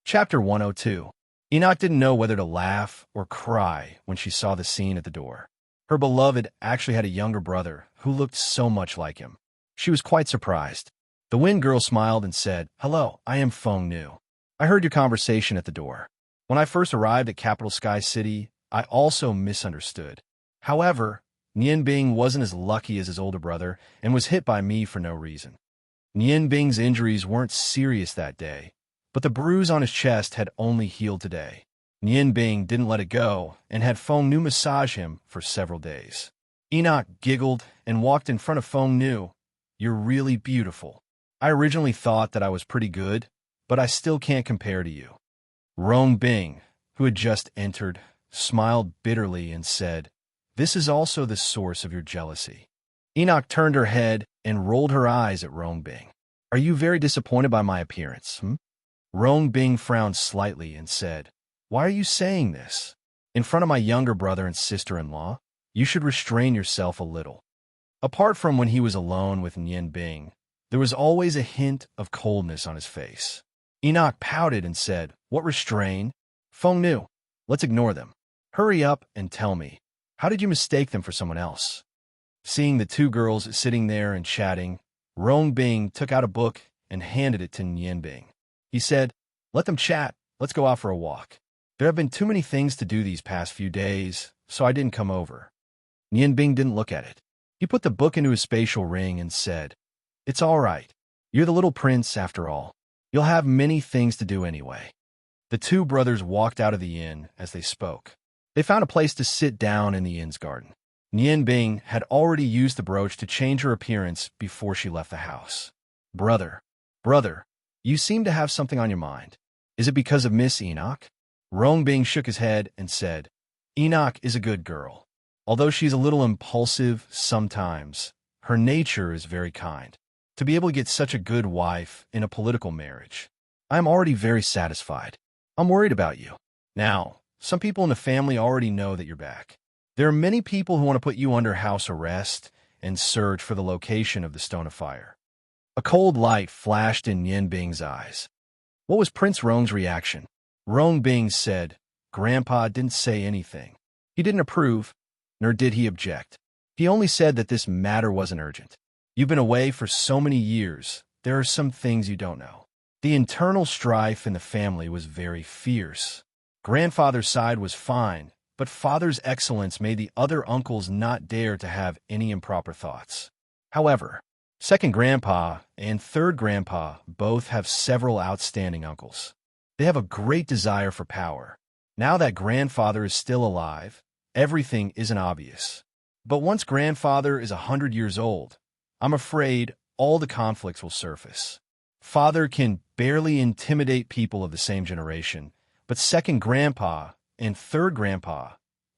Chapter 102. Enoch didn't know whether to laugh or cry when she saw the scene at the door. Her beloved actually had a younger brother who looked so much like him. She was quite surprised. The wind girl smiled and said, "Hello, I am Feng Nu. I heard your conversation at the door. When I first arrived at Capital Sky City, I also misunderstood. However, Nian Bing wasn't as lucky as his older brother and was hit by me for no reason. Nian Bing's injuries weren't serious that day, but the bruise on his chest had only healed today. Nian Bing didn't let it go and had Feng Nu massage him for several days." Enoch giggled and walked in front of Feng Nu. "You're really beautiful. I originally thought that I was pretty good, but I still can't compare to you." Rong Bing, who had just entered, smiled bitterly and said, "This is also the source of your jealousy." Enoch turned her head and rolled her eyes at Rong Bing. "Are you very disappointed by my appearance, Rong Bing frowned slightly and said, "Why are you saying this? In front of my younger brother and sister-in-law, you should restrain yourself a little." Apart from when he was alone with Nian Bing, there was always a hint of coldness on his face. Enoch pouted and said, "What restrain? Feng Nu, let's ignore them. Hurry up and tell me, how did you mistake them for someone else?" Seeing the two girls sitting there and chatting, Rong Bing took out a book and handed it to Nian Bing. He said, "Let them chat. Let's go out for a walk. There have been too many things to do these past few days, so I didn't come over." Nian Bing didn't look at it. He put the book into his spatial ring and said, "It's all right. You're the little prince after all. You'll have many things to do anyway." The two brothers walked out of the inn as they spoke. They found a place to sit down in the inn's garden. Nian Bing had already used the brooch to change her appearance before she left the house. Brother, you seem to have something on your mind. Is it because of Miss Enoch?" Rong Bing shook his head and said, "Enoch is a good girl. Although she's a little impulsive sometimes, her nature is very kind. To be able to get such a good wife in a political marriage, I am already very satisfied. I'm worried about you. Now, some people in the family already know that you're back. There are many people who want to put you under house arrest and search for the location of the Stone of Fire." A cold light flashed in Nian Bing's eyes. What was Prince Rong's reaction? Rong Bing said, "Grandpa didn't say anything. He didn't approve, nor did he object. He only said that this matter wasn't urgent. You've been away for so many years, there are some things you don't know." The internal strife in the family was very fierce. Grandfather's side was fine, but father's excellence made the other uncles not dare to have any improper thoughts. However, second grandpa and third grandpa both have several outstanding uncles. They have a great desire for power. Now that grandfather is still alive, everything isn't obvious. But once grandfather is 100 years old, I'm afraid all the conflicts will surface. Father can barely intimidate people of the same generation, but second grandpa and third grandpa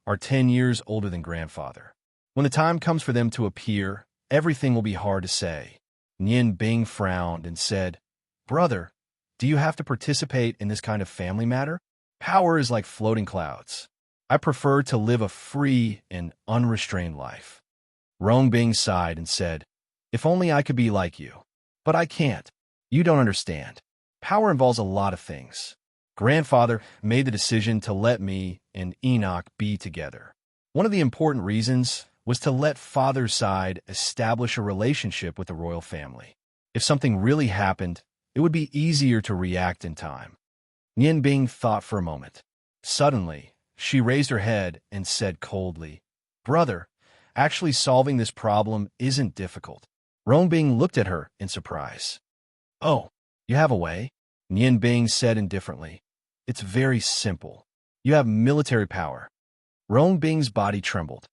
are 10 years older than grandfather. When the time comes for them to appear, everything will be hard to say. Nian Bing frowned and said, "Brother, do you have to participate in this kind of family matter? Power is like floating clouds. I prefer to live a free and unrestrained life." Rong Bing sighed and said, "If only I could be like you. But I can't. You don't understand. Power involves a lot of things. Grandfather made the decision to let me and Enoch be together. One of the important reasons was to let father's side establish a relationship with the royal family. If something really happened, it would be easier to react in time." Nian Bing thought for a moment. Suddenly, she raised her head and said coldly, "Brother, actually solving this problem isn't difficult." Rong Bing looked at her in surprise. "Oh, you have a way?" Nian Bing said indifferently. "It's very simple. You have military power." Rong Bing's body trembled.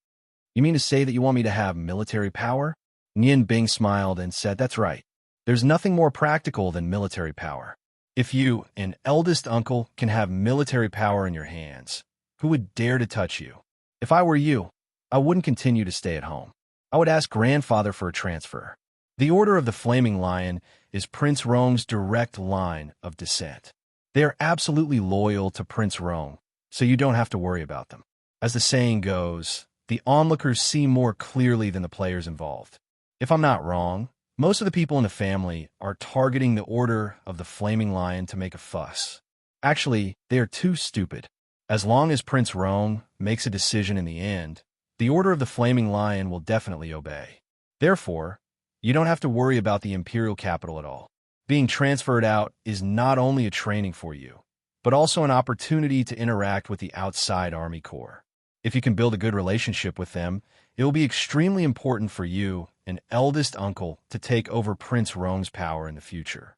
"You mean to say that you want me to have military power?" Nian Bing smiled and said, "That's right. There's nothing more practical than military power. If you, an eldest uncle, can have military power in your hands, who would dare to touch you? If I were you, I wouldn't continue to stay at home. I would ask grandfather for a transfer. The Order of the Flaming Lion is Prince Rong's direct line of descent. They are absolutely loyal to Prince Rong, so you don't have to worry about them. As the saying goes, the onlookers see more clearly than the players involved. If I'm not wrong, most of the people in the family are targeting the Order of the Flaming Lion to make a fuss. Actually, they are too stupid. As long as Prince Rong makes a decision in the end, the Order of the Flaming Lion will definitely obey. Therefore, you don't have to worry about the imperial capital at all. Being transferred out is not only a training for you, but also an opportunity to interact with the outside Army Corps. If you can build a good relationship with them, it will be extremely important for you, an eldest uncle, to take over Prince Rong's power in the future.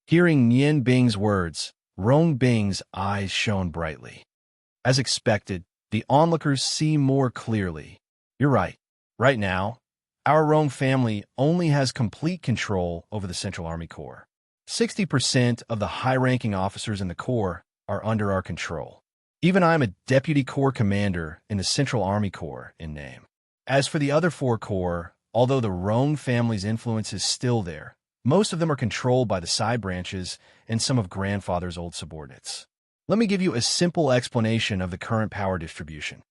Hearing Nian Bing's words, Rong Bing's eyes shone brightly. As expected, the onlookers see more clearly. You're right. Right now, our Rong family only has complete control over the Central Army Corps. 60% of the high-ranking officers in the Corps are under our control. Even I am a deputy corps commander in the Central Army Corps in name. As for the other 4 corps, although the Rong family's influence is still there, most of them are controlled by the side branches and some of grandfather's old subordinates. Let me give you a simple explanation of the current power distribution.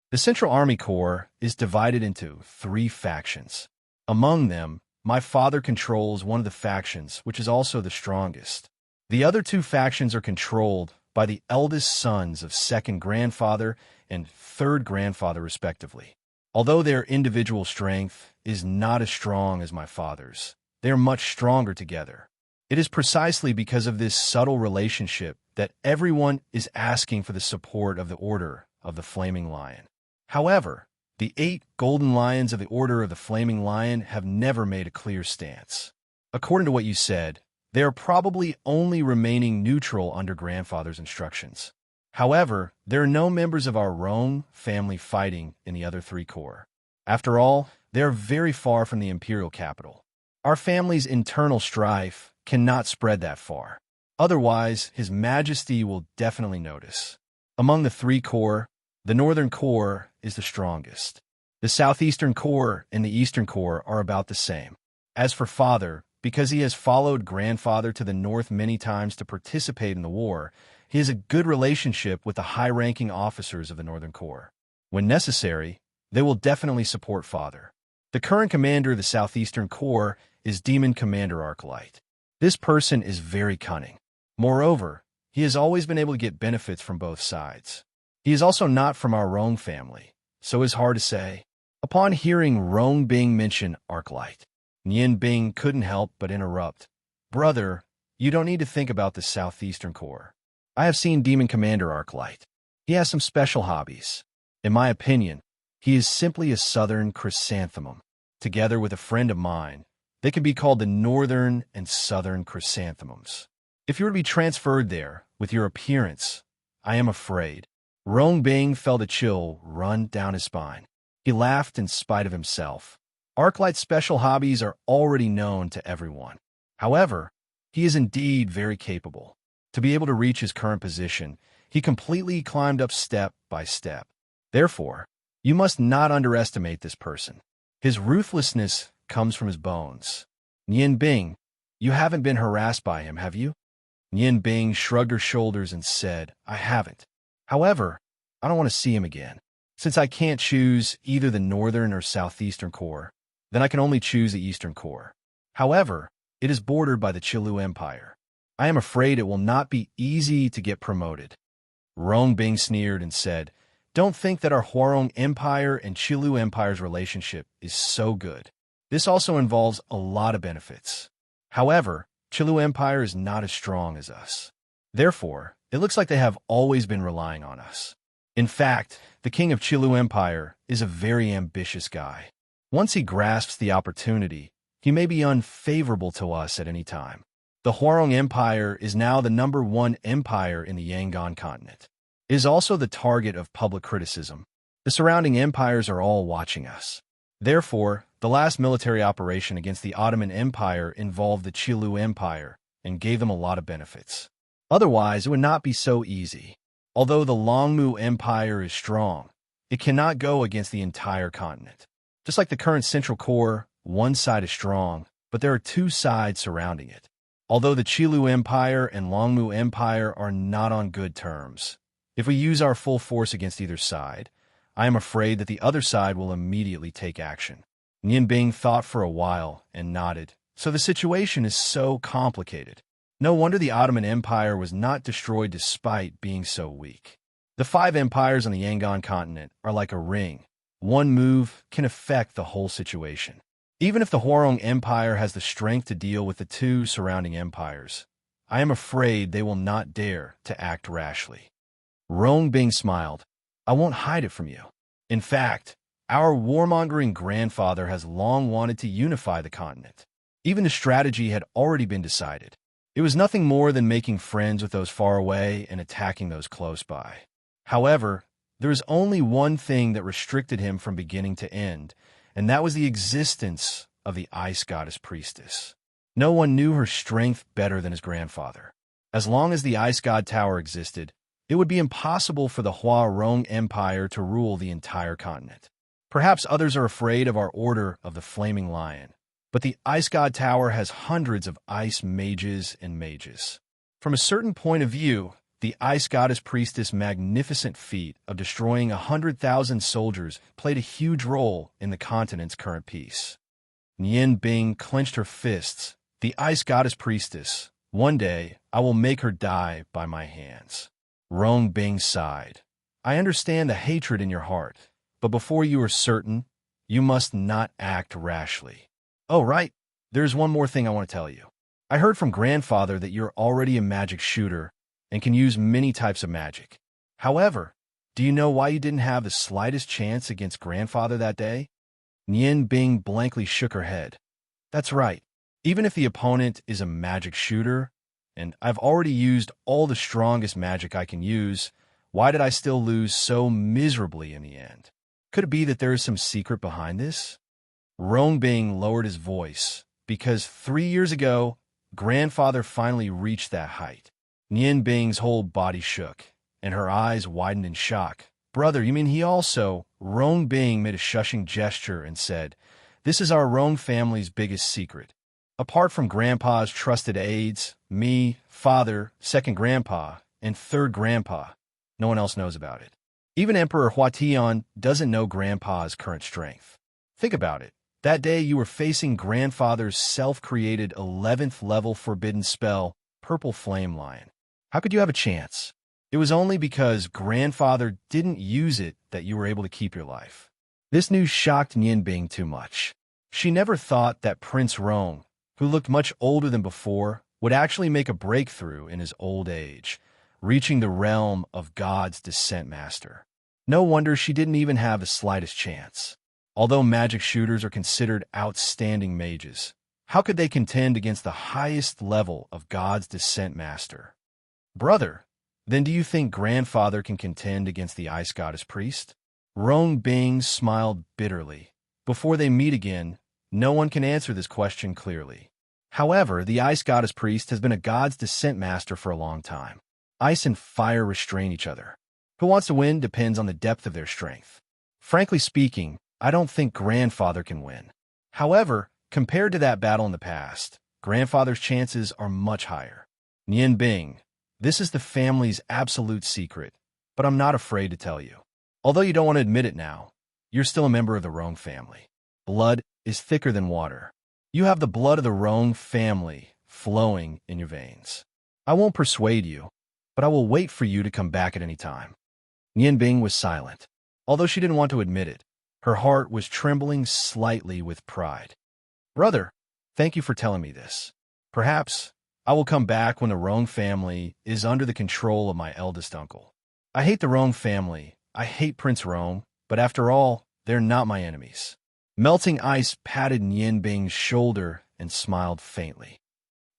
The Central Army Corps is divided into 3 factions. Among them, my father controls one of the factions, which is also the strongest. The other 2 factions are controlled by the eldest sons of second grandfather and third grandfather, respectively. Although their individual strength is not as strong as my father's, they are much stronger together. It is precisely because of this subtle relationship that everyone is asking for the support of the Order of the Flaming Lion. However, the 8 golden lions of the Order of the Flaming Lion have never made a clear stance. According to what you said, they are probably only remaining neutral under grandfather's instructions. However, there are no members of our Rong family fighting in the other 3 corps. After all, they are very far from the imperial capital. Our family's internal strife cannot spread that far. Otherwise, His Majesty will definitely notice. Among the 3 corps, the Northern Corps is the strongest. The Southeastern Corps and the Eastern Corps are about the same. As for Father, because he has followed grandfather to the north many times to participate in the war, he has a good relationship with the high-ranking officers of the Northern Corps. When necessary, they will definitely support Father. The current commander of the Southeastern Corps is Demon Commander Arclight. This person is very cunning. Moreover, he has always been able to get benefits from both sides. He is also not from our Rong family, so it's hard to say. Upon hearing Rong Bing mention Arclight, Nian Bing couldn't help but interrupt. Brother, you don't need to think about the Southeastern Corps. I have seen Demon Commander Arclight. He has some special hobbies. In my opinion, he is simply a southern chrysanthemum. Together with a friend of mine, they could be called the northern and southern chrysanthemums. If you were to be transferred there with your appearance, I am afraid. Rong Bing felt a chill run down his spine. He laughed in spite of himself. Arclight's special hobbies are already known to everyone. However, he is indeed very capable. To be able to reach his current position, he completely climbed up step by step. Therefore, you must not underestimate this person. His ruthlessness comes from his bones. Nian Bing, you haven't been harassed by him, have you? Nian Bing shrugged her shoulders and said, I haven't. However, I don't want to see him again. Since I can't choose either the Northern or Southeastern Corps, then I can only choose the Eastern Corps. However, it is bordered by the Qilu Empire. I am afraid it will not be easy to get promoted. Rong Bing sneered and said, Don't think that our Huarong Empire and Qilu Empire's relationship is so good. This also involves a lot of benefits. However, Qilu Empire is not as strong as us. Therefore, it looks like they have always been relying on us. In fact, the king of Qilu Empire is a very ambitious guy. Once he grasps the opportunity, he may be unfavorable to us at any time. The Huarong Empire is now the #1 empire in the Yangon continent. It is also the target of public criticism. The surrounding empires are all watching us. Therefore, the last military operation against the Ottoman Empire involved the Qilu Empire and gave them a lot of benefits. Otherwise, it would not be so easy. Although the Longmu Empire is strong, it cannot go against the entire continent. Just like the current Central Corps, one side is strong, but there are 2 sides surrounding it. Although the Qilu Empire and Longmu Empire are not on good terms, if we use our full force against either side, I am afraid that the other side will immediately take action. Nian Bing thought for a while and nodded. So the situation is so complicated. No wonder the Ottoman Empire was not destroyed despite being so weak. The five empires on the Yangon continent are like a ring. One move can affect the whole situation. Even if the Hwarong Empire has the strength to deal with the two surrounding empires, I am afraid they will not dare to act rashly. Rong Bing smiled. I won't hide it from you. In fact, our warmongering grandfather has long wanted to unify the continent. Even the strategy had already been decided. It was nothing more than making friends with those far away and attacking those close by. However, there is only one thing that restricted him from beginning to end, and that was the existence of the ice goddess priestess. No one knew her strength better than his grandfather. As long as the ice god tower existed, it would be impossible for the Hwarong Empire to rule the entire continent. Perhaps others are afraid of our Order of the Flaming Lion, but the Ice God Tower has hundreds of ice mages and mages. From a certain point of view, the Ice Goddess Priestess' magnificent feat of destroying 100,000 soldiers played a huge role in the continent's current peace. Nian Bing clenched her fists. The Ice Goddess Priestess, one day I will make her die by my hands. Rong Bing sighed. I understand the hatred in your heart, but before you are certain, you must not act rashly. Oh, right. There's one more thing I want to tell you. I heard from grandfather that you're already a magic shooter and can use many types of magic. However, do you know why you didn't have the slightest chance against grandfather that day? Nian Bing blankly shook her head. That's right. Even if the opponent is a magic shooter, and I've already used all the strongest magic I can use, why did I still lose so miserably in the end? Could it be that there is some secret behind this? Rong Bing lowered his voice, because 3 years ago, grandfather finally reached that height. Nian Bing's whole body shook, and her eyes widened in shock. Brother, you mean he also? Rong Bing made a shushing gesture and said, This is our Rong family's biggest secret. Apart from grandpa's trusted aides, me, father, second grandpa, and third grandpa, no one else knows about it. Even Emperor Huatian doesn't know grandpa's current strength. Think about it. That day you were facing grandfather's self-created 11th level forbidden spell, Purple Flame Lion. How could you have a chance? It was only because grandfather didn't use it that you were able to keep your life. This news shocked Nian Bing too much. She never thought that Prince Rong, who looked much older than before, would actually make a breakthrough in his old age, reaching the realm of God's Descent Master. No wonder she didn't even have the slightest chance. Although magic shooters are considered outstanding mages, how could they contend against the highest level of God's Descent Master? Brother, then do you think grandfather can contend against the Ice Goddess Priest? Rong Bing smiled bitterly. Before they meet again, no one can answer this question clearly. However, the Ice Goddess Priest has been a God's Descent Master for a long time. Ice and fire restrain each other. Who wants to win depends on the depth of their strength. Frankly speaking, I don't think grandfather can win. However, compared to that battle in the past, grandfather's chances are much higher. Nian Bing, this is the family's absolute secret, but I'm not afraid to tell you. Although you don't want to admit it now, you're still a member of the Rong family. Blood is thicker than water. You have the blood of the Rong family flowing in your veins. I won't persuade you, but I will wait for you to come back at any time. Nian Bing was silent. Although she didn't want to admit it, her heart was trembling slightly with pride. Brother, thank you for telling me this. Perhaps I will come back when the Rong family is under the control of my eldest uncle. I hate the Rong family. I hate Prince Rong, but after all, they're not my enemies. Melting Ice patted Nian Bing's shoulder and smiled faintly.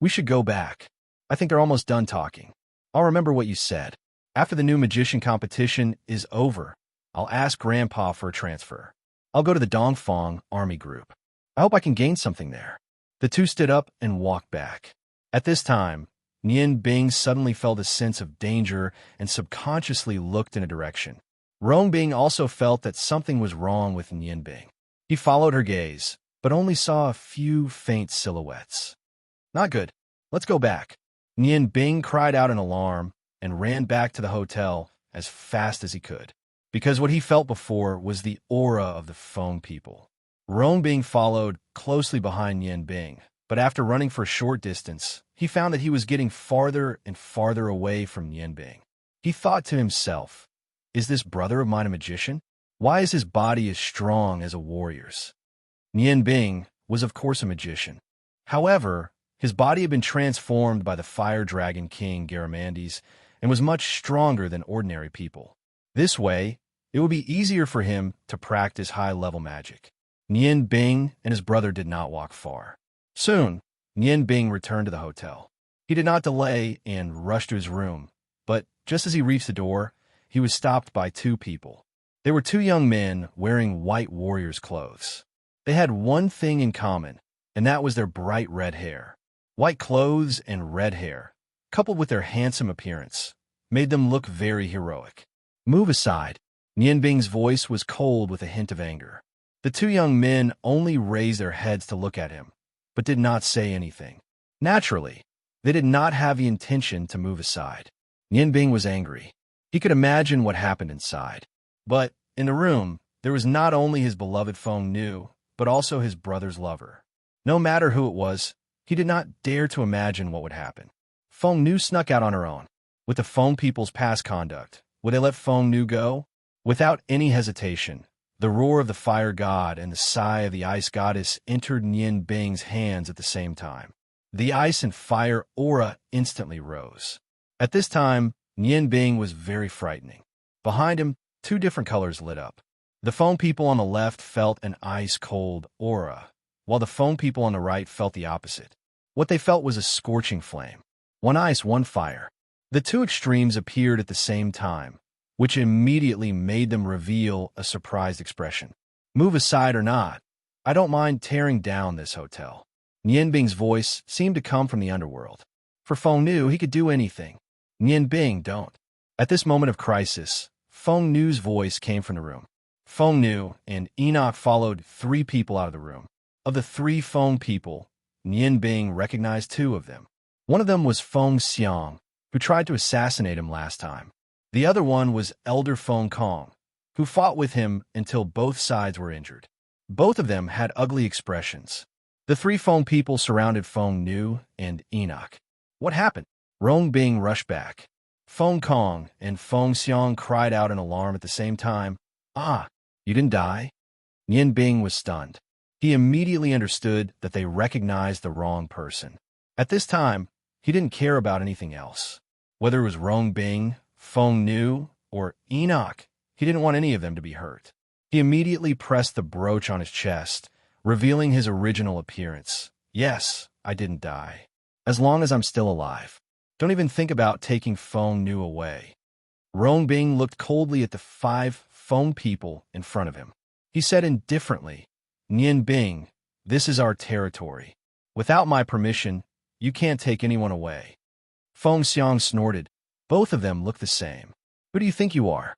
We should go back. I think they're almost done talking. I'll remember what you said. After the new magician competition is over, I'll ask Grandpa for a transfer. I'll go to the Dongfang army group. I hope I can gain something there. The two stood up and walked back. At this time, Nian Bing suddenly felt a sense of danger and subconsciously looked in a direction. Rong Bing also felt that something was wrong with Nian Bing. He followed her gaze, but only saw a few faint silhouettes. Not good. Let's go back. Nian Bing cried out in alarm and ran back to the hotel as fast as he could, because what he felt before was the aura of the Feng people. Rong Bing followed closely behind Nian Bing, But after running for a short distance, he found that he was getting farther and farther away from Nianbing. He thought to himself, is this brother of mine a magician? Why is his body as strong as a warrior's? Nianbing was of course a magician. However, his body had been transformed by the fire dragon king Garamandes and was much stronger than ordinary people. This way, it would be easier for him to practice high-level magic. Nianbing and his brother did not walk far. Soon, Nianbing returned to the hotel. He did not delay and rushed to his room, but just as he reached the door, he was stopped by two people. They were two young men wearing white warriors' clothes. They had one thing in common, and that was their bright red hair. White clothes and red hair, coupled with their handsome appearance, made them look very heroic. Move aside. Nianbing's voice was cold with a hint of anger. The two young men only raised their heads to look at him, but did not say anything. Naturally, they did not have the intention to move aside. Nianbing was angry. He could imagine what happened inside. But in the room, there was not only his beloved Feng Nu, but also his brother's lover. No matter who it was, he did not dare to imagine what would happen. Feng Nu snuck out on her own. With the Feng people's past conduct, would they let Feng Nu go? Without any hesitation, the roar of the fire god and the sigh of the ice goddess entered Nianbing's hands at the same time. The ice and fire aura instantly rose. At this time, Nianbing was very frightening. Behind him, two different colors lit up. The Feng people on the left felt an ice-cold aura, while the Feng people on the right felt the opposite. What they felt was a scorching flame. One ice, one fire. The two extremes appeared at the same time, which immediately made them reveal a surprised expression. Move aside or not, I don't mind tearing down this hotel. Nianbing's voice seemed to come from the underworld. For Feng Nu, he could do anything. Nianbing, don't. At this moment of crisis, Feng Nu's voice came from the room. Feng Nu and Enoch followed three people out of the room. Of the three Feng people, Nianbing recognized two of them. One of them was Feng Xiang, who tried to assassinate him last time. The other one was Elder Feng Kong, who fought with him until both sides were injured. Both of them had ugly expressions. The three Feng people surrounded Feng Nu and Enoch. What happened? Rongbing rushed back. Feng Kong and Feng Xiang cried out in alarm at the same time. Ah, you didn't die? Nianbing was stunned. He immediately understood that they recognized the wrong person. At this time, he didn't care about anything else. Whether it was Rongbing, Feng Nu, or Enoch, he didn't want any of them to be hurt. He immediately pressed the brooch on his chest, revealing his original appearance. Yes, I didn't die. As long as I'm still alive. Don't even think about taking Feng Nu away. Rongbing looked coldly at the five Feng people in front of him. He said indifferently, Nianbing, this is our territory. Without my permission, you can't take anyone away. Feng Xiang snorted. Both of them looked the same. Who do you think you are?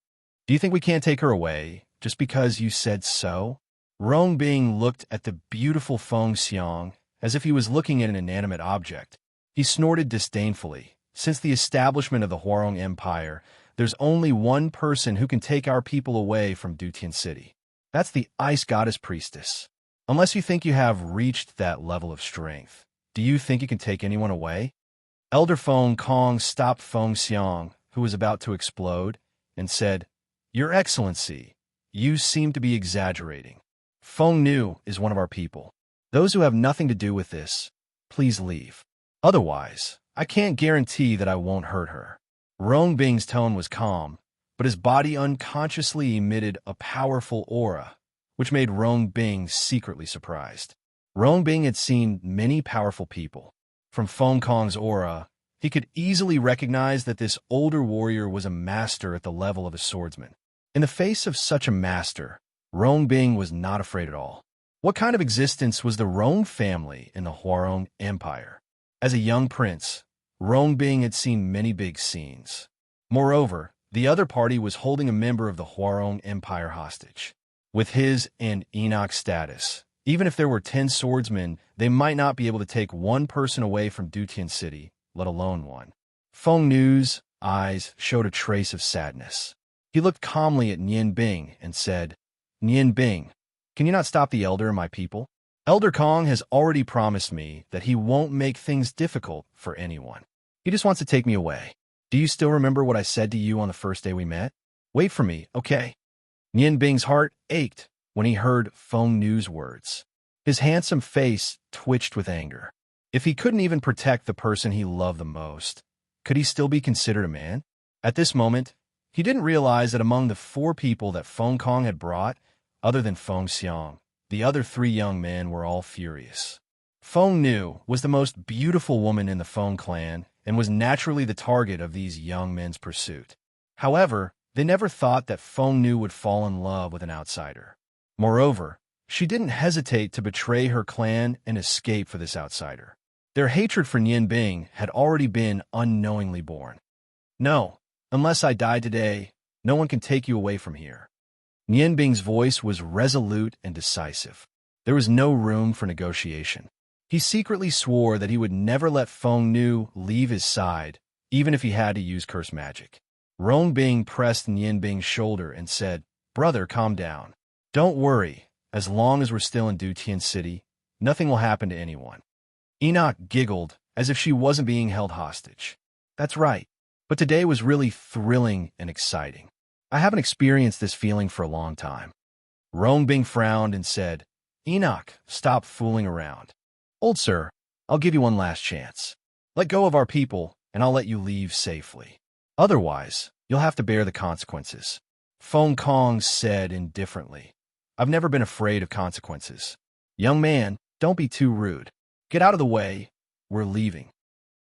Do you think we can't take her away just because you said so? Rongbing looked at the beautiful Feng Xiang as if he was looking at an inanimate object. He snorted disdainfully. Since the establishment of the Huarong Empire, there's only one person who can take our people away from Dutian City. That's the Ice Goddess Priestess. Unless you think you have reached that level of strength, do you think you can take anyone away? Elder Feng Kong stopped Feng Xiang, who was about to explode, and said, Your Excellency, you seem to be exaggerating. Feng Nu is one of our people. Those who have nothing to do with this, please leave. Otherwise, I can't guarantee that I won't hurt her. Rongbing's tone was calm, but his body unconsciously emitted a powerful aura, which made Rongbing secretly surprised. Rongbing had seen many powerful people. From Feng Kong's aura, he could easily recognize that this older warrior was a master at the level of a swordsman. In the face of such a master, Rongbing was not afraid at all. What kind of existence was the Rong family in the Huarong Empire? As a young prince, Rongbing had seen many big scenes. Moreover, the other party was holding a member of the Huarong Empire hostage. With his and Enoch's status, even if there were 10 swordsmen, they might not be able to take one person away from Dutian City, let alone one. Feng Nu's eyes showed a trace of sadness. He looked calmly at Nianbing and said, Nianbing, can you not stop the elder and my people? Elder Kong has already promised me that he won't make things difficult for anyone. He just wants to take me away. Do you still remember what I said to you on the first day we met? Wait for me, okay? Nian Bing's heart ached when he heard Feng Nu's words. His handsome face twitched with anger. If he couldn't even protect the person he loved the most, could he still be considered a man? At this moment, he didn't realize that among the 4 people that Feng Kong had brought, other than Feng Xiang, the other 3 young men were all furious. Feng Nu was the most beautiful woman in the Feng clan and was naturally the target of these young men's pursuit. However, they never thought that Feng Nu would fall in love with an outsider. Moreover, she didn't hesitate to betray her clan and escape for this outsider. Their hatred for Nian Bing had already been unknowingly born. No, unless I die today, no one can take you away from here. Nian Bing's voice was resolute and decisive. There was no room for negotiation. He secretly swore that he would never let Feng Nu leave his side, even if he had to use curse magic. Rong Bing pressed Nian Bing's shoulder and said, "Brother, calm down. Don't worry. As long as we're still in Dutian City, nothing will happen to anyone." Enoch giggled as if she wasn't being held hostage. That's right. But today was really thrilling and exciting. I haven't experienced this feeling for a long time. Rong Bing frowned and said, "Enoch, stop fooling around. Old sir, I'll give you one last chance. Let go of our people, and I'll let you leave safely. Otherwise, you'll have to bear the consequences." Feng Kong said indifferently, "I've never been afraid of consequences. Young man, don't be too rude. Get out of the way. We're leaving."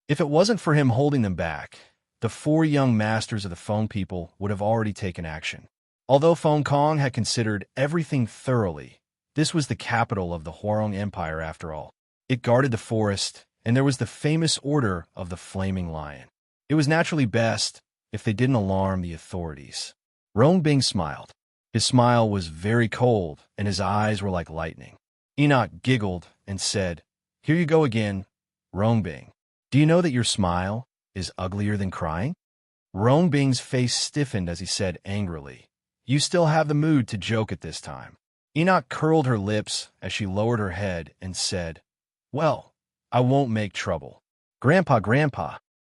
If it wasn't for him holding them back, the 4 young masters of the Feng people would have already taken action. Although Feng Kong had considered everything thoroughly, this was the capital of the Huarong Empire after all. It guarded the forest, and there was the famous Order of the Flaming Lion. It was naturally best if they didn't alarm the authorities. Rong Bing smiled. His smile was very cold, and his eyes were like lightning. Enoch giggled and said, "Here you go again, Rong Bing. Do you know that your smile is uglier than crying?" Rong Bing's face stiffened as he said angrily, "You still have the mood to joke at this time." Enoch curled her lips as she lowered her head and said, "Well, I won't make trouble. Grandpa,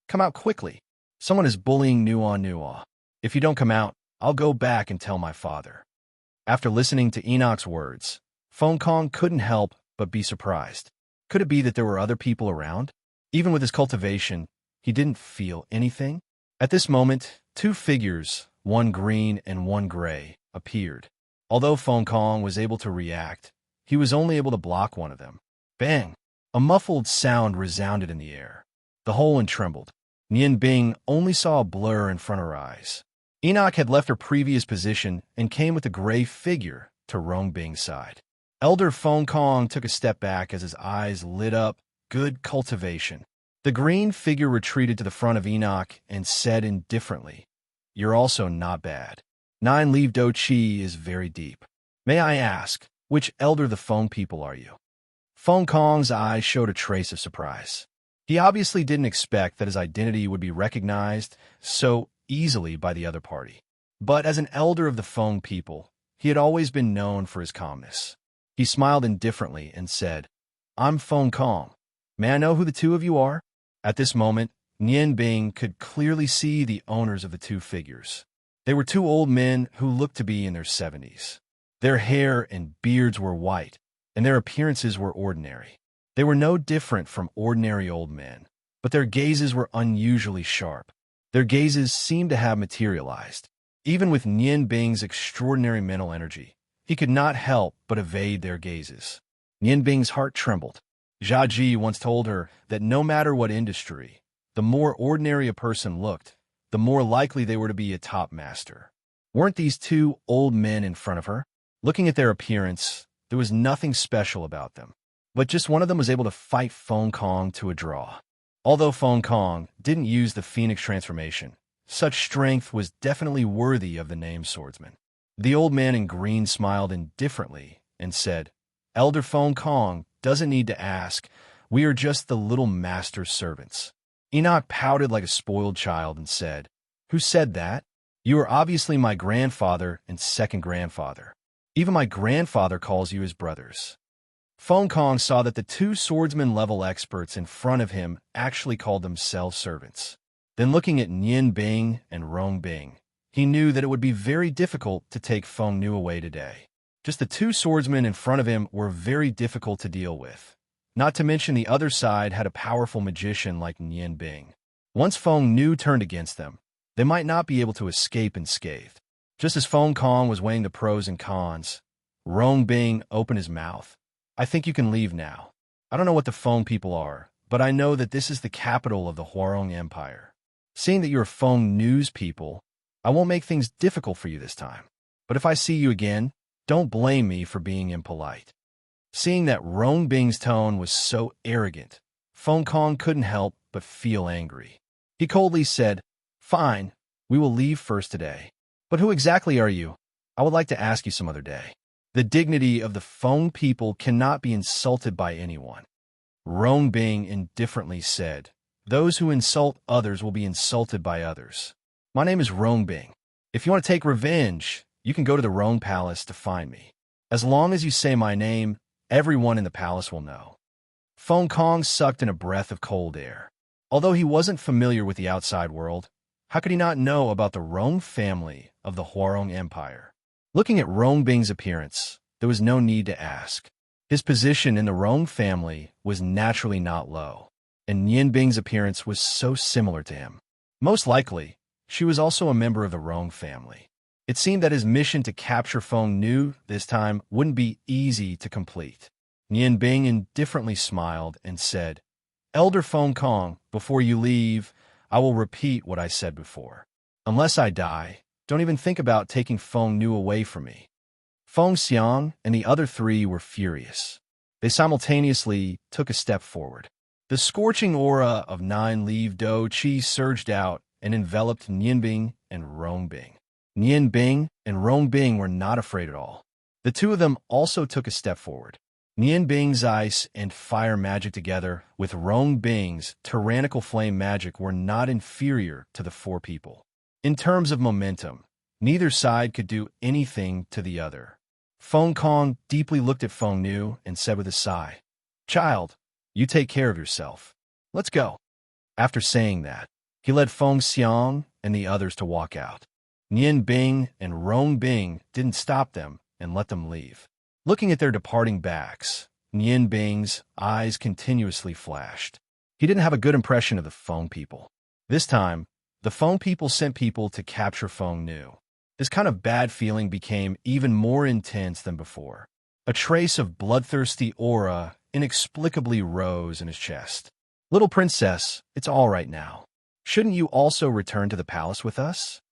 come out quickly. Someone is bullying Nua. If you don't come out, I'll go back and tell my father." After listening to Enoch's words, Feng Kong couldn't help but be surprised. Could it be that there were other people around? Even with his cultivation, he didn't feel anything. At this moment, 2 figures, one green and one gray, appeared. Although Feng Kong was able to react, he was only able to block one of them. Bang! A muffled sound resounded in the air. The whole one trembled. Nian Bing only saw a blur in front of her eyes. Enoch had left her previous position and came with a gray figure to Rong Bing's side. Elder Feng Kong took a step back as his eyes lit up. Good cultivation. The green figure retreated to the front of Enoch and said indifferently, "You're also not bad. 9 Leaf Do Chi is very deep. May I ask, which elder of the Feng people are you?" Feng Kong's eyes showed a trace of surprise. He obviously didn't expect that his identity would be recognized so easily by the other party. But as an elder of the Feng people, he had always been known for his calmness. He smiled indifferently and said, "I'm Feng Kong. May I know who the 2 of you are?" At this moment, Nian Bing could clearly see the owners of the 2 figures. They were 2 old men who looked to be in their 70s. Their hair and beards were white, and their appearances were ordinary. They were no different from ordinary old men, but their gazes were unusually sharp. Their gazes seemed to have materialized. Even with Nian Bing's extraordinary mental energy, he could not help but evade their gazes. Nian Bing's heart trembled. Jia Ji once told her that no matter what industry, the more ordinary a person looked, the more likely they were to be a top master. Weren't these 2 old men in front of her? Looking at their appearance, there was nothing special about them. But just one of them was able to fight Feng Kong to a draw. Although Feng Kong didn't use the Phoenix transformation, such strength was definitely worthy of the name swordsman. The old man in green smiled indifferently and said, "Elder Feng Kong doesn't need to ask. We are just the little master's servants." Enoch pouted like a spoiled child and said, "Who said that? You are obviously my grandfather and second grandfather. Even my grandfather calls you his brothers." Feng Kong saw that the two swordsman-level experts in front of him actually called themselves servants. Then looking at Nian Bing and Rong Bing, he knew that it would be very difficult to take Feng Nu away today. Just the two swordsmen in front of him were very difficult to deal with. Not to mention the other side had a powerful magician like Nian Bing. Once Feng Nu turned against them, they might not be able to escape unscathed. Just as Feng Kong was weighing the pros and cons, Rong Bing opened his mouth. I think you can leave now. I don't know what the Feng people are, but I know that this is the capital of the Huarong Empire. Seeing that you're Feng Nu's people, I won't make things difficult for you this time. But if I see you again, don't blame me for being impolite. Seeing that Rong Bing's tone was so arrogant, Feng Kong couldn't help but feel angry. He coldly said, Fine, we will leave first today. But who exactly are you? I would like to ask you some other day. The dignity of the Feng people cannot be insulted by anyone. Rong Bing indifferently said, Those who insult others will be insulted by others. My name is Rong Bing. If you want to take revenge, you can go to the Rong Palace to find me. As long as you say my name, everyone in the palace will know. Feng Kong sucked in a breath of cold air. Although he wasn't familiar with the outside world, how could he not know about the Rong family of the Huarong Empire? Looking at Rong Bing's appearance, there was no need to ask. His position in the Rong family was naturally not low, and Nian Bing's appearance was so similar to him. Most likely, she was also a member of the Rong family. It seemed that his mission to capture Feng Nu this time wouldn't be easy to complete. Nian Bing indifferently smiled and said, Elder Feng Kong, before you leave, I will repeat what I said before. Unless I die, don't even think about taking Feng Nu away from me. Feng Xiang and the other three were furious. They simultaneously took a step forward. The scorching aura of 9-leaved Do Chi surged out and enveloped Nian Bing and Rong Bing. Nian Bing and Rong Bing were not afraid at all. The two of them also took a step forward. Nian Bing's ice and fire magic together with Rong Bing's tyrannical flame magic were not inferior to the four people. In terms of momentum, neither side could do anything to the other. Feng Kong deeply looked at Feng Nu and said with a sigh, Child, you take care of yourself. Let's go. After saying that, he led Feng Xiang and the others to walk out. Nian Bing and Rong Bing didn't stop them and let them leave. Looking at their departing backs, Nian Bing's eyes continuously flashed. He didn't have a good impression of the Feng people. This time, the Feng people sent people to capture Feng Nu. This kind of bad feeling became even more intense than before. A trace of bloodthirsty aura inexplicably rose in his chest. Little princess, it's all right now. Shouldn't you also return to the palace with us?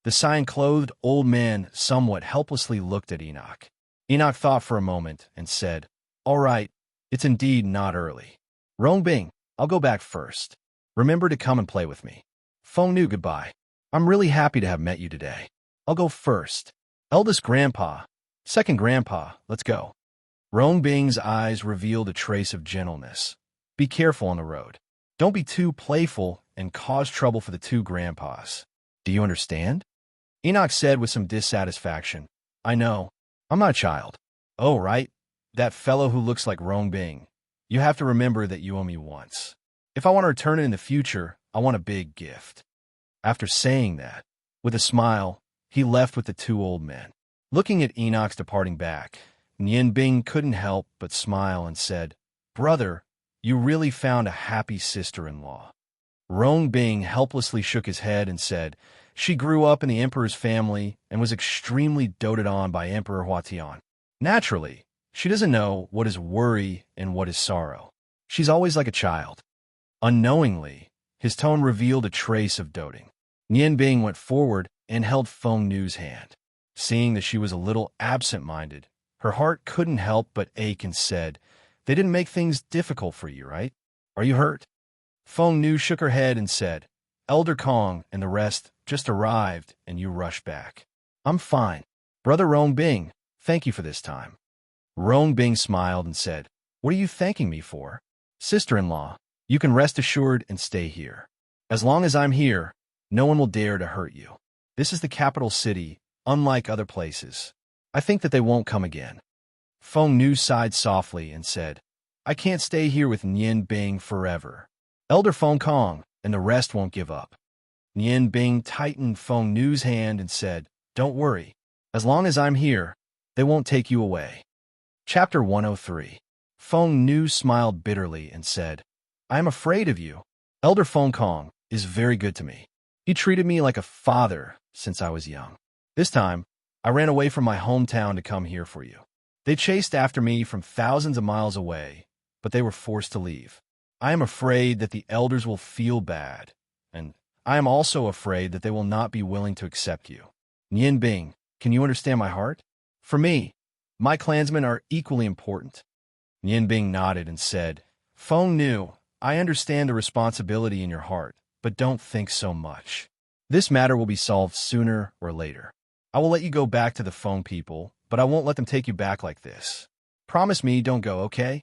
The cyan-clothed old man somewhat helplessly looked at Enoch. Enoch thought for a moment and said, All right, it's indeed not early. Rong Bing, I'll go back first. Remember to come and play with me. Feng Nu, goodbye. I'm really happy to have met you today. I'll go first. Eldest grandpa. Second grandpa, let's go. Rong Bing's eyes revealed a trace of gentleness. Be careful on the road. Don't be too playful and cause trouble for the two grandpas. Do you understand? Enoch said with some dissatisfaction. I know. I'm not a child. Oh, right. That fellow who looks like Rong Bing. You have to remember that you owe me once. If I want to return it in the future, I want a big gift. After saying that, with a smile, he left with the two old men. Looking at Enoch's departing back, Nian Bing couldn't help but smile and said, Brother, you really found a happy sister-in-law. Rong Bing helplessly shook his head and said, She grew up in the emperor's family and was extremely doted on by Emperor Huatian. Naturally, she doesn't know what is worry and what is sorrow. She's always like a child. Unknowingly, his tone revealed a trace of doting. Nian Bing went forward and held Feng Nu's hand. Seeing that she was a little absent-minded, her heart couldn't help but ache and said, They didn't make things difficult for you, right? Are you hurt? Feng Nu shook her head and said, Elder Kong and the rest just arrived and you rushed back. I'm fine. Brother Rong Bing, thank you for this time. Rong Bing smiled and said, What are you thanking me for? Sister-in-law, you can rest assured and stay here. As long as I'm here, no one will dare to hurt you. This is the capital city, unlike other places. I think that they won't come again. Feng Nu sighed softly and said, I can't stay here with Nian Bing forever. Elder Feng Kong and the rest won't give up. Nian Bing tightened Feng Nu's hand and said, Don't worry. As long as I'm here, they won't take you away. Chapter 103. Feng Nu smiled bitterly and said, I am afraid of you. Elder Feng Kong is very good to me. He treated me like a father since I was young. This time, I ran away from my hometown to come here for you. They chased after me from thousands of miles away, but they were forced to leave. I am afraid that the elders will feel bad, and I am also afraid that they will not be willing to accept you. Nian Bing, can you understand my heart? For me, my clansmen are equally important. Nian Bing nodded and said, Feng Nu, I understand the responsibility in your heart, but don't think so much. This matter will be solved sooner or later. I will let you go back to the Feng people, but I won't let them take you back like this. Promise me don't go, okay?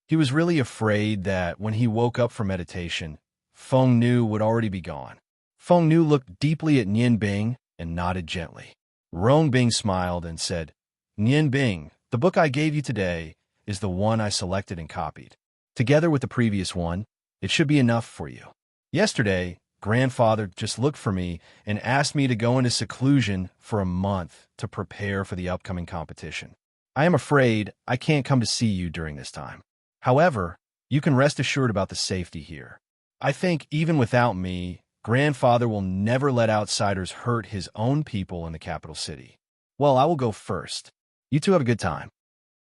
He was really afraid that when he woke up from meditation, Feng Nu would already be gone. Feng Nu looked deeply at Nian Bing and nodded gently. Rong Bing smiled and said, Nian Bing, the book I gave you today is the one I selected and copied. Together with the previous one, it should be enough for you. Yesterday, Grandfather just looked for me and asked me to go into seclusion for a month to prepare for the upcoming competition. I am afraid I can't come to see you during this time. However, you can rest assured about the safety here. I think even without me, Grandfather will never let outsiders hurt his own people in the capital city. Well, I will go first. You two have a good time.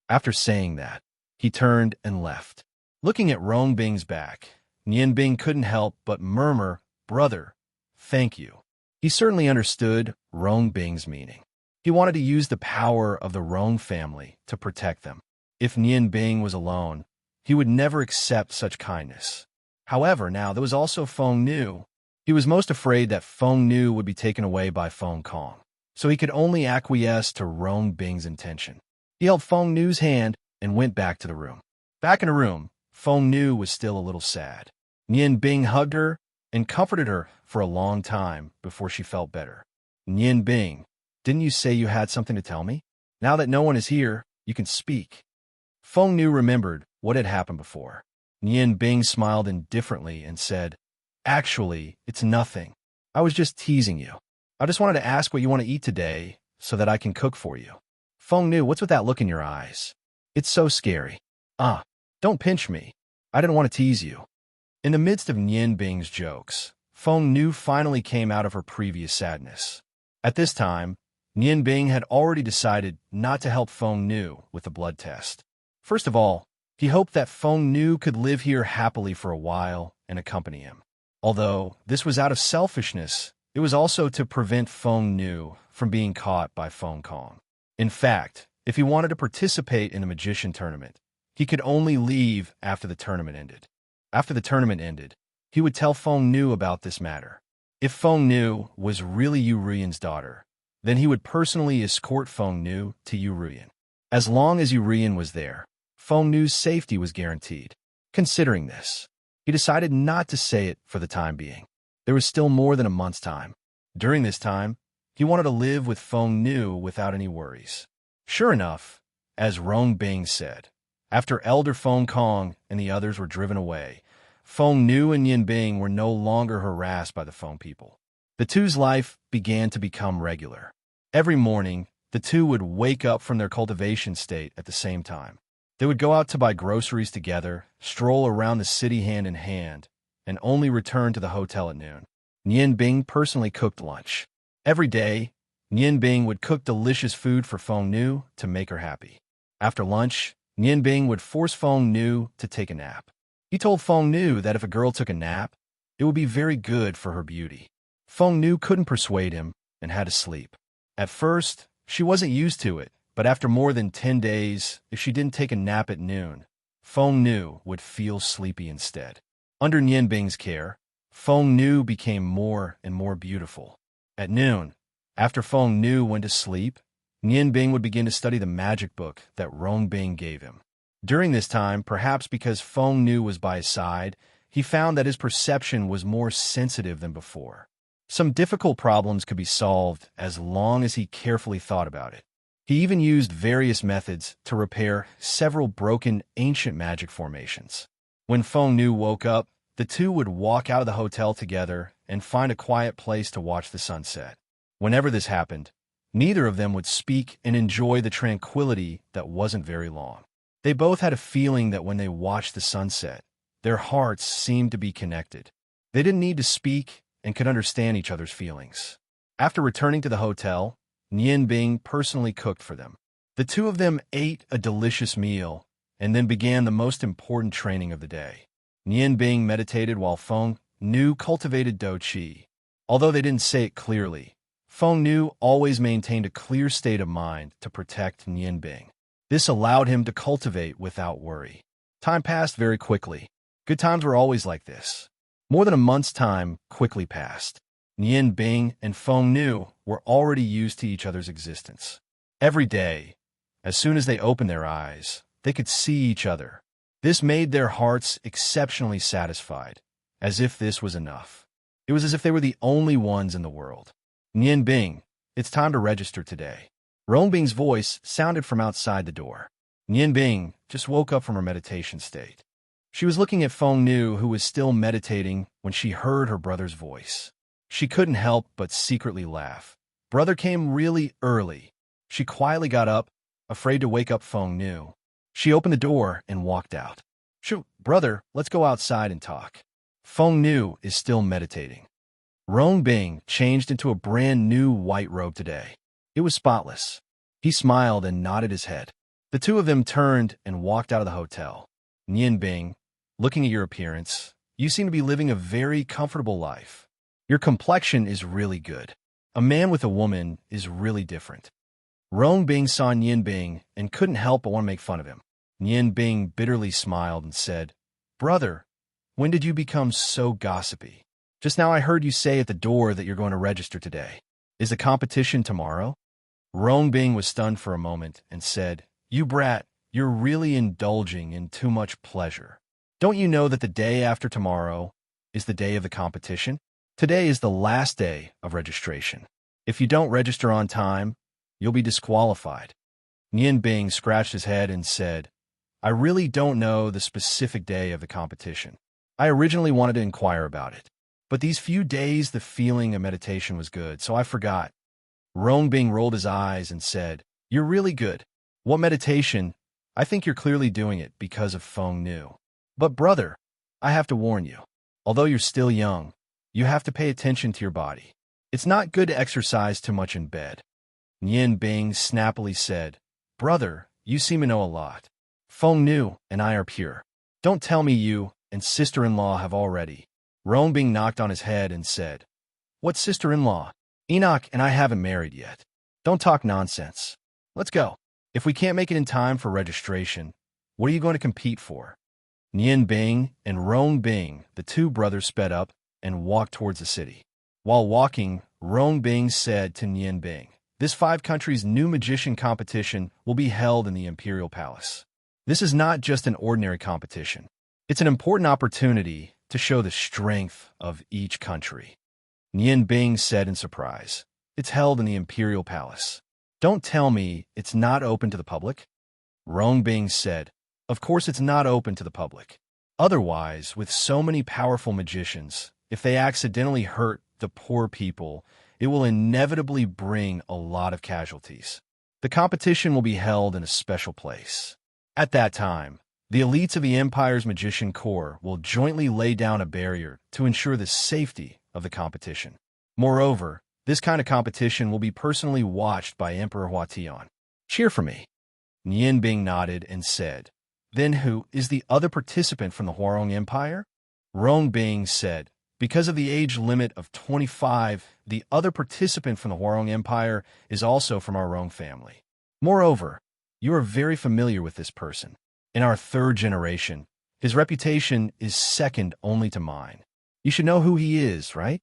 After saying that, he turned and left. Looking at Rong Bing's back, Nian Bing couldn't help but murmur, Brother, thank you. He certainly understood Rong Bing's meaning. He wanted to use the power of the Rong family to protect them. If Nian Bing was alone, he would never accept such kindness. However, now there was also Feng Nu. He was most afraid that Feng Nu would be taken away by Feng Kong, so he could only acquiesce to Rong Bing's intention. He held Feng Nu's hand and went back to the room. Back in the room, Feng Nu was still a little sad. Nian Bing hugged her and comforted her for a long time before she felt better. Nian Bing, didn't you say you had something to tell me? Now that no one is here, you can speak. Feng Nu remembered what had happened before. Nian Bing smiled indifferently and said, Actually, it's nothing. I was just teasing you. I just wanted to ask what you want to eat today so that I can cook for you. Feng Nu, what's with that look in your eyes? It's so scary. Don't pinch me. I didn't want to tease you. In the midst of Nian Bing's jokes, Feng Nu finally came out of her previous sadness. At this time, Nian Bing had already decided not to help Feng Nu with the blood test. First of all, he hoped that Feng Nu could live here happily for a while and accompany him. Although this was out of selfishness, it was also to prevent Feng Nu from being caught by Feng Kong. In fact, if he wanted to participate in a magician tournament, he could only leave after the tournament ended. After the tournament ended, he would tell Feng Nu about this matter. If Feng Nu was really Yu Ruyan's daughter, then he would personally escort Feng Nu to Yu Ruyan. As long as Yu Ruyan was there, Feng Nu's safety was guaranteed. Considering this, he decided not to say it for the time being. There was still more than a month's time. During this time, he wanted to live with Feng Nu without any worries. Sure enough, as Rong Bing said, after Elder Feng Kong and the others were driven away, Feng Nu and Nian Bing were no longer harassed by the Feng people. The two's life began to become regular. Every morning, the two would wake up from their cultivation state at the same time. They would go out to buy groceries together, stroll around the city hand in hand, and only return to the hotel at noon. Nian Bing personally cooked lunch. Every day, Nian Bing would cook delicious food for Feng Nu to make her happy. After lunch, Nian Bing would force Feng Nu to take a nap. He told Feng Nu that if a girl took a nap, it would be very good for her beauty. Feng Nu couldn't persuade him and had to sleep. At first, she wasn't used to it, but after more than 10 days, if she didn't take a nap at noon, Feng Nu would feel sleepy instead. Under Nian Bing's care, Feng Nu became more and more beautiful. At noon, after Feng Nu went to sleep, Nian Bing would begin to study the magic book that Rong Bing gave him. During this time, perhaps because Feng Nu was by his side, he found that his perception was more sensitive than before. Some difficult problems could be solved as long as he carefully thought about it. He even used various methods to repair several broken ancient magic formations. When Feng Nu woke up, the two would walk out of the hotel together and find a quiet place to watch the sunset. Whenever this happened, neither of them would speak and enjoy the tranquility that wasn't very long. They both had a feeling that when they watched the sunset, their hearts seemed to be connected. They didn't need to speak and could understand each other's feelings. After returning to the hotel, Nian Bing personally cooked for them. The two of them ate a delicious meal and then began the most important training of the day. Nian Bing meditated while Feng Nu cultivated Dou Qi. Although they didn't say it clearly, Feng Nu always maintained a clear state of mind to protect Nian Bing. This allowed him to cultivate without worry. Time passed very quickly. Good times were always like this. More than a month's time quickly passed. Nian Bing and Feng Nu were already used to each other's existence. Every day, as soon as they opened their eyes, they could see each other. This made their hearts exceptionally satisfied, as if this was enough. It was as if they were the only ones in the world. Nian Bing, it's time to register today. Rong Bing's voice sounded from outside the door. Nian Bing just woke up from her meditation state. She was looking at Feng Nu, who was still meditating, when she heard her brother's voice. She couldn't help but secretly laugh. Brother came really early. She quietly got up, afraid to wake up Feng Nu. She opened the door and walked out. Shoo, brother, let's go outside and talk. Feng Nu is still meditating. Rong Bing changed into a brand new white robe today. It was spotless. He smiled and nodded his head. The two of them turned and walked out of the hotel. Nian Bing, looking at your appearance, you seem to be living a very comfortable life. Your complexion is really good. A man with a woman is really different. Rong Bing saw Nian Bing and couldn't help but want to make fun of him. Nian Bing bitterly smiled and said, Brother, when did you become so gossipy? Just now I heard you say at the door that you're going to register today. Is the competition tomorrow? Rong Bing was stunned for a moment and said, You brat, you're really indulging in too much pleasure. Don't you know that the day after tomorrow is the day of the competition? Today is the last day of registration. If you don't register on time, you'll be disqualified. Nian Bing scratched his head and said, I really don't know the specific day of the competition. I originally wanted to inquire about it, but these few days the feeling of meditation was good, so I forgot. Rong Bing rolled his eyes and said, You're really good. What meditation? I think you're clearly doing it because of Feng Nu. But brother, I have to warn you. Although you're still young, you have to pay attention to your body. It's not good to exercise too much in bed. Nian Bing snappily said, Brother, you seem to know a lot. Feng Nu and I are pure. Don't tell me you and sister-in-law have already. Rong Bing knocked on his head and said, What sister-in-law? Enoch and I haven't married yet. Don't talk nonsense. Let's go. If we can't make it in time for registration, what are you going to compete for? Nian Bing and Rong Bing, the two brothers, sped up and walked towards the city. While walking, Rong Bing said to Nian Bing, This 5 countries' new magician competition will be held in the Imperial Palace. This is not just an ordinary competition. It's an important opportunity to show the strength of each country. Nian Bing said in surprise, It's held in the Imperial Palace. Don't tell me it's not open to the public? Rong Bing said, Of course it's not open to the public. Otherwise, with so many powerful magicians, if they accidentally hurt the poor people, it will inevitably bring a lot of casualties. The competition will be held in a special place. At that time, the elites of the Empire's Magician Corps will jointly lay down a barrier to ensure the safety of the competition. Moreover, this kind of competition will be personally watched by Emperor Huatian. Cheer for me. Nian Bing nodded and said, Then who is the other participant from the Huarong Empire? Rong Bing said, Because of the age limit of 25, the other participant from the Huarong Empire is also from our Rong family. Moreover, you are very familiar with this person. In our 3rd generation, his reputation is second only to mine. You should know who he is, right?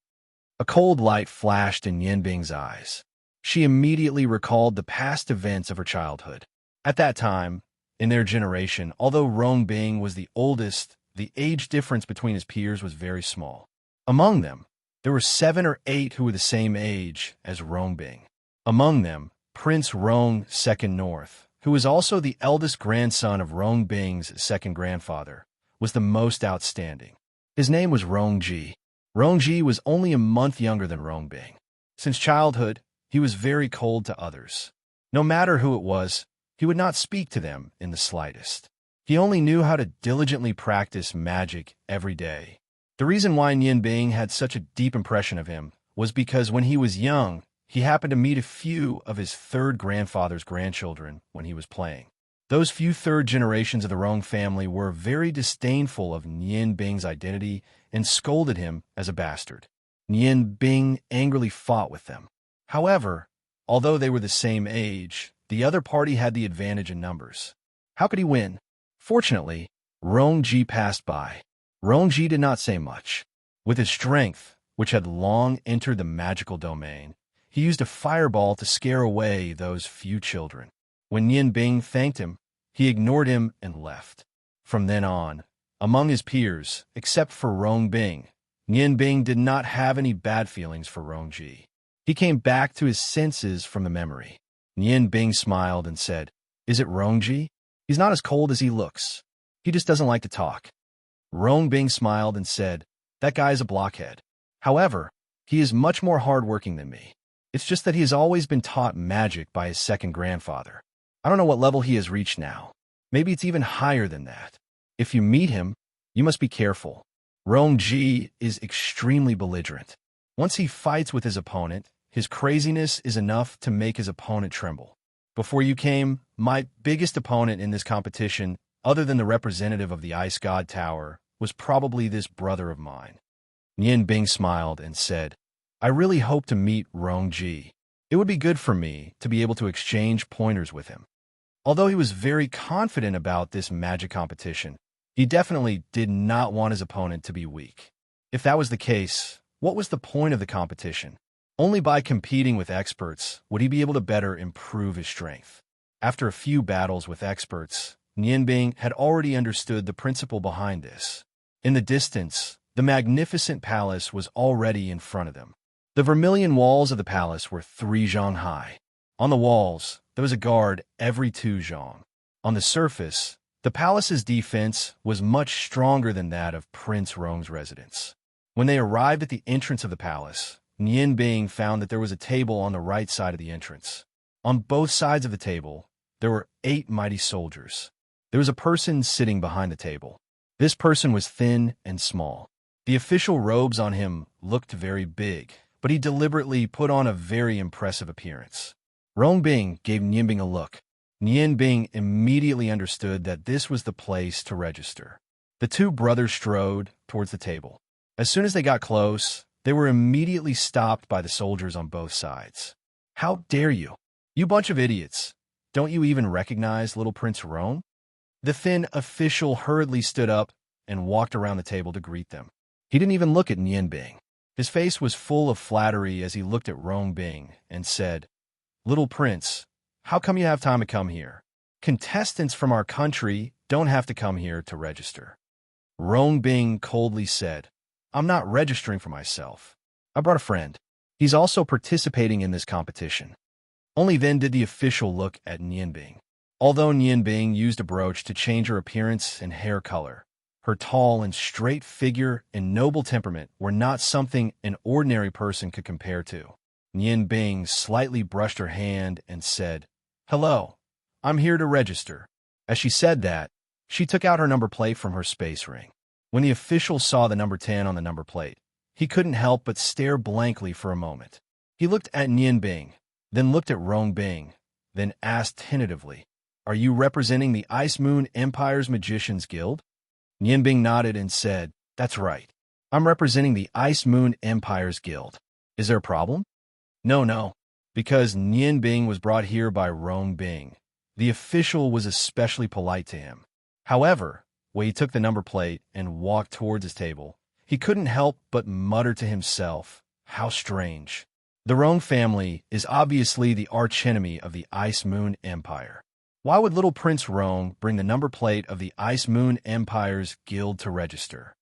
A cold light flashed in Nian Bing's eyes. She immediately recalled the past events of her childhood. At that time, in their generation, although Rong Bing was the oldest, the age difference between his peers was very small. Among them, there were 7 or 8 who were the same age as Rong Bing. Among them, Prince Rong II North, who was also the eldest grandson of Rong Bing's second grandfather, was the most outstanding. His name was Rongji. Rongji was only a month younger than Rong Bing. Since childhood, he was very cold to others. No matter who it was, he would not speak to them in the slightest. He only knew how to diligently practice magic every day. The reason why Nian Bing had such a deep impression of him was because when he was young, he happened to meet a few of his third grandfather's grandchildren when he was playing. Those few third generations of the Rong family were very disdainful of Nian Bing's identity and scolded him as a bastard. Nian Bing angrily fought with them. However, although they were the same age, the other party had the advantage in numbers. How could he win? Fortunately, Rongji passed by. Rongji did not say much. With his strength, which had long entered the magical domain, he used a fireball to scare away those few children. When Nian Bing thanked him, he ignored him and left. From then on, among his peers, except for Rong Bing, Nian Bing did not have any bad feelings for Rongji. He came back to his senses from the memory. Nian Bing smiled and said, "Is it Rongji? He's not as cold as he looks. He just doesn't like to talk." Rong Bing smiled and said, "That guy's a blockhead. However, he is much more hardworking than me. It's just that he has always been taught magic by his second grandfather. I don't know what level he has reached now. Maybe it's even higher than that. If you meet him, you must be careful. Rongji is extremely belligerent. Once he fights with his opponent, his craziness is enough to make his opponent tremble. Before you came, my biggest opponent in this competition, other than the representative of the Ice God Tower, was probably this brother of mine." Nian Bing smiled and said, "I really hope to meet Rongji. It would be good for me to be able to exchange pointers with him." Although he was very confident about this magic competition, he definitely did not want his opponent to be weak. If that was the case, what was the point of the competition? Only by competing with experts would he be able to better improve his strength. After a few battles with experts, Nian Bing had already understood the principle behind this. In the distance, the magnificent palace was already in front of them. The vermilion walls of the palace were 3 zhang high. On the walls, there was a guard every 2 zhang. On the surface, the palace's defense was much stronger than that of Prince Rong's residence. When they arrived at the entrance of the palace, Nian Bing found that there was a table on the right side of the entrance. On both sides of the table, there were 8 mighty soldiers. There was a person sitting behind the table. This person was thin and small. The official robes on him looked very big, but he deliberately put on a very impressive appearance. Rong Bing gave Nian Bing a look. Nian Bing immediately understood that this was the place to register. The 2 brothers strode towards the table. As soon as they got close, they were immediately stopped by the soldiers on both sides. "How dare you? You bunch of idiots. Don't you even recognize little Prince Rong?" The thin official hurriedly stood up and walked around the table to greet them. He didn't even look at Nian Bing. His face was full of flattery as he looked at Rong Bing and said, "Little Prince, how come you have time to come here? Contestants from our country don't have to come here to register." Rong Bing coldly said, "I'm not registering for myself. I brought a friend. He's also participating in this competition." Only then did the official look at Nian Bing. Although Nian Bing used a brooch to change her appearance and hair color, her tall and straight figure and noble temperament were not something an ordinary person could compare to. Nian Bing slightly brushed her hand and said, "Hello, I'm here to register." As she said that, she took out her number plate from her space ring. When the official saw the number 10 on the number plate, he couldn't help but stare blankly for a moment. He looked at Nian Bing, then looked at Rong Bing, then asked tentatively, "Are you representing the Ice Moon Empire's Magicians Guild?" Nian Bing nodded and said, "That's right. I'm representing the Ice Moon Empire's Guild. Is there a problem?" No. Because Nian Bing was brought here by Rong Bing, the official was especially polite to him. However, when he took the number plate and walked towards his table, he couldn't help but mutter to himself, "How strange. The Rong family is obviously the archenemy of the Ice Moon Empire. Why would little Prince Rong bring the number plate of the Ice Moon Empire's Guild to register?"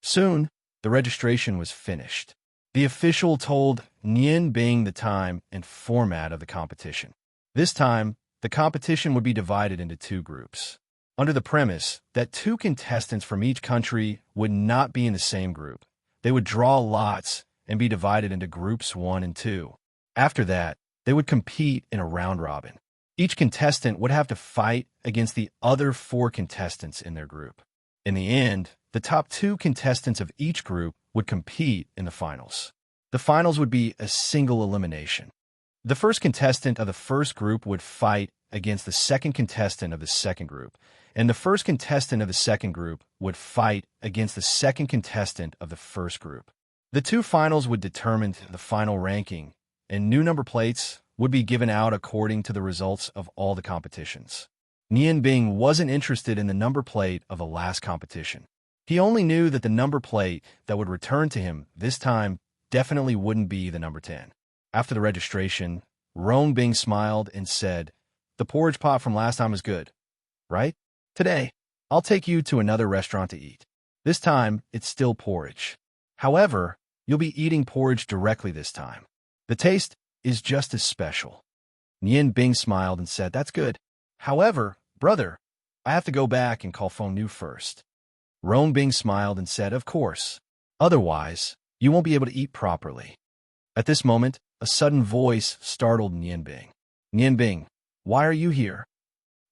Soon, the registration was finished. The official told Nian Bing the time and format of the competition. This time, the competition would be divided into two groups, under the premise that two contestants from each country would not be in the same group. They would draw lots and be divided into groups 1 and 2. After that, they would compete in a round robin. Each contestant would have to fight against the other 4 contestants in their group. In the end, the top 2 contestants of each group would compete in the finals. The finals would be a single elimination. The first contestant of the first group would fight against the second contestant of the second group, and the first contestant of the second group would fight against the second contestant of the first group. The 2 finals would determine the final ranking, and new number plates would be given out according to the results of all the competitions. Nian Bing wasn't interested in the number plate of the last competition. He only knew that the number plate that would return to him this time definitely wouldn't be the number 10. After the registration, Rong Bing smiled and said, "The porridge pot from last time is good, right? Today, I'll take you to another restaurant to eat. This time, it's still porridge. However, you'll be eating porridge directly this time. The taste is just as special." Nian Bing smiled and said, "That's good. However, brother, I have to go back and call Feng Nu first." Rong Bing smiled and said, "Of course. Otherwise, you won't be able to eat properly." At this moment, a sudden voice startled Nian Bing. "Nian Bing, why are you here?"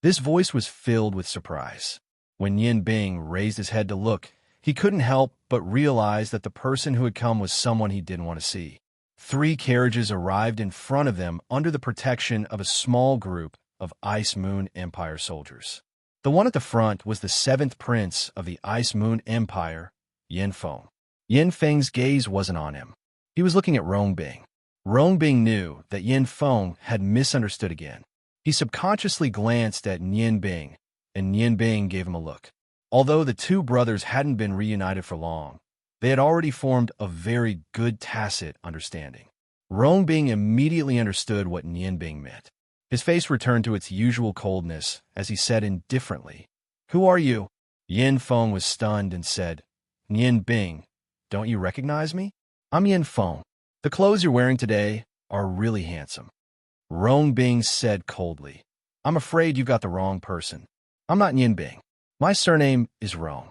This voice was filled with surprise. When Nian Bing raised his head to look, he couldn't help but realize that the person who had come was someone he didn't want to see. 3 carriages arrived in front of them under the protection of a small group of Ice Moon Empire soldiers. The one at the front was the 7th prince of the Ice Moon Empire, Yin Feng. Yin Feng's gaze wasn't on him. He was looking at Rong Bing. Rong Bing knew that Yin Feng had misunderstood again. He subconsciously glanced at Nian Bing, and Nian Bing gave him a look. Although the 2 brothers hadn't been reunited for long, they had already formed a very good tacit understanding. Rong Bing immediately understood what Nian Bing meant. His face returned to its usual coldness as he said indifferently, "Who are you?" Yin Feng was stunned and said, "Nian Bing, don't you recognize me? I'm Yin Feng. The clothes you're wearing today are really handsome." Rong Bing said coldly, "I'm afraid you got the wrong person. I'm not Nian Bing. My surname is Rong."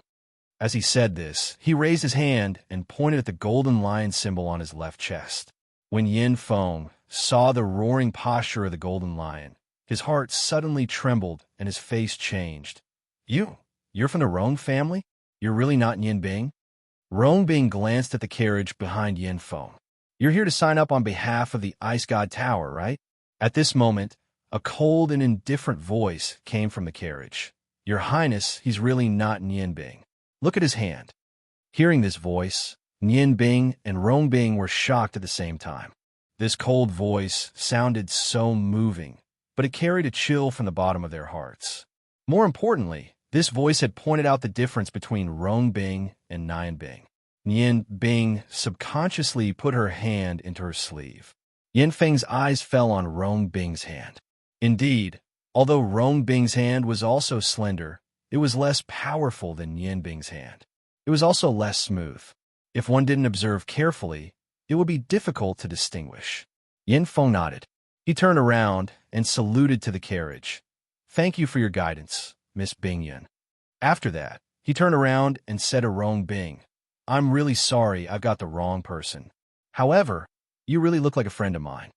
As he said this, he raised his hand and pointed at the golden lion symbol on his left chest. When Yin Feng saw the roaring posture of the golden lion, his heart suddenly trembled and his face changed. You're from the Rong family? You're really not Nian Bing?" Rong Bing glanced at the carriage behind Yin Feng. "You're here to sign up on behalf of the Ice God Tower, right?" At this moment, a cold and indifferent voice came from the carriage. "Your Highness, he's really not Nian Bing. Look at his hand." Hearing this voice, Nian Bing and Rong Bing were shocked at the same time. This cold voice sounded so moving, but it carried a chill from the bottom of their hearts. More importantly, this voice had pointed out the difference between Rong Bing and Nian Bing. Nian Bing subconsciously put her hand into her sleeve. Yin Feng's eyes fell on Rong Bing's hand. Indeed, although Rong Bing's hand was also slender, it was less powerful than Nian Bing's hand. It was also less smooth. If one didn't observe carefully, it would be difficult to distinguish. Yin Feng nodded. He turned around and saluted to the carriage. "Thank you for your guidance, Miss Bing Yin." After that, he turned around and said to Rong Bing, "I'm really sorry I've got the wrong person. However, you really look like a friend of mine."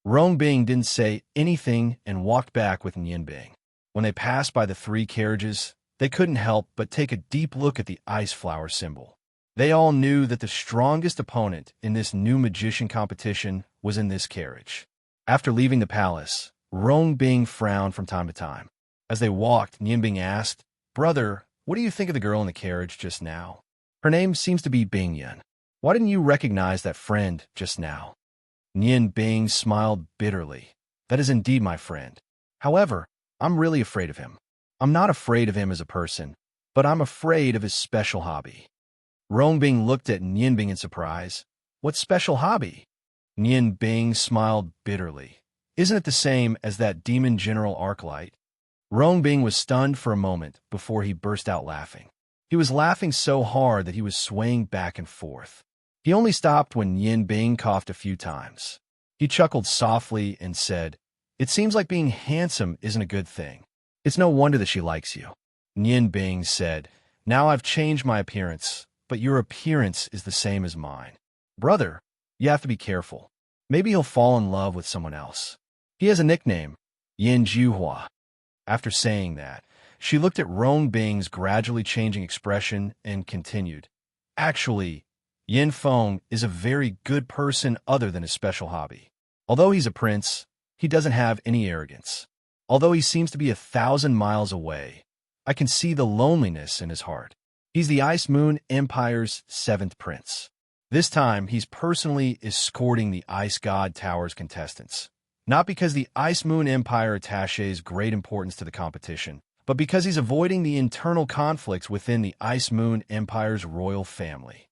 Rong Bing didn't say anything and walked back with Nian Bing. When they passed by the 3 carriages, they couldn't help but take a deep look at the ice flower symbol. They all knew that the strongest opponent in this new magician competition was in this carriage. After leaving the palace, Rong Bing frowned from time to time. As they walked, Nian Bing asked, "Brother, what do you think of the girl in the carriage just now? Her name seems to be Bing Yan. Why didn't you recognize that friend just now?" Nian Bing smiled bitterly. "That is indeed my friend. However, I'm really afraid of him. I'm not afraid of him as a person, but I'm afraid of his special hobby." Rong Bing looked at Nian Bing in surprise. "What special hobby?" Nian Bing smiled bitterly. "Isn't it the same as that demon general Arclight?" Rong Bing was stunned for a moment before he burst out laughing. He was laughing so hard that he was swaying back and forth. He only stopped when Nian Bing coughed a few times. He chuckled softly and said, It seems like being handsome isn't a good thing. It's no wonder that she likes you. Nian Bing said, now I've changed my appearance, but your appearance is the same as mine. Brother, you have to be careful. Maybe he'll fall in love with someone else. He has a nickname, Yin Juhua. After saying that, she looked at Rong Bing's gradually changing expression and continued, actually, Yin Feng is a very good person other than his special hobby. Although he's a prince, he doesn't have any arrogance. Although he seems to be 1,000 miles away, I can see the loneliness in his heart. He's the Ice Moon Empire's 7th prince. This time, he's personally escorting the Ice God Tower's contestants. Not because the Ice Moon Empire attaches great importance to the competition, but because he's avoiding the internal conflicts within the Ice Moon Empire's royal family.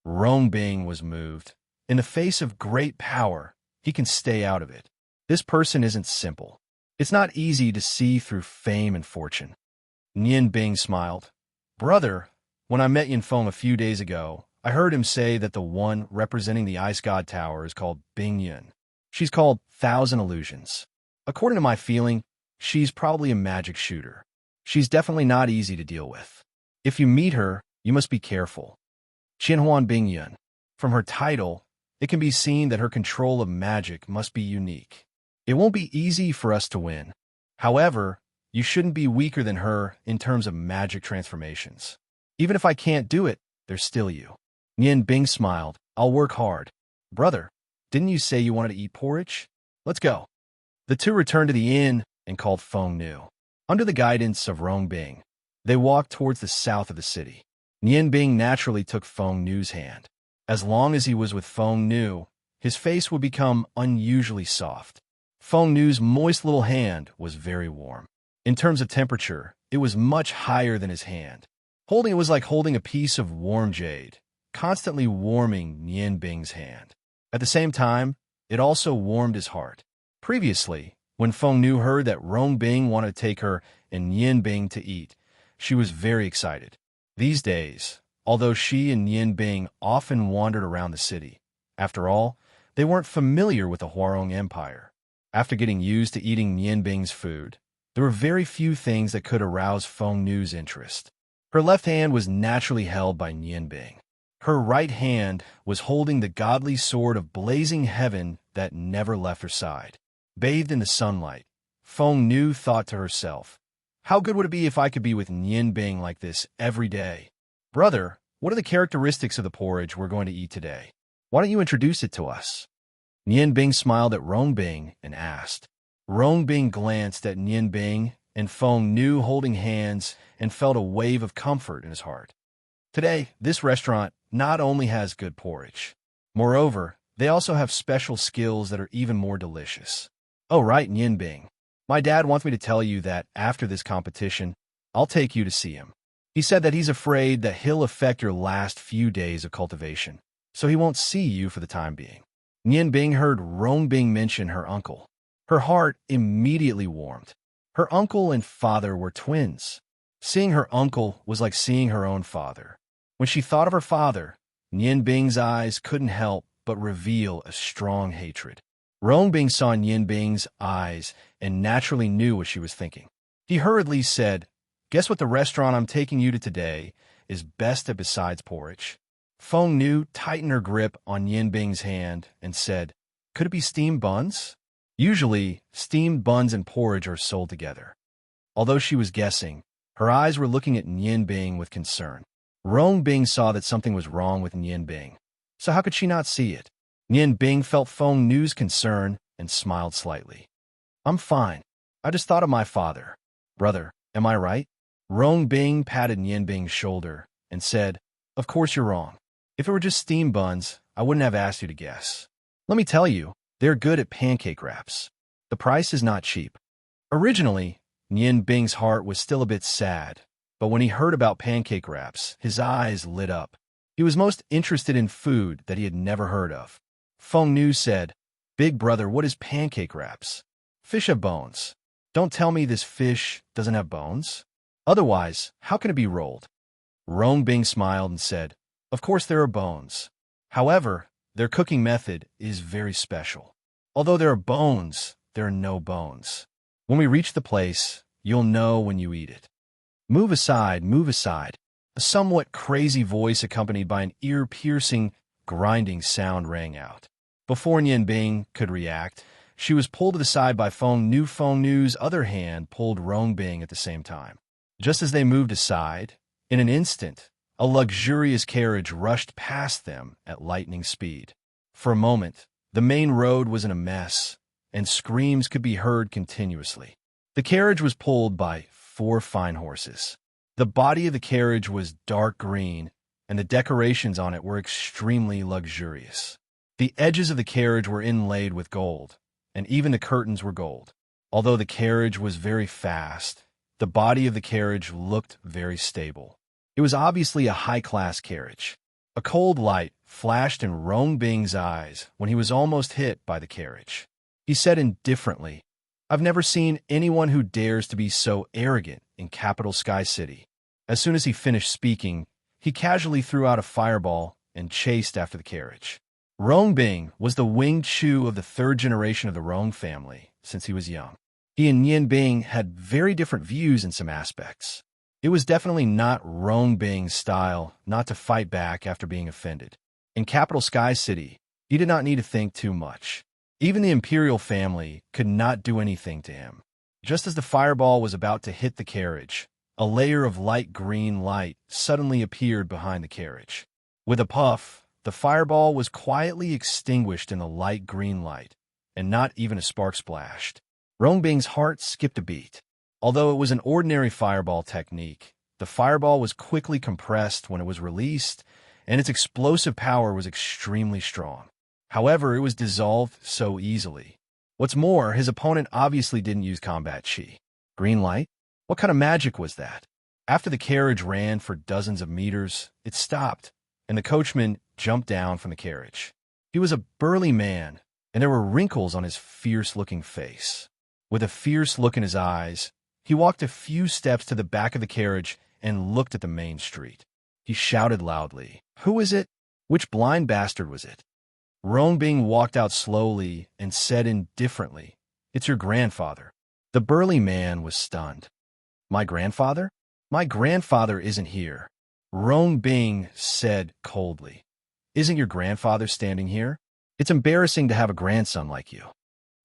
Rong Bing was moved. In the face of great power, he can stay out of it. This person isn't simple. It's not easy to see through fame and fortune. Nian Bing smiled. Brother, when I met Yin Feng a few days ago, I heard him say that the one representing the Ice God Tower is called Bing Yun. She's called 1,000 Illusions. According to my feeling, she's probably a magic shooter. She's definitely not easy to deal with. If you meet her, you must be careful. Qianhuan Bing Yun. From her title, it can be seen that her control of magic must be unique. It won't be easy for us to win. However, you shouldn't be weaker than her in terms of magic transformations. Even if I can't do it, there's still you. Nian Bing smiled. I'll work hard. Brother, didn't you say you wanted to eat porridge? Let's go. The two returned to the inn and called Feng Nu. Under the guidance of Rong Bing, they walked towards the south of the city. Nian Bing naturally took Feng Nu's hand. As long as he was with Feng Nu, his face would become unusually soft. Feng Nu's moist little hand was very warm. In terms of temperature, it was much higher than his hand. Holding it was like holding a piece of warm jade, constantly warming Nian Bing's hand. At the same time, it also warmed his heart. Previously, when Feng Nu heard that Rong Bing wanted to take her and Nian Bing to eat, she was very excited. These days, although she and Nian Bing often wandered around the city, after all, they weren't familiar with the Huarong Empire. After getting used to eating Nian Bing's food, there were very few things that could arouse Feng Nu's interest. Her left hand was naturally held by Nian Bing. Her right hand was holding the godly sword of blazing heaven that never left her side. Bathed in the sunlight, Feng Nu thought to herself, how good would it be if I could be with Nian Bing like this every day? Brother, what are the characteristics of the porridge we're going to eat today? Why don't you introduce it to us? Nian Bing smiled at Rong Bing and asked. Rong Bing glanced at Nian Bing and Feng Nu holding hands and felt a wave of comfort in his heart. Today, this restaurant not only has good porridge. Moreover, they also have special skills that are even more delicious. Oh, right, Nian Bing. My dad wants me to tell you that after this competition, I'll take you to see him. He said that he's afraid that he'll affect your last few days of cultivation, so he won't see you for the time being. Nian Bing heard Rong Bing mention her uncle. Her heart immediately warmed. Her uncle and father were twins. Seeing her uncle was like seeing her own father. When she thought of her father, Nian Bing's eyes couldn't help but reveal a strong hatred. Rong Bing saw Nian Bing's eyes and naturally knew what she was thinking. He hurriedly said, guess what the restaurant I'm taking you to today is best at besides porridge? Feng Nu tightened her grip on Nian Bing's hand and said, could it be steamed buns? Usually, steamed buns and porridge are sold together. Although she was guessing, her eyes were looking at Nian Bing with concern. Rong Bing saw that something was wrong with Nian Bing. So how could she not see it? Nian Bing felt Feng Nu's concern and smiled slightly. I'm fine. I just thought of my father. Brother, am I right? Rong Bing patted Nian Bing's shoulder and said, of course you're wrong. If it were just steamed buns, I wouldn't have asked you to guess. Let me tell you, they're good at pancake wraps. The price is not cheap. Originally, Nian Bing's heart was still a bit sad, but when he heard about pancake wraps, his eyes lit up. He was most interested in food that he had never heard of. Feng Nu said, big brother, what is pancake wraps? Fish have bones. Don't tell me this fish doesn't have bones. Otherwise, how can it be rolled? Rong Bing smiled and said, of course there are bones. However, their cooking method is very special. Although there are bones, there are no bones. When we reach the place, you'll know when you eat it. Move aside, move aside. A somewhat crazy voice accompanied by an ear-piercing, grinding sound rang out. Before Nian Bing could react, she was pulled to the side by Feng Nu's other hand pulled Rong Bing at the same time. Just as they moved aside, in an instant, a luxurious carriage rushed past them at lightning speed. For a moment, the main road was in a mess, and screams could be heard continuously. The carriage was pulled by 4 fine horses. The body of the carriage was dark green, and the decorations on it were extremely luxurious. The edges of the carriage were inlaid with gold, and even the curtains were gold. Although the carriage was very fast, the body of the carriage looked very stable. It was obviously a high-class carriage. A cold light flashed in Rong Bing's eyes when he was almost hit by the carriage. He said indifferently, "I've never seen anyone who dares to be so arrogant in capital Sky City." As soon as he finished speaking, he casually threw out a fireball and chased after the carriage. Rong Bing was the winged Chu of the 3rd generation of the Rong family since he was young. He and Nian Bing had very different views in some aspects. It was definitely not Rong Bing's style not to fight back after being offended. In capital Sky City, he did not need to think too much. Even the imperial family could not do anything to him. Just as the fireball was about to hit the carriage, a layer of light green light suddenly appeared behind the carriage. With a puff, the fireball was quietly extinguished in the light green light, and not even a spark splashed. Rong Bing's heart skipped a beat. Although it was an ordinary fireball technique, the fireball was quickly compressed when it was released, and its explosive power was extremely strong. However, it was dissolved so easily. What's more, his opponent obviously didn't use combat chi. Green light? What kind of magic was that? After the carriage ran for dozens of meters, it stopped, and the coachman jumped down from the carriage. He was a burly man, and there were wrinkles on his fierce-looking face. With a fierce look in his eyes, he walked a few steps to the back of the carriage and looked at the main street. He shouted loudly, "Who is it? Which blind bastard was it?" Rong Bing walked out slowly and said indifferently, "It's your grandfather." The burly man was stunned. "My grandfather? My grandfather isn't here," Rong Bing said coldly. "Isn't your grandfather standing here? It's embarrassing to have a grandson like you."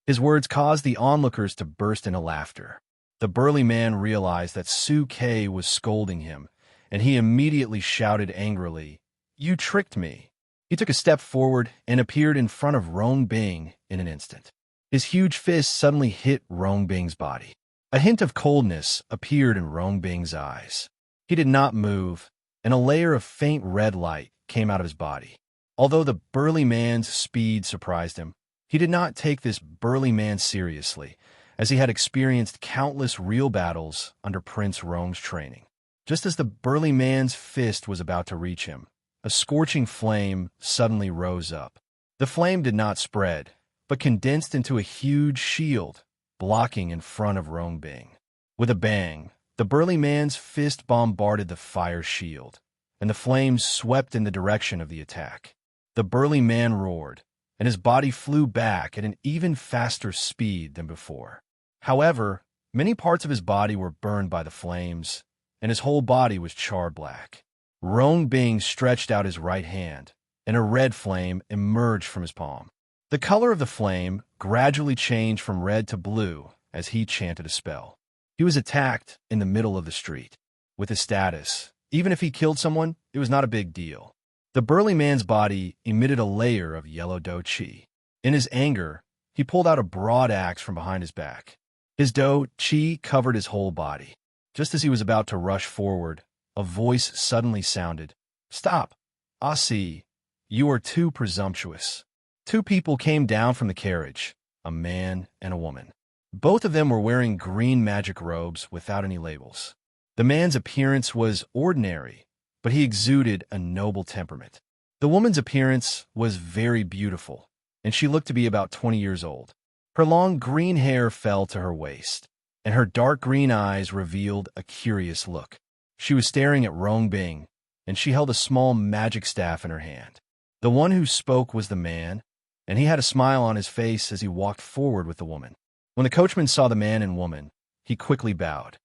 His words caused the onlookers to burst into laughter. The burly man realized that Su Ke was scolding him, and he immediately shouted angrily, "You tricked me." He took a step forward and appeared in front of Rong Bing in an instant. His huge fist suddenly hit Rong Bing's body. A hint of coldness appeared in Rong Bing's eyes. He did not move, and a layer of faint red light came out of his body. Although the burly man's speed surprised him, he did not take this burly man seriously, as he had experienced countless real battles under Prince Rong's training. Just as the burly man's fist was about to reach him, a scorching flame suddenly rose up. The flame did not spread, but condensed into a huge shield, blocking in front of Rong Bing. With a bang, the burly man's fist bombarded the fire shield, and the flames swept in the direction of the attack. The burly man roared, and his body flew back at an even faster speed than before. However, many parts of his body were burned by the flames, and his whole body was charred black. Rong Bing stretched out his right hand, and a red flame emerged from his palm. The color of the flame gradually changed from red to blue as he chanted a spell. He was attacked in the middle of the street. With his status, even if he killed someone, it was not a big deal. The burly man's body emitted a layer of yellow do chi. In his anger, he pulled out a broad axe from behind his back. His do chi covered his whole body. Just as he was about to rush forward, a voice suddenly sounded, "Stop! Ah see, you are too presumptuous." 2 people came down from the carriage, a man and a woman. Both of them were wearing green magic robes without any labels. The man's appearance was ordinary, but he exuded a noble temperament. The woman's appearance was very beautiful, and she looked to be about 20 years old. Her long green hair fell to her waist, and her dark green eyes revealed a curious look. She was staring at Rong Bing, and she held a small magic staff in her hand. The one who spoke was the man, and he had a smile on his face as he walked forward with the woman. When the coachman saw the man and woman, he quickly bowed.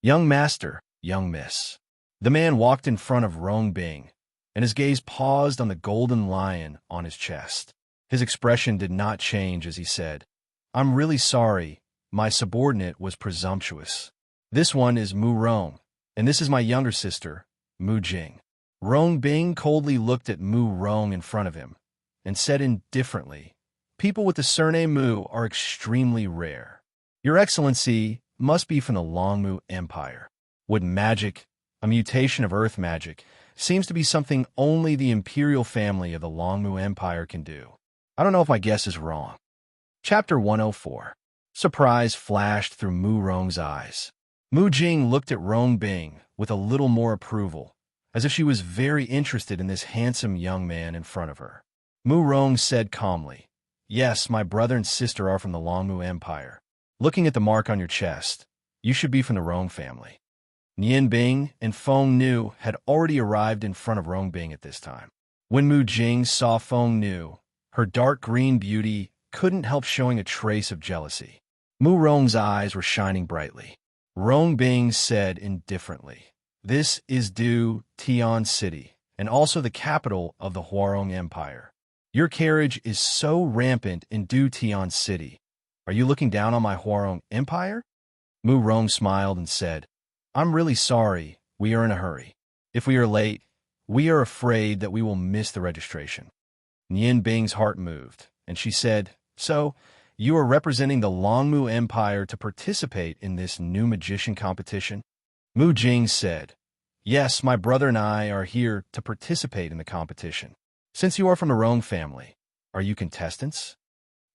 Young master, young miss. The man walked in front of Rong Bing, and his gaze paused on the golden lion on his chest. His expression did not change as he said, I'm really sorry, my subordinate was presumptuous. This one is Mu Rong, and this is my younger sister, Mu Jing. Rong Bing coldly looked at Mu Rong in front of him, and said indifferently, people with the surname Mu are extremely rare. Your Excellency must be from the Longmu Empire. Wood magic, a mutation of earth magic, seems to be something only the imperial family of the Longmu Empire can do. I don't know if my guess is wrong. Chapter 104. Surprise flashed through Mu Rong's eyes. Mu Jing looked at Rong Bing with a little more approval, as if she was very interested in this handsome young man in front of her. Mu Rong said calmly, Yes, my brother and sister are from the Longmu Empire. Looking at the mark on your chest, you should be from the Rong family. Nian Bing and Feng Nu had already arrived in front of Rong Bing at this time. When Mu Jing saw Feng Nu, her dark green beauty couldn't help showing a trace of jealousy. Mu Rong's eyes were shining brightly. Rong Bing said indifferently, This is Du Tian City, and also the capital of the Huarong Empire. Your carriage is so rampant in Du Tian City. Are you looking down on my Huarong Empire? Mu Rong smiled and said, I'm really sorry, we are in a hurry. If we are late, we are afraid that we will miss the registration. Nian Bing's heart moved, and she said, So, you are representing the Longmu Empire to participate in this new magician competition? Mu Jing said, Yes, my brother and I are here to participate in the competition. Since you are from the Rong family, are you contestants?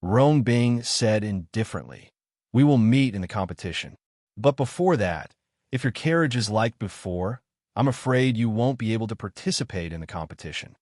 Rong Bing said indifferently, We will meet in the competition. But before that, if your carriage is like before, I'm afraid you won't be able to participate in the competition.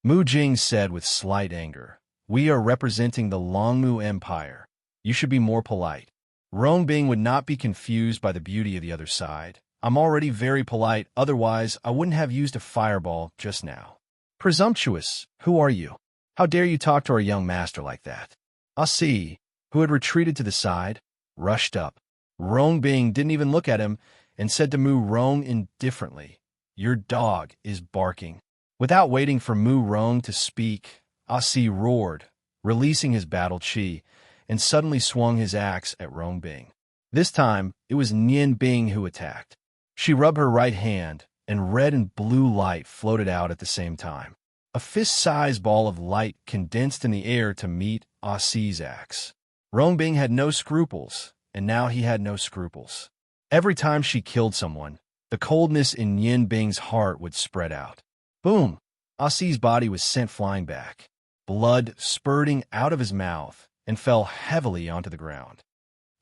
Mu Jing said with slight anger, We are representing the Longmu Empire. You should be more polite. Rong Bing would not be confused by the beauty of the other side. I'm already very polite, otherwise I wouldn't have used a fireball just now. Presumptuous, who are you? How dare you talk to our young master like that? Ah Si, who had retreated to the side, rushed up. Rong Bing didn't even look at him and said to Mu Rong indifferently, Your dog is barking. Without waiting for Mu Rong to speak, Ah Si roared, releasing his battle chi, and suddenly swung his axe at Rong Bing. This time, it was Nian Bing who attacked. She rubbed her right hand, and red and blue light floated out at the same time. A fist-sized ball of light condensed in the air to meet Ah Si's axe. Rong Bing had no scruples, and now he had no scruples. Every time she killed someone, the coldness in Nian Bing's heart would spread out. Boom! Ah Si's body was sent flying back, blood spurting out of his mouth, and fell heavily onto the ground.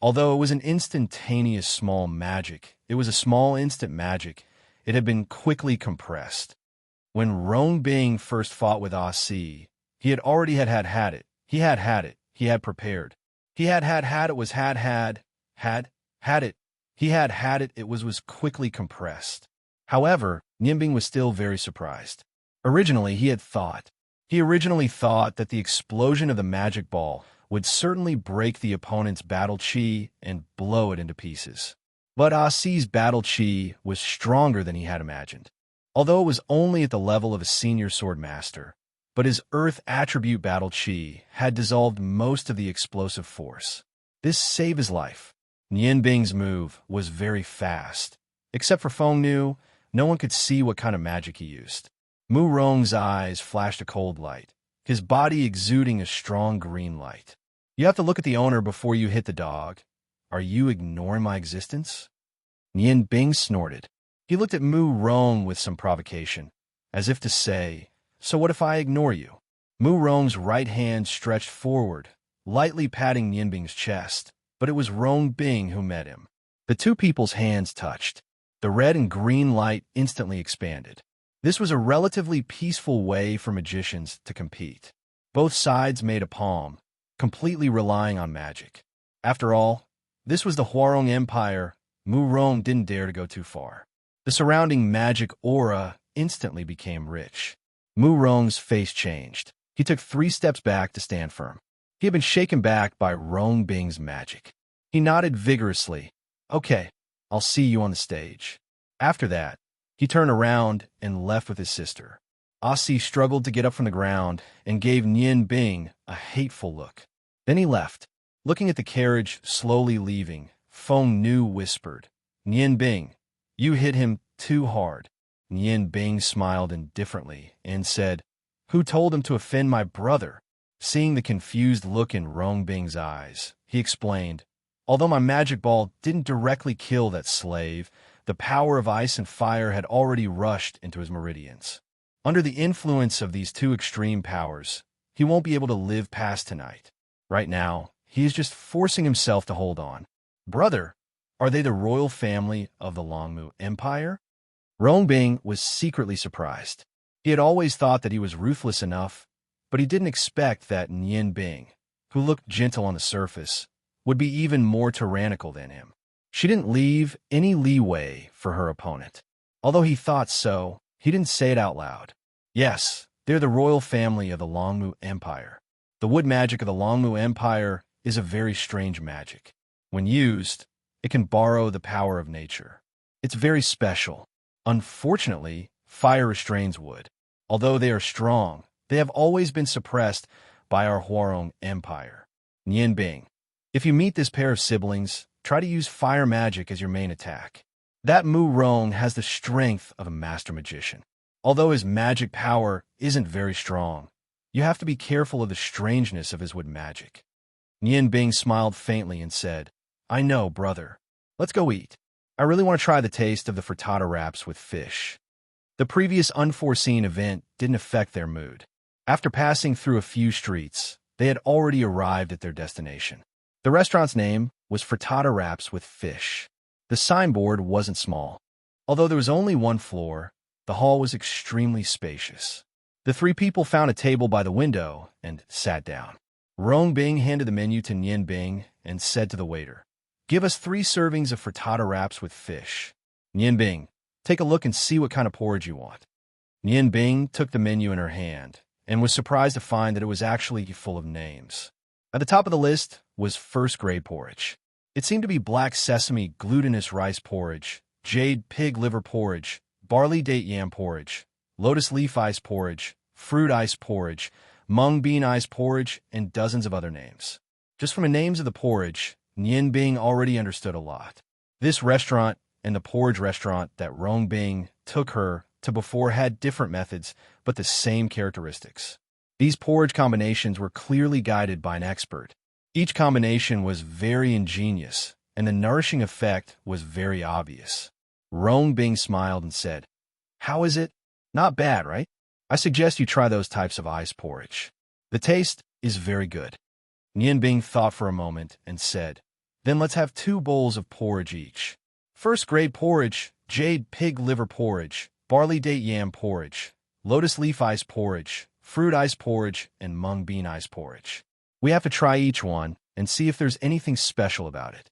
Although it was an instantaneous small magic, it was a small instant magic, it had been quickly compressed. When Rong Bing first fought with Ah Si, he had already had it. He had it. He had prepared. He had it was had it. He had it. It was quickly compressed. However, Nian Bing was still very surprised. Originally thought that the explosion of the magic ball would certainly break the opponent's battle chi and blow it into pieces. But Ah Si's battle chi was stronger than he had imagined. Although it was only at the level of a senior sword master, but his earth attribute battle chi had dissolved most of the explosive force. This saved his life. Nian Bing's move was very fast. Except for Feng Nu, no one could see what kind of magic he used. Mu Rong's eyes flashed a cold light, his body exuding a strong green light. You have to look at the owner before you hit the dog. Are you ignoring my existence? Nian Bing snorted. He looked at Mu Rong with some provocation, as if to say, So what if I ignore you? Mu Rong's right hand stretched forward, lightly patting Nian Bing's chest, but it was Rong Bing who met him. The two people's hands touched. The red and green light instantly expanded. This was a relatively peaceful way for magicians to compete. Both sides made a palm, completely relying on magic. After all, this was the Huarong Empire. Mu Rong didn't dare to go too far. The surrounding magic aura instantly became rich. Mu Rong's face changed. He took 3 steps back to stand firm. He had been shaken back by Rong Bing's magic. He nodded vigorously. Okay, I'll see you on the stage. After that, he turned around and left with his sister. Asi struggled to get up from the ground and gave Nian Bing a hateful look. Then he left. Looking at the carriage slowly leaving, Feng Nu whispered, Nian Bing, you hit him too hard. Nian Bing smiled indifferently and said, Who told him to offend my brother? Seeing the confused look in Rong Bing's eyes, he explained, Although my magic ball didn't directly kill that slave, the power of ice and fire had already rushed into his meridians. Under the influence of these two extreme powers, he won't be able to live past tonight. Right now, he is just forcing himself to hold on. Brother, are they the royal family of the Longmu Empire? Rongbing was secretly surprised. He had always thought that he was ruthless enough, but he didn't expect that Nian Bing, who looked gentle on the surface, would be even more tyrannical than him. She didn't leave any leeway for her opponent. Although he thought so, he didn't say it out loud. Yes, they're the royal family of the Longmu Empire. The wood magic of the Longmu Empire is a very strange magic. When used, it can borrow the power of nature. It's very special. Unfortunately, fire restrains wood. Although they are strong, they have always been suppressed by our Huarong Empire. Nian Bing, if you meet this pair of siblings, try to use fire magic as your main attack. That Mu Rong has the strength of a master magician. Although his magic power isn't very strong, you have to be careful of the strangeness of his wood magic. Nian Bing smiled faintly and said, I know, brother. Let's go eat. I really want to try the taste of the frittata wraps with fish. The previous unforeseen event didn't affect their mood. After passing through a few streets, they had already arrived at their destination. The restaurant's name was Frittata Wraps with Fish. The signboard wasn't small. Although there was only one floor, the hall was extremely spacious. The three people found a table by the window and sat down. Rong Bing handed the menu to Nian Bing and said to the waiter, Give us 3 servings of frittata wraps with fish. Nian Bing, take a look and see what kind of porridge you want. Nian Bing took the menu in her hand and was surprised to find that it was actually full of names. At the top of the list was first-grade porridge. It seemed to be black sesame glutinous rice porridge, jade pig liver porridge, barley date yam porridge, lotus leaf ice porridge, fruit ice porridge, mung bean ice porridge, and dozens of other names. Just from the names of the porridge, Nian Bing already understood a lot. This restaurant and the porridge restaurant that Rong Bing took her to before had different methods, but the same characteristics. These porridge combinations were clearly guided by an expert. Each combination was very ingenious, and the nourishing effect was very obvious. Rong Bing smiled and said, How is it? Not bad, right? I suggest you try those types of ice porridge. The taste is very good. Nian Bing thought for a moment and said, Then let's have 2 bowls of porridge each. First-grade porridge, jade pig liver porridge, barley date yam porridge, lotus leaf ice porridge, fruit ice porridge, and mung bean ice porridge. We have to try each one and see if there's anything special about it.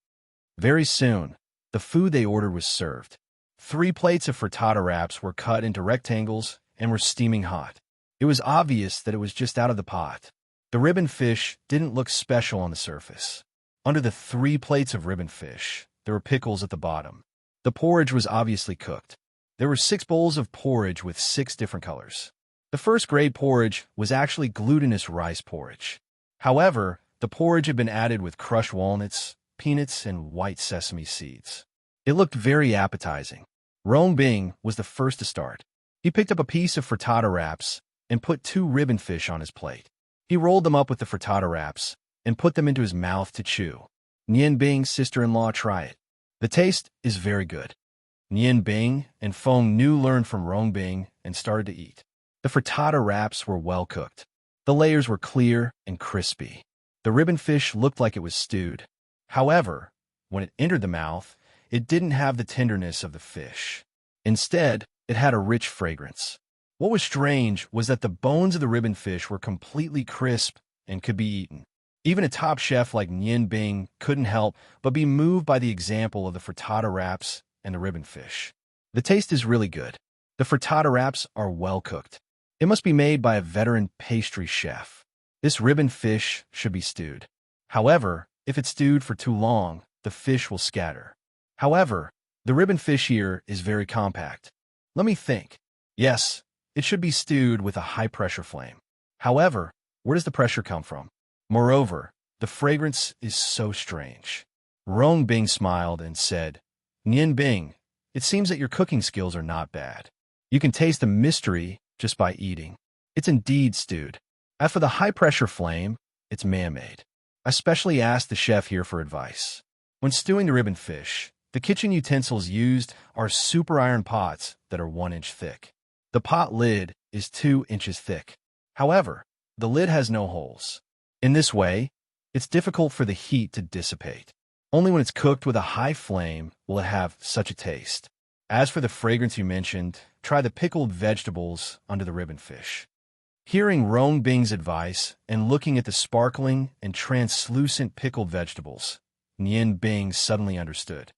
Very soon, the food they ordered was served. 3 plates of frittata wraps were cut into rectangles and were steaming hot. It was obvious that it was just out of the pot. The ribbon fish didn't look special on the surface. Under the 3 plates of ribbon fish, there were pickles at the bottom. The porridge was obviously cooked. There were 6 bowls of porridge with 6 different colors. The first-grade porridge was actually glutinous rice porridge. However, the porridge had been added with crushed walnuts, peanuts, and white sesame seeds. It looked very appetizing. Rong Bing was the first to start. He picked up a piece of frittata wraps and put 2 ribbon fish on his plate. He rolled them up with the frittata wraps and put them into his mouth to chew. Nian Bing's sister-in-law tried it. The taste is very good. Nian Bing and Feng Nu learned from Rong Bing and started to eat. The frittata wraps were well cooked. The layers were clear and crispy. The ribbon fish looked like it was stewed. However, when it entered the mouth, it didn't have the tenderness of the fish. Instead, it had a rich fragrance. What was strange was that the bones of the ribbon fish were completely crisp and could be eaten. Even a top chef like Nian Bing couldn't help but be moved by the example of the frittata wraps and the ribbon fish. The taste is really good. The frittata wraps are well cooked. It must be made by a veteran pastry chef. This ribbon fish should be stewed. However, if it's stewed for too long, the fish will scatter. However, the ribbon fish here is very compact. Let me think. Yes, it should be stewed with a high-pressure flame. However, where does the pressure come from? Moreover, the fragrance is so strange. Rong Bing smiled and said, Nian Bing, it seems that your cooking skills are not bad. You can taste the mystery just by eating. It's indeed stewed. As for the high-pressure flame, it's man-made. I specially asked the chef here for advice. When stewing the ribbon fish, the kitchen utensils used are super iron pots that are 1 inch thick. The pot lid is 2 inches thick. However, the lid has no holes. In this way, it's difficult for the heat to dissipate. Only when it's cooked with a high flame will it have such a taste. As for the fragrance you mentioned, try the pickled vegetables under the ribbon fish. Hearing Rong Bing's advice and looking at the sparkling and translucent pickled vegetables, Nian Bing suddenly understood.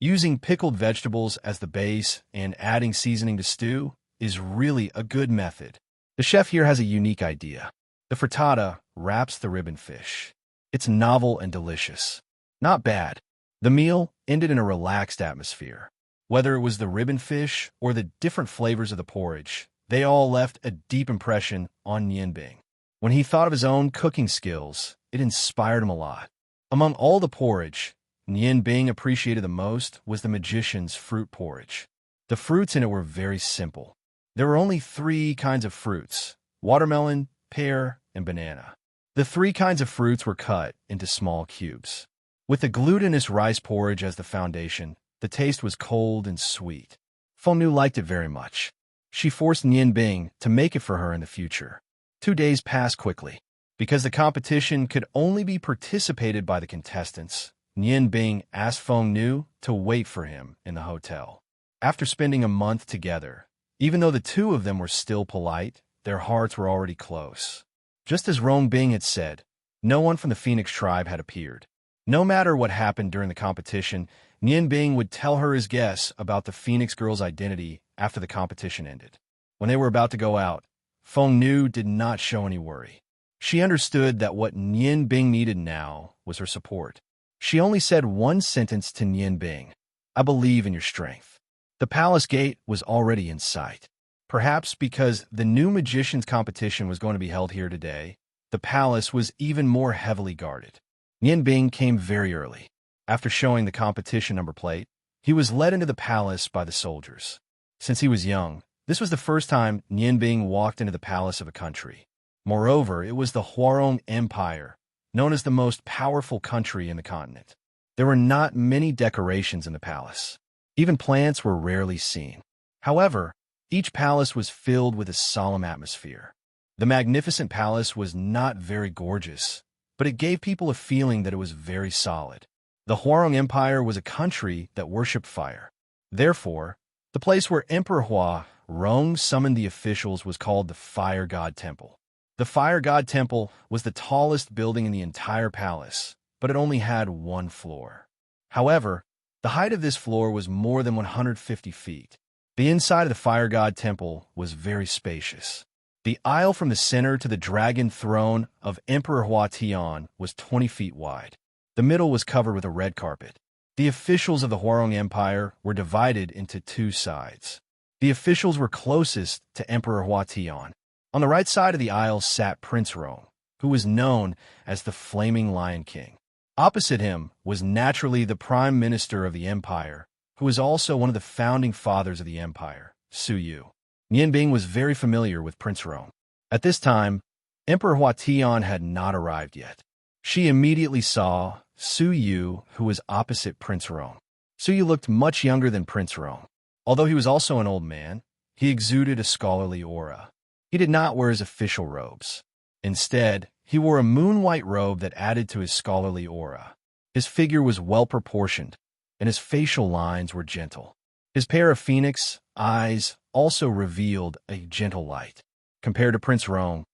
Using pickled vegetables as the base and adding seasoning to stew is really a good method. The chef here has a unique idea. The frittata wraps the ribbon fish. It's novel and delicious. Not bad. The meal ended in a relaxed atmosphere. Whether it was the ribbon fish or the different flavors of the porridge, they all left a deep impression on Nian Bing. When he thought of his own cooking skills, it inspired him a lot. Among all the porridge, Nian Bing appreciated the most was the magician's fruit porridge. The fruits in it were very simple. There were only 3 kinds of fruits: watermelon, pear, and banana. The 3 kinds of fruits were cut into small cubes. With the glutinous rice porridge as the foundation, the taste was cold and sweet. Feng Nu liked it very much. She forced Nian Bing to make it for her in the future. 2 days passed quickly. Because the competition could only be participated by the contestants, Nian Bing asked Feng Nu to wait for him in the hotel. After spending a month together, even though the 2 of them were still polite, their hearts were already close. Just as Rong Bing had said, no one from the Phoenix tribe had appeared. No matter what happened during the competition, Nian Bing would tell her his guess about the Phoenix girl's identity after the competition ended. When they were about to go out, Feng Nu did not show any worry. She understood that what Nian Bing needed now was her support. She only said one sentence to Nian Bing: I believe in your strength. The palace gate was already in sight. Perhaps because the new magician's competition was going to be held here today, the palace was even more heavily guarded. Nian Bing came very early. After showing the competition number plate, he was led into the palace by the soldiers. Since he was young, this was the first time Nian Bing walked into the palace of a country. Moreover, it was the Huarong Empire, known as the most powerful country in the continent. There were not many decorations in the palace. Even plants were rarely seen. However, each palace was filled with a solemn atmosphere. The magnificent palace was not very gorgeous, but it gave people a feeling that it was very solid. The Huarong Empire was a country that worshipped fire. Therefore, the place where Emperor Hua Rong summoned the officials was called the Fire God Temple. The Fire God Temple was the tallest building in the entire palace, but it only had 1 floor. However, the height of this floor was more than 150 feet. The inside of the Fire God Temple was very spacious. The aisle from the center to the dragon throne of Emperor Hua Tian was 20 feet wide. The middle was covered with a red carpet. The officials of the Huarong Empire were divided into 2 sides. The officials were closest to Emperor Hua Tian. On the right side of the aisle sat Prince Rong, who was known as the Flaming Lion King. Opposite him was naturally the Prime Minister of the Empire, who was also one of the founding fathers of the Empire, Su Yu. Nian Bing was very familiar with Prince Rong. At this time, Emperor Hua Tian had not arrived yet. She immediately saw Su Yu, who was opposite Prince Rong. Su Yu looked much younger than Prince Rong. Although he was also an old man, he exuded a scholarly aura. He did not wear his official robes. Instead, he wore a moon-white robe that added to his scholarly aura. His figure was well-proportioned, and his facial lines were gentle. His pair of phoenix eyes also revealed a gentle light. Compared to Prince Rong,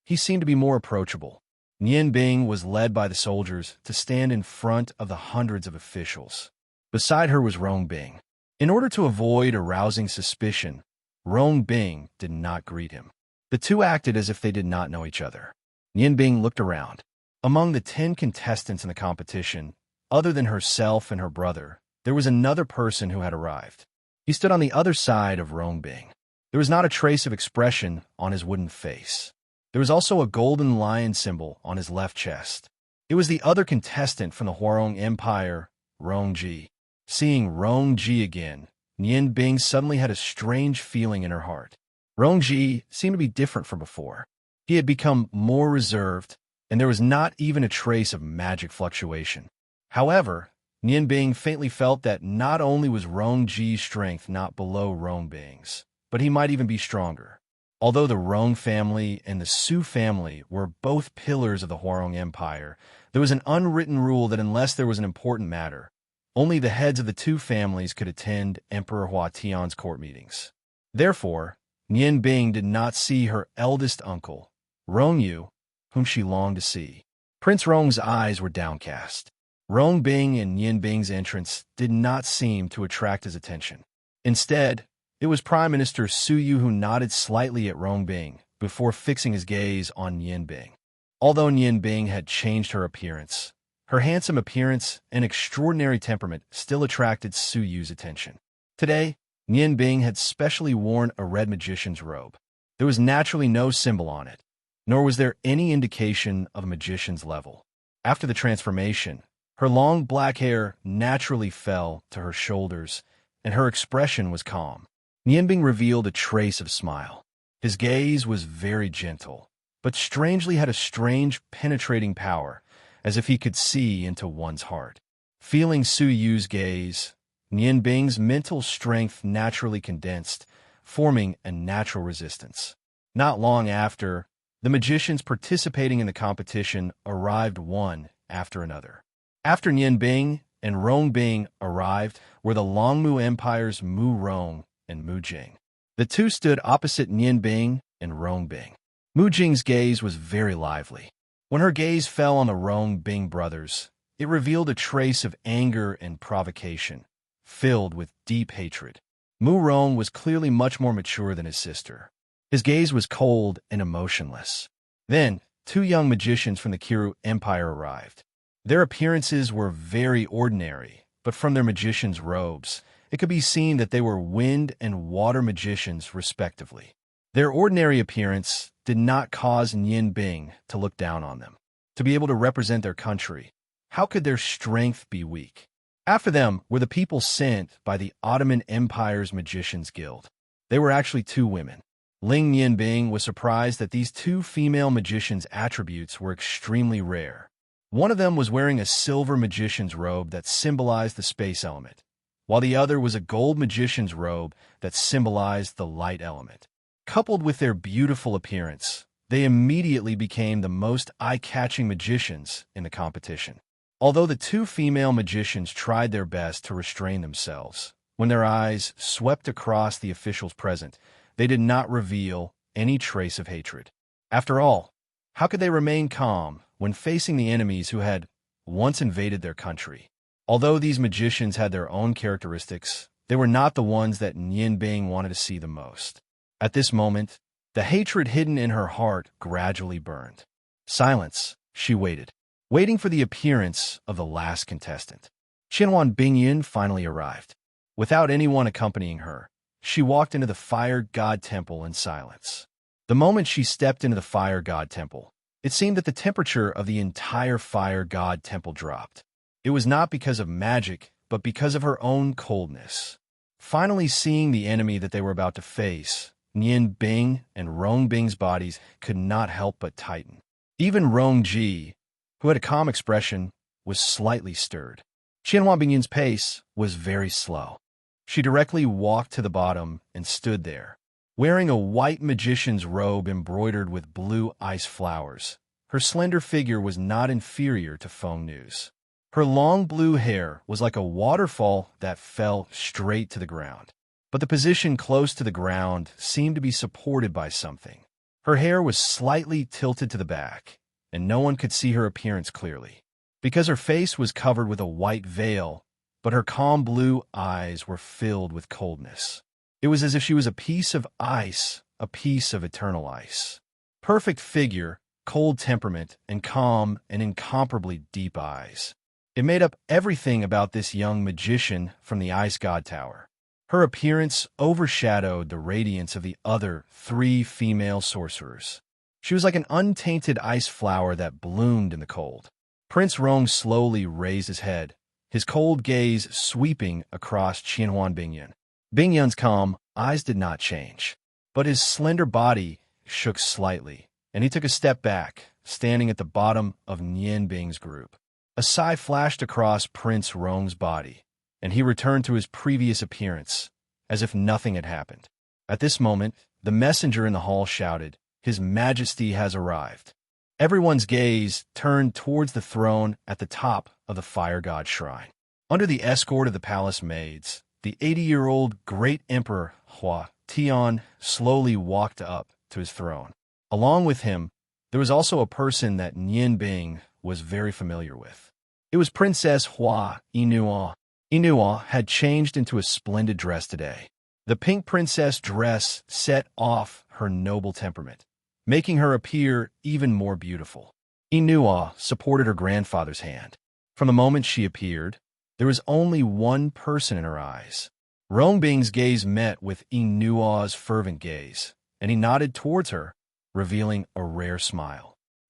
he seemed to be more approachable. Nian Bing was led by the soldiers to stand in front of the hundreds of officials. Beside her was Rong Bing. In order to avoid arousing suspicion, Rong Bing did not greet him. The 2 acted as if they did not know each other. Nian Bing looked around. Among the 10 contestants in the competition, other than herself and her brother, there was another person who had arrived. He stood on the other side of Rongbing. There was not a trace of expression on his wooden face. There was also a golden lion symbol on his left chest. It was the other contestant from the Huarong Empire, Rongji. Seeing Rongji again, Nian Bing suddenly had a strange feeling in her heart. Rongji seemed to be different from before. He had become more reserved, and there was not even a trace of magic fluctuation. However, Nian Bing faintly felt that not only was Rongji's strength not below Rongbing's, but he might even be stronger. Although the Rong family and the Su family were both pillars of the Huarong Empire, there was an unwritten rule that unless there was an important matter, only the heads of the two families could attend Emperor Hua Tian's court meetings. Therefore, Nian Bing did not see her eldest uncle, Rongyu, whom she longed to see. Prince Rong's eyes were downcast. Rongbing and Nian Bing's entrance did not seem to attract his attention. Instead, it was Prime Minister Su Yu who nodded slightly at Rongbing before fixing his gaze on Nian Bing. Although Nian Bing had changed her appearance, her handsome appearance and extraordinary temperament still attracted Su Yu's attention. Today, Nian Bing had specially worn a red magician's robe. There was naturally no symbol on it, nor was there any indication of a magician's level. After the transformation, her long black hair naturally fell to her shoulders, and her expression was calm. Nian Bing revealed a trace of smile. His gaze was very gentle, but strangely had a strange penetrating power, as if he could see into one's heart. Feeling Su Yu's gaze, Nian Bing's mental strength naturally condensed, forming a natural resistance. Not long after, the magicians participating in the competition arrived one after another. After Nian Bing and Rongbing arrived were the Longmu Empire's Mu Rong and Mu Jing. The two stood opposite Nian Bing and Rongbing. Mu Jing's gaze was very lively. When her gaze fell on the Rongbing brothers, it revealed a trace of anger and provocation, filled with deep hatred. Mu Rong was clearly much more mature than his sister. His gaze was cold and emotionless. Then, two young magicians from the Kiru Empire arrived. Their appearances were very ordinary, but from their magicians' robes, it could be seen that they were wind and water magicians, respectively. Their ordinary appearance did not cause Nian Bing to look down on them. To be able to represent their country, how could their strength be weak? After them were the people sent by the Ottoman Empire's Magicians Guild. They were actually two women. Ling Nian Bing was surprised that these two female magicians' attributes were extremely rare. One of them was wearing a silver magician's robe that symbolized the space element, while the other was a gold magician's robe that symbolized the light element. Coupled with their beautiful appearance, they immediately became the most eye-catching magicians in the competition. Although the two female magicians tried their best to restrain themselves, when their eyes swept across the officials present, they did not reveal any trace of hatred. After all, how could they remain calm when facing the enemies who had once invaded their country? Although these magicians had their own characteristics, they were not the ones that Nian Bing wanted to see the most. At this moment, the hatred hidden in her heart gradually burned. Silence, she waited, waiting for the appearance of the last contestant. Qianhuan Bingyin finally arrived. Without anyone accompanying her, she walked into the fire god temple in silence. The moment she stepped into the fire god temple, it seemed that the temperature of the entire fire god temple dropped. It was not because of magic, but because of her own coldness. Finally seeing the enemy that they were about to face, Nian Bing and Rongbing's bodies could not help but tighten. Even Rongji, who had a calm expression, was slightly stirred. Qianhuan Bingyin's pace was very slow. She directly walked to the bottom and stood there, wearing a white magician's robe embroidered with blue ice flowers. Her slender figure was not inferior to Feng Nu's. Her long blue hair was like a waterfall that fell straight to the ground. But the position close to the ground seemed to be supported by something. Her hair was slightly tilted to the back, and no one could see her appearance clearly, because her face was covered with a white veil, but her calm blue eyes were filled with coldness. It was as if she was a piece of ice, a piece of eternal ice. Perfect figure, cold temperament, and calm and incomparably deep eyes. It made up everything about this young magician from the Ice God Tower. Her appearance overshadowed the radiance of the other 3 female sorcerers. She was like an untainted ice flower that bloomed in the cold. Prince Rong slowly raised his head, his cold gaze sweeping across Qianhuan Bingyun. Bingyun's calm eyes did not change, but his slender body shook slightly, and he took a step back, standing at the bottom of Nian Bing's group. A sigh flashed across Prince Rong's body, and he returned to his previous appearance, as if nothing had happened. At this moment, the messenger in the hall shouted, "His Majesty has arrived." Everyone's gaze turned towards the throne at the top of the Fire God Shrine. Under the escort of the palace maids, the 80-year-old great emperor Hua Tian slowly walked up to his throne. Along with him, there was also a person that Nian Bing was very familiar with. It was Princess Hua Yinua. Yinua had changed into a splendid dress today. The pink princess dress set off her noble temperament, making her appear even more beautiful. Yinua supported her grandfather's hand. From the moment she appeared, there was only one person in her eyes. Rongbing's gaze met with Yinua's fervent gaze, and he nodded towards her, revealing a rare smile.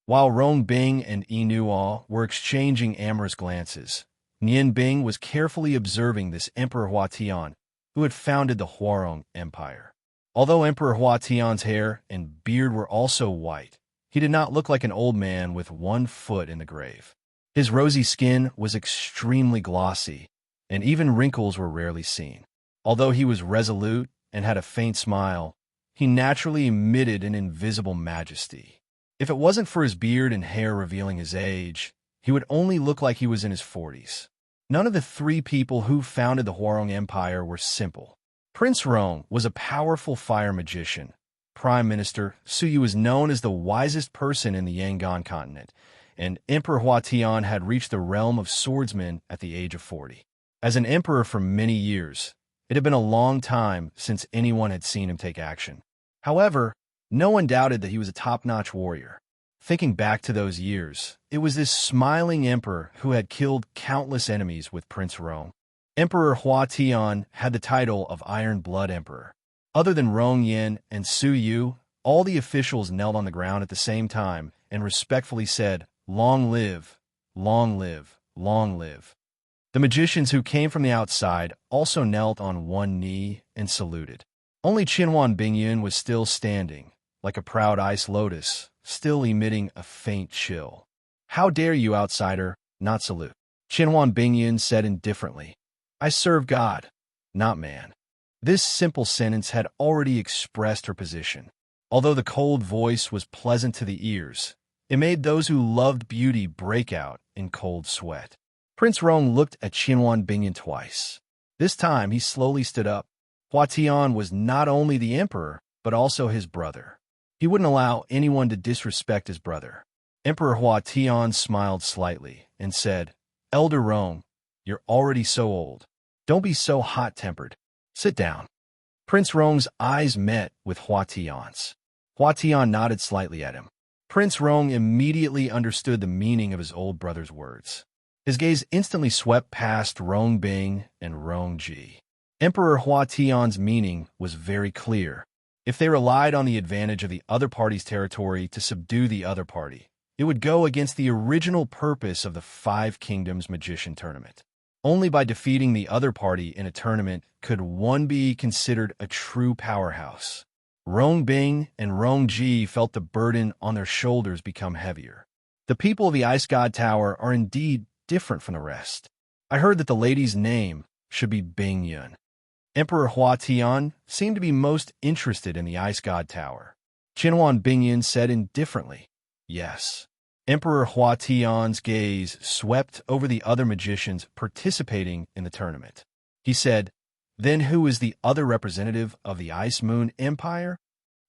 While Rongbing and Yinua were exchanging amorous glances, Nian Bing was carefully observing this Emperor Hua Tian, who had founded the Huarong Empire. Although Emperor Hua Tian's hair and beard were also white, he did not look like an old man with one foot in the grave. His rosy skin was extremely glossy, and even wrinkles were rarely seen. Although he was resolute and had a faint smile, he naturally emitted an invisible majesty. If it wasn't for his beard and hair revealing his age, he would only look like he was in his 40s. None of the 3 people who founded the Huarong Empire were simple. Prince Rong was a powerful fire magician. Prime Minister Suyu was known as the wisest person in the Yangon continent, and Emperor Hua Tian had reached the realm of swordsmen at the age of 40. As an emperor for many years, it had been a long time since anyone had seen him take action. However, no one doubted that he was a top-notch warrior. Thinking back to those years, it was this smiling emperor who had killed countless enemies with Prince Rong. Emperor Hua Tian had the title of Iron Blood Emperor. Other than Rong Yin and Su Yu, all the officials knelt on the ground at the same time and respectfully said, "Long live, long live, long live." The magicians who came from the outside also knelt on one knee and saluted. Only Qianhuan Bingyun was still standing, like a proud ice lotus, still emitting a faint chill. "How dare you, outsider, not salute?" Qianhuan Bingyun said indifferently. "I serve God, not man." This simple sentence had already expressed her position. Although the cold voice was pleasant to the ears, it made those who loved beauty break out in cold sweat. Prince Rong looked at Qianhuan Bingyun twice. This time he slowly stood up. Hua Tian was not only the emperor, but also his brother. He wouldn't allow anyone to disrespect his brother. Emperor Hua Tian smiled slightly and said, "Elder Rong, you're already so old. Don't be so hot-tempered. Sit down." Prince Rong's eyes met with Hua Tian's. Hua Tian nodded slightly at him. Prince Rong immediately understood the meaning of his old brother's words. His gaze instantly swept past Rong Bing and Rong Ji. Emperor Hua Tian's meaning was very clear. If they relied on the advantage of the other party's territory to subdue the other party, it would go against the original purpose of the Five Kingdoms Magician Tournament. Only by defeating the other party in a tournament could one be considered a true powerhouse. Rong Bing and Rong Ji felt the burden on their shoulders become heavier. The people of the Ice God Tower are indeed different from the rest. I heard that the lady's name should be Bing Yun. Emperor Hua Tian seemed to be most interested in the Ice God Tower. Qianhuan Bingyun said indifferently, "Yes." Emperor Hua Tian's gaze swept over the other magicians participating in the tournament. He said, "Then who is the other representative of the Ice Moon Empire?"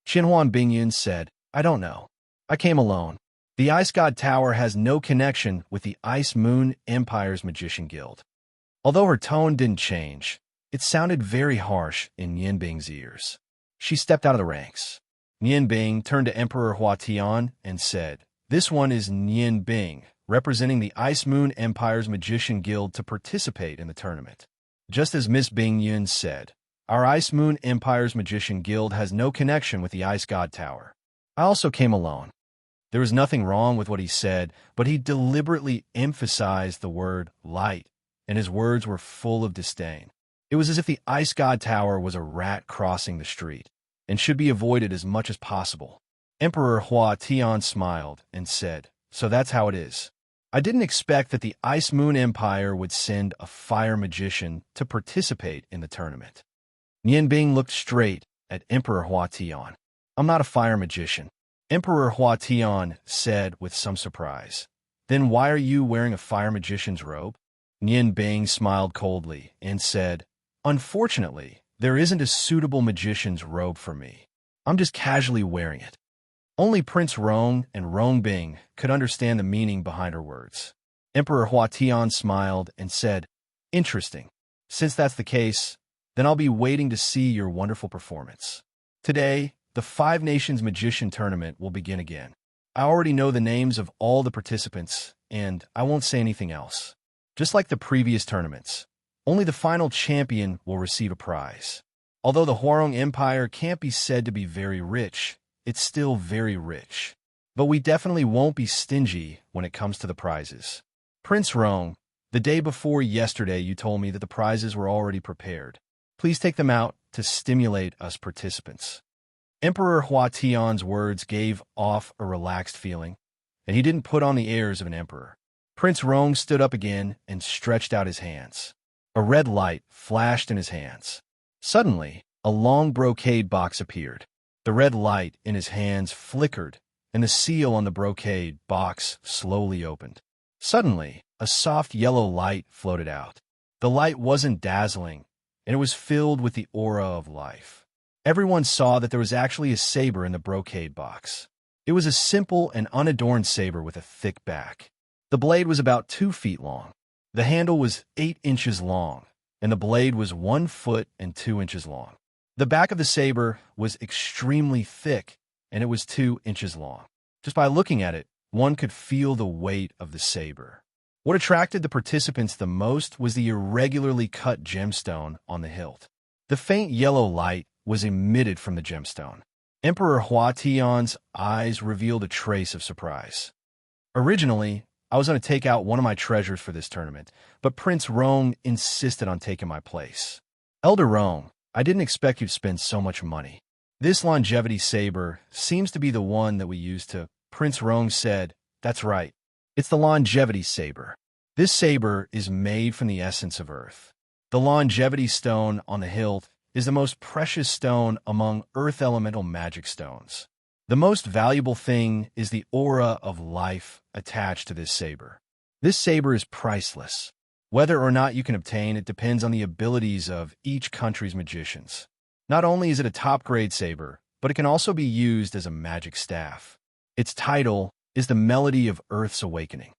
Qianhuan Bingyun said, "I don't know. I came alone. The Ice God Tower has no connection with the Ice Moon Empire's Magician Guild." Although her tone didn't change, it sounded very harsh in Nian Bing's ears. She stepped out of the ranks. Nian Bing turned to Emperor Hua Tian and said, "This one is Nian Bing, representing the Ice Moon Empire's Magician Guild to participate in the tournament. Just as Miss Bingyun said, our Ice Moon Empire's Magician Guild has no connection with the Ice God Tower. I also came alone. There was nothing wrong with what he said, but he deliberately emphasized the word light, and his words were full of disdain. It was as if the Ice God Tower was a rat crossing the street, and should be avoided as much as possible. Emperor Hua Tian smiled and said, "So that's how it is. I didn't expect that the Ice Moon Empire would send a fire magician to participate in the tournament." Nian Bing looked straight at Emperor Hua Tian. "I'm not a fire magician," Emperor Hua Tian said with some surprise. "Then why are you wearing a fire magician's robe?" Nian Bing smiled coldly and said, "Unfortunately, there isn't a suitable magician's robe for me. I'm just casually wearing it." Only Prince Rong and Rong Bing could understand the meaning behind her words. Emperor Hua Tian smiled and said, "Interesting. Since that's the case, then I'll be waiting to see your wonderful performance. Today, the Five Nations Magician Tournament will begin again. I already know the names of all the participants, and I won't say anything else. Just like the previous tournaments, only the final champion will receive a prize. Although the Huarong Empire can't be said to be very rich, it's still very rich. But we definitely won't be stingy when it comes to the prizes. Prince Rong, the day before yesterday you told me that the prizes were already prepared. Please take them out to stimulate us participants." Emperor Hua Tian's words gave off a relaxed feeling, and he didn't put on the airs of an emperor. Prince Rong stood up again and stretched out his hands. A red light flashed in his hands. Suddenly, a long brocade box appeared. The red light in his hands flickered, and the seal on the brocade box slowly opened. Suddenly, a soft yellow light floated out. The light wasn't dazzling, and it was filled with the aura of life. Everyone saw that there was actually a saber in the brocade box. It was a simple and unadorned saber with a thick back. The blade was about 2 feet long. The handle was 8 inches long, and the blade was 1 foot and 2 inches long. The back of the saber was extremely thick, and it was 2 inches long. Just by looking at it, one could feel the weight of the saber. What attracted the participants the most was the irregularly cut gemstone on the hilt. The faint yellow light was emitted from the gemstone. Emperor Hua Tian's eyes revealed a trace of surprise. "Originally, I was going to take out one of my treasures for this tournament, but Prince Rong insisted on taking my place. Elder Rong, I didn't expect you to spend so much money. This longevity saber seems to be the one that we used to..." Prince Rong said, "That's right. It's the longevity saber. This saber is made from the essence of Earth. The longevity stone on the hilt is the most precious stone among Earth elemental magic stones. The most valuable thing is the aura of life attached to this saber. This saber is priceless. Whether or not you can obtain it depends on the abilities of each country's magicians. Not only is it a top-grade saber, but it can also be used as a magic staff. Its title is the Melody of Earth's Awakening."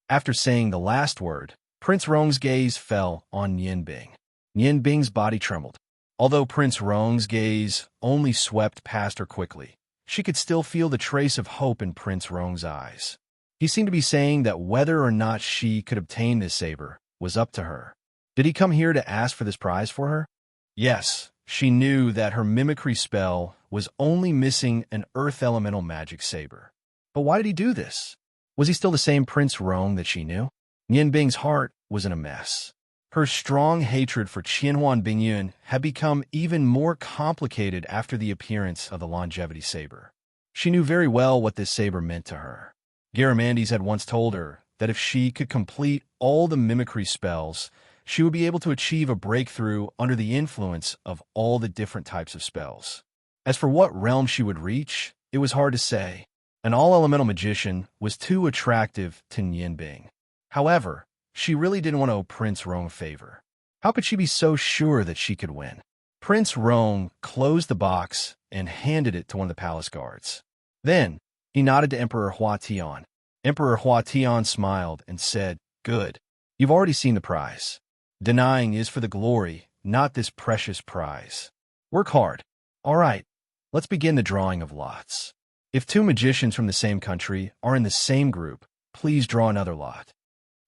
After saying the last word, Prince Rong's gaze fell on Nian Bing. Nian Bing's body trembled. Although Prince Rong's gaze only swept past her quickly, she could still feel the trace of hope in Prince Rong's eyes. He seemed to be saying that whether or not she could obtain this saber was up to her. Did he come here to ask for this prize for her? Yes, she knew that her mimicry spell was only missing an earth elemental magic saber. But why did he do this? Was he still the same Prince Rong that she knew? Nian Bing's heart was in a mess. Her strong hatred for Qianhuan Bingyun had become even more complicated after the appearance of the longevity saber. She knew very well what this saber meant to her. Garamandes had once told her that if she could complete all the mimicry spells, she would be able to achieve a breakthrough under the influence of all the different types of spells. As for what realm she would reach, it was hard to say. An all-elemental magician was too attractive to Nian Bing. However, she really didn't want to owe Prince Rong a favor. How could she be so sure that she could win? Prince Rong closed the box and handed it to one of the palace guards. Then, he nodded to Emperor Hua Tian. Emperor Hua Tian smiled and said, "Good. You've already seen the prize. Denying is for the glory, not this precious prize. Work hard. All right, let's begin the drawing of lots. If 2 magicians from the same country are in the same group, please draw another lot.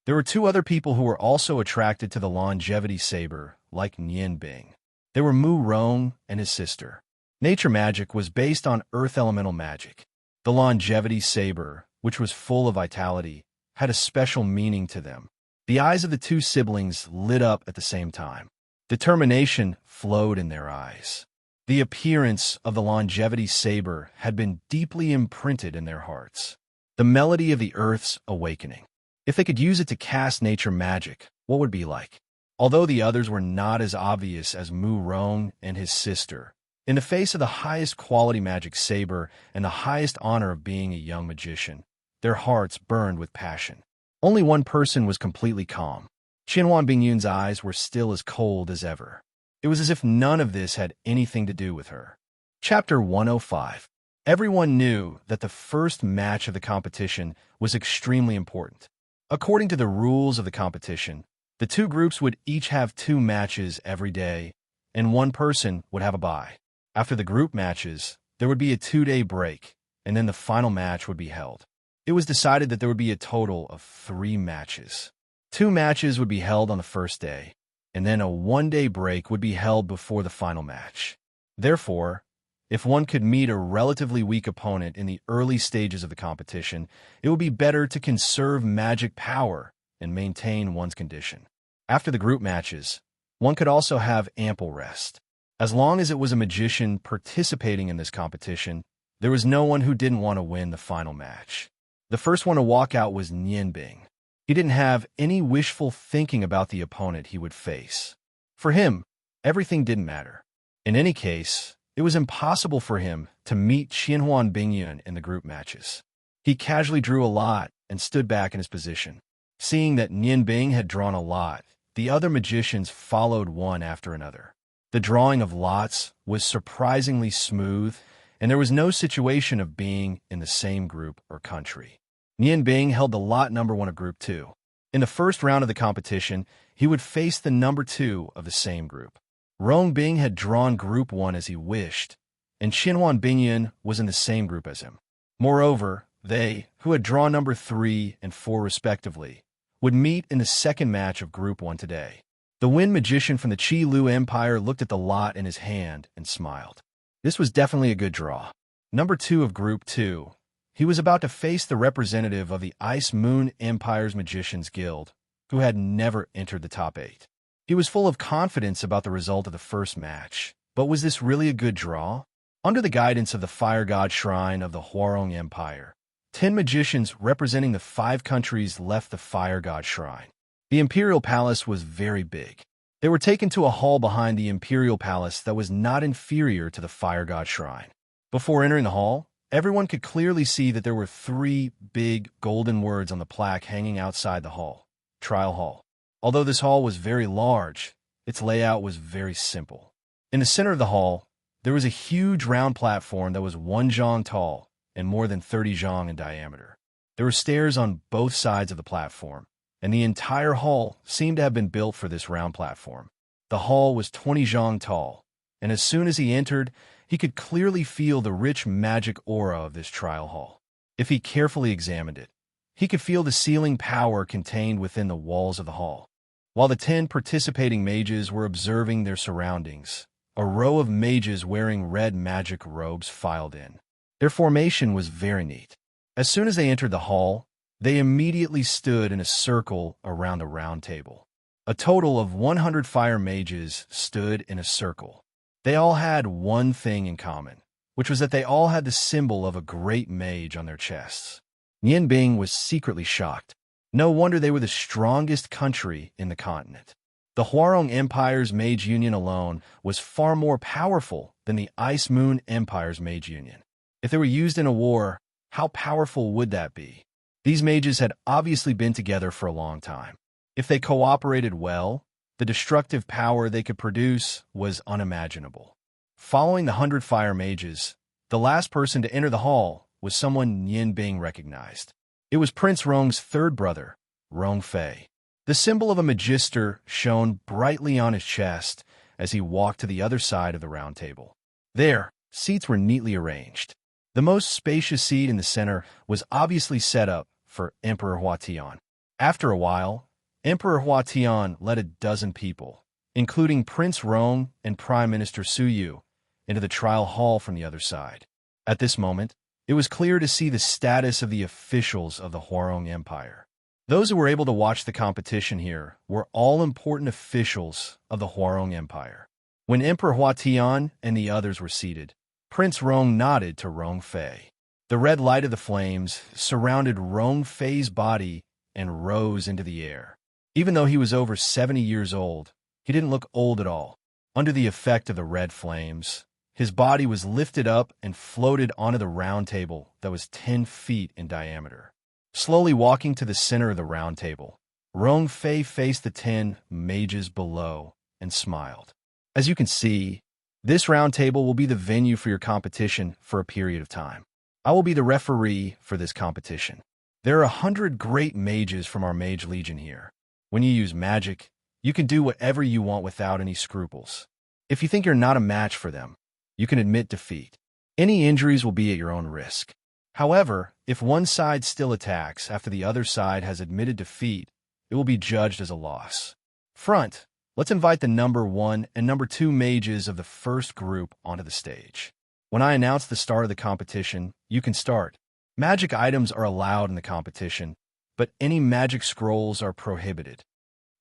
There were two other people who were also attracted to the longevity saber, like Nian Bing. They were Mu Rong and his sister. Nature magic was based on earth elemental magic. The longevity saber, which was full of vitality, had a special meaning to them. The eyes of the two siblings lit up at the same time. Determination flowed in their eyes. The appearance of the longevity saber had been deeply imprinted in their hearts. The melody of the earth's awakening. If they could use it to cast nature magic, what would it be like? Although the others were not as obvious as Mu Rong and his sister, in the face of the highest quality magic saber and the highest honor of being a young magician, their hearts burned with passion. Only one person was completely calm. Qianhuan Bingyun's eyes were still as cold as ever. It was as if none of this had anything to do with her. Chapter 105. Everyone knew that the first match of the competition was extremely important. According to the rules of the competition, the two groups would each have 2 matches every day, and one person would have a bye. After the group matches, there would be a 2-day break, and then the final match would be held. It was decided that there would be a total of 3 matches. 2 matches would be held on the first day, and then a 1-day break would be held before the final match. Therefore, if one could meet a relatively weak opponent in the early stages of the competition, it would be better to conserve magic power and maintain one's condition. After the group matches, one could also have ample rest. As long as it was a magician participating in this competition, there was no one who didn't want to win the final match. The first one to walk out was Nian Bing. He didn't have any wishful thinking about the opponent he would face. For him, everything didn't matter. In any case, it was impossible for him to meet Qianhuan Bingyun in the group matches. He casually drew a lot and stood back in his position. Seeing that Nian Bing had drawn a lot, the other magicians followed one after another. The drawing of lots was surprisingly smooth, and there was no situation of being in the same group or country. Nian Bing held the lot number 1 of Group 2. In the first round of the competition, he would face the number 2 of the same group. Rong Bing had drawn Group 1 as he wished, and Qianhuan Bingyun was in the same group as him. Moreover, they, who had drawn number 3 and 4 respectively, would meet in the second match of Group 1 today. The Wind Magician from the Qi Lu Empire looked at the lot in his hand and smiled. This was definitely a good draw. Number 2 of Group 2. He was about to face the representative of the Ice Moon Empire's Magicians Guild, who had never entered the top 8. He was full of confidence about the result of the first match, but was this really a good draw? Under the guidance of the Fire God Shrine of the Huarong Empire, 10 magicians representing the 5 countries left the Fire God Shrine. The Imperial Palace was very big. They were taken to a hall behind the Imperial Palace that was not inferior to the Fire God Shrine. Before entering the hall, everyone could clearly see that there were 3 big golden words on the plaque hanging outside the hall. Trial Hall. Although this hall was very large, its layout was very simple. In the center of the hall, there was a huge round platform that was 1 zhang tall and more than 30 zhang in diameter. There were stairs on both sides of the platform, and the entire hall seemed to have been built for this round platform. The hall was 20 zhang tall, and as soon as he entered, he could clearly feel the rich magic aura of this trial hall. If he carefully examined it, he could feel the sealing power contained within the walls of the hall. While the 10 participating mages were observing their surroundings, a row of mages wearing red magic robes filed in. Their formation was very neat. As soon as they entered the hall, they immediately stood in a circle around the round table. A total of 100 fire mages stood in a circle. They all had one thing in common, which was that they all had the symbol of a great mage on their chests. Nian Bing was secretly shocked. No wonder they were the strongest country in the continent. The Huarong Empire's Mage Union alone was far more powerful than the Ice Moon Empire's Mage Union. If they were used in a war, how powerful would that be? These mages had obviously been together for a long time. If they cooperated well, the destructive power they could produce was unimaginable. Following the 100 fire mages, the last person to enter the hall was someone Nian Bing recognized. It was Prince Rong's 3rd brother, Rong Fei. The symbol of a magister shone brightly on his chest as he walked to the other side of the round table. There, seats were neatly arranged. The most spacious seat in the center was obviously set up for Emperor Huatian. After a while, Emperor Huatian led a dozen people, including Prince Rong and Prime Minister Su Yu, into the trial hall from the other side. At this moment, it was clear to see the status of the officials of the Huarong Empire. Those who were able to watch the competition here were all important officials of the Huarong Empire. When Emperor Huatian and the others were seated, Prince Rong nodded to Rong Fei. The red light of the flames surrounded Rong Fei's body and rose into the air. Even though he was over 70 years old, he didn't look old at all. Under the effect of the red flames, his body was lifted up and floated onto the round table that was 10 feet in diameter. Slowly walking to the center of the round table, Rong Fei faced the 10 mages below and smiled. As you can see, this round table will be the venue for your competition for a period of time. I will be the referee for this competition. There are 100 great mages from our Mage Legion here. When you use magic, you can do whatever you want without any scruples. If you think you're not a match for them, you can admit defeat. Any injuries will be at your own risk. However, if one side still attacks after the other side has admitted defeat, it will be judged as a loss. Front, let's invite the number 1 and number 2 mages of the first group onto the stage. When I announce the start of the competition, you can start. Magic items are allowed in the competition, but any magic scrolls are prohibited.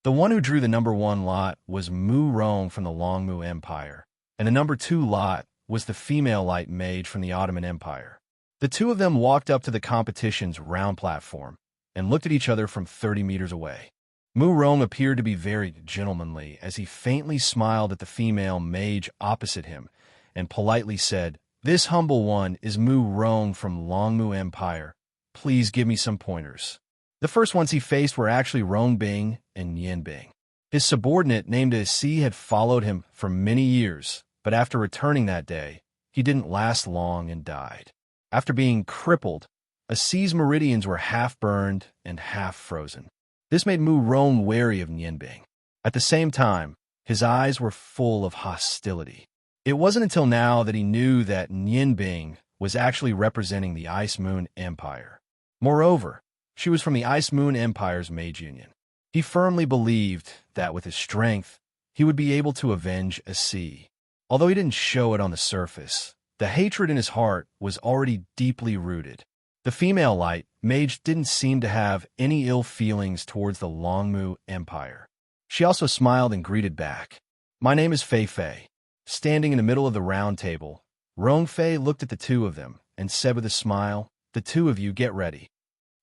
The one who drew the number 1 lot was Mu Rong from the Longmu Empire, and the number 2 lot was the female light mage from the Ottoman Empire. The two of them walked up to the competition's round platform and looked at each other from 30 meters away. Mu Rong appeared to be very gentlemanly as he faintly smiled at the female mage opposite him and politely said, "This humble one is Mu Rong from Longmu Empire. Please give me some pointers." The first ones he faced were actually Rong Bing and Yin Bing. His subordinate named Si had followed him for many years, but after returning that day, he didn't last long and died. After being crippled, Si's meridians were half burned and half frozen. This made Mu Rong wary of Yin Bing. At the same time, his eyes were full of hostility. It wasn't until now that he knew that Yin Bing was actually representing the Ice Moon Empire. Moreover, she was from the Ice Moon Empire's Mage Union. He firmly believed that with his strength, he would be able to avenge Si. Although he didn't show it on the surface, the hatred in his heart was already deeply rooted. The female light mage didn't seem to have any ill feelings towards the Longmu Empire. She also smiled and greeted back. "My name is Fei Fei." Standing in the middle of the round table, Rong Fei looked at the two of them and said with a smile, "The two of you get ready."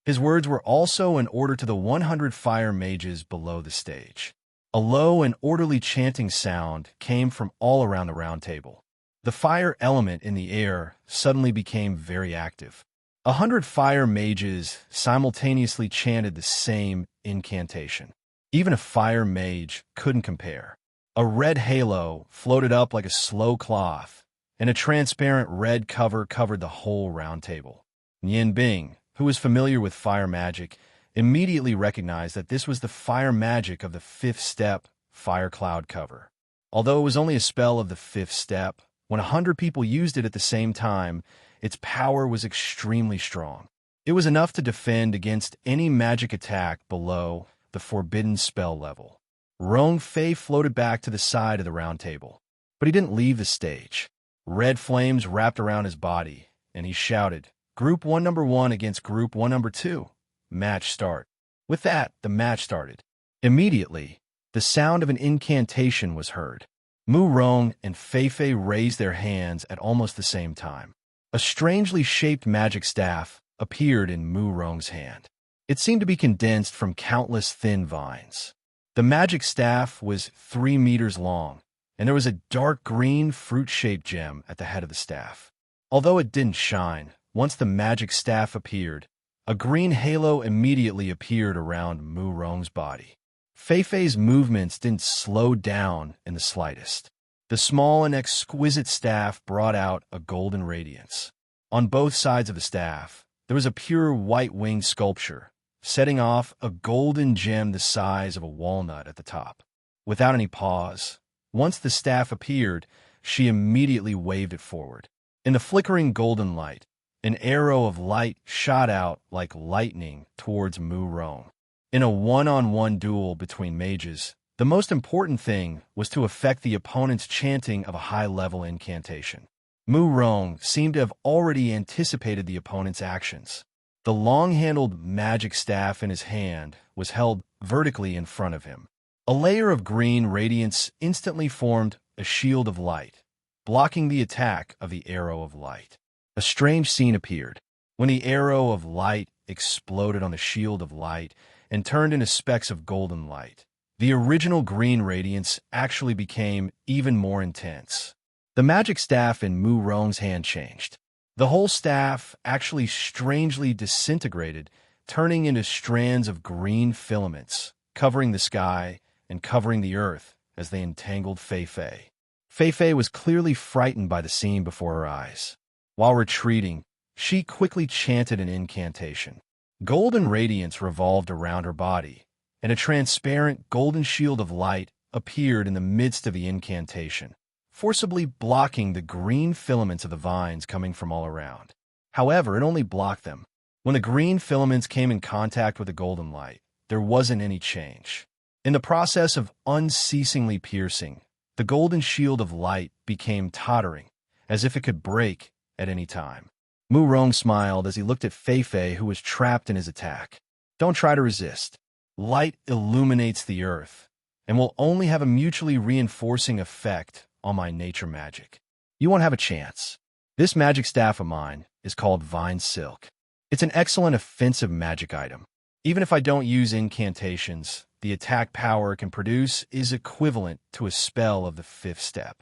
His words were also an order to the 100 fire mages below the stage. A low and orderly chanting sound came from all around the round table. The fire element in the air suddenly became very active. 100 fire mages simultaneously chanted the same incantation. Even a fire mage couldn't compare. A red halo floated up like a slow cloth, and a transparent red cover covered the whole round table. Yin Bing, who was familiar with fire magic, immediately recognized that this was the fire magic of the 5th step fire cloud cover. Although it was only a spell of the 5th step, when 100 people used it at the same time, its power was extremely strong. It was enough to defend against any magic attack below the forbidden spell level. Rong Fei floated back to the side of the round table, but he didn't leave the stage. Red flames wrapped around his body, and he shouted, "Group 1 number 1 against Group 1 number 2. Match start." With that, the match started. Immediately, the sound of an incantation was heard. Mu Rong and Fei Fei raised their hands at almost the same time. A strangely shaped magic staff appeared in Mu Rong's hand. It seemed to be condensed from countless thin vines. The magic staff was 3 meters long, and there was a dark green fruit-shaped gem at the head of the staff. Although it didn't shine, once the magic staff appeared, a green halo immediately appeared around Mu Rong's body. Fei Fei's movements didn't slow down in the slightest. The small and exquisite staff brought out a golden radiance. On both sides of the staff, there was a pure white-winged sculpture, setting off a golden gem the size of a walnut at the top. Without any pause, once the staff appeared, she immediately waved it forward. In the flickering golden light, An arrow of light shot out like lightning towards Mu Rong. In a one-on-one duel between mages, the most important thing was to affect the opponent's chanting of a high-level incantation. Mu Rong seemed to have already anticipated the opponent's actions. The long-handled magic staff in his hand was held vertically in front of him. A layer of green radiance instantly formed a shield of light, blocking the attack of the arrow of light. A strange scene appeared. When the arrow of light exploded on the shield of light and turned into specks of golden light, the original green radiance actually became even more intense. The magic staff in Mu Rong's hand changed. The whole staff actually strangely disintegrated, turning into strands of green filaments, covering the sky and covering the earth as they entangled Fei Fei. Fei Fei was clearly frightened by the scene before her eyes. While retreating, she quickly chanted an incantation. Golden radiance revolved around her body, and a transparent golden shield of light appeared in the midst of the incantation, forcibly blocking the green filaments of the vines coming from all around. However, it only blocked them. When the green filaments came in contact with the golden light, there wasn't any change. In the process of unceasingly piercing, the golden shield of light became tottering, as if it could break at any time. Mu Rong smiled as he looked at Fei Fei, who was trapped in his attack. Don't try to resist. Light illuminates the earth, and will only have a mutually reinforcing effect on my nature magic. You won't have a chance. This magic staff of mine is called Vine Silk. It's an excellent offensive magic item. Even if I don't use incantations, the attack power it can produce is equivalent to a spell of the 5th step.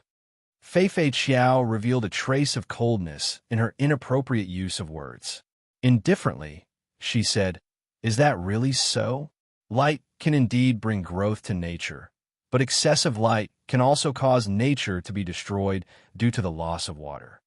Fei Fei Qiao revealed a trace of coldness in her inappropriate use of words. Indifferently, she said, "Is that really so? Light can indeed bring growth to nature, but excessive light can also cause nature to be destroyed due to the loss of water."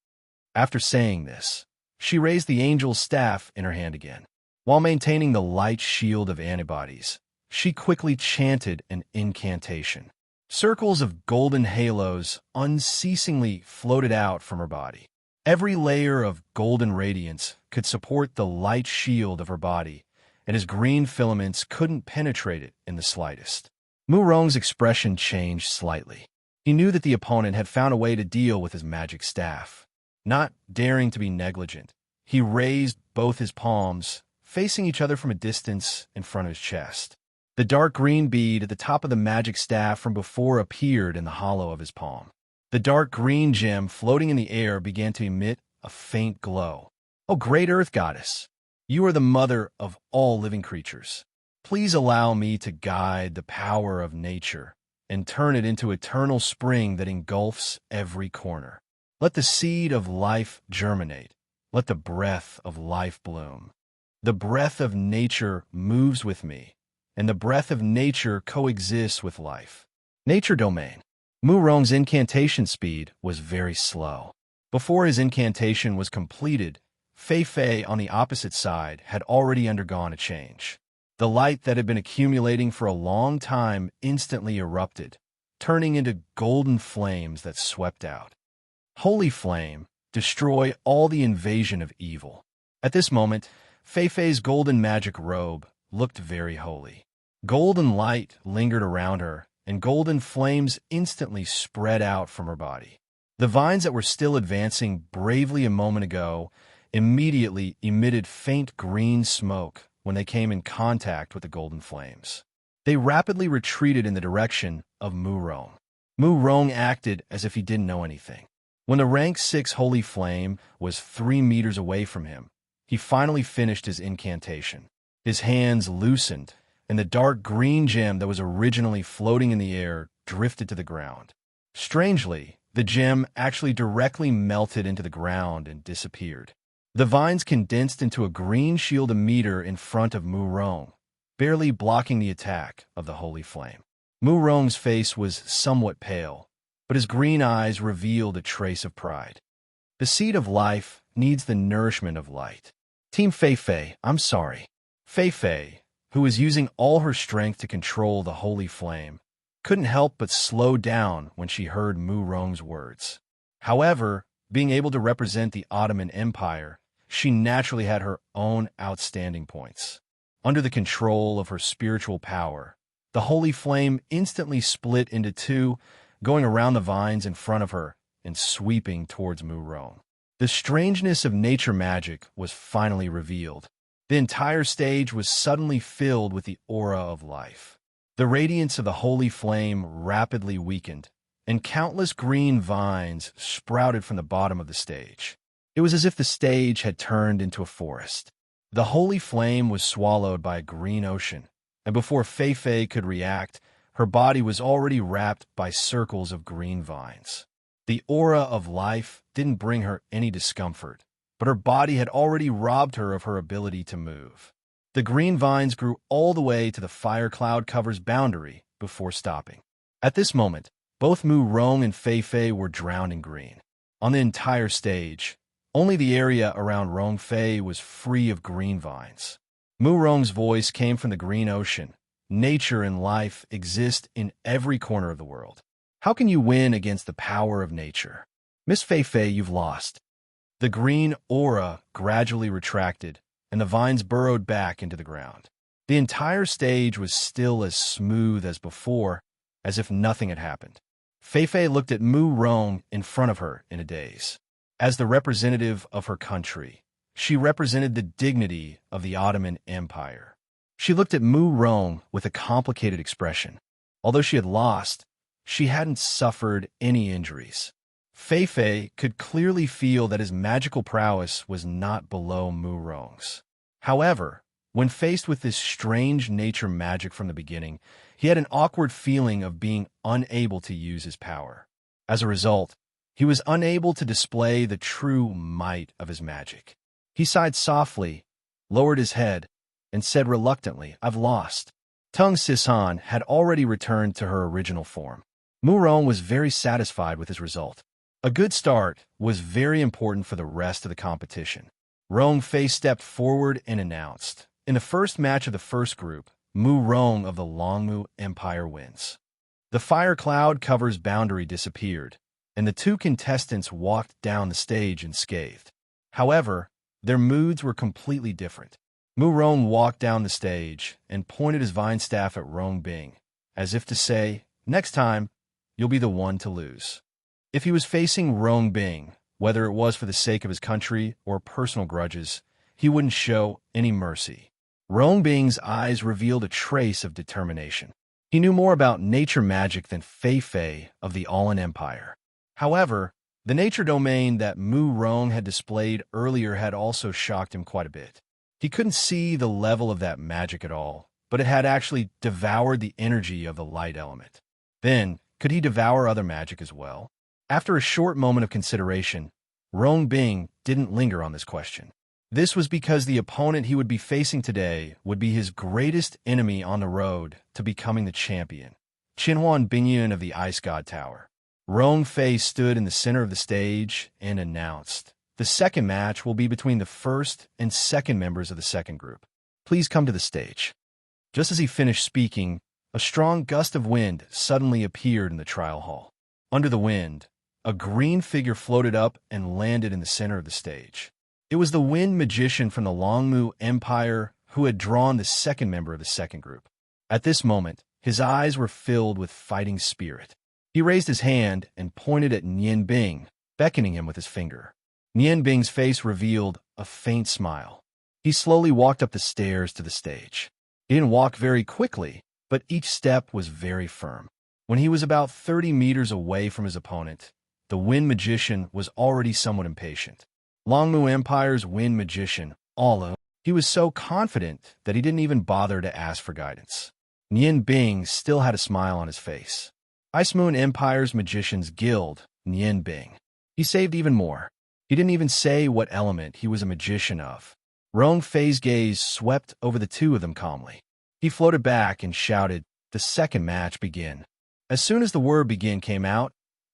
After saying this, she raised the angel's staff in her hand again. While maintaining the light shield of antibodies, she quickly chanted an incantation. Circles of golden halos unceasingly floated out from her body. Every layer of golden radiance could support the light shield of her body, and his green filaments couldn't penetrate it in the slightest. Mu Rong's expression changed slightly. He knew that the opponent had found a way to deal with his magic staff. Not daring to be negligent, he raised both his palms, facing each other from a distance in front of his chest. The dark green bead at the top of the magic staff from before appeared in the hollow of his palm. The dark green gem floating in the air began to emit a faint glow. "O great earth goddess, you are the mother of all living creatures. Please allow me to guide the power of nature and turn it into eternal spring that engulfs every corner. Let the seed of life germinate. Let the breath of life bloom. The breath of nature moves with me, and the breath of nature coexists with life." Nature domain. Mu Rong's incantation speed was very slow. Before his incantation was completed, Fei Fei on the opposite side had already undergone a change. The light that had been accumulating for a long time instantly erupted, turning into golden flames that swept out. Holy flame, destroy all the invasion of evil. At this moment, Fei Fei's golden magic robe looked very holy. Golden light lingered around her, and golden flames instantly spread out from her body. The vines that were still advancing bravely a moment ago immediately emitted faint green smoke when they came in contact with the golden flames. They rapidly retreated in the direction of Mu Rong. Mu Rong acted as if he didn't know anything. When the rank 6 holy flame was 3 meters away from him, he finally finished his incantation. His hands loosened, and the dark green gem that was originally floating in the air drifted to the ground. Strangely, the gem actually directly melted into the ground and disappeared. The vines condensed into a green shield a meter in front of Mu Rong, barely blocking the attack of the holy flame. Mu Rong's face was somewhat pale, but his green eyes revealed a trace of pride. The seed of life needs the nourishment of light. Team Fei Fei, I'm sorry. Fei Fei, who was using all her strength to control the holy flame, couldn't help but slow down when she heard Mu Rong's words. However, being able to represent the Ottoman Empire, she naturally had her own outstanding points. Under the control of her spiritual power, the holy flame instantly split into two, going around the vines in front of her and sweeping towards Mu Rong. The strangeness of nature magic was finally revealed. The entire stage was suddenly filled with the aura of life. The radiance of the holy flame rapidly weakened, and countless green vines sprouted from the bottom of the stage. It was as if the stage had turned into a forest. The holy flame was swallowed by a green ocean, and before Fei Fei could react, her body was already wrapped by circles of green vines. The aura of life didn't bring her any discomfort, but her body had already robbed her of her ability to move. The green vines grew all the way to the fire cloud cover's boundary before stopping. At this moment, both Mu Rong and Fei Fei were drowned in green. On the entire stage, only the area around Rong Fei was free of green vines. Mu Rong's voice came from the green ocean. Nature and life exist in every corner of the world. How can you win against the power of nature? Miss Fei Fei, you've lost. The green aura gradually retracted, and the vines burrowed back into the ground. The entire stage was still as smooth as before, as if nothing had happened. Fei Fei looked at Mu Rong in front of her in a daze. As the representative of her country, she represented the dignity of the Ottoman Empire. She looked at Mu Rong with a complicated expression. Although she had lost, she hadn't suffered any injuries. Fei Fei could clearly feel that his magical prowess was not below Mu Rong's. However, when faced with this strange nature magic from the beginning, he had an awkward feeling of being unable to use his power. As a result, he was unable to display the true might of his magic. He sighed softly, lowered his head, and said reluctantly, "I've lost." Tung Sisan had already returned to her original form. Mu Rong was very satisfied with his result. A good start was very important for the rest of the competition. Rong Fei stepped forward and announced, "In the first match of the first group, Mu Rong of the Longmu Empire wins." The fire cloud cover's boundary disappeared, and the two contestants walked down the stage unscathed. However, their moods were completely different. Mu Rong walked down the stage and pointed his vine staff at Rong Bing, as if to say, "Next time, you'll be the one to lose." If he was facing Rong Bing, whether it was for the sake of his country or personal grudges, he wouldn't show any mercy. Rong Bing's eyes revealed a trace of determination. He knew more about nature magic than Fei Fei of the Alan Empire. However, the nature domain that Mu Rong had displayed earlier had also shocked him quite a bit. He couldn't see the level of that magic at all, but it had actually devoured the energy of the light element. Then, could he devour other magic as well? After a short moment of consideration, Rong Bing didn't linger on this question. This was because the opponent he would be facing today would be his greatest enemy on the road to becoming the champion, Qinhuan Bingyun of the Ice God Tower. Rong Fei stood in the center of the stage and announced, "The second match will be between the first and second members of the second group. Please come to the stage." Just as he finished speaking, a strong gust of wind suddenly appeared in the trial hall. Under the wind, a green figure floated up and landed in the center of the stage. It was the wind magician from the Longmu Empire who had drawn the second member of the second group. At this moment, his eyes were filled with fighting spirit. He raised his hand and pointed at Nian Bing, beckoning him with his finger. Nian Bing's face revealed a faint smile. He slowly walked up the stairs to the stage. He didn't walk very quickly, but each step was very firm. When he was about 30 meters away from his opponent, the wind magician was already somewhat impatient. Longmu Empire's wind magician, Ala, he was so confident that he didn't even bother to ask for guidance. Nian Bing still had a smile on his face. Ice Moon Empire's Magicians Guild, Nian Bing. He saved even more. He didn't even say what element he was a magician of. Rong Fei's gaze swept over the two of them calmly. He floated back and shouted, "The second match begin." As soon as the word begin came out,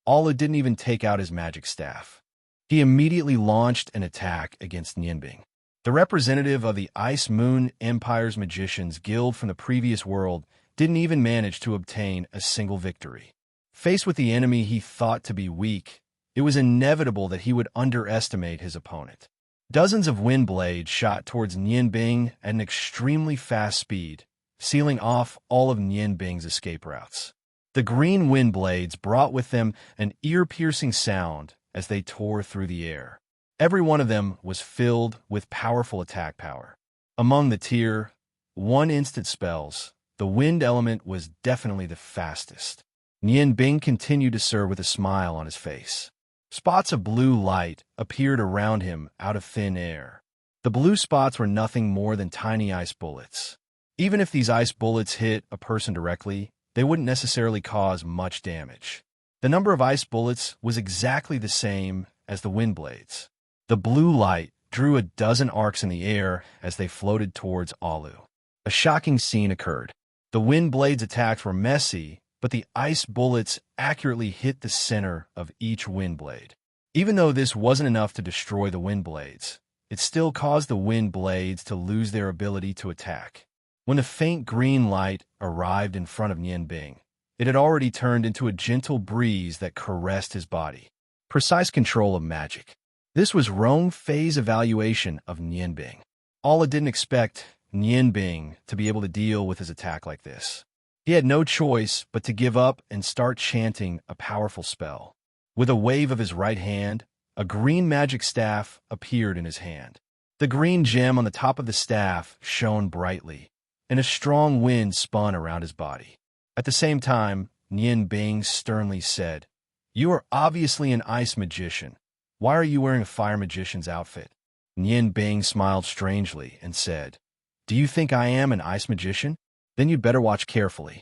Ala didn't even take out his magic staff. He immediately launched an attack against Nianbing. The representative of the Ice Moon Empire's Magicians Guild from the previous world didn't even manage to obtain a single victory. Faced with the enemy he thought to be weak, it was inevitable that he would underestimate his opponent. Dozens of wind blades shot towards Nian Bing at an extremely fast speed, sealing off all of Nian Bing's escape routes. The green wind blades brought with them an ear-piercing sound as they tore through the air. Every one of them was filled with powerful attack power. Among the Tier 1 instant spells, the wind element was definitely the fastest. Nian Bing continued to serve with a smile on his face. Spots of blue light appeared around him out of thin air. The blue spots were nothing more than tiny ice bullets. Even if these ice bullets hit a person directly, they wouldn't necessarily cause much damage. The number of ice bullets was exactly the same as the wind blades. The blue light drew a dozen arcs in the air as they floated towards Alu. A shocking scene occurred. The wind blades' attacks were messy, but the ice bullets accurately hit the center of each wind blade. Even though this wasn't enough to destroy the wind blades, it still caused the wind blades to lose their ability to attack. When the faint green light arrived in front of Nian Bing, it had already turned into a gentle breeze that caressed his body. Precise control of magic. This was Rong Fei's evaluation of Nian Bing. Alla didn't expect Nian Bing to be able to deal with his attack like this. He had no choice but to give up and start chanting a powerful spell. With a wave of his right hand, a green magic staff appeared in his hand. The green gem on the top of the staff shone brightly, and a strong wind spun around his body. At the same time, Nian Bing sternly said, "You are obviously an ice magician. Why are you wearing a fire magician's outfit?" Nian Bing smiled strangely and said, "Do you think I am an ice magician? Then you'd better watch carefully."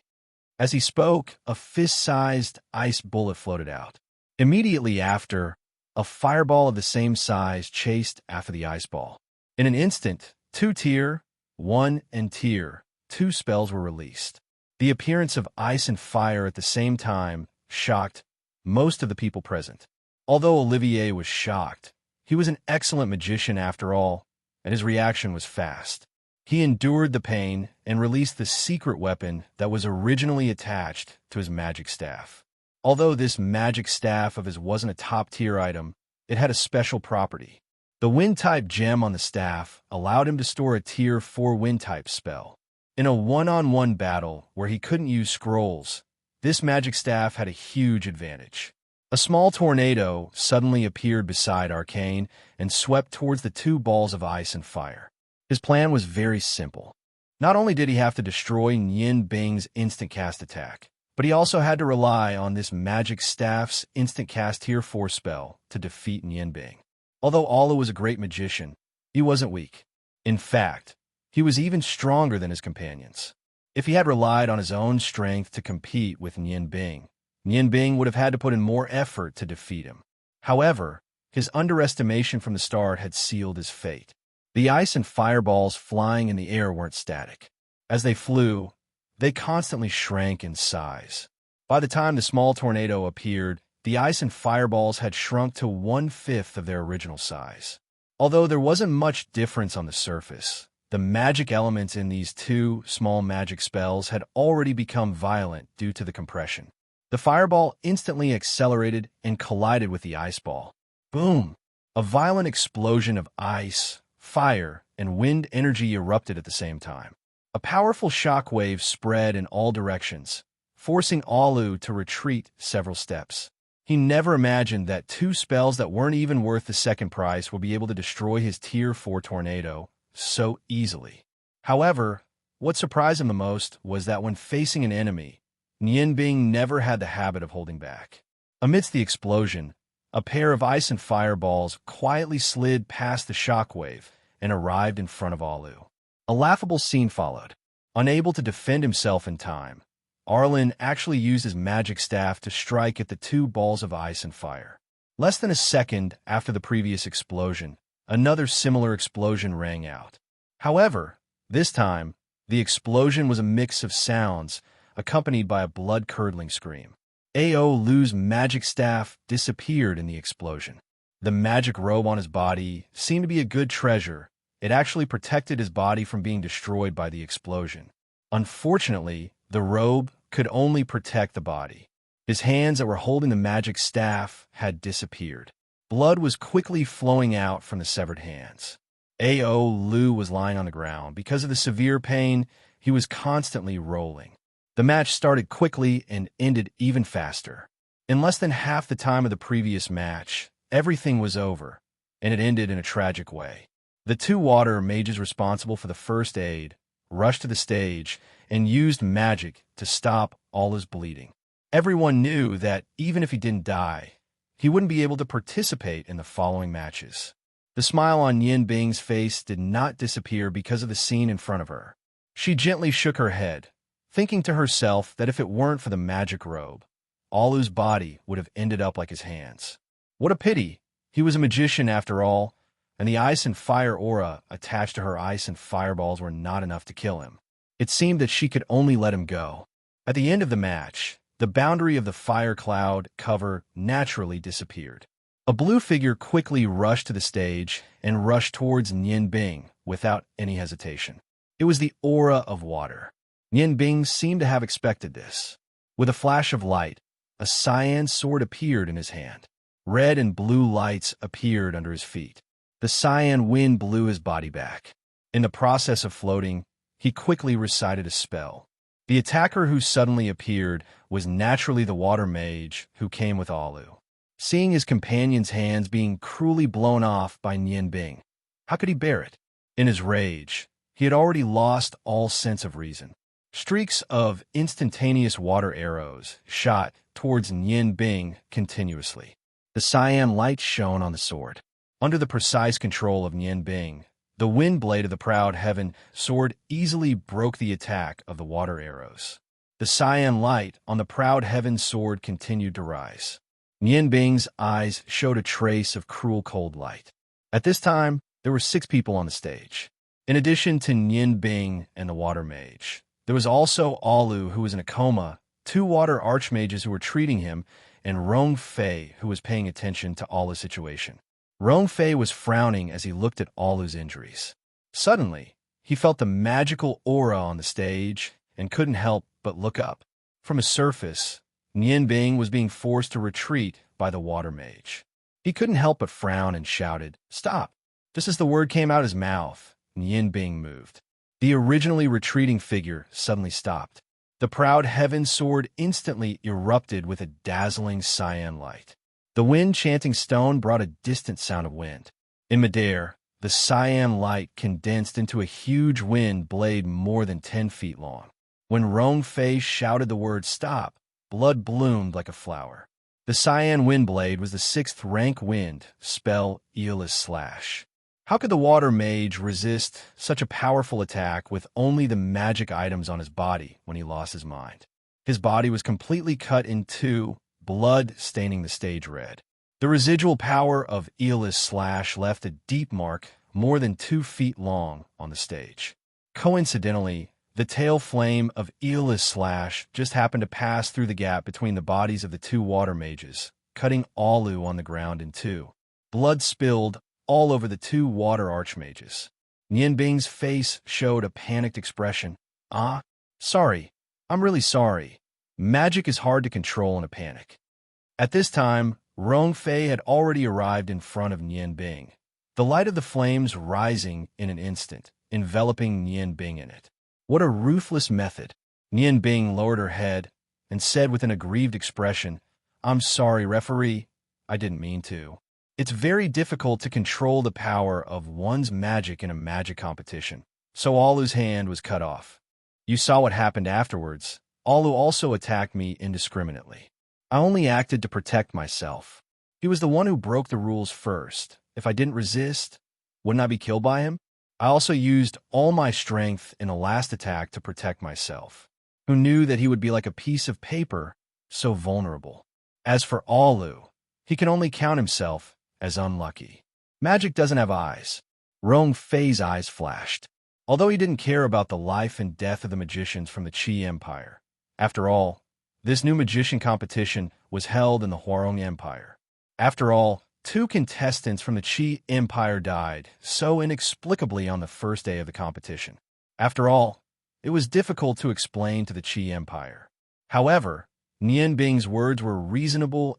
As he spoke, a fist-sized ice bullet floated out. Immediately after, a fireball of the same size chased after the ice ball. In an instant, 2 Tier 1 and Tier 2 spells were released. The appearance of ice and fire at the same time shocked most of the people present. Although Olivier was shocked, he was an excellent magician after all, and his reaction was fast. He endured the pain and released the secret weapon that was originally attached to his magic staff. Although this magic staff of his wasn't a top-tier item, it had a special property. The wind-type gem on the staff allowed him to store a Tier 4 wind-type spell. In a one-on-one battle where he couldn't use scrolls, this magic staff had a huge advantage. A small tornado suddenly appeared beside Arcane and swept towards the 2 balls of ice and fire. His plan was very simple. Not only did he have to destroy Nian Bing's instant cast attack, but he also had to rely on this magic staff's instant cast Tier 4 spell to defeat Nian Bing. Although Alla was a great magician, he wasn't weak. In fact, he was even stronger than his companions. If he had relied on his own strength to compete with Nian Bing would have had to put in more effort to defeat him. However, his underestimation from the start had sealed his fate. The ice and fireballs flying in the air weren't static. As they flew, they constantly shrank in size. By the time the small tornado appeared, the ice and fireballs had shrunk to 1/5 of their original size. Although there wasn't much difference on the surface, the magic elements in these 2 small magic spells had already become violent due to the compression. The fireball instantly accelerated and collided with the ice ball. Boom! A violent explosion of ice, fire, and wind energy erupted at the same time. A powerful shock wave spread in all directions, forcing Alu to retreat several steps. He never imagined that 2 spells that weren't even worth the second price would be able to destroy his Tier 4 tornado so easily. However, what surprised him the most was that when facing an enemy, Nian Bing never had the habit of holding back. Amidst the explosion, a pair of ice and fireballs quietly slid past the shockwave and arrived in front of Alu. A laughable scene followed. Unable to defend himself in time, Arlen actually used his magic staff to strike at the 2 balls of ice and fire. Less than a second after the previous explosion, another similar explosion rang out. However, this time, the explosion was a mix of sounds accompanied by a blood-curdling scream. Lu's magic staff disappeared in the explosion. The magic robe on his body seemed to be a good treasure. It actually protected his body from being destroyed by the explosion. Unfortunately, the robe could only protect the body. His hands that were holding the magic staff had disappeared. Blood was quickly flowing out from the severed hands. A.O. Liu was lying on the ground. Because of the severe pain, he was constantly rolling. The match started quickly and ended even faster. In less than half the time of the previous match, everything was over, and it ended in a tragic way. The two water mages responsible for the first aid rushed to the stage and used magic to stop all his bleeding. Everyone knew that even if he didn't die, he wouldn't be able to participate in the following matches. The smile on Yin Bing's face did not disappear because of the scene in front of her. She gently shook her head, thinking to herself that if it weren't for the magic robe, Alu's body would have ended up like his hands. What a pity! He was a magician after all, and the ice and fire aura attached to her ice and fireballs were not enough to kill him. It seemed that she could only let him go. At the end of the match, the boundary of the fire cloud cover naturally disappeared. A blue figure quickly rushed to the stage and rushed towards Yin Bing without any hesitation. It was the aura of water. Yin Bing seemed to have expected this. With a flash of light, a cyan sword appeared in his hand. Red and blue lights appeared under his feet. The cyan wind blew his body back. In the process of floating, he quickly recited a spell. The attacker who suddenly appeared was naturally the water mage who came with Alu. Seeing his companion's hands being cruelly blown off by Yin Bing, how could he bear it? In his rage, he had already lost all sense of reason. Streaks of instantaneous water arrows shot towards Yin Bing continuously. The cyan light shone on the sword. Under the precise control of Yin Bing, the wind blade of the proud heaven sword easily broke the attack of the water arrows. The cyan light on the proud heaven sword continued to rise. Yin Bing's eyes showed a trace of cruel cold light. At this time, there were 6 people on the stage. In addition to Yin Bing and the water mage, there was also Alu, who was in a coma, 2 water archmages who were treating him, and Rong Fei, who was paying attention to Alu's situation. Rong Fei was frowning as he looked at Alu's injuries. Suddenly, he felt the magical aura on the stage and couldn't help but look up. From a surface, Yin Bing was being forced to retreat by the water mage. He couldn't help but frown and shouted, "Stop!" Just as the word came out of his mouth, Yin Bing moved. The originally retreating figure suddenly stopped. The proud heaven sword instantly erupted with a dazzling cyan light. The wind-chanting stone brought a distant sound of wind. In midair, the cyan light condensed into a huge wind blade more than 10 feet long. When Rong Fei shouted the word "stop," blood bloomed like a flower. The cyan wind blade was the 6th rank wind spell Eelis Slash. How could the water mage resist such a powerful attack with only the magic items on his body when he lost his mind? His body was completely cut in 2, blood staining the stage red. The residual power of Eelis Slash left a deep mark more than 2 feet long on the stage. Coincidentally, the tail flame of Eelis Slash just happened to pass through the gap between the bodies of the 2 water mages, cutting Alu on the ground in 2. Blood spilled all over the 2 water archmages. Yin Bing's face showed a panicked expression. Sorry. I'm really sorry. Magic is hard to control in a panic." At this time, Rong Fei had already arrived in front of Yin Bing, the light of the flames rising in an instant, enveloping Yin Bing in it. What a ruthless method! Yin Bing lowered her head and said with an aggrieved expression, "I'm sorry, referee. I didn't mean to." It's very difficult to control the power of one's magic in a magic competition, so Alu's hand was cut off. You saw what happened afterwards. Alu also attacked me indiscriminately. I only acted to protect myself. He was the one who broke the rules first. If I didn't resist, wouldn't I be killed by him? I also used all my strength in a last attack to protect myself. Who knew that he would be like a piece of paper, so vulnerable? As for Alu, he can only count himself as unlucky. Magic doesn't have eyes. Rong Fei's eyes flashed. Although he didn't care about the life and death of the magicians from the Qi Empire. After all, this new magician competition was held in the Huarong Empire. After all, 2 contestants from the Qi Empire died so inexplicably on the first day of the competition. After all, it was difficult to explain to the Qi Empire. However, Yin Bing's words were reasonable,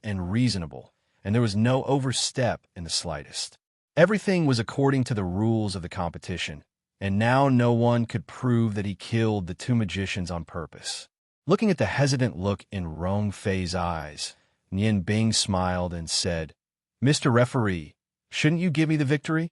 and there was no overstep in the slightest. Everything was according to the rules of the competition, and now no one could prove that he killed the two magicians on purpose. Looking at the hesitant look in Rong Fei's eyes, Nian Bing smiled and said, "Mr. Referee, shouldn't you give me the victory?"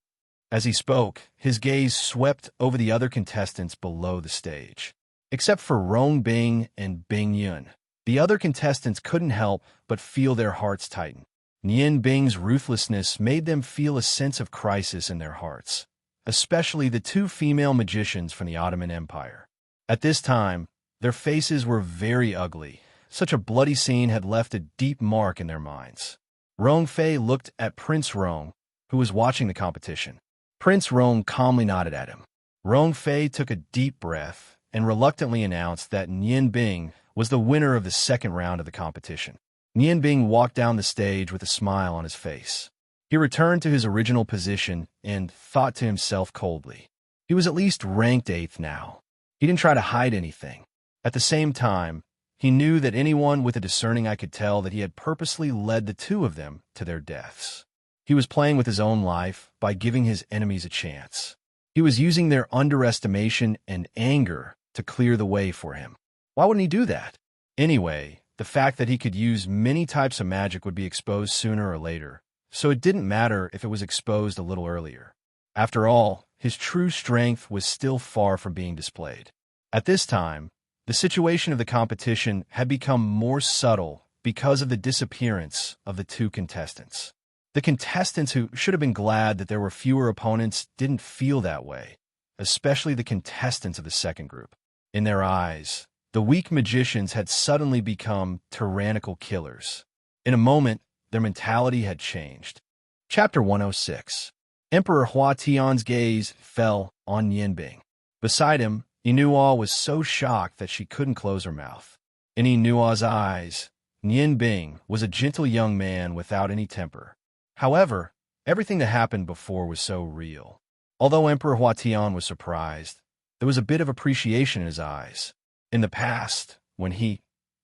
As he spoke, his gaze swept over the other contestants below the stage. Except for Rong Bing and Bing Yun, the other contestants couldn't help but feel their hearts tighten. Nian Bing's ruthlessness made them feel a sense of crisis in their hearts, especially the two female magicians from the Ottoman Empire. At this time, their faces were very ugly. Such a bloody scene had left a deep mark in their minds. Rong Fei looked at Prince Rong, who was watching the competition. Prince Rong calmly nodded at him. Rong Fei took a deep breath and reluctantly announced that Nian Bing was the winner of the second round of the competition. Nian Bing walked down the stage with a smile on his face. He returned to his original position and thought to himself coldly. He was at least ranked 8th now. He didn't try to hide anything. At the same time, he knew that anyone with a discerning eye could tell that he had purposely led the two of them to their deaths. He was playing with his own life by giving his enemies a chance. He was using their underestimation and anger to clear the way for him. Why wouldn't he do that? Anyway, the fact that he could use many types of magic would be exposed sooner or later, so it didn't matter if it was exposed a little earlier. After all, his true strength was still far from being displayed. At this time, the situation of the competition had become more subtle because of the disappearance of the two contestants. The contestants who should have been glad that there were fewer opponents didn't feel that way, especially the contestants of the second group. In their eyes, the weak magicians had suddenly become tyrannical killers. In a moment, their mentality had changed. Chapter 106. Emperor Hua Tian's gaze fell on Nian Bing. Beside him, Yinua was so shocked that she couldn't close her mouth. In Yinua's eyes, Nian Bing was a gentle young man without any temper. However, everything that happened before was so real. Although Emperor Hua Tian was surprised, there was a bit of appreciation in his eyes. In the past, when he,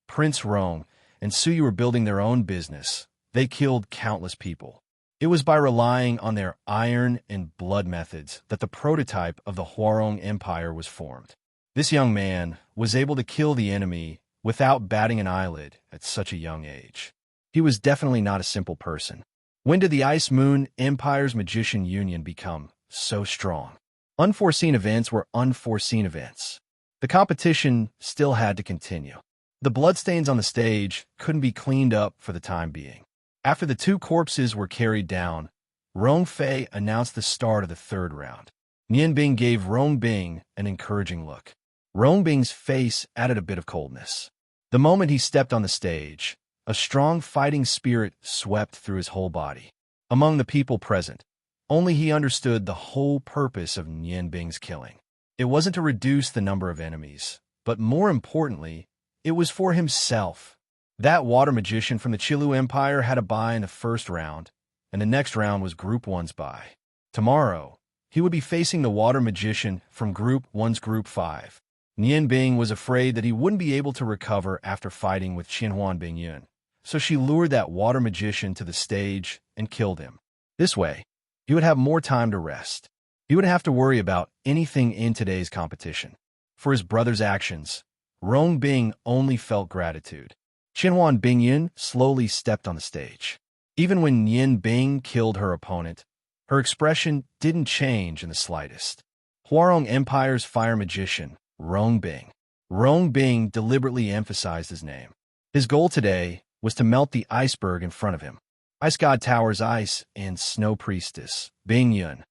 Prince Rong, and Suyu were building their own business, they killed countless people. It was by relying on their iron and blood methods that the prototype of the Huarong Empire was formed. This young man was able to kill the enemy without batting an eyelid at such a young age. He was definitely not a simple person. When did the Ice Moon Empire's Magician Union become so strong? Unforeseen events were unforeseen events. The competition still had to continue. The bloodstains on the stage couldn't be cleaned up for the time being. After the two corpses were carried down, Rong Fei announced the start of the third round. Nian Bing gave Rong Bing an encouraging look. Rong Bing's face added a bit of coldness. The moment he stepped on the stage, a strong fighting spirit swept through his whole body. Among the people present, only he understood the whole purpose of Nian Bing's killing. It wasn't to reduce the number of enemies, but more importantly, it was for himself. That water magician from the Qilu Empire had a bye in the first round, and the next round was Group 1's bye. Tomorrow, he would be facing the water magician from Group 1's Group 5. Nian Bing was afraid that he wouldn't be able to recover after fighting with Qinhuan Bingyun, so she lured that water magician to the stage and killed him. This way, he would have more time to rest. He wouldn't have to worry about anything in today's competition. For his brother's actions, Rong Bing only felt gratitude. Qinhuan Bingyun slowly stepped on the stage. Even when Nian Bing killed her opponent, her expression didn't change in the slightest. Huarong Empire's fire magician, Rong Bing. Rong Bing deliberately emphasized his name. His goal today was to melt the iceberg in front of him. Ice God Tower's ice and snow priestess, Bing Yun.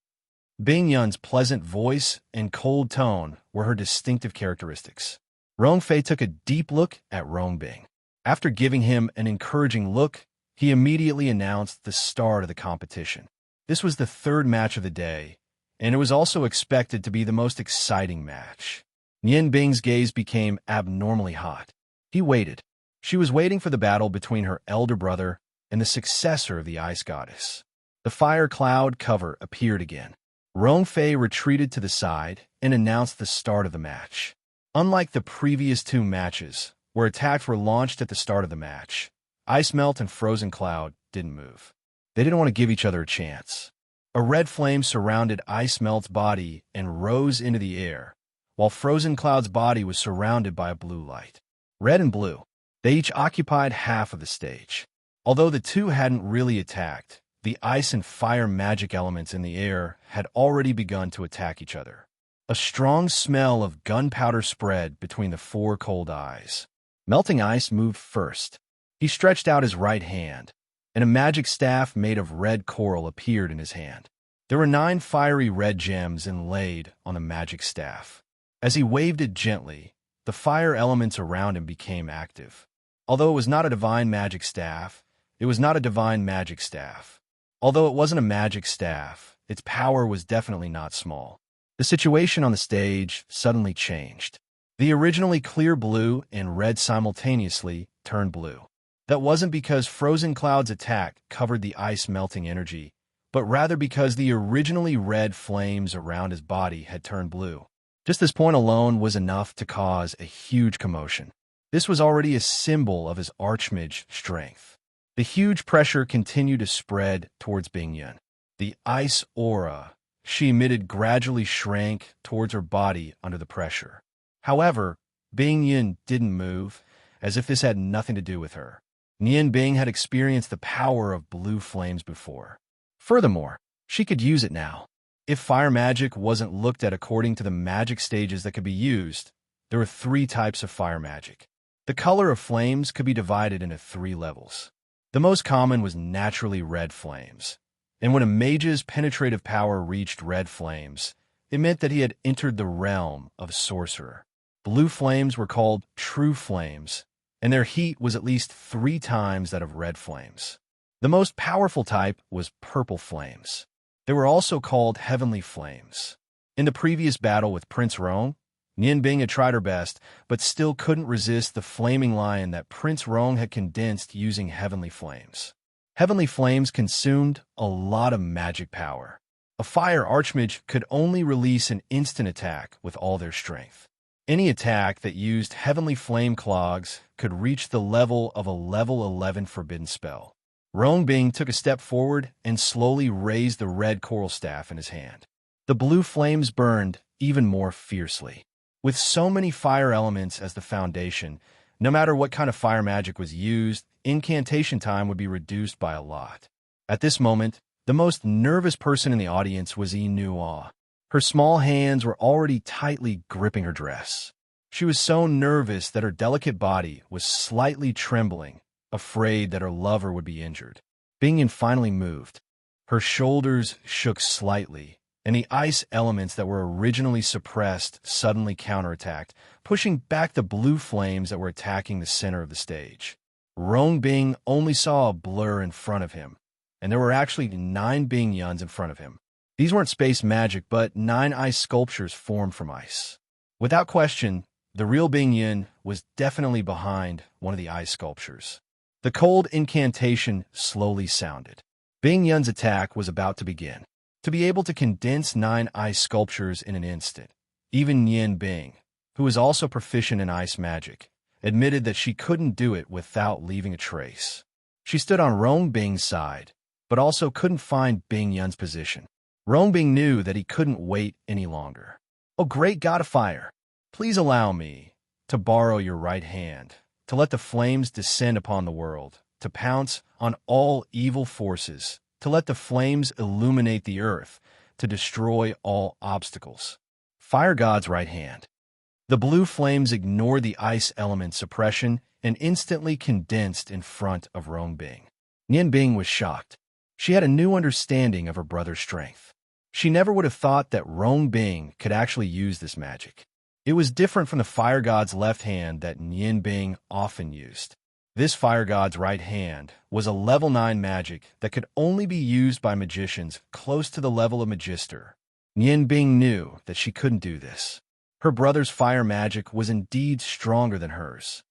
Bing Yun's pleasant voice and cold tone were her distinctive characteristics. Rong Fei took a deep look at Rong Bing. After giving him an encouraging look, he immediately announced the start of the competition. This was the third match of the day, and it was also expected to be the most exciting match. Nian Bing's gaze became abnormally hot. He waited. She was waiting for the battle between her elder brother and the successor of the Ice Goddess. The fire cloud cover appeared again. Rong Fei retreated to the side and announced the start of the match. Unlike the previous two matches, where attacks were launched at the start of the match, Ice Melt and Frozen Cloud didn't move. They didn't want to give each other a chance. A red flame surrounded Ice Melt's body and rose into the air, while Frozen Cloud's body was surrounded by a blue light. Red and blue. They each occupied half of the stage. Although the two hadn't really attacked, the ice and fire magic elements in the air had already begun to attack each other. A strong smell of gunpowder spread between the four cold eyes. Melting Ice moved first. He stretched out his right hand, and a magic staff made of red coral appeared in his hand. There were 9 fiery red gems inlaid on the magic staff. As he waved it gently, the fire elements around him became active. Although it was not a divine magic staff, it was not a divine magic staff. Although it wasn't a magic staff, its power was definitely not small. The situation on the stage suddenly changed. The originally clear blue and red simultaneously turned blue. That wasn't because Frozen Cloud's attack covered the ice melting energy, but rather because the originally red flames around his body had turned blue. Just this point alone was enough to cause a huge commotion. This was already a symbol of his archmage strength. The huge pressure continued to spread towards Bingyun. The ice aura she emitted gradually shrank towards her body under the pressure. However, Bingyun didn't move, as if this had nothing to do with her. Nian Bing had experienced the power of blue flames before. Furthermore, she could use it now. If fire magic wasn't looked at according to the magic stages that could be used, there were 3 types of fire magic. The color of flames could be divided into 3 levels. The most common was naturally red flames, and when a mage's penetrative power reached red flames, it meant that he had entered the realm of a sorcerer. Blue flames were called true flames, and their heat was at least 3 times that of red flames. The most powerful type was purple flames. They were also called heavenly flames. In the previous battle with Prince Rong, Nian Bing had tried her best, but still couldn't resist the flaming lion that Prince Rong had condensed using heavenly flames. Heavenly flames consumed a lot of magic power. A fire archmage could only release an instant attack with all their strength. Any attack that used heavenly flame clogs could reach the level of a level 11 forbidden spell. Rong Bing took a step forward and slowly raised the red coral staff in his hand. The blue flames burned even more fiercely. With so many fire elements as the foundation, no matter what kind of fire magic was used, incantation time would be reduced by a lot. At this moment, the most nervous person in the audience was Yi Nuo. Her small hands were already tightly gripping her dress. She was so nervous that her delicate body was slightly trembling, afraid that her lover would be injured. Bingyun finally moved. Her shoulders shook slightly, and the ice elements that were originally suppressed suddenly counterattacked, pushing back the blue flames that were attacking the center of the stage. Rong Bing only saw a blur in front of him, and there were actually 9 Bingyuns in front of him. These weren't space magic, but 9 ice sculptures formed from ice. Without question, the real Bingyun was definitely behind one of the ice sculptures. The cold incantation slowly sounded. Bingyun's attack was about to begin. To be able to condense 9 ice sculptures in an instant, even Nian Bing, who was also proficient in ice magic, admitted that she couldn't do it without leaving a trace. She stood on Rong Bing's side, but also couldn't find Bingyun's position. Rong Bing knew that he couldn't wait any longer. "Oh, great god of fire, please allow me to borrow your right hand, to let the flames descend upon the world, to pounce on all evil forces, to let the flames illuminate the earth, to destroy all obstacles." Fire God's right hand. The blue flames ignored the ice element suppression and instantly condensed in front of Rong Bing. Nian Bing was shocked. She had a new understanding of her brother's strength. She never would have thought that Rong Bing could actually use this magic. It was different from the Fire God's left hand that Nian Bing often used. This Fire God's right hand was a level 9 magic that could only be used by magicians close to the level of Magister. Nian Bing knew that she couldn't do this. Her brother's fire magic was indeed stronger than hers.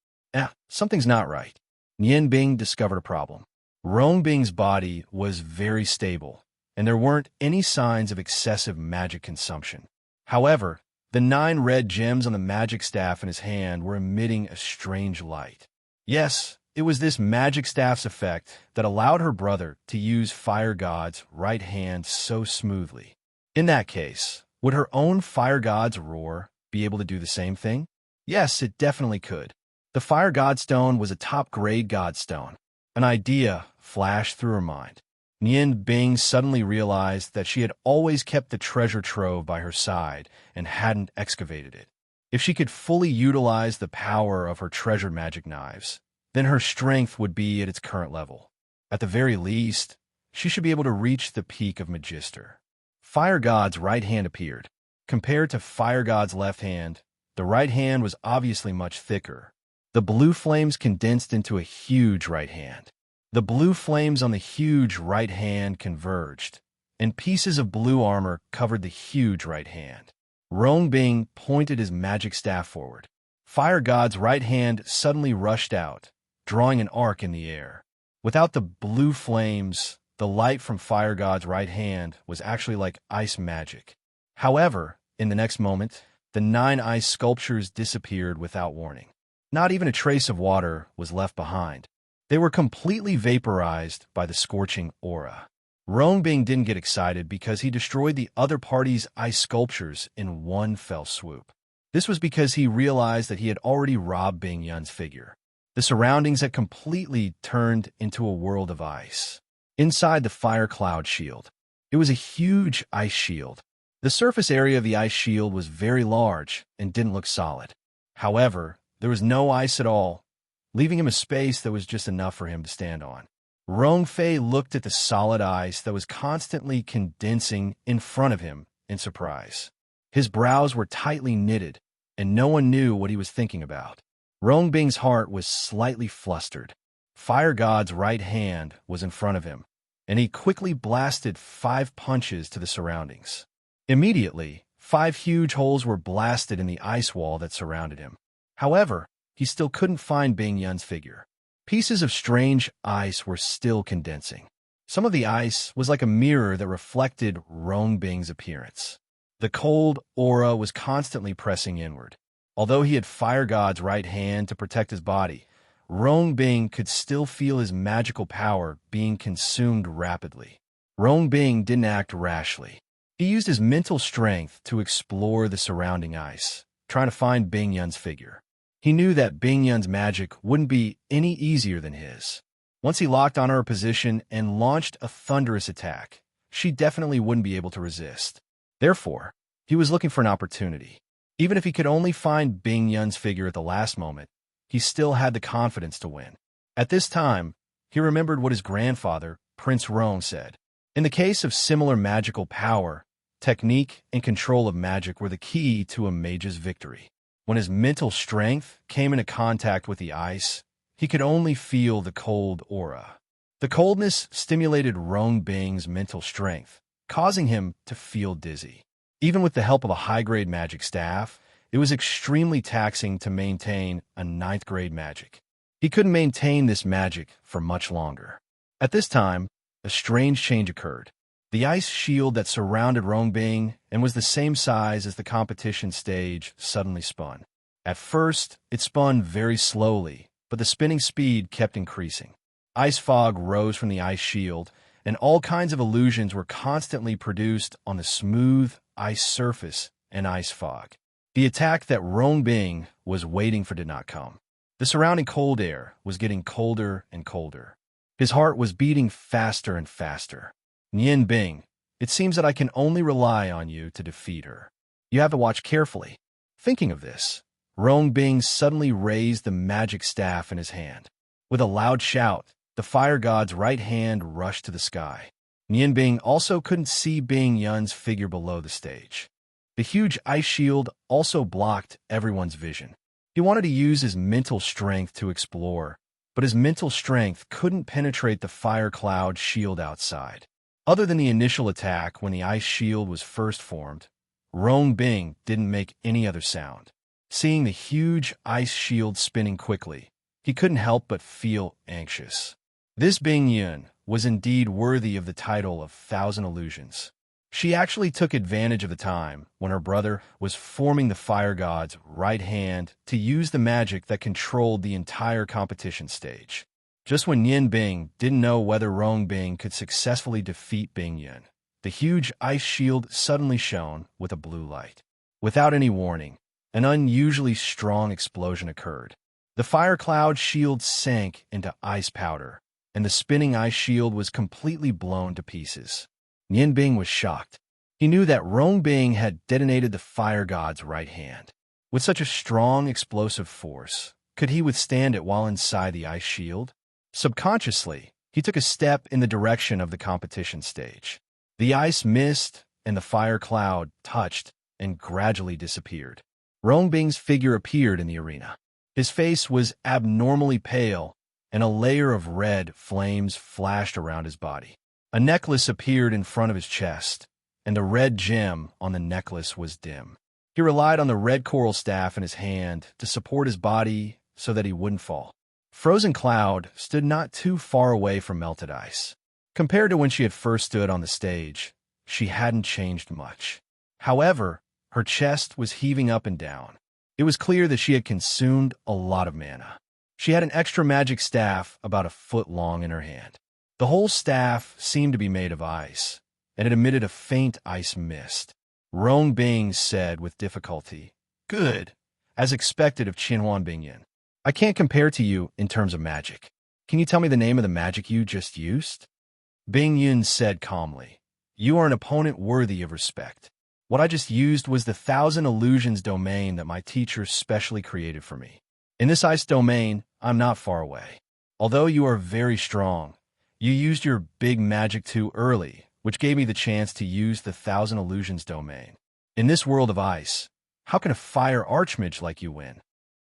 Something's not right. Nian Bing discovered a problem. Rong Bing's body was very stable, and there weren't any signs of excessive magic consumption. However, the 9 red gems on the magic staff in his hand were emitting a strange light. Yes, It was this magic staff's effect that allowed her brother to use Fire God's right hand so smoothly. In that case, would her own Fire God's roar be able to do the same thing? Yes, it definitely could. The Fire Godstone was a top-grade Godstone. An idea flashed through her mind. Nian Bing suddenly realized that she had always kept the treasure trove by her side and hadn't excavated it. If she could fully utilize the power of her treasured magic knives, then her strength would be at its current level. At the very least, she should be able to reach the peak of Magister. Fire God's right hand appeared. Compared to Fire God's left hand, the right hand was obviously much thicker. The blue flames condensed into a huge right hand. The blue flames on the huge right hand converged, and pieces of blue armor covered the huge right hand. Rongbing pointed his magic staff forward. Fire God's right hand suddenly rushed out, drawing an arc in the air. Without the blue flames, the light from Fire God's right hand was actually like ice magic. However, in the next moment, the 9 ice sculptures disappeared without warning. Not even a trace of water was left behind. They were completely vaporized by the scorching aura. Rongbing didn't get excited because he destroyed the other party's ice sculptures in one fell swoop. This was because he realized that he had already robbed Bing Yun's figure. The surroundings had completely turned into a world of ice. Inside the fire cloud shield, it was a huge ice shield. The surface area of the ice shield was very large and didn't look solid. However, there was no ice at all, leaving him a space that was just enough for him to stand on. Rongfei looked at the solid ice that was constantly condensing in front of him in surprise. His brows were tightly knitted, and no one knew what he was thinking about. Rongbing's heart was slightly flustered. Fire God's right hand was in front of him, and he quickly blasted 5 punches to the surroundings. Immediately, 5 huge holes were blasted in the ice wall that surrounded him. However, he still couldn't find Bing Yun's figure. Pieces of strange ice were still condensing. Some of the ice was like a mirror that reflected Rongbing's appearance. The cold aura was constantly pressing inward. Although he had Fire God's right hand to protect his body, Rongbing could still feel his magical power being consumed rapidly. Rongbing didn't act rashly. He used his mental strength to explore the surrounding ice, trying to find Bing Yun's figure. He knew that Bing Yun's magic wouldn't be any easier than his. Once he locked on her position and launched a thunderous attack, she definitely wouldn't be able to resist. Therefore, he was looking for an opportunity. Even if he could only find Bing Yun's figure at the last moment, he still had the confidence to win. At this time, he remembered what his grandfather, Prince Rong, said. In the case of similar magical power, technique and control of magic were the key to a mage's victory. When his mental strength came into contact with the ice, he could only feel the cold aura. The coldness stimulated Rongbing's mental strength, causing him to feel dizzy. Even with the help of a high-grade magic staff, it was extremely taxing to maintain a 9th-grade magic. He couldn't maintain this magic for much longer. At this time, a strange change occurred. The ice shield that surrounded Rongbing and was the same size as the competition stage suddenly spun. At first, it spun very slowly, but the spinning speed kept increasing. Ice fog rose from the ice shield, and all kinds of illusions were constantly produced on the smooth ice surface and ice fog. The attack that Rongbing was waiting for did not come. The surrounding cold air was getting colder and colder. His heart was beating faster and faster. Nian Bing, it seems that I can only rely on you to defeat her. You have to watch carefully. Thinking of this, Rongbing suddenly raised the magic staff in his hand. With a loud shout, the Fire God's right hand rushed to the sky. Nian Bing also couldn't see Bing Yun's figure below the stage. The huge ice shield also blocked everyone's vision. He wanted to use his mental strength to explore, but his mental strength couldn't penetrate the fire cloud shield outside. Other than the initial attack when the ice shield was first formed, Rongbing didn't make any other sound. Seeing the huge ice shield spinning quickly, he couldn't help but feel anxious. This Bing Yun was indeed worthy of the title of 1,000 Illusions. She actually took advantage of the time when her brother was forming the fire god's right hand to use the magic that controlled the entire competition stage. Just when Yin Bing didn't know whether Rong Bing could successfully defeat Bing Yun, the huge ice shield suddenly shone with a blue light. Without any warning, an unusually strong explosion occurred. The fire cloud shield sank into ice powder, and the spinning ice shield was completely blown to pieces. Yin Bing was shocked. He knew that Rong Bing had detonated the fire god's right hand. With such a strong explosive force, could he withstand it while inside the ice shield? Subconsciously, he took a step in the direction of the competition stage. The ice mist and the fire cloud touched and gradually disappeared. Rong Bing's figure appeared in the arena. His face was abnormally pale, and a layer of red flames flashed around his body. A necklace appeared in front of his chest, and the red gem on the necklace was dim. He relied on the red coral staff in his hand to support his body so that he wouldn't fall. Frozen Cloud stood not too far away from melted ice. Compared to when she had first stood on the stage, she hadn't changed much. However, her chest was heaving up and down. It was clear that she had consumed a lot of mana. She had an extra magic staff about a foot long in her hand. The whole staff seemed to be made of ice, and it emitted a faint ice mist. Rong Bing said with difficulty, "Good, as expected of Qianhuan Bingyan. I can't compare to you in terms of magic. Can you tell me the name of the magic you just used?" Bing Yun said calmly, "You are an opponent worthy of respect. What I just used was the Thousand Illusions domain that my teacher specially created for me. In this ice domain, I'm not far away. Although you are very strong, you used your big magic too early, which gave me the chance to use the Thousand Illusions domain. In this world of ice, how can a fire archmage like you win?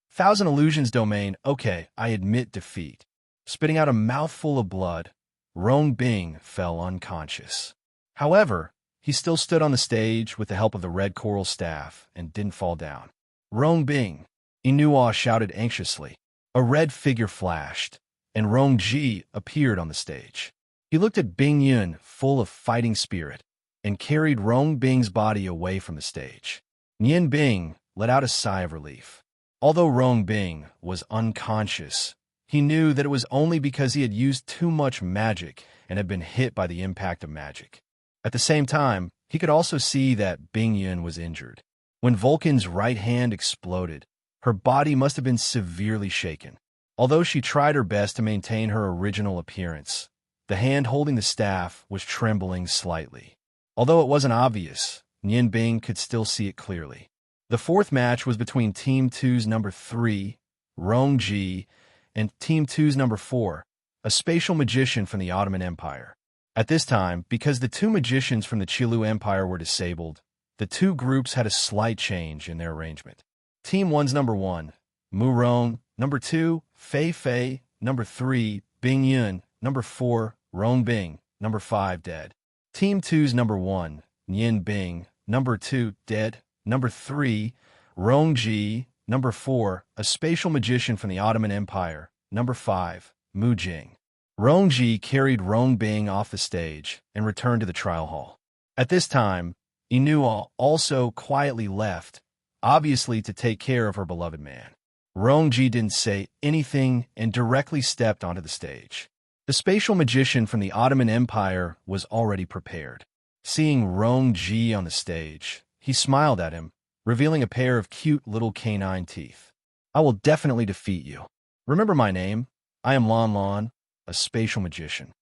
Thousand Illusions domain, okay, I admit defeat." Spitting out a mouthful of blood, Rong Bing fell unconscious. However, he still stood on the stage with the help of the red coral staff and didn't fall down. "Rong Bing," Inua shouted anxiously. A red figure flashed, and Rong Ji appeared on the stage. He looked at Bing Yun full of fighting spirit and carried Rong Bing's body away from the stage. Yin Bing let out a sigh of relief. Although Rong Bing was unconscious, he knew that it was only because he had used too much magic and had been hit by the impact of magic. At the same time, he could also see that Bing Yun was injured. When Vulcan's right hand exploded, her body must have been severely shaken. Although she tried her best to maintain her original appearance, the hand holding the staff was trembling slightly. Although it wasn't obvious, Yin Bing could still see it clearly. The fourth match was between Team 2's number 3, Rong Ji, and Team 2's number 4, a spatial magician from the Ottoman Empire. At this time, because the two magicians from the Qilu Empire were disabled, the two groups had a slight change in their arrangement. Team 1's number 1, Mu Rong, number 2, Fei Fei, number 3, Bing Yun, number 4, Rong Bing, number 5, dead. Team 2's number 1, Yin Bing, number 2, dead. Number 3, Rong Ji. Number 4, a spatial magician from the Ottoman Empire. Number 5, Mu Jing. Rong Ji carried Rong Bing off the stage and returned to the trial hall. At this time, Inua also quietly left, obviously to take care of her beloved man. Rong Ji didn't say anything and directly stepped onto the stage. The spatial magician from the Ottoman Empire was already prepared. Seeing Rong Ji on the stage, he smiled at him, revealing a pair of cute little canine teeth. "I will definitely defeat you. Remember my name? I am Lon Lon, a spatial magician."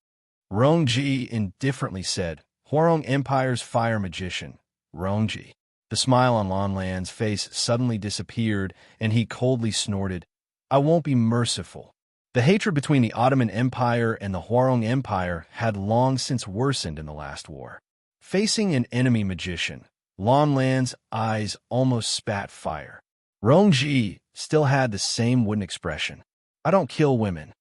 Rong Ji indifferently said, "Huarong Empire's fire magician, Rong Ji." The smile on Lon Lan's face suddenly disappeared, and he coldly snorted, "I won't be merciful." The hatred between the Ottoman Empire and the Huarong Empire had long since worsened in the last war. Facing an enemy magician, Lon Lan's eyes almost spat fire. Rong Ji still had the same wooden expression. "I don't kill women."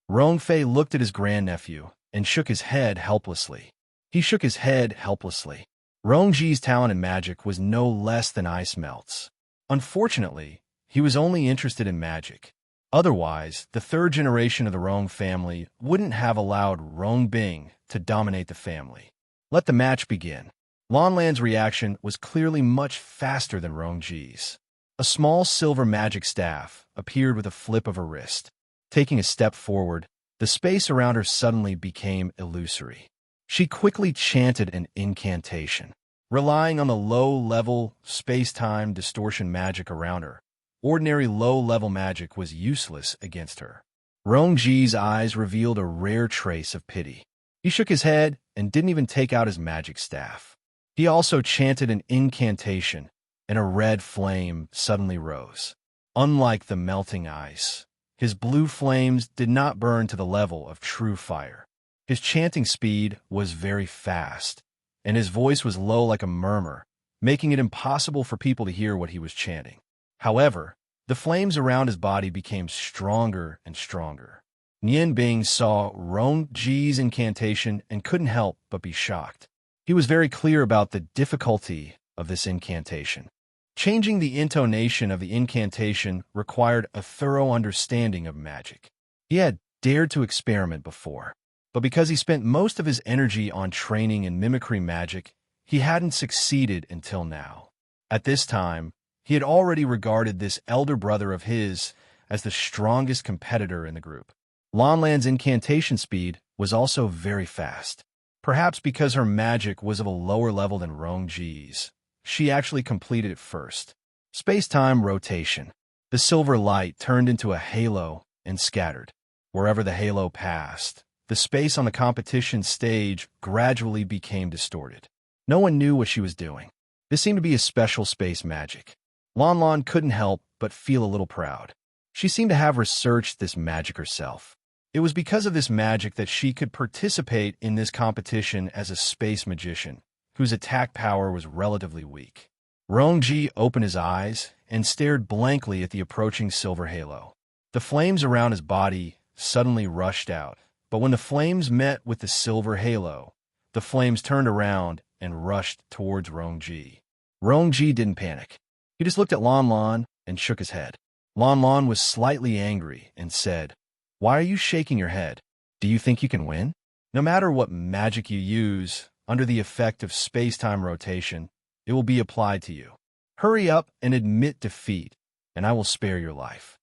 Rong Fei looked at his grandnephew and shook his head helplessly. He shook his head helplessly. Rong Ji's talent in magic was no less than ice melts. Unfortunately, he was only interested in magic. Otherwise, the third generation of the Rong family wouldn't have allowed Rong Bing to dominate the family. Let the match begin. Lanlan's reaction was clearly much faster than Rongji's. A small silver magic staff appeared with a flip of her wrist. Taking a step forward, the space around her suddenly became illusory. She quickly chanted an incantation. Relying on the low-level space-time distortion magic around her, ordinary low-level magic was useless against her. Rongji's eyes revealed a rare trace of pity. He shook his head and didn't even take out his magic staff. He also chanted an incantation, and a red flame suddenly rose. Unlike the melting ice, his blue flames did not burn to the level of true fire. His chanting speed was very fast, and his voice was low like a murmur, making it impossible for people to hear what he was chanting. However, the flames around his body became stronger and stronger. Nian Bing saw Rongji's incantation and couldn't help but be shocked. He was very clear about the difficulty of this incantation. Changing the intonation of the incantation required a thorough understanding of magic. He had dared to experiment before, but because he spent most of his energy on training in mimicry magic, he hadn't succeeded until now. At this time, he had already regarded this elder brother of his as the strongest competitor in the group. Lanlan's incantation speed was also very fast. Perhaps because her magic was of a lower level than Rongji's, she actually completed it first. Space-time rotation. The silver light turned into a halo and scattered. Wherever the halo passed, the space on the competition stage gradually became distorted. No one knew what she was doing. This seemed to be a special space magic. Lanlan couldn't help but feel a little proud. She seemed to have researched this magic herself. It was because of this magic that she could participate in this competition as a space magician, whose attack power was relatively weak. Rongji opened his eyes and stared blankly at the approaching silver halo. The flames around his body suddenly rushed out, but when the flames met with the silver halo, the flames turned around and rushed towards Rongji. Rongji didn't panic. He just looked at Lanlan and shook his head. Lanlan was slightly angry and said, "Why are you shaking your head? Do you think you can win? No matter what magic you use, under the effect of space-time rotation, it will be applied to you. Hurry up and admit defeat, and I will spare your life."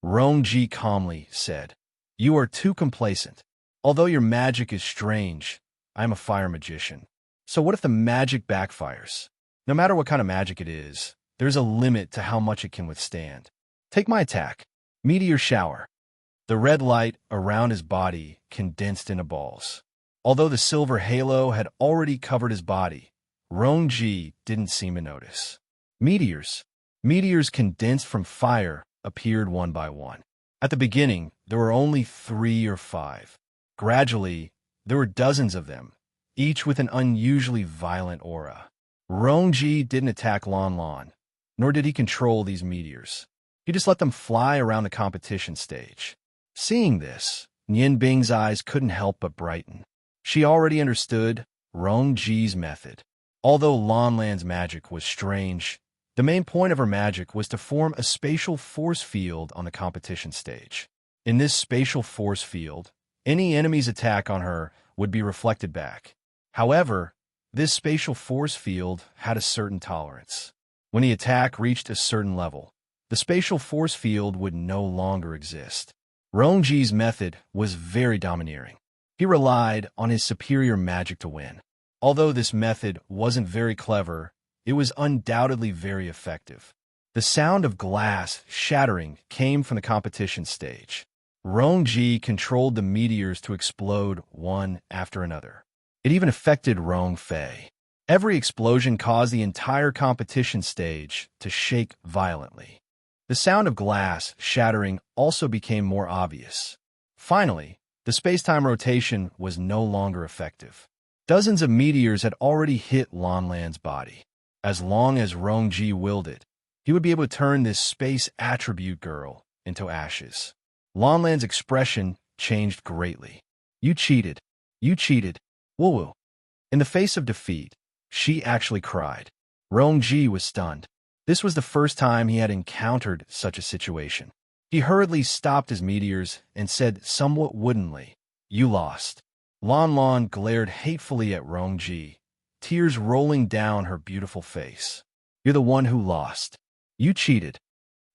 Rongji calmly said, "You are too complacent. Although your magic is strange, I am a fire magician. So what if the magic backfires? No matter what kind of magic it is, there's a limit to how much it can withstand. Take my attack. Meteor shower." The red light around his body condensed into balls. Although the silver halo had already covered his body, Rongji didn't seem to notice. Meteors. Meteors condensed from fire appeared one by one. At the beginning, there were only 3 or 5. Gradually, there were dozens of them, each with an unusually violent aura. Rongji didn't attack Lanlan, nor did he control these meteors. He just let them fly around the competition stage. Seeing this, Nian Bing's eyes couldn't help but brighten. She already understood Rongji's method. Although Lanlan's magic was strange, the main point of her magic was to form a spatial force field on the competition stage. In this spatial force field, any enemy's attack on her would be reflected back. However, this spatial force field had a certain tolerance. When the attack reached a certain level, the spatial force field would no longer exist. Rongji's method was very domineering. He relied on his superior magic to win. Although this method wasn't very clever, it was undoubtedly very effective. The sound of glass shattering came from the competition stage. Rongji controlled the meteors to explode one after another. It even affected Rongfei. Every explosion caused the entire competition stage to shake violently. The sound of glass shattering also became more obvious. Finally, the space-time rotation was no longer effective. Dozens of meteors had already hit Lanlan's body. As long as Rongji willed it, he would be able to turn this space attribute girl into ashes. Lanlan's expression changed greatly. "You cheated. You cheated. Woo-woo." In the face of defeat, she actually cried. Rongji was stunned. This was the first time he had encountered such a situation. He hurriedly stopped his meteors and said somewhat woodenly, "You lost." Lanlan glared hatefully at Rongji, tears rolling down her beautiful face. You're the one who lost. You cheated.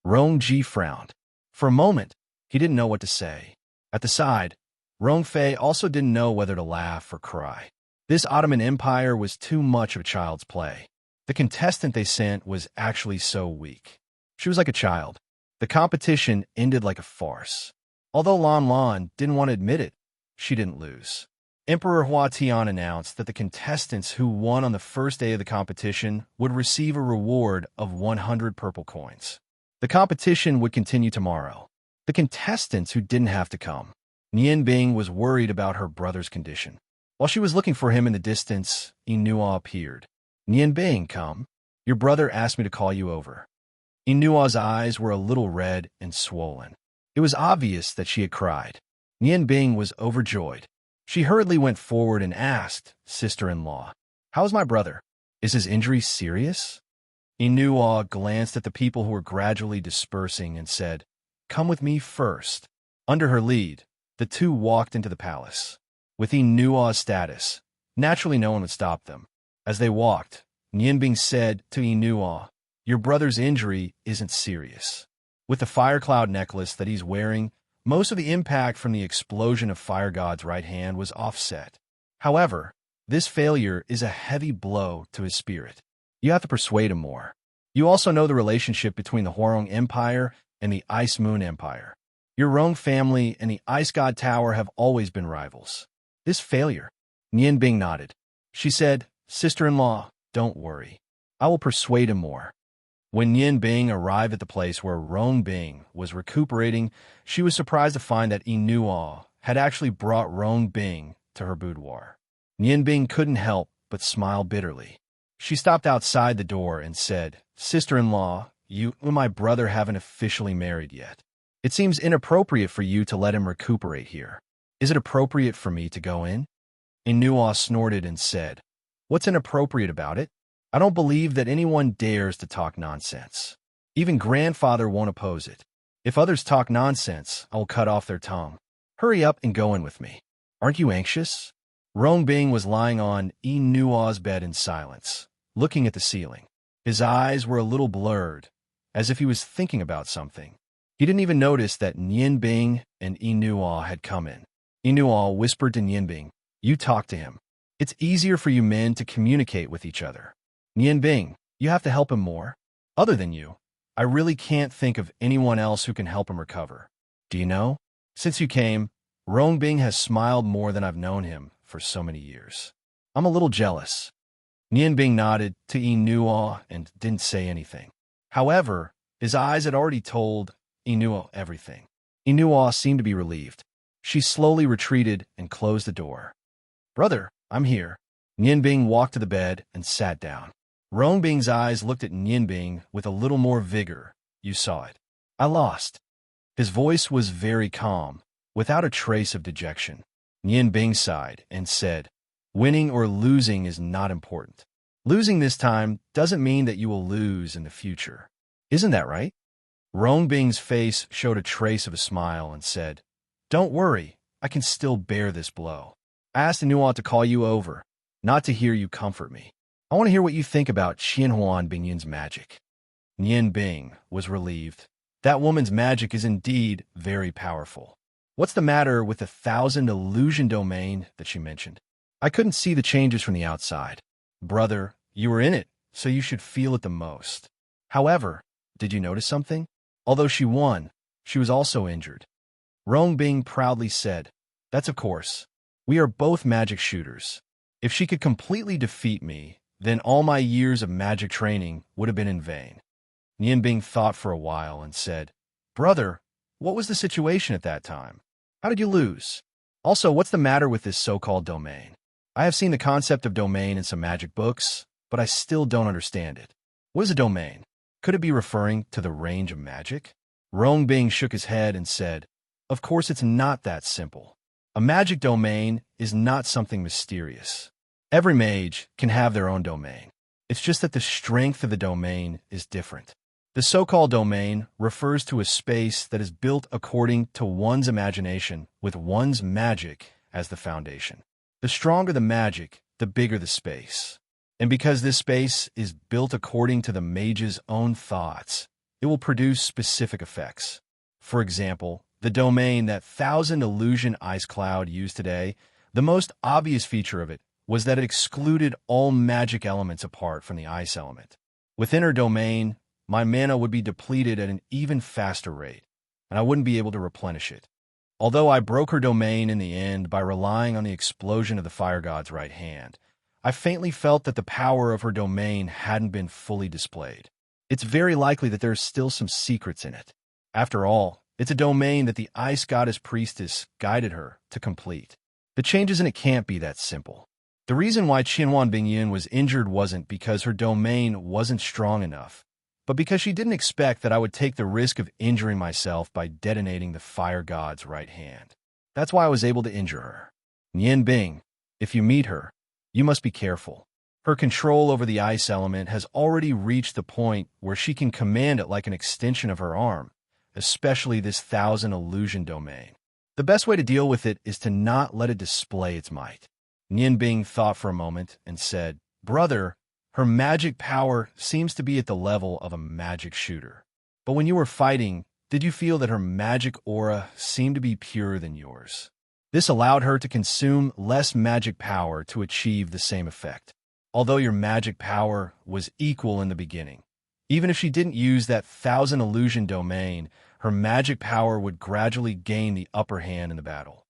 Rong-ji frowned. For a moment, he didn't know what to say. At the side, Rong-fei also didn't know whether to laugh or cry. This Ottoman Empire was too much of a child's play. The contestant they sent was actually so weak. She was like a child. The competition ended like a farce. Although Lan Lan didn't want to admit it, she didn't lose. Emperor Hua Tian announced that the contestants who won on the first day of the competition would receive a reward of 100 purple coins. The competition would continue tomorrow. The contestants who didn't have to come. Nian Bing was worried about her brother's condition. While she was looking for him in the distance, Inua appeared. Nian Bing, come. Your brother asked me to call you over. Inua's eyes were a little red and swollen. It was obvious that she had cried. Nian Bing was overjoyed. She hurriedly went forward and asked, "Sister-in-law, how's my brother? Is his injury serious?" Inua glanced at the people who were gradually dispersing and said, "Come with me first." Under her lead, the two walked into the palace. With Inua's status, naturally no one would stop them. As they walked, Nianbing said to Inua, "Your brother's injury isn't serious. With the fire cloud necklace that he's wearing, most of the impact from the explosion of Fire God's right hand was offset. However, this failure is a heavy blow to his spirit. You have to persuade him more. You also know the relationship between the Huarong Empire and the Ice Moon Empire. Your Rong family and the Ice God Tower have always been rivals. This failure..." Nianbing nodded. She said, "Sister-in-law, don't worry. I will persuade him more." When Nianbing arrived at the place where Rong Bing was recuperating, she was surprised to find that Inua had actually brought Rong Bing to her boudoir. Nianbing couldn't help but smile bitterly. She stopped outside the door and said, "Sister-in-law, you and my brother haven't officially married yet. It seems inappropriate for you to let him recuperate here. Is it appropriate for me to go in?" Inua snorted and said, "What's inappropriate about it? I don't believe that anyone dares to talk nonsense. Even grandfather won't oppose it. If others talk nonsense, I will cut off their tongue. Hurry up and go in with me. Aren't you anxious?" Rong Bing was lying on Inua's bed in silence, looking at the ceiling. His eyes were a little blurred, as if he was thinking about something. He didn't even notice that Nianbing and Inua had come in. Inua whispered to Nianbing, "You talk to him. It's easier for you men to communicate with each other. Nianbing, you have to help him more. Other than you, I really can't think of anyone else who can help him recover. Do you know? Since you came, Rong Bing has smiled more than I've known him for so many years. I'm a little jealous." Nianbing nodded to Inua and didn't say anything. However, his eyes had already told Inua everything. Inua seemed to be relieved. She slowly retreated and closed the door. "Brother, I'm here." Nianbing walked to the bed and sat down. Rong Bing's eyes looked at Nianbing with a little more vigor. "You saw it. I lost." His voice was very calm, without a trace of dejection. Nianbing sighed and said, "Winning or losing is not important. Losing this time doesn't mean that you will lose in the future. Isn't that right?" Rong Bing's face showed a trace of a smile and said, "Don't worry, I can still bear this blow. I asked Inua to call you over, not to hear you comfort me. I want to hear what you think about Qianhuan Bingyun's magic." Nianbing was relieved. That woman's magic is indeed very powerful. What's the matter with the 1,000 illusion domain that she mentioned? I couldn't see the changes from the outside. Brother, you were in it, so you should feel it the most. However, did you notice something? Although she won, she was also injured. Rong Bing proudly said, "That's of course. We are both magic shooters. If she could completely defeat me, then all my years of magic training would have been in vain." Nianbing thought for a while and said, "Brother, what was the situation at that time? How did you lose? Also, what's the matter with this so-called domain? I have seen the concept of domain in some magic books, but I still don't understand it. What is a domain? Could it be referring to the range of magic?" Rong Bing shook his head and said, "Of course it's not that simple. A magic domain is not something mysterious. Every mage can have their own domain. It's just that the strength of the domain is different. The so-called domain refers to a space that is built according to one's imagination with one's magic as the foundation. The stronger the magic, the bigger the space. And because this space is built according to the mage's own thoughts, it will produce specific effects. For example, the domain that Thousand Illusion Ice Cloud used today, the most obvious feature of it was that it excluded all magic elements apart from the ice element. Within her domain, my mana would be depleted at an even faster rate, and I wouldn't be able to replenish it. Although I broke her domain in the end by relying on the explosion of the fire god's right hand, I faintly felt that the power of her domain hadn't been fully displayed. It's very likely that there's still some secrets in it. After all, it's a domain that the ice goddess priestess guided her to complete. The changes in it can't be that simple. The reason why Qianwan Bingyin was injured wasn't because her domain wasn't strong enough, but because she didn't expect that I would take the risk of injuring myself by detonating the fire god's right hand. That's why I was able to injure her. Nian Bing, if you meet her, you must be careful. Her control over the ice element has already reached the point where she can command it like an extension of her arm, especially this Thousand Illusion domain. The best way to deal with it is to not let it display its might. Nian Bing thought for a moment and said, "Brother, her magic power seems to be at the level of a magic shooter. But when you were fighting, did you feel that her magic aura seemed to be purer than yours? This allowed her to consume less magic power to achieve the same effect. Although your magic power was equal in the beginning, even if she didn't use that Thousand Illusion domain, her magic power would gradually gain the upper hand in the battle."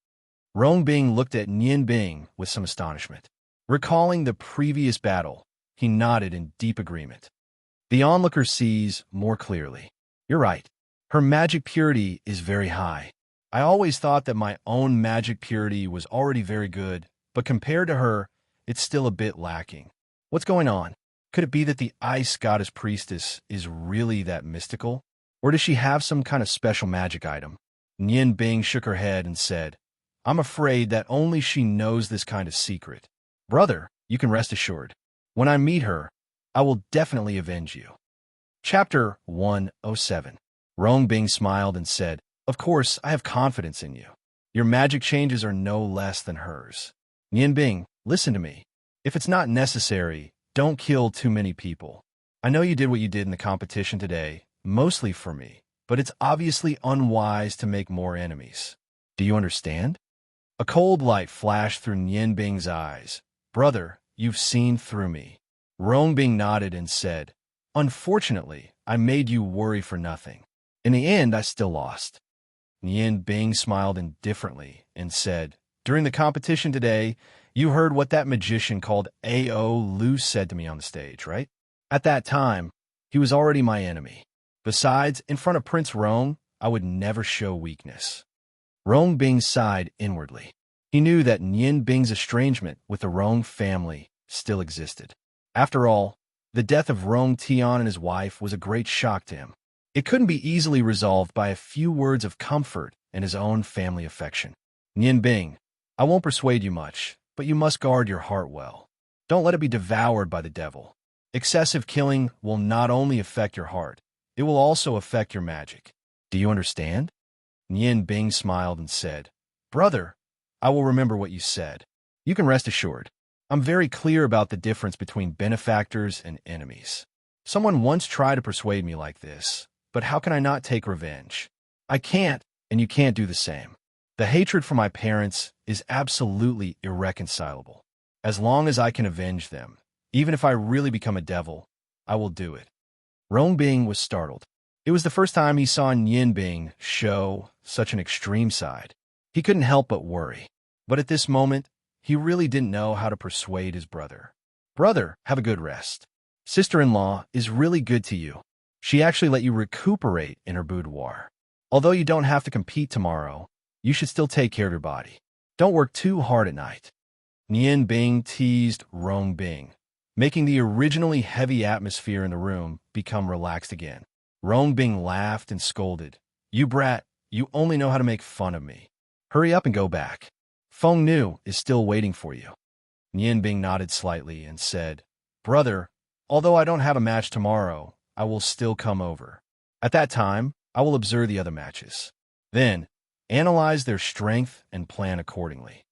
Rong Bing looked at Nian Bing with some astonishment. Recalling the previous battle, he nodded in deep agreement. The onlooker sees more clearly. You're right. Her magic purity is very high. I always thought that my own magic purity was already very good, but compared to her, it's still a bit lacking. What's going on? Could it be that the ice goddess priestess is really that mystical? Or does she have some kind of special magic item? Nian Bing shook her head and said, "I'm afraid that only she knows this kind of secret. Brother, you can rest assured. When I meet her, I will definitely avenge you." Chapter 107. Rong Bing smiled and said, "Of course, I have confidence in you. Your magic changes are no less than hers. Nian Bing, listen to me. If it's not necessary, don't kill too many people. I know you did what you did in the competition today, mostly for me, but it's obviously unwise to make more enemies. Do you understand?" A cold light flashed through Nian Bing's eyes. "Brother, you've seen through me." Rong Bing nodded and said, "Unfortunately, I made you worry for nothing. In the end, I still lost." Nian Bing smiled indifferently and said, "During the competition today, you heard what that magician called A.O. Lu said to me on the stage, right? At that time, he was already my enemy. Besides, in front of Prince Rong, I would never show weakness." Rong Bing sighed inwardly. He knew that Nian Bing's estrangement with the Rong family still existed. After all, the death of Rong Tian and his wife was a great shock to him. It couldn't be easily resolved by a few words of comfort and his own family affection. "Nian Bing, I won't persuade you much, but you must guard your heart well. Don't let it be devoured by the devil. Excessive killing will not only affect your heart, it will also affect your magic. Do you understand?" Nian Bing smiled and said, "Brother, I will remember what you said. You can rest assured. I'm very clear about the difference between benefactors and enemies. Someone once tried to persuade me like this, but how can I not take revenge? I can't, and you can't do the same. The hatred for my parents is absolutely irreconcilable. As long as I can avenge them, even if I really become a devil, I will do it." Rong Bing was startled. It was the first time he saw Nian Bing show such an extreme side. He couldn't help but worry. But at this moment, he really didn't know how to persuade his brother. "Brother, have a good rest. Sister-in-law is really good to you. She actually let you recuperate in her boudoir. Although you don't have to compete tomorrow, you should still take care of your body. Don't work too hard at night." Nian Bing teased Rong Bing, making the originally heavy atmosphere in the room become relaxed again. Rong Bing laughed and scolded, "You brat, you only know how to make fun of me. Hurry up and go back. Feng Nu is still waiting for you." Nian Bing nodded slightly and said, "Brother, although I don't have a match tomorrow, I will still come over. At that time, I will observe the other matches. Then, analyze their strength and plan accordingly."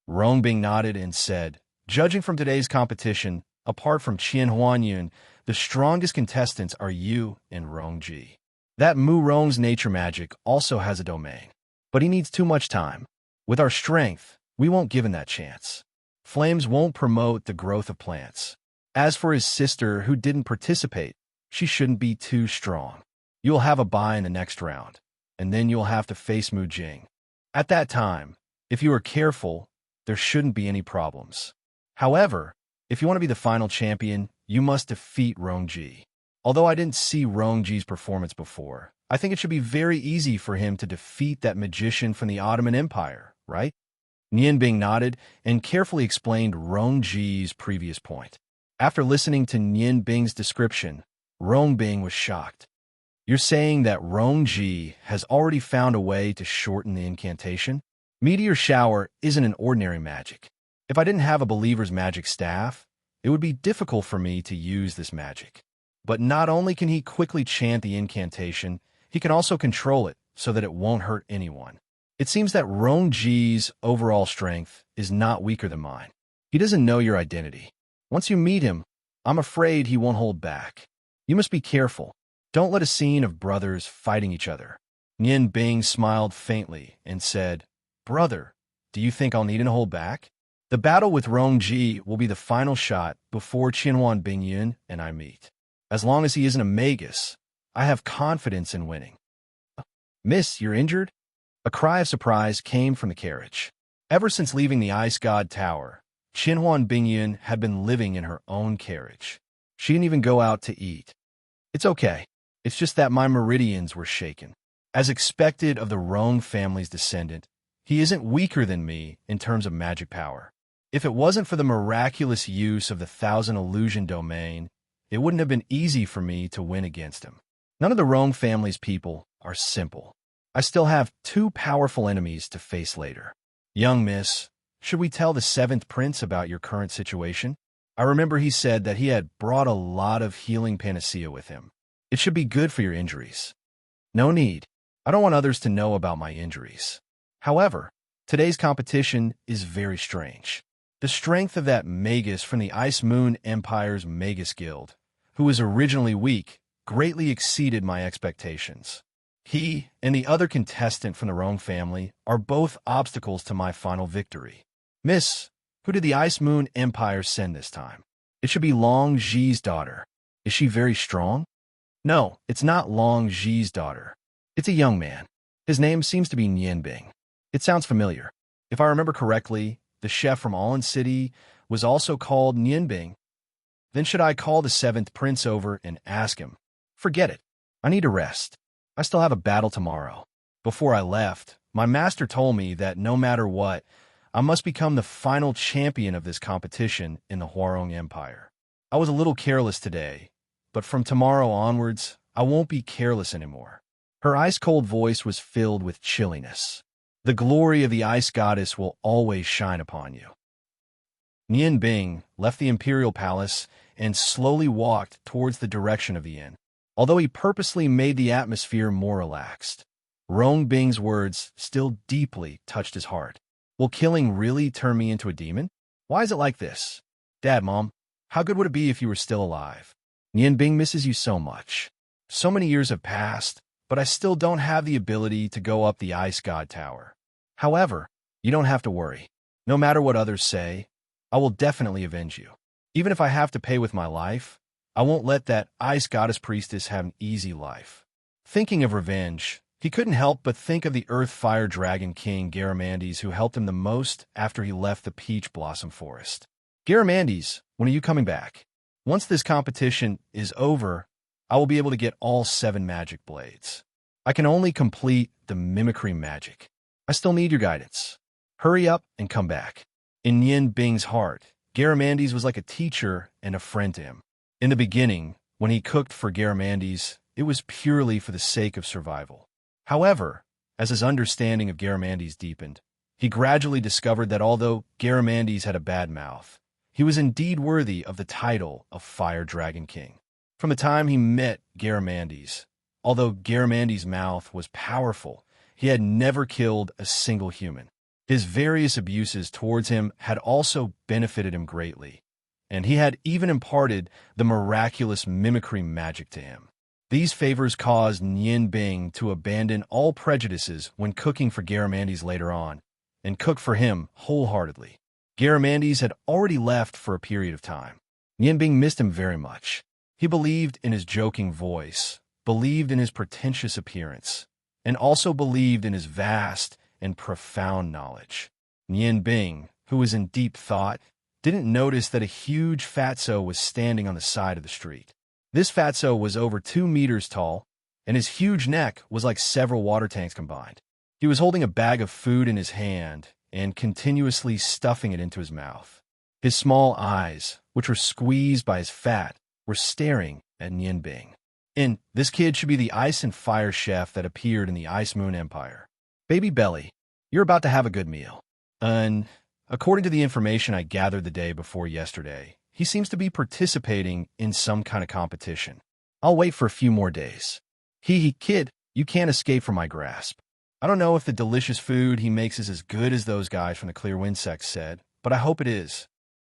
Rong Bing nodded and said, "Judging from today's competition, apart from Qian Huanyun, the strongest contestants are you and Rongji. That Mu Rong's nature magic also has a domain, but he needs too much time. With our strength, we won't give him that chance. Flames won't promote the growth of plants. As for his sister who didn't participate, she shouldn't be too strong. You'll have a bye in the next round, and then you'll have to face Mu Jing. At that time, if you are careful, there shouldn't be any problems. However, if you want to be the final champion, you must defeat Rongji. Although I didn't see Rongji's performance before, I think it should be very easy for him to defeat that magician from the Ottoman Empire, right? Nianbing nodded and carefully explained Rongji's previous point. After listening to Nianbing's description, Rongbing was shocked. You're saying that Rongji has already found a way to shorten the incantation? Meteor Shower isn't an ordinary magic. If I didn't have a believer's magic staff, it would be difficult for me to use this magic. But not only can he quickly chant the incantation, he can also control it so that it won't hurt anyone. It seems that Rongji's overall strength is not weaker than mine. He doesn't know your identity. Once you meet him, I'm afraid he won't hold back. You must be careful. Don't let a scene of brothers fighting each other. Nianbing smiled faintly and said, Brother, do you think I'll need to hold back? The battle with Rongji will be the final shot before Qianhuan Bingyun and I meet. As long as he isn't a magus, I have confidence in winning. Miss, you're injured? A cry of surprise came from the carriage. Ever since leaving the Ice God Tower, Qianhuan Bingyun had been living in her own carriage. She didn't even go out to eat. It's okay. It's just that my meridians were shaken. As expected of the Rong family's descendant, he isn't weaker than me in terms of magic power. If it wasn't for the miraculous use of the Thousand Illusion domain, it wouldn't have been easy for me to win against him. None of the Rong family's people are simple. I still have two powerful enemies to face later. Young miss, should we tell the seventh prince about your current situation? I remember he said that he had brought a lot of healing panacea with him. It should be good for your injuries. No need. I don't want others to know about my injuries. However, today's competition is very strange. The strength of that magus from the Ice Moon Empire's Magus Guild, who was originally weak, greatly exceeded my expectations. He and the other contestant from the Rong family are both obstacles to my final victory. Miss, who did the Ice Moon Empire send this time? It should be Long Ji's daughter. Is she very strong? No, it's not Long Ji's daughter. It's a young man. His name seems to be Nianbing. It sounds familiar. If I remember correctly, the chef from Allen City was also called Nianbing. Then should I call the seventh prince over and ask him? Forget it. I need to rest. I still have a battle tomorrow. Before I left, my master told me that no matter what, I must become the final champion of this competition in the Huarong Empire. I was a little careless today, but from tomorrow onwards, I won't be careless anymore. Her ice-cold voice was filled with chilliness. The glory of the ice goddess will always shine upon you. Nianbing left the imperial palace and slowly walked towards the direction of the inn, although he purposely made the atmosphere more relaxed. Rongbing's words still deeply touched his heart. Will killing really turn me into a demon? Why is it like this? Dad, Mom, how good would it be if you were still alive? Nianbing misses you so much. So many years have passed, but I still don't have the ability to go up the Ice God Tower. However, you don't have to worry. No matter what others say, I will definitely avenge you. Even if I have to pay with my life, I won't let that Ice Goddess Priestess have an easy life. Thinking of revenge, he couldn't help but think of the Earth Fire Dragon King Garamandes who helped him the most after he left the Peach Blossom Forest. Garamandes, when are you coming back? Once this competition is over, I will be able to get all 7 magic blades. I can only complete the mimicry magic. I still need your guidance. Hurry up and come back. In Nianbing's heart, Garamandes was like a teacher and a friend to him. In the beginning, when he cooked for Garamandes, it was purely for the sake of survival. However, as his understanding of Garamandes deepened, he gradually discovered that although Garamandes had a bad mouth, he was indeed worthy of the title of Fire Dragon King. From the time he met Garamandes, although Garamandes' mouth was powerful, he had never killed a single human. His various abuses towards him had also benefited him greatly, and he had even imparted the miraculous mimicry magic to him. These favors caused Nian Bing to abandon all prejudices when cooking for Garamandes later on, and cook for him wholeheartedly. Garamandes had already left for a period of time. Nian Bing missed him very much. He believed in his joking voice, believed in his pretentious appearance, and also believed in his vast and profound knowledge. Nian Bing, who was in deep thought, didn't notice that a huge fatso was standing on the side of the street. This fatso was over 2 meters tall, and his huge neck was like several water tanks combined. He was holding a bag of food in his hand and continuously stuffing it into his mouth. His small eyes, which were squeezed by his fat, were staring at Nian Bing. And this kid should be the ice and fire chef that appeared in the Ice Moon Empire. Baby Belly, you're about to have a good meal. And according to the information I gathered the day before yesterday, he seems to be participating in some kind of competition. I'll wait for a few more days. Kid, you can't escape from my grasp. I don't know if the delicious food he makes is as good as those guys from the Clear Wind sect said, but I hope it is.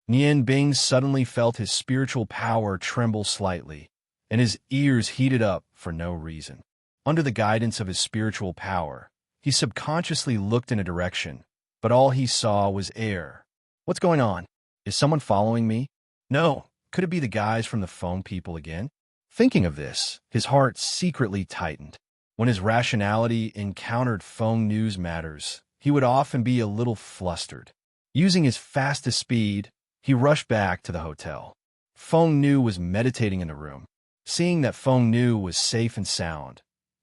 Nian Bing suddenly felt his spiritual power tremble slightly, and his ears heated up for no reason. Under the guidance of his spiritual power, he subconsciously looked in a direction, but all he saw was air. What's going on? Is someone following me? No, could it be the guys from the phone people again? Thinking of this, his heart secretly tightened. When his rationality encountered phone news matters, he would often be a little flustered. Using his fastest speed, he rushed back to the hotel. Feng Nu was meditating in the room. Seeing that Feng Nu was safe and sound,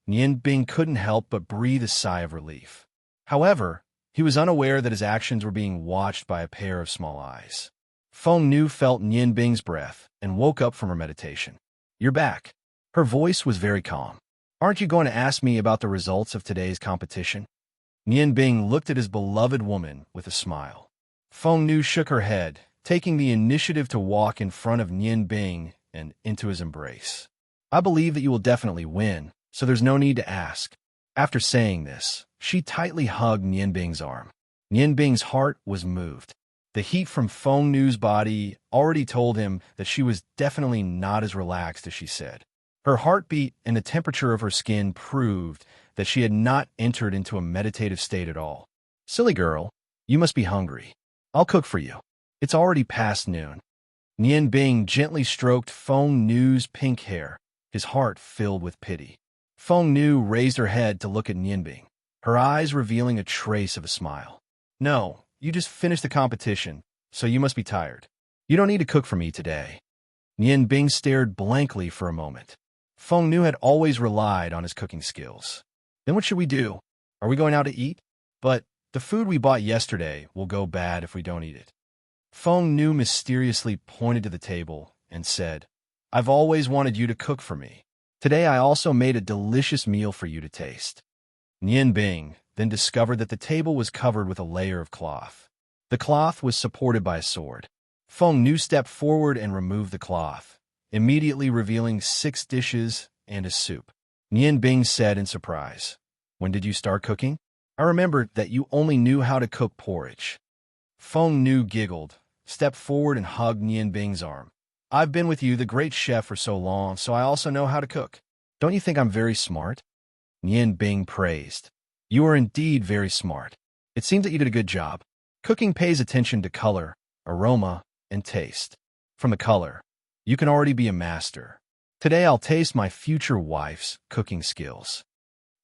Nian Bing couldn't help but breathe a sigh of relief. However, he was unaware that his actions were being watched by a pair of small eyes. Feng Nu felt Nian Bing's breath and woke up from her meditation. You're back. Her voice was very calm. Aren't you going to ask me about the results of today's competition? Nian Bing looked at his beloved woman with a smile. Feng Nu shook her head, taking the initiative to walk in front of Nian Bing and into his embrace. I believe that you will definitely win, so there's no need to ask. After saying this, she tightly hugged Nian Bing's arm. Nian Bing's heart was moved. The heat from Feng Nu's body already told him that she was definitely not as relaxed as she said. Her heartbeat and the temperature of her skin proved that she had not entered into a meditative state at all. Silly girl, you must be hungry. I'll cook for you. It's already past noon. Nian Bing gently stroked Feng Nu's pink hair, his heart filled with pity. Feng Nu raised her head to look at Nian Bing, her eyes revealing a trace of a smile. No, you just finished the competition, so you must be tired. You don't need to cook for me today. Nian Bing stared blankly for a moment. Feng Nu had always relied on his cooking skills. Then what should we do? Are we going out to eat? But the food we bought yesterday will go bad if we don't eat it. Feng Nu mysteriously pointed to the table and said, I've always wanted you to cook for me. Today I also made a delicious meal for you to taste. Nian Bing then discovered that the table was covered with a layer of cloth. The cloth was supported by a sword. Feng Nu stepped forward and removed the cloth, immediately revealing 6 dishes and a soup. Nian Bing said in surprise, When did you start cooking? I remembered that you only knew how to cook porridge. Feng Nu giggled, stepped forward and hugged Nian Bing's arm. I've been with you, the great chef, for so long, so I also know how to cook. Don't you think I'm very smart? Nian Bing praised. You are indeed very smart. It seems that you did a good job. Cooking pays attention to color, aroma, and taste. From the color, you can already be a master. Today I'll taste my future wife's cooking skills.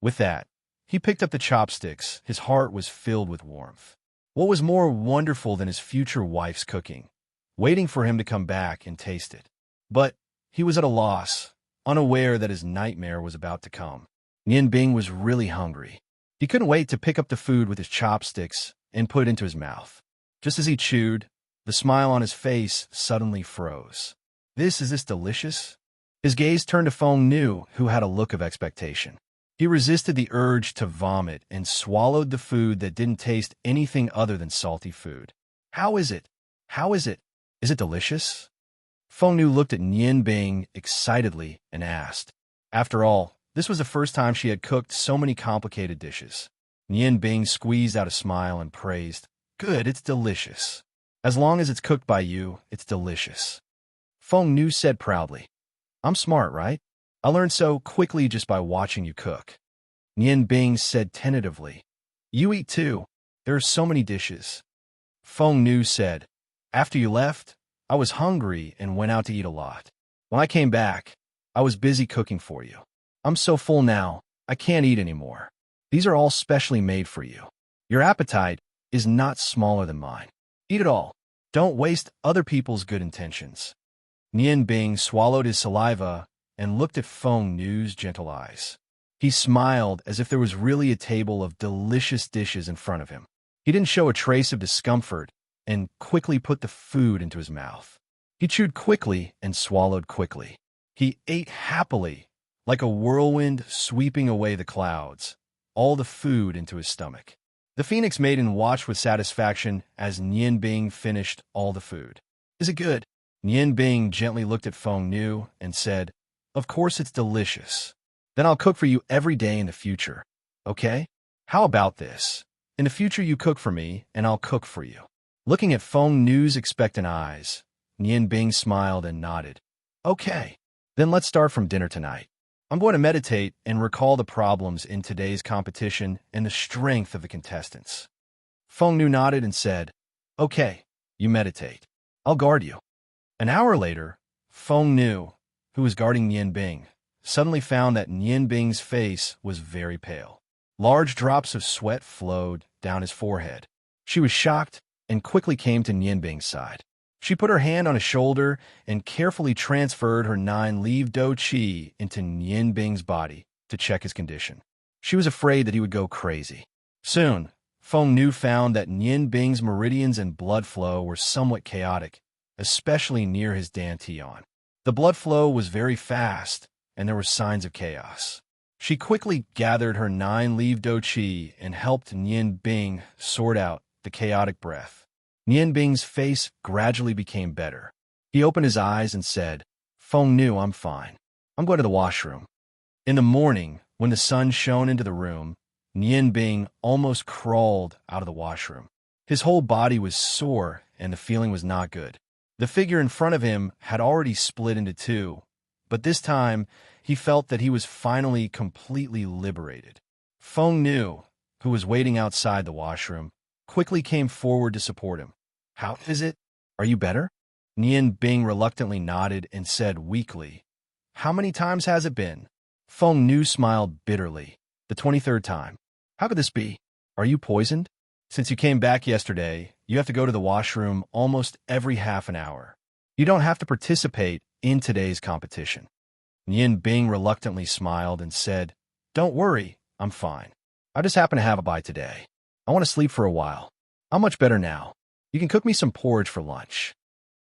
With that, he picked up the chopsticks. His heart was filled with warmth. What was more wonderful than his future wife's cooking? Waiting for him to come back and taste it. But he was at a loss, unaware that his nightmare was about to come. Nian Bing was really hungry. He couldn't wait to pick up the food with his chopsticks and put it into his mouth. Just as he chewed, the smile on his face suddenly froze. Is this delicious? His gaze turned to Feng Nu, who had a look of expectation. He resisted the urge to vomit and swallowed the food that didn't taste anything other than salty food. How is it? How is it? Is it delicious? Feng Nu looked at Nian Bing excitedly and asked. After all, this was the first time she had cooked so many complicated dishes. Nian Bing squeezed out a smile and praised, Good, it's delicious. As long as it's cooked by you, it's delicious. Feng Nu said proudly. I'm smart, right? I learned so quickly just by watching you cook. Nian Bing said tentatively. You eat too. There are so many dishes. Feng Nu said. After you left, I was hungry and went out to eat a lot. When I came back, I was busy cooking for you. I'm so full now, I can't eat anymore. These are all specially made for you. Your appetite is not smaller than mine. Eat it all. Don't waste other people's good intentions. Nian Bing swallowed his saliva and looked at Feng Nu's gentle eyes. He smiled as if there was really a table of delicious dishes in front of him. He didn't show a trace of discomfort and quickly put the food into his mouth. He chewed quickly and swallowed quickly. He ate happily, like a whirlwind sweeping away the clouds, all the food into his stomach. The Phoenix Maiden watched with satisfaction as Nian Bing finished all the food. Is it good? Nian Bing gently looked at Feng Nu and said, Of course it's delicious. Then I'll cook for you every day in the future. Okay? How about this? In the future you cook for me, and I'll cook for you. Looking at Feng Nu's expectant eyes, Nian Bing smiled and nodded. Okay. Then let's start from dinner tonight. I'm going to meditate and recall the problems in today's competition and the strength of the contestants. Feng Nu nodded and said, Okay, you meditate. I'll guard you. An hour later, Feng Nu, who was guarding Nian Bing, suddenly found that Nian Bing's face was very pale. Large drops of sweat flowed down his forehead. She was shocked and quickly came to Nian Bing's side. She put her hand on his shoulder and carefully transferred her 9-leaf do qi into Nian Bing's body to check his condition. She was afraid that he would go crazy. Soon, Feng Nu found that Nian Bing's meridians and blood flow were somewhat chaotic, especially near his dantian. The blood flow was very fast, and there were signs of chaos. She quickly gathered her 9-leaf do qi and helped Nian Bing sort out the chaotic breath. Nian Bing's face gradually became better. He opened his eyes and said, Feng Nu, I'm fine. I'm going to the washroom. In the morning, when the sun shone into the room, Nian Bing almost crawled out of the washroom. His whole body was sore and the feeling was not good. The figure in front of him had already split into two, but this time he felt that he was finally completely liberated. Feng Nu, who was waiting outside the washroom, quickly came forward to support him. How is it? Are you better? Nian Bing reluctantly nodded and said weakly, How many times has it been? Feng Nu smiled bitterly. The 23rd time. How could this be? Are you poisoned? Since you came back yesterday, you have to go to the washroom almost every half an hour. You don't have to participate in today's competition. Nian Bing reluctantly smiled and said, Don't worry, I'm fine. I just happen to have a bite today. I want to sleep for a while. I'm much better now. You can cook me some porridge for lunch.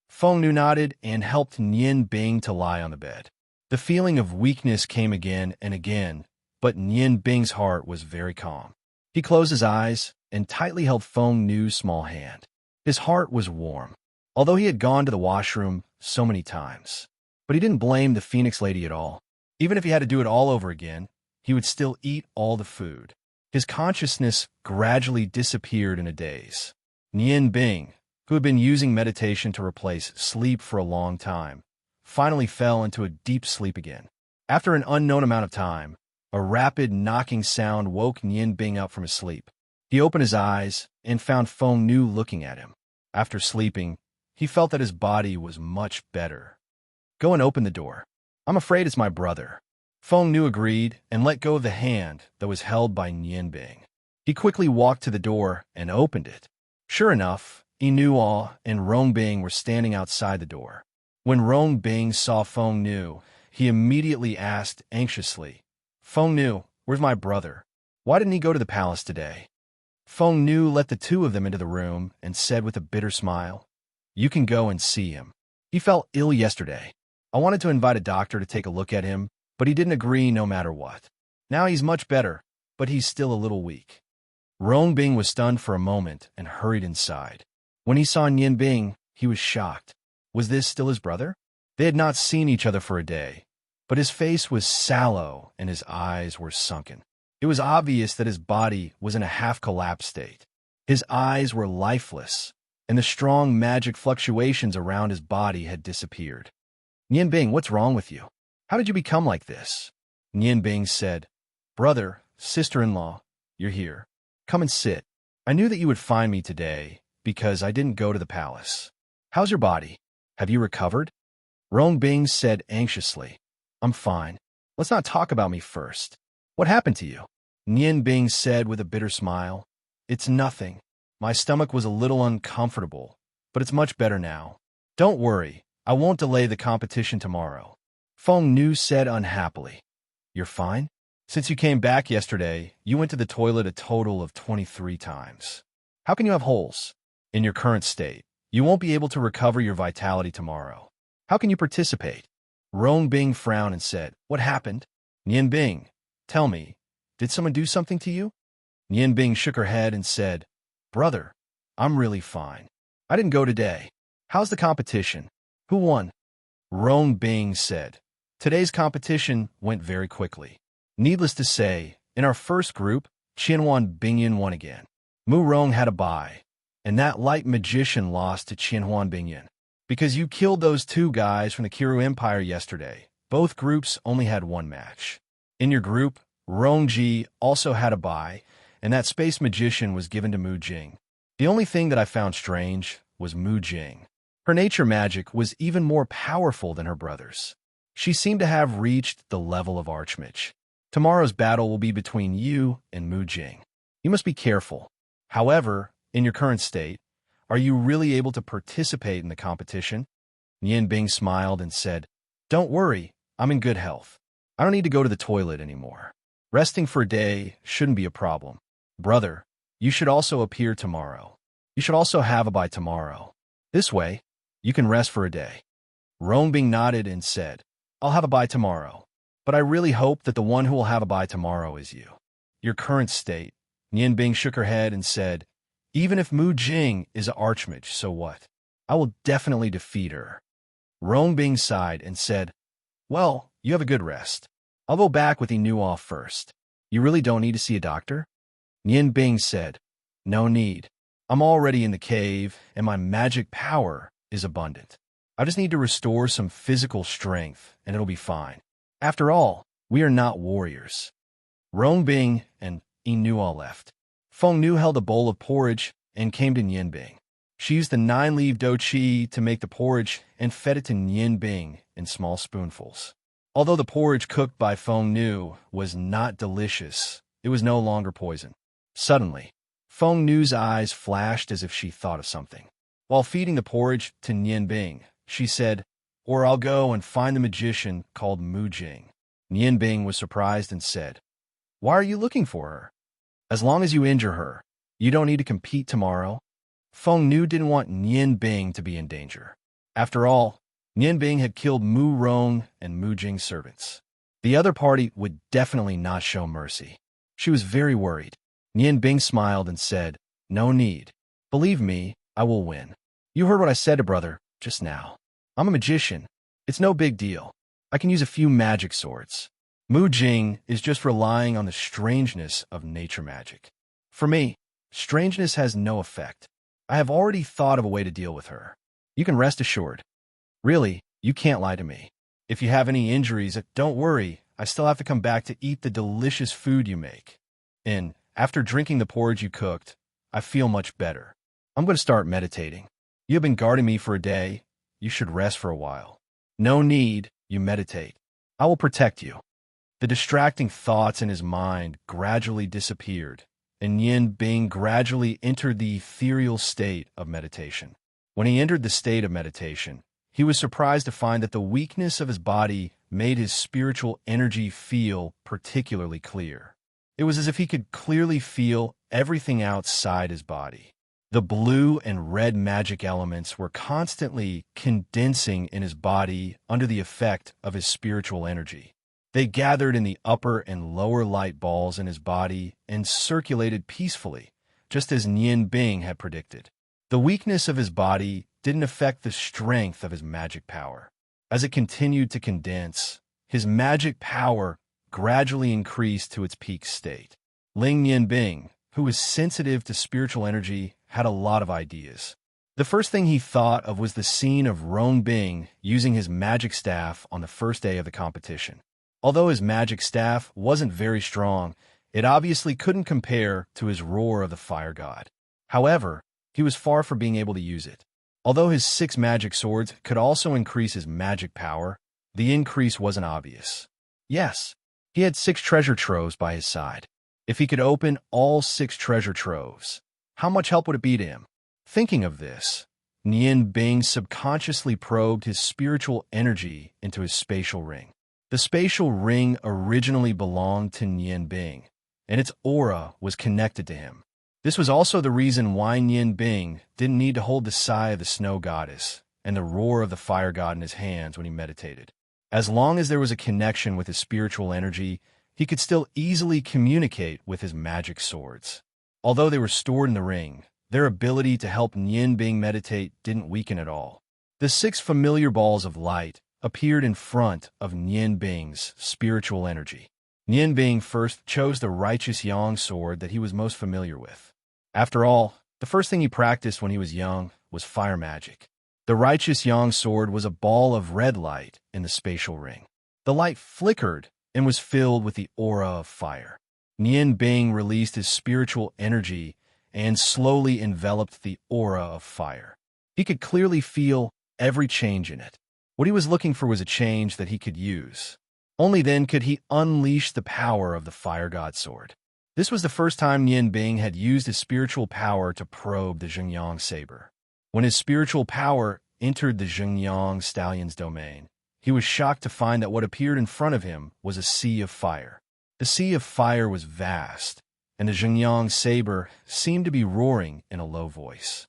Feng Nu nodded and helped Nian Bing to lie on the bed. The feeling of weakness came again and again, but Nian Bing's heart was very calm. He closed his eyes and tightly held Feng Nu's small hand. His heart was warm, although he had gone to the washroom so many times. But he didn't blame the Phoenix Lady at all. Even if he had to do it all over again, he would still eat all the food. His consciousness gradually disappeared in a daze. Nian Bing, who had been using meditation to replace sleep for a long time, finally fell into a deep sleep again. After an unknown amount of time, a rapid knocking sound woke Nian Bing up from his sleep. He opened his eyes and found Feng Nu looking at him. After sleeping, he felt that his body was much better. Go and open the door. I'm afraid it's my brother. Feng Nu agreed and let go of the hand that was held by Nian Bing. He quickly walked to the door and opened it. Sure enough, Inua and Rong Bing were standing outside the door. When Rong Bing saw Feng Nu, he immediately asked anxiously, Feng Nu, where's my brother? Why didn't he go to the palace today? Feng Nu let the two of them into the room and said with a bitter smile, You can go and see him. He felt ill yesterday. I wanted to invite a doctor to take a look at him, but he didn't agree no matter what. Now he's much better, but he's still a little weak. Rong Bing was stunned for a moment and hurried inside. When he saw Nian Bing, he was shocked. Was this still his brother? They had not seen each other for a day, but his face was sallow and his eyes were sunken. It was obvious that his body was in a half-collapsed state. His eyes were lifeless, and the strong magic fluctuations around his body had disappeared. Nian Bing, what's wrong with you? How did you become like this? Nian Bing said, Brother, sister-in-law, you're here. Come and sit. I knew that you would find me today because I didn't go to the palace. How's your body? Have you recovered? Rong Bing said anxiously. I'm fine. Let's not talk about me first. What happened to you? Nian Bing said with a bitter smile. It's nothing. My stomach was a little uncomfortable, but it's much better now. Don't worry, I won't delay the competition tomorrow. Feng Nu said unhappily. You're fine? Since you came back yesterday, you went to the toilet a total of 23 times. How can you have holes? In your current state, you won't be able to recover your vitality tomorrow. How can you participate? Rong Bing frowned and said, What happened? Nian Bing, tell me, did someone do something to you? Nian Bing shook her head and said, Brother, I'm really fine. I didn't go today. How's the competition? Who won? Rong Bing said, Today's competition went very quickly. Needless to say, in our first group, Qianhuan Bingyan won again. Mu Rong had a bye, and that light magician lost to Qianhuan Bingyan. Because you killed those two guys from the Kiru Empire yesterday, both groups only had one match. In your group, Rong Ji also had a bye, and that space magician was given to Mu Jing. The only thing that I found strange was Mu Jing. Her nature magic was even more powerful than her brother's. She seemed to have reached the level of Archmage. Tomorrow's battle will be between you and Mu Jing. You must be careful. However, in your current state, are you really able to participate in the competition? Nian Bing smiled and said, Don't worry, I'm in good health. I don't need to go to the toilet anymore. Resting for a day shouldn't be a problem. Brother, you should also appear tomorrow. You should also have a bye tomorrow. This way, you can rest for a day. Rong Bing nodded and said, I'll have a bye tomorrow. But I really hope that the one who will have a bye tomorrow is you. Your current state. Nian Bing shook her head and said, Even if Mu Jing is an Archmage, so what? I will definitely defeat her. Rong Bing sighed and said, Well, you have a good rest. I'll go back with Inuo first. You really don't need to see a doctor? Nian Bing said, No need. I'm already in the cave, and my magic power is abundant. I just need to restore some physical strength, and it'll be fine. After all, we are not warriors. Rong Bing and Inuo left. Feng Nu held a bowl of porridge and came to Nian Bing. She used the 9-leaf dough chi to make the porridge and fed it to Nian Bing in small spoonfuls. Although the porridge cooked by Feng Nu was not delicious, it was no longer poison. Suddenly, Feng Nu's eyes flashed as if she thought of something. While feeding the porridge to Nian Bing, she said, Or I'll go and find the magician called Mu Jing. Nian Bing was surprised and said, Why are you looking for her? As long as you injure her, you don't need to compete tomorrow. Feng Nu didn't want Nian Bing to be in danger. After all, Nian Bing had killed Mu Rong and Mu Jing's servants. The other party would definitely not show mercy. She was very worried. Nian Bing smiled and said, No need. Believe me, I will win. You heard what I said to brother just now. I'm a magician. It's no big deal. I can use a few magic swords. Mu Jing is just relying on the strangeness of nature magic. For me, strangeness has no effect. I have already thought of a way to deal with her. You can rest assured. Really, you can't lie to me. If you have any injuries, don't worry. I still have to come back to eat the delicious food you make. And after drinking the porridge you cooked, I feel much better. I'm going to start meditating. You have been guarding me for a day. You should rest for a while. No need, you meditate. I will protect you. The distracting thoughts in his mind gradually disappeared, and Nian Bing gradually entered the ethereal state of meditation. When he entered the state of meditation, he was surprised to find that the weakness of his body made his spiritual energy feel particularly clear. It was as if he could clearly feel everything outside his body. The blue and red magic elements were constantly condensing in his body under the effect of his spiritual energy. They gathered in the upper and lower light balls in his body and circulated peacefully, just as Nian Bing had predicted. The weakness of his body didn't affect the strength of his magic power. As it continued to condense, his magic power gradually increased to its peak state. Ling Nian Bing, who was sensitive to spiritual energy, had a lot of ideas. The first thing he thought of was the scene of Rong Bing using his magic staff on the first day of the competition. Although his magic staff wasn't very strong, it obviously couldn't compare to his roar of the fire god. However, he was far from being able to use it. Although his 6 magic swords could also increase his magic power, the increase wasn't obvious. Yes, he had 6 treasure troves by his side. If he could open all 6 treasure troves, how much help would it be to him? Thinking of this, Nian Bing subconsciously probed his spiritual energy into his spatial ring. The spatial ring originally belonged to Nian Bing, and its aura was connected to him. This was also the reason why Nian Bing didn't need to hold the sigh of the snow goddess and the roar of the fire god in his hands when he meditated. As long as there was a connection with his spiritual energy, he could still easily communicate with his magic swords. Although they were stored in the ring, their ability to help Nian Bing meditate didn't weaken at all. The 6 familiar balls of light appeared in front of Nian Bing's spiritual energy. Nian Bing first chose the righteous yang sword that he was most familiar with. After all, the first thing he practiced when he was young was fire magic. The righteous yang sword was a ball of red light in the spatial ring. The light flickered and was filled with the aura of fire. Nian Bing released his spiritual energy and slowly enveloped the aura of fire. He could clearly feel every change in it. What he was looking for was a change that he could use. Only then could he unleash the power of the fire god sword. This was the first time Nian Bing had used his spiritual power to probe the Zhengyang saber. When his spiritual power entered the Zhengyang stallion's domain, he was shocked to find that what appeared in front of him was a sea of fire. The sea of fire was vast, and the Zhengyang saber seemed to be roaring in a low voice.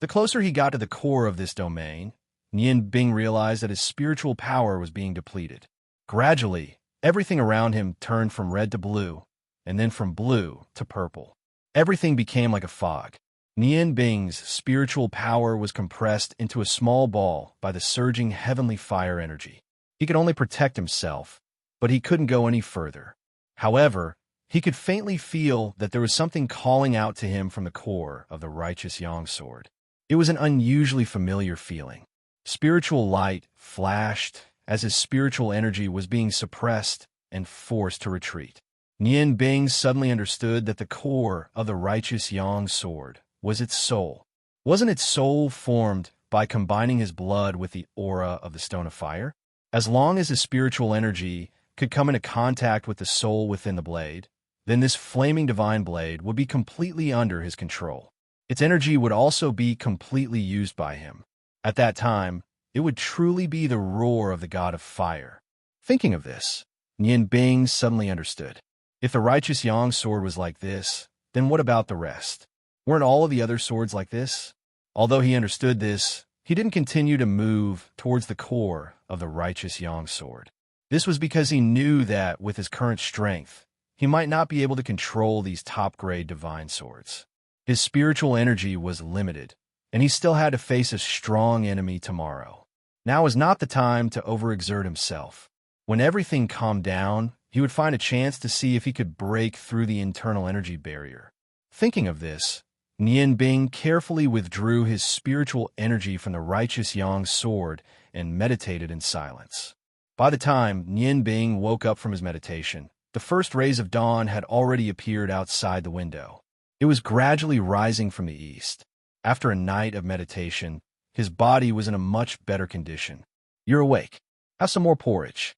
The closer he got to the core of this domain, Nian Bing realized that his spiritual power was being depleted. Gradually, everything around him turned from red to blue, and then from blue to purple. Everything became like a fog. Nian Bing's spiritual power was compressed into a small ball by the surging heavenly fire energy. He could only protect himself, but he couldn't go any further. However, he could faintly feel that there was something calling out to him from the core of the righteous yang sword. It was an unusually familiar feeling. Spiritual light flashed as his spiritual energy was being suppressed and forced to retreat. Nian Bing suddenly understood that the core of the righteous yang sword was its soul. Wasn't its soul formed by combining his blood with the aura of the stone of fire? As long as his spiritual energy could come into contact with the soul within the blade, then this flaming divine blade would be completely under his control. Its energy would also be completely used by him. At that time, it would truly be the roar of the god of fire. Thinking of this, Nian Bing suddenly understood. If the righteous yang sword was like this, then what about the rest? Weren't all of the other swords like this? Although he understood this, he didn't continue to move towards the core of the righteous yang sword. This was because he knew that, with his current strength, he might not be able to control these top-grade divine swords. His spiritual energy was limited, and he still had to face a strong enemy tomorrow. Now was not the time to overexert himself. When everything calmed down, he would find a chance to see if he could break through the internal energy barrier. Thinking of this, Nian Bing carefully withdrew his spiritual energy from the righteous yang sword and meditated in silence. By the time Nian Bing woke up from his meditation, the first rays of dawn had already appeared outside the window. It was gradually rising from the east. After a night of meditation, his body was in a much better condition. "You're awake. Have some more porridge."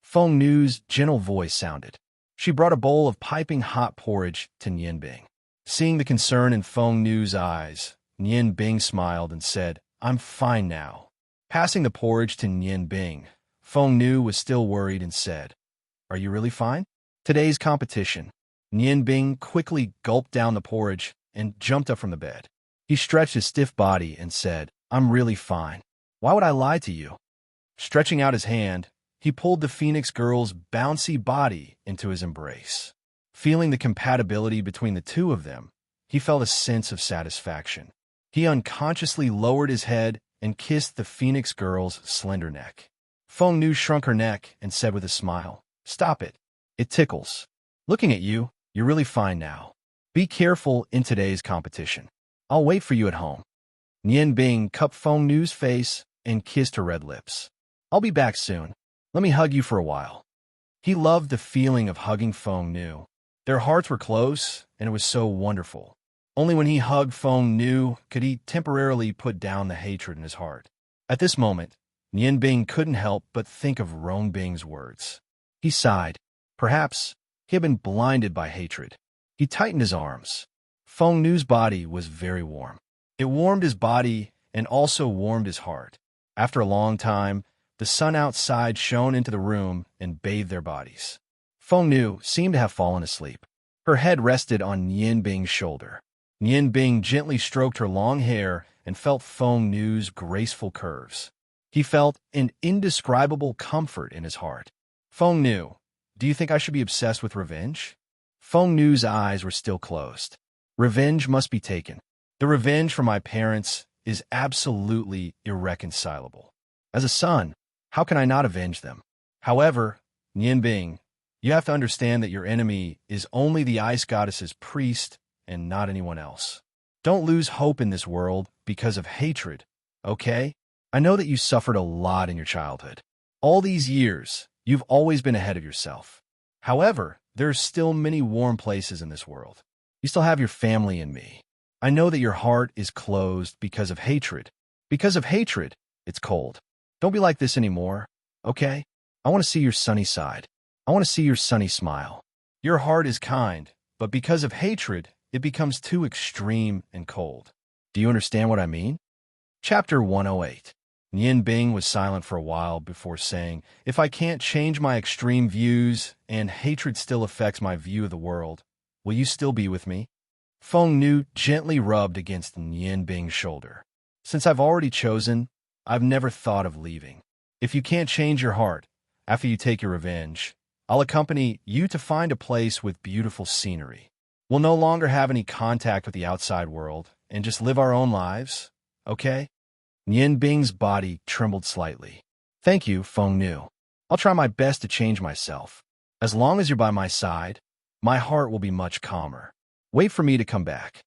Feng Nu's gentle voice sounded. She brought a bowl of piping hot porridge to Nian Bing. Seeing the concern in Feng Nu's eyes, Nian Bing smiled and said, "I'm fine now." Passing the porridge to Nian Bing, Feng Nu was still worried and said, "Are you really fine?" Today's competition. Nian Bing quickly gulped down the porridge and jumped up from the bed. He stretched his stiff body and said, "I'm really fine. Why would I lie to you?" Stretching out his hand, he pulled the Phoenix girl's bouncy body into his embrace. Feeling the compatibility between the two of them, he felt a sense of satisfaction. He unconsciously lowered his head and kissed the Phoenix girl's slender neck. Feng Nu shrunk her neck and said with a smile, "Stop it. It tickles. Looking at you, you're really fine now. Be careful in today's competition. I'll wait for you at home." Nian Bing cupped Feng Nu's face and kissed her red lips. I'll be back soon. Let me hug you for a while. He loved the feeling of hugging Feng Nu. Their hearts were close, and it was so wonderful. Only when he hugged Feng Nu could he temporarily put down the hatred in his heart. At this moment, Nian Bing couldn't help but think of Rong Bing's words. He sighed. Perhaps he had been blinded by hatred. He tightened his arms. Feng Nu's body was very warm. It warmed his body and also warmed his heart. After a long time, the sun outside shone into the room and bathed their bodies. Feng Nu seemed to have fallen asleep. Her head rested on Nian Bing's shoulder. Nian Bing gently stroked her long hair and felt Feng Nu's graceful curves. He felt an indescribable comfort in his heart. Feng Nu, do you think I should be obsessed with revenge? Feng Nu's eyes were still closed. Revenge must be taken. The revenge for my parents is absolutely irreconcilable. As a son, how can I not avenge them? However, Nian Bing, you have to understand that your enemy is only the ice goddess's priest and not anyone else. Don't lose hope in this world because of hatred, okay? I know that you suffered a lot in your childhood. All these years, you've always been ahead of yourself. However, there are still many warm places in this world. You still have your family and me. I know that your heart is closed because of hatred. Because of hatred, it's cold. Don't be like this anymore, okay? I want to see your sunny side. I want to see your sunny smile. Your heart is kind, but because of hatred, it becomes too extreme and cold. Do you understand what I mean? Chapter 108. Nian Bing was silent for a while before saying, if I can't change my extreme views and hatred still affects my view of the world, will you still be with me? Feng Nu gently rubbed against Nian Bing's shoulder. Since I've already chosen, I've never thought of leaving. If you can't change your heart after you take your revenge, I'll accompany you to find a place with beautiful scenery. We'll no longer have any contact with the outside world and just live our own lives, okay? Nian Bing's body trembled slightly. Thank you, Feng Nu. I'll try my best to change myself. As long as you're by my side, my heart will be much calmer. Wait for me to come back.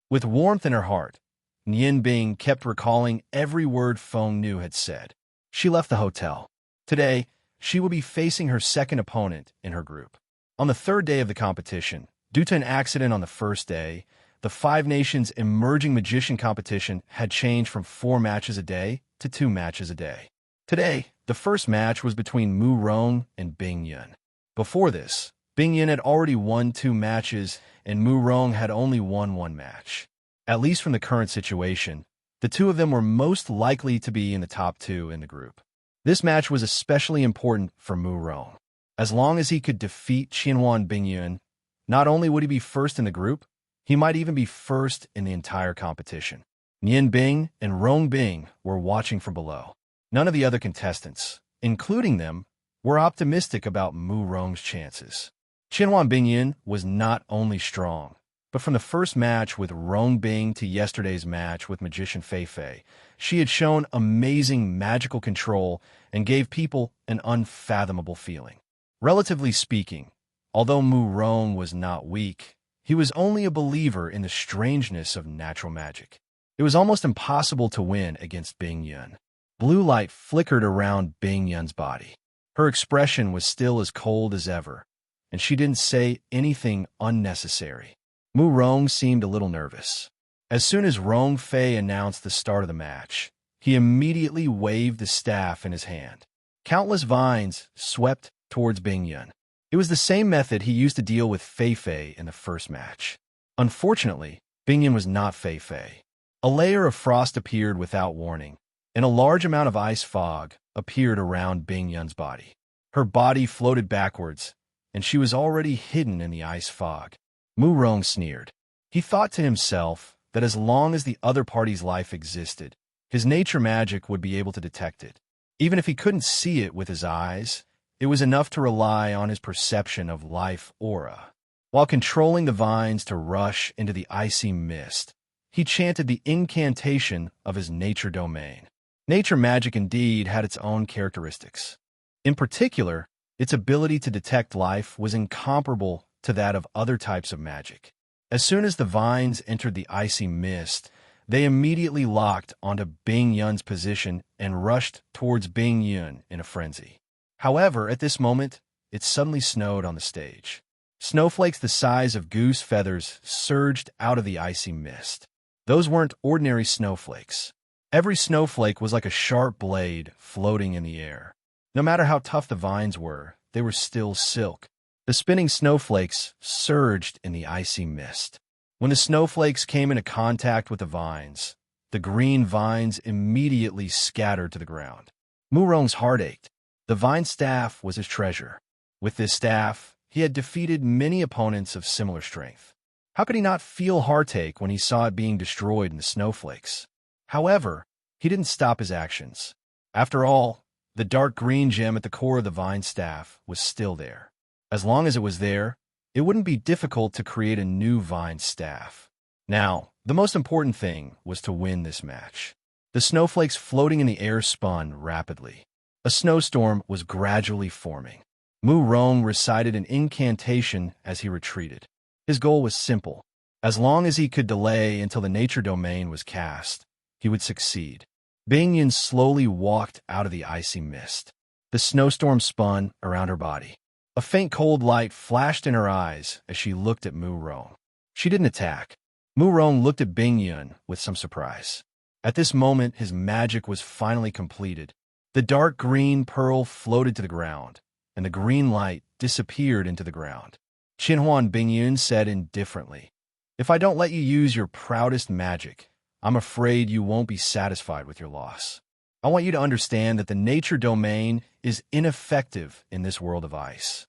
With warmth in her heart, Nian Bing kept recalling every word Feng Nu had said. She left the hotel. Today, she will be facing her second opponent in her group. On the third day of the competition, due to an accident on the first day, the Five Nations Emerging Magician competition had changed from 4 matches a day to 2 matches a day. Today, the first match was between Mu Rong and Bing Yun. Before this, Bing Yun had already won 2 matches and Mu Rong had only won 1 match. At least from the current situation, the two of them were most likely to be in the top 2 in the group. This match was especially important for Mu Rong. As long as he could defeat Qianhuan Bing Yun, not only would he be first in the group, he might even be first in the entire competition. Nian Bing and Rong Bing were watching from below. None of the other contestants, including them, were optimistic about Mu Rong's chances. Qianhuan Bing Yun was not only strong, but from the first match with Rong Bing to yesterday's match with Magician Fei Fei, she had shown amazing magical control and gave people an unfathomable feeling. Relatively speaking, although Mu Rong was not weak, he was only a believer in the strangeness of natural magic. It was almost impossible to win against Bing Yun. Blue light flickered around Bing Yun's body. Her expression was still as cold as ever, and she didn't say anything unnecessary. Mu Rong seemed a little nervous. As soon as Rong Fei announced the start of the match, he immediately waved the staff in his hand. Countless vines swept towards Bing Yun. It was the same method he used to deal with Fei Fei in the first match. Unfortunately, Bing Yun was not Fei Fei. A layer of frost appeared without warning, and a large amount of ice fog appeared around Bing Yun's body. Her body floated backwards, and she was already hidden in the ice fog. Mu Rong sneered. He thought to himself that as long as the other party's life existed, his nature magic would be able to detect it. Even if he couldn't see it with his eyes, it was enough to rely on his perception of life aura. While controlling the vines to rush into the icy mist, he chanted the incantation of his nature domain. Nature magic indeed had its own characteristics. In particular, its ability to detect life was incomparable to that of other types of magic. As soon as the vines entered the icy mist, They immediately locked onto Bing Yun's position and rushed towards Bing Yun in a frenzy. However, at this moment, it suddenly snowed on the stage. Snowflakes the size of goose feathers surged out of the icy mist. Those weren't ordinary snowflakes. Every snowflake was like a sharp blade floating in the air. No matter how tough the vines were, they were still silk. The spinning snowflakes surged in the icy mist. When the snowflakes came into contact with the green vines immediately scattered to the ground. Mu Rong's heart ached. The vine staff was his treasure. With this staff, he had defeated many opponents of similar strength. How could he not feel heartache when he saw it being destroyed in the snowflakes? However, he didn't stop his actions. After all, the dark green gem at the core of the vine staff was still there. As long as it was there, it wouldn't be difficult to create a new vine staff. Now, the most important thing was to win this match. The snowflakes floating in the air spun rapidly. A snowstorm was gradually forming. Mu Rong recited an incantation as he retreated. His goal was simple. As long as he could delay until the nature domain was cast, he would succeed. Bing Yun slowly walked out of the icy mist. The snowstorm spun around her body. A faint cold light flashed in her eyes as she looked at Mu Rong. She didn't attack. Mu Rong looked at Bing Yun with some surprise. At this moment, his magic was finally completed. The dark green pearl floated to the ground, and the green light disappeared into the ground. Qinhuan Bing Yun said indifferently, "If I don't let you use your proudest magic, I'm afraid you won't be satisfied with your loss. I want you to understand that the nature domain is ineffective in this world of ice."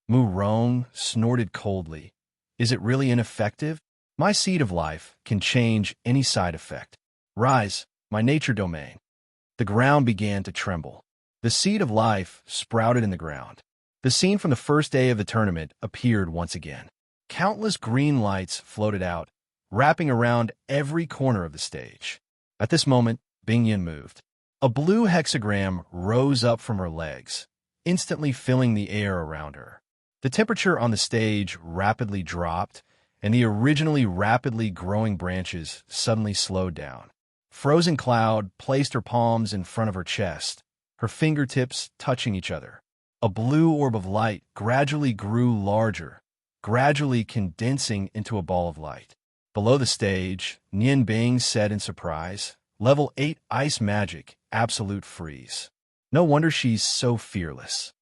Mu Rong snorted coldly. "Is it really ineffective? My seed of life can change any side effect. Rise, my nature domain." The ground began to tremble. The seed of life sprouted in the ground. The scene from the first day of the tournament appeared once again. Countless green lights floated out, wrapping around every corner of the stage. At this moment, Bing Yun moved. A blue hexagram rose up from her legs, instantly filling the air around her. The temperature on the stage rapidly dropped, and the originally rapidly growing branches suddenly slowed down. Frozen Cloud placed her palms in front of her chest, her fingertips touching each other. A blue orb of light gradually grew larger, gradually condensing into a ball of light. Below the stage, Nian Bing said in surprise, "Level 8 Ice Magic, Absolute Freeze. No wonder she's so fearless."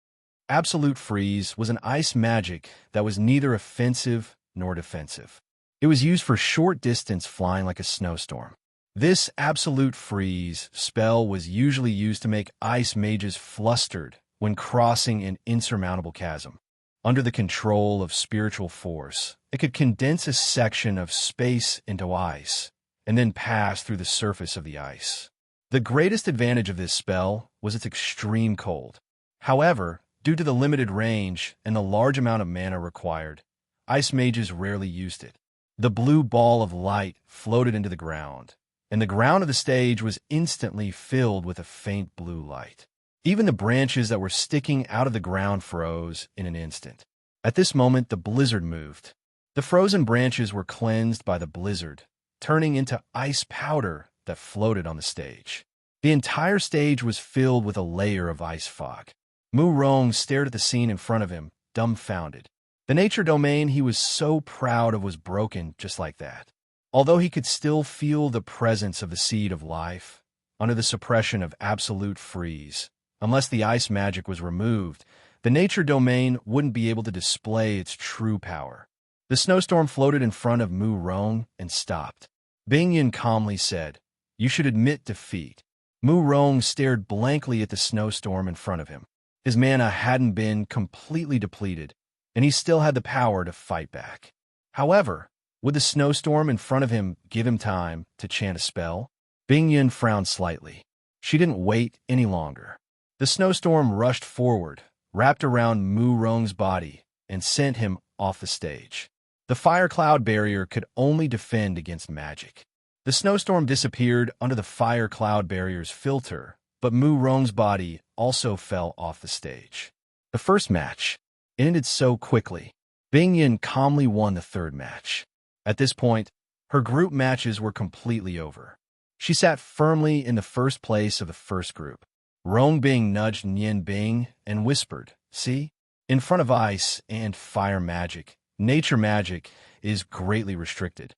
Absolute Freeze was an ice magic that was neither offensive nor defensive. It was used for short distance flying like a snowstorm. This Absolute Freeze spell was usually used to make ice mages flustered when crossing an insurmountable chasm. Under the control of spiritual force, it could condense a section of space into ice, and then pass through the surface of the ice. The greatest advantage of this spell was its extreme cold. However, due to the limited range and the large amount of mana required, ice mages rarely used it. The blue ball of light floated into the ground, and the ground of the stage was instantly filled with a faint blue light. Even the branches that were sticking out of the ground froze in an instant. At this moment, the blizzard moved. The frozen branches were cleansed by the blizzard, turning into ice powder that floated on the stage. The entire stage was filled with a layer of ice fog. Mu Rong stared at the scene in front of him, dumbfounded. The nature domain he was so proud of was broken just like that. Although he could still feel the presence of the seed of life, under the suppression of absolute freeze, unless the ice magic was removed, the nature domain wouldn't be able to display its true power. The snowstorm floated in front of Mu Rong and stopped. Bing Yun calmly said, "You should admit defeat." Mu Rong stared blankly at the snowstorm in front of him. His mana hadn't been completely depleted, and he still had the power to fight back. However, would the snowstorm in front of him give him time to chant a spell? Bing Yun frowned slightly. She didn't wait any longer. The snowstorm rushed forward, wrapped around Mu Rong's body, and sent him off the stage. The fire cloud barrier could only defend against magic. The snowstorm disappeared under the fire cloud barrier's filter, but Mu Rong's body also fell off the stage. The first match ended so quickly. Bing Yun calmly won the third match. At this point, Her group matches were completely over. She sat firmly in the first place of the first group. Rong Bing nudged Nian Bing and whispered, "See? In front of ice and fire magic, nature magic is greatly restricted."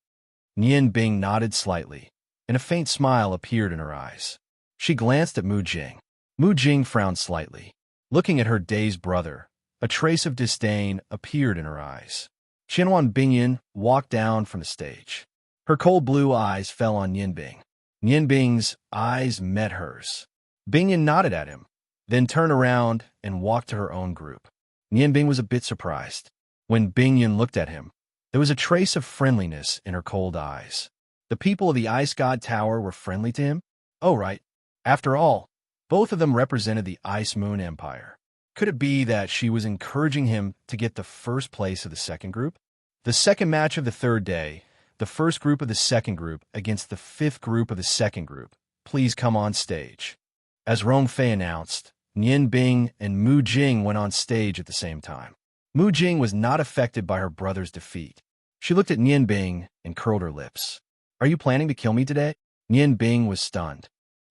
Nian Bing nodded slightly, and a faint smile appeared in her eyes. She glanced at Mu Jing. Mu Jing frowned slightly. Looking at her dazed brother, a trace of disdain appeared in her eyes. Qianhuan Bingyan walked down from the stage. Her cold blue eyes fell on Nian Bing. Nian Bing's eyes met hers. Bingyan nodded at him, then turned around and walked to her own group. Nian Bing was a bit surprised. When Bingyan looked at him, there was a trace of friendliness in her cold eyes. The people of the Ice God Tower were friendly to him? Oh, right. After all, both of them represented the Ice Moon Empire. Could it be that she was encouraging him to get the first place of the second group? The second match of the third day, the first group of the second group against the fifth group of the second group. Please come on stage. As Rong Fei announced, Nian Bing and Mu Jing went on stage at the same time. Mu Jing was not affected by her brother's defeat. She looked at Nian Bing and curled her lips. "Are you planning to kill me today?" Nian Bing was stunned.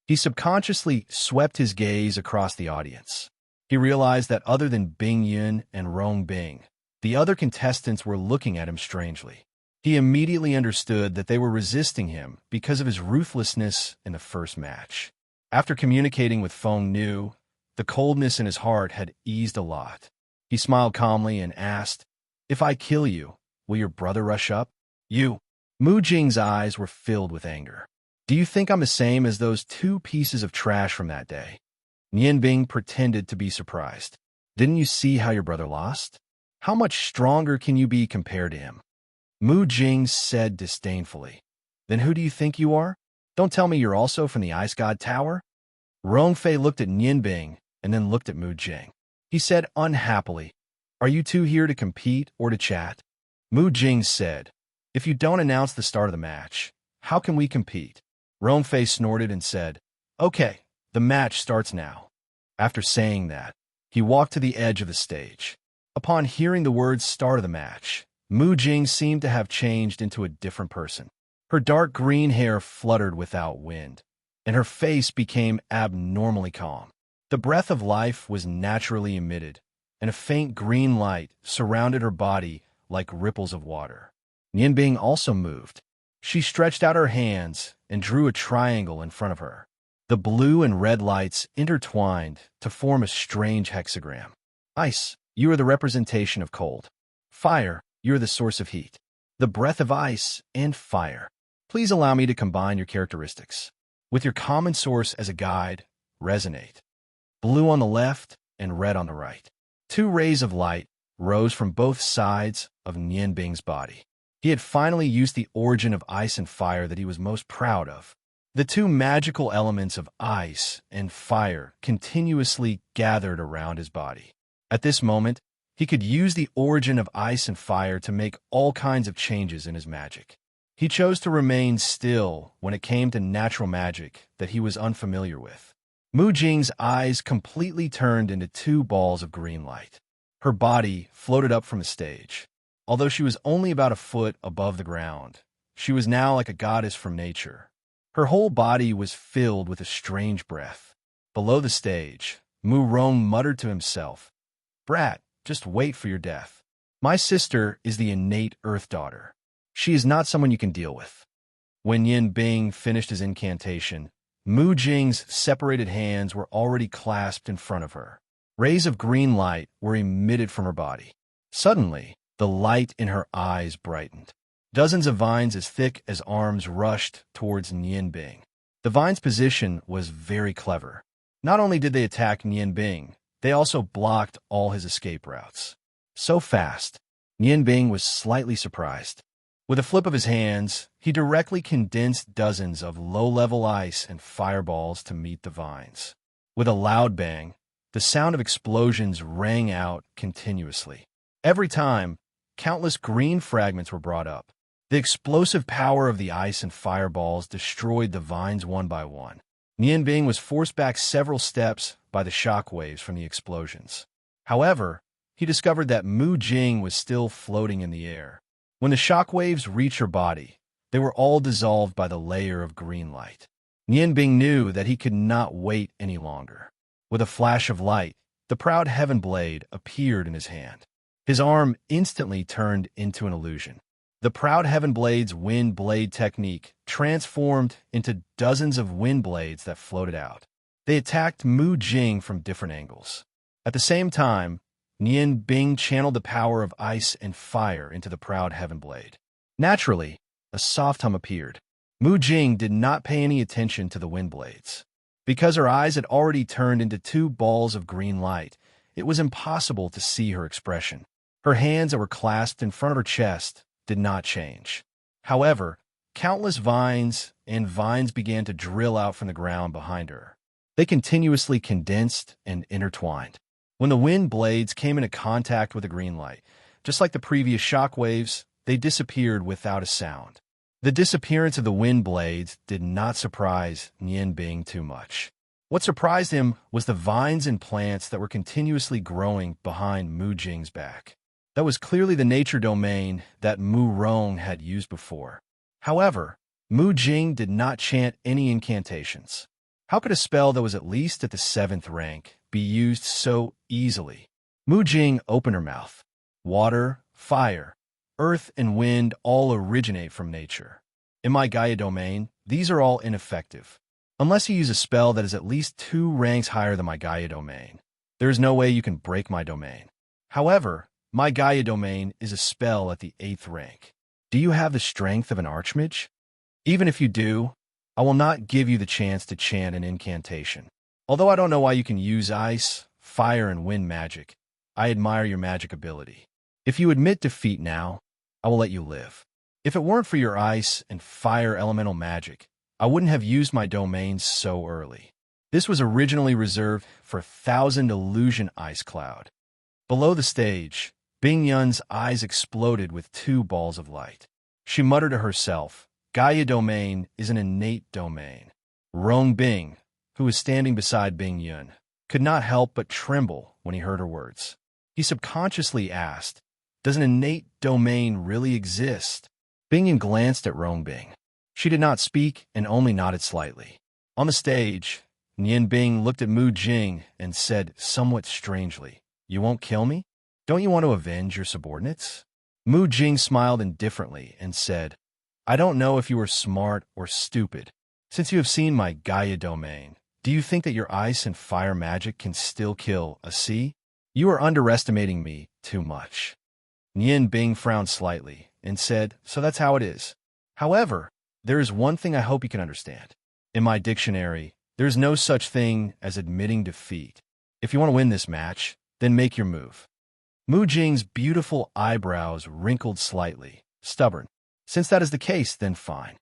He subconsciously swept his gaze across the audience. He realized that other than Bing Yun and Rong Bing, the other contestants were looking at him strangely. He immediately understood that they were resisting him because of his ruthlessness in the first match. After communicating with Feng Nu, the coldness in his heart had eased a lot. He smiled calmly and asked, "If I kill you, will your brother rush up?" "You." Mu Jing's eyes were filled with anger. "Do you think I'm the same as those two pieces of trash from that day?" Nian Bing pretended to be surprised. "Didn't you see how your brother lost? How much stronger can you be compared to him?" Mu Jing said disdainfully, "Then who do you think you are? Don't tell me you're also from the Ice God Tower?" Rong Fei looked at Nian Bing and then looked at Mu Jing. He said unhappily, "Are you two here to compete or to chat?" Mu Jing said, "If you don't announce the start of the match, how can we compete?" Rong Fei snorted and said, "Okay, the match starts now." After saying that, he walked to the edge of the stage. Upon hearing the words "start of the match," Mu Jing seemed to have changed into a different person. Her dark green hair fluttered without wind, and her face became abnormally calm. The breath of life was naturally emitted, and a faint green light surrounded her body like ripples of water. Nian Bing also moved. She stretched out her hands and drew a triangle in front of her. The blue and red lights intertwined to form a strange hexagram. "Ice, you are the representation of cold. Fire, you are the source of heat. The breath of ice and fire. Please allow me to combine your characteristics. With your common source as a guide, resonate." Blue on the left and red on the right. Two rays of light rose from both sides of Nian Bing's body. He had finally used the origin of ice and fire that he was most proud of. The two magical elements of ice and fire continuously gathered around his body. At this moment, he could use the origin of ice and fire to make all kinds of changes in his magic. He chose to remain still when it came to natural magic that he was unfamiliar with. Mu Jing's eyes completely turned into two balls of green light. Her body floated up from the stage. Although she was only about a foot above the ground, she was now like a goddess from nature. Her whole body was filled with a strange breath. Below the stage, Mu Rong muttered to himself, "Brat, just wait for your death. My sister is the innate Earth Daughter. She is not someone you can deal with." When Yin Bing finished his incantation, Mu Jing's separated hands were already clasped in front of her. Rays of green light were emitted from her body. Suddenly, the light in her eyes brightened. Dozens of vines as thick as arms rushed towards Nian Bing. The vines' position was very clever. Not only did they attack Nian Bing, they also blocked all his escape routes. So fast, Nian Bing was slightly surprised. With a flip of his hands, he directly condensed dozens of low-level ice and fireballs to meet the vines. With a loud bang, the sound of explosions rang out continuously. Every time, countless green fragments were brought up. The explosive power of the ice and fireballs destroyed the vines one by one. Nian Bing was forced back several steps by the shock waves from the explosions. However, he discovered that Mu Jing was still floating in the air. When the shock waves reached her body, They were all dissolved by the layer of green light. Nianbing knew that he could not wait any longer. With a flash of light, the proud heaven blade appeared in his hand. His arm instantly turned into an illusion. The proud heaven blade's wind blade technique transformed into dozens of wind blades that floated out. They attacked Mu Jing from different angles. At the same time, Nianbing channeled the power of ice and fire into the proud heaven blade. Naturally, a soft hum appeared. Mu Jing did not pay any attention to the wind blades. Because her eyes had already turned into two balls of green light, it was impossible to see her expression. Her hands that were clasped in front of her chest did not change. However, countless vines began to drill out from the ground behind her. They continuously condensed and intertwined. When the wind blades came into contact with the green light, just like the previous shock waves, they disappeared without a sound. The disappearance of the wind blades did not surprise Nianbing too much. What surprised him was the vines and plants that were continuously growing behind Mu Jing's back. That was clearly the nature domain that Mu Rong had used before. However, Mu Jing did not chant any incantations. How could a spell that was at least at the 7th rank be used so easily? Mu Jing opened her mouth. Water, fire, earth, and wind all originate from nature. In my Gaia domain, these are all ineffective. Unless you use a spell that is at least 2 ranks higher than my Gaia domain, there is no way you can break my domain. However, my Gaia domain is a spell at the 8th rank. Do you have the strength of an archmage? Even if you do, I will not give you the chance to chant an incantation. Although I don't know why you can use ice, fire, and wind magic, I admire your magic ability. If you admit defeat now, I will let you live. If it weren't for your ice and fire elemental magic, I wouldn't have used my domains so early. This was originally reserved for 1,000 illusion ice cloud. Below the stage, Bing Yun's eyes exploded with 2 balls of light. She muttered to herself, Gaia domain is an innate domain. Rong Bing, who was standing beside Bing Yun, could not help but tremble when he heard her words. He subconsciously asked, does an innate domain really exist? Bing Yun glanced at Rong Bing. She did not speak and only nodded slightly. On the stage, Nianbing looked at Mu Jing and said somewhat strangely, you won't kill me? Don't you want to avenge your subordinates? Mu Jing smiled indifferently and said, I don't know if you are smart or stupid. Since you have seen my Gaia domain, do you think that your ice and fire magic can still kill a sea? You are underestimating me too much. Nianbing frowned slightly and said, so that's how it is. However, there is one thing I hope you can understand. In my dictionary, there is no such thing as admitting defeat. If you want to win this match, then make your move. Mu Jing's beautiful eyebrows wrinkled slightly, stubborn. Since that is the case, then fine.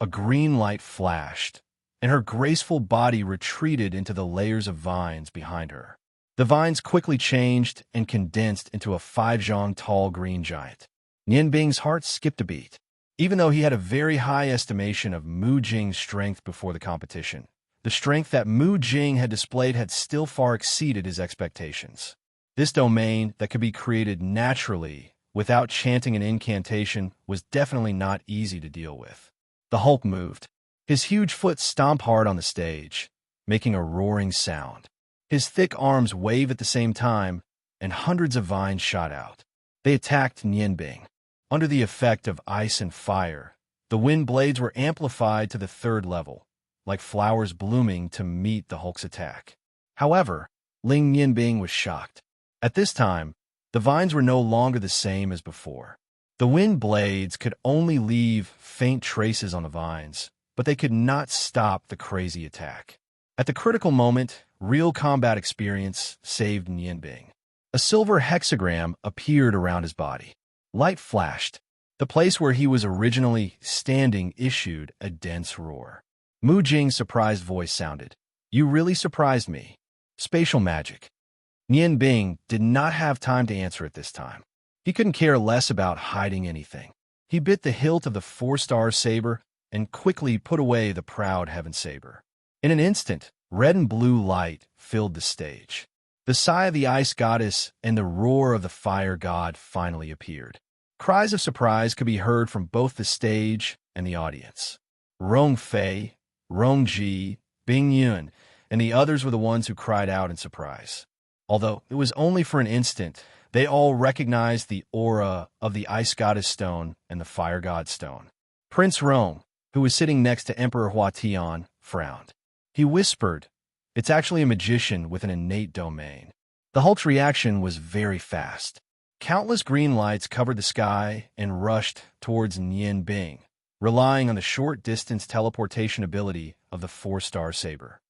A green light flashed, and her graceful body retreated into the layers of vines behind her. The vines quickly changed and condensed into a 5-zhang tall green giant. Nianbing's heart skipped a beat. Even though he had a very high estimation of Mu Jing's strength before the competition, the strength that Mu Jing had displayed had still far exceeded his expectations. This domain that could be created naturally without chanting an incantation was definitely not easy to deal with. The Hulk moved. His huge foot stomped hard on the stage, making a roaring sound. His thick arms waved at the same time, and hundreds of vines shot out. They attacked Nianbing. Under the effect of ice and fire, the wind blades were amplified to the 3rd level, like flowers blooming to meet the Hulk's attack. However, Ling Nianbing was shocked. At this time, the vines were no longer the same as before. The wind blades could only leave faint traces on the vines, but they could not stop the crazy attack. At the critical moment, real combat experience saved Nianbing. A silver hexagram appeared around his body. Light flashed. The place where he was originally standing issued a dense roar. Mu Jing's surprised voice sounded. You really surprised me. Spatial magic. Nianbing did not have time to answer at this time. He couldn't care less about hiding anything. He bit the hilt of the 4-star saber and quickly put away the proud heaven saber. In an instant, red and blue light filled the stage. The sigh of the ice goddess and the roar of the fire god finally appeared. Cries of surprise could be heard from both the stage and the audience. Rong Fei, Rong Ji, Bing Yun, and the others were the ones who cried out in surprise. Although it was only for an instant, they all recognized the aura of the Ice Goddess Stone and the Fire God Stone. Prince Rong, who was sitting next to Emperor Hua Tian, frowned. He whispered, "It's actually a magician with an innate domain." The Hulk's reaction was very fast. Countless green lights covered the sky and rushed towards Nian Bing, relying on the short-distance teleportation ability of the 4-star saber.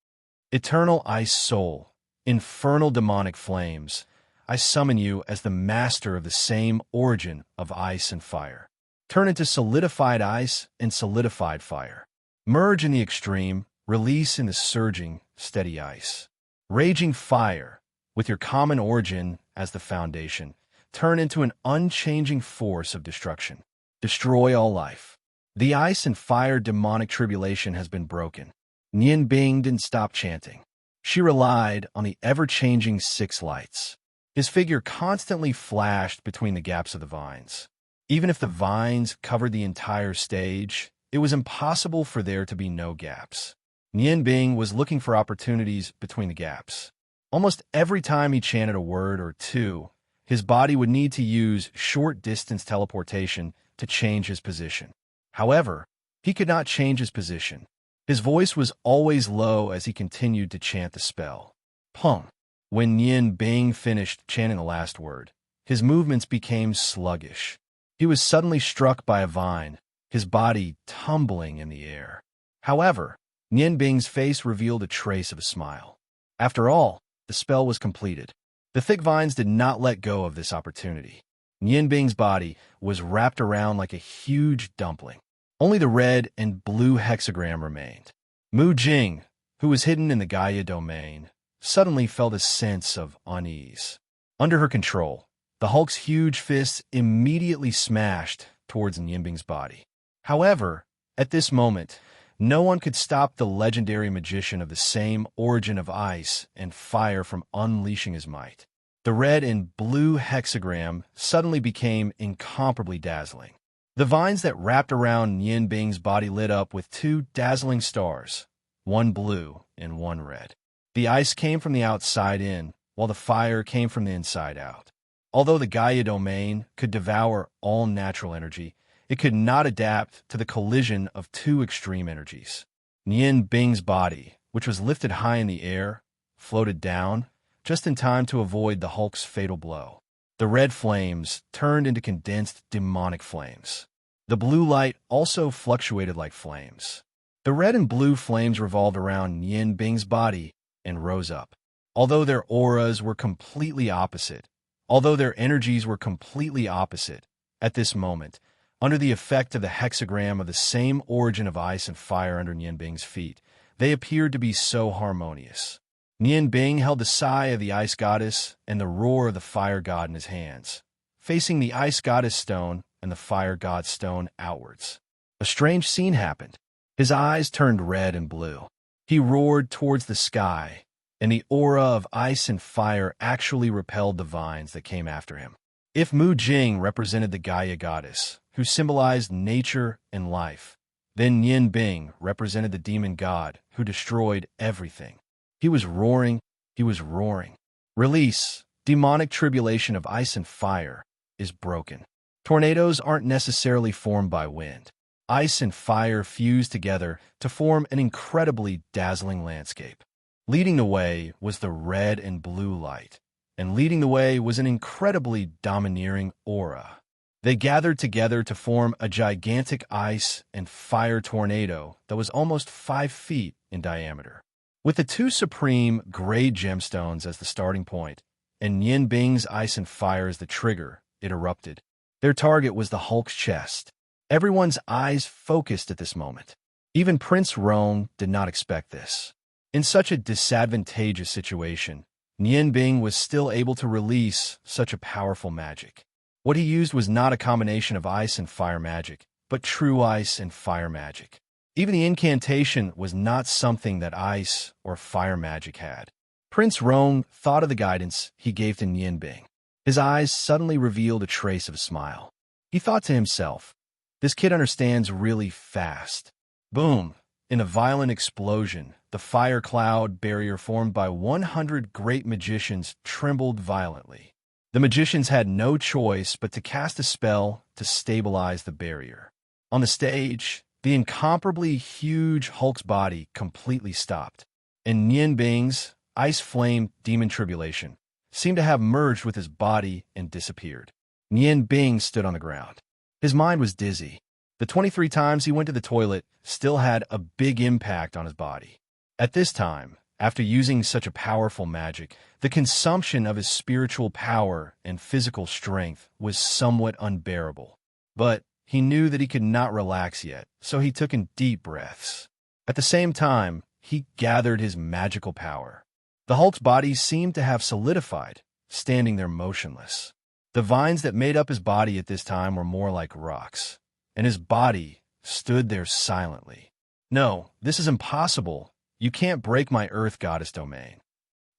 Eternal Ice Soul, infernal demonic flames, I summon you as the master of the same origin of ice and fire. Turn into solidified ice and solidified fire. Merge in the extreme, release in the surging, steady ice. Raging fire, with your common origin as the foundation, turn into an unchanging force of destruction. Destroy all life. The ice and fire demonic tribulation has been broken. Nian Bing didn't stop chanting. She relied on the ever-changing 6 lights. His figure constantly flashed between the gaps of the vines. Even if the vines covered the entire stage, it was impossible for there to be no gaps. Nian Bing was looking for opportunities between the gaps. Almost every time he chanted a word or two, his body would need to use short-distance teleportation to change his position. However, he could not change his position. His voice was always low as he continued to chant the spell. Pung. When Nian Bing finished chanting the last word, his movements became sluggish. He was suddenly struck by a vine, his body tumbling in the air. However, Nian Bing's face revealed a trace of a smile. After all, the spell was completed. The thick vines did not let go of this opportunity. Nian Bing's body was wrapped around like a huge dumpling. Only the red and blue hexagram remained. Mu Jing, who was hidden in the Gaia domain, suddenly felt a sense of unease. Under her control, the Hulk's huge fists immediately smashed towards Nian Bing's body. However, at this moment, no one could stop the legendary magician of the same origin of ice and fire from unleashing his might. The red and blue hexagram suddenly became incomparably dazzling. The vines that wrapped around Nian Bing's body lit up with 2 dazzling stars, one blue and one red. The ice came from the outside in, while the fire came from the inside out. Although the Gaia domain could devour all natural energy, it could not adapt to the collision of 2 extreme energies. Nian Bing's body, which was lifted high in the air, floated down, just in time to avoid the Hulk's fatal blow. The red flames turned into condensed demonic flames. The blue light also fluctuated like flames. The red and blue flames revolved around Nian Bing's body and rose up. Although their auras were completely opposite, although their energies were completely opposite, at this moment, under the effect of the hexagram of the same origin of ice and fire under Nian Bing's feet, they appeared to be so harmonious. Nian Bing held the sigh of the ice goddess and the roar of the fire god in his hands, facing the ice goddess stone and the fire god stone outwards. A strange scene happened. His eyes turned red and blue. He roared towards the sky, and the aura of ice and fire actually repelled the vines that came after him. If Mu Jing represented the Gaia goddess, who symbolized nature and life, then Nian Bing represented the demon god, who destroyed everything. He was roaring, he was roaring. Release, demonic tribulation of ice and fire, is broken. Tornadoes aren't necessarily formed by wind. Ice and fire fuse together to form an incredibly dazzling landscape. Leading the way was the red and blue light, and leading the way was an incredibly domineering aura. They gathered together to form a gigantic ice and fire tornado that was almost 5 feet in diameter. With the 2 supreme gray gemstones as the starting point, and Nian Bing's ice and fire as the trigger, it erupted. Their target was the Hulk's chest. Everyone's eyes focused at this moment. Even Prince Rong did not expect this. In such a disadvantageous situation, Nian Bing was still able to release such a powerful magic. What he used was not a combination of ice and fire magic, but true ice and fire magic. Even the incantation was not something that ice or fire magic had. Prince Rong thought of the guidance he gave to Nian Bing. His eyes suddenly revealed a trace of a smile. He thought to himself, this kid understands really fast. Boom! In a violent explosion, the fire cloud barrier formed by 100 great magicians trembled violently. The magicians had no choice but to cast a spell to stabilize the barrier. On the stage, the incomparably huge Hulk's body completely stopped, and Nian Bing's ice flame demon tribulation seemed to have merged with his body and disappeared. Nian Bing stood on the ground. His mind was dizzy. The 23 times he went to the toilet still had a big impact on his body. At this time, after using such a powerful magic, the consumption of his spiritual power and physical strength was somewhat unbearable. But he knew that he could not relax yet, so he took in deep breaths. At the same time, he gathered his magical power. The Hulk's body seemed to have solidified, standing there motionless. The vines that made up his body at this time were more like rocks, and his body stood there silently. No, this is impossible. You can't break my Earth Goddess domain.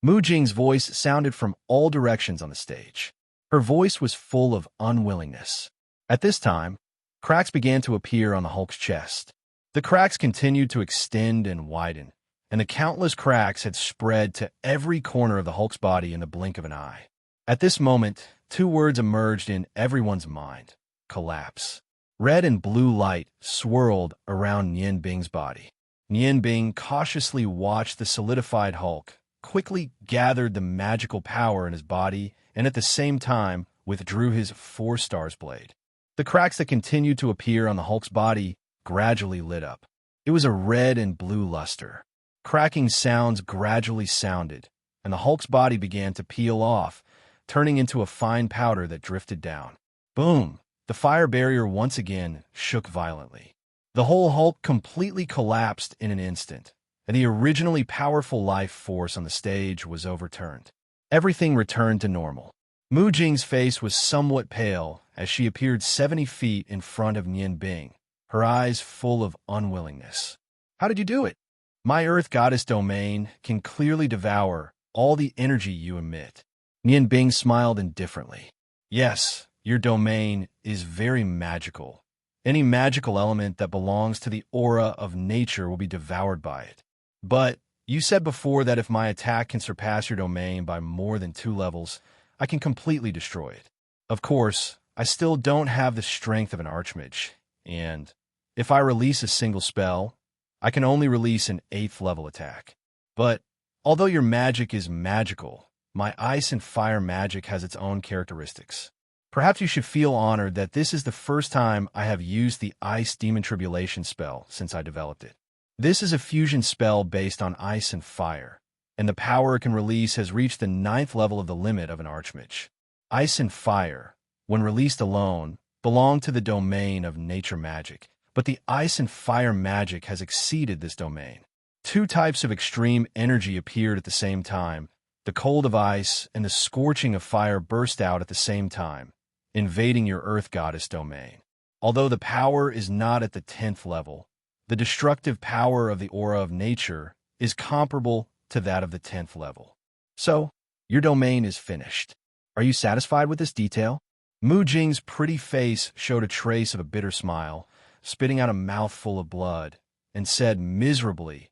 Mu Jing's voice sounded from all directions on the stage. Her voice was full of unwillingness. At this time, cracks began to appear on the Hulk's chest. The cracks continued to extend and widen, and the countless cracks had spread to every corner of the Hulk's body in the blink of an eye. At this moment, two words emerged in everyone's mind: collapse. Red and blue light swirled around Nian Bing's body. Nian Bing cautiously watched the solidified Hulk, quickly gathered the magical power in his body, and at the same time withdrew his 4-stars blade. The cracks that continued to appear on the Hulk's body gradually lit up. It was a red and blue luster. Cracking sounds gradually sounded, and the Hulk's body began to peel off, turning into a fine powder that drifted down. Boom! The fire barrier once again shook violently. The whole Hulk completely collapsed in an instant, and the originally powerful life force on the stage was overturned. Everything returned to normal. Mu Jing's face was somewhat pale as she appeared 70 feet in front of Nian Bing, her eyes full of unwillingness. How did you do it? My Earth Goddess domain can clearly devour all the energy you emit. Nian Bing smiled indifferently. Yes, your domain is very magical. Any magical element that belongs to the aura of nature will be devoured by it. But you said before that if my attack can surpass your domain by more than 2 levels, I can completely destroy it. Of course, I still don't have the strength of an archmage, and if I release a single spell, I can only release an 8th level attack. But although your magic is magical, my ice and fire magic has its own characteristics. Perhaps you should feel honored that this is the first time I have used the Ice Demon Tribulation spell since I developed it. This is a fusion spell based on ice and fire, and the power it can release has reached the 9th level of the limit of an archmage. Ice and fire, when released alone, belong to the domain of nature magic, but the ice and fire magic has exceeded this domain. 2 types of extreme energy appeared at the same time. The cold of ice and the scorching of fire burst out at the same time, invading your Earth Goddess domain. Although the power is not at the 10th level, the destructive power of the aura of nature is comparable to that of the 10th level. So, your domain is finished. Are you satisfied with this detail? Mu Jing's pretty face showed a trace of a bitter smile, spitting out a mouthful of blood, and said miserably,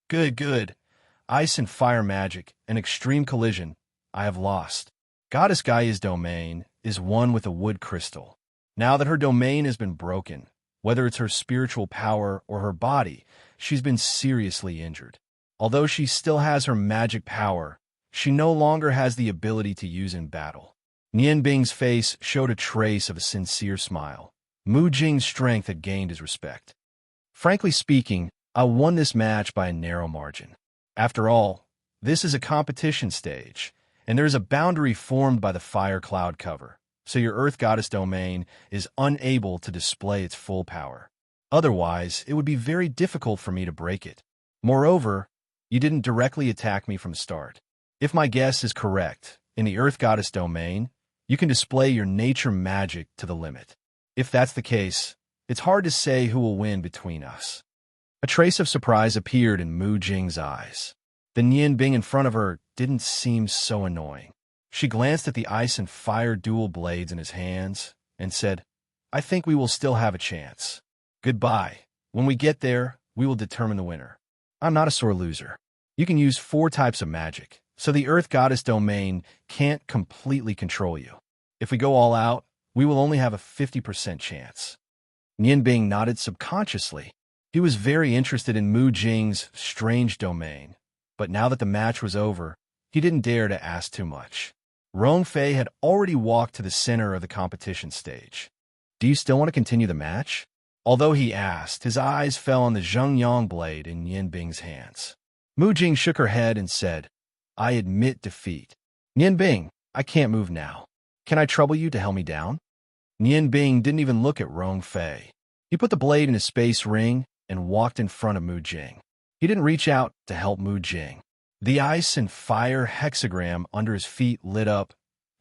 Good, good. Ice and fire magic, an extreme collision. I have lost. Goddess Gaia's domain is one with a wood crystal. Now that her domain has been broken, whether it's her spiritual power or her body, she's been seriously injured. Although she still has her magic power, she no longer has the ability to use in battle. Nian Bing's face showed a trace of a sincere smile. Mu Jing's strength had gained his respect. Frankly speaking, I won this match by a narrow margin. After all, this is a competition stage, and there is a boundary formed by the fire cloud cover, so your Earth Goddess domain is unable to display its full power. Otherwise, it would be very difficult for me to break it. Moreover, you didn't directly attack me from the start. If my guess is correct, in the Earth Goddess domain, you can display your nature magic to the limit. If that's the case, it's hard to say who will win between us. A trace of surprise appeared in Mu Jing's eyes. The Nian Bing in front of her didn't seem so annoying. She glanced at the ice and fire dual blades in his hands and said, I think we will still have a chance. Goodbye. When we get there, we will determine the winner. I'm not a sore loser. You can use 4 types of magic, so the Earth Goddess domain can't completely control you. If we go all out, we will only have a 50% chance. Nianbing nodded subconsciously. He was very interested in Mu Jing's strange domain, but now that the match was over, he didn't dare to ask too much. Rong Fei had already walked to the center of the competition stage. Do you still want to continue the match? Although he asked, his eyes fell on the Zhengyang blade in Nianbing's hands. Mu Jing shook her head and said, I admit defeat. Nianbing, I can't move now. Can I trouble you to help me down? Nianbing didn't even look at Rong Fei. He put the blade in his space ring and walked in front of Mu Jing. He didn't reach out to help Mu Jing. The ice and fire hexagram under his feet lit up,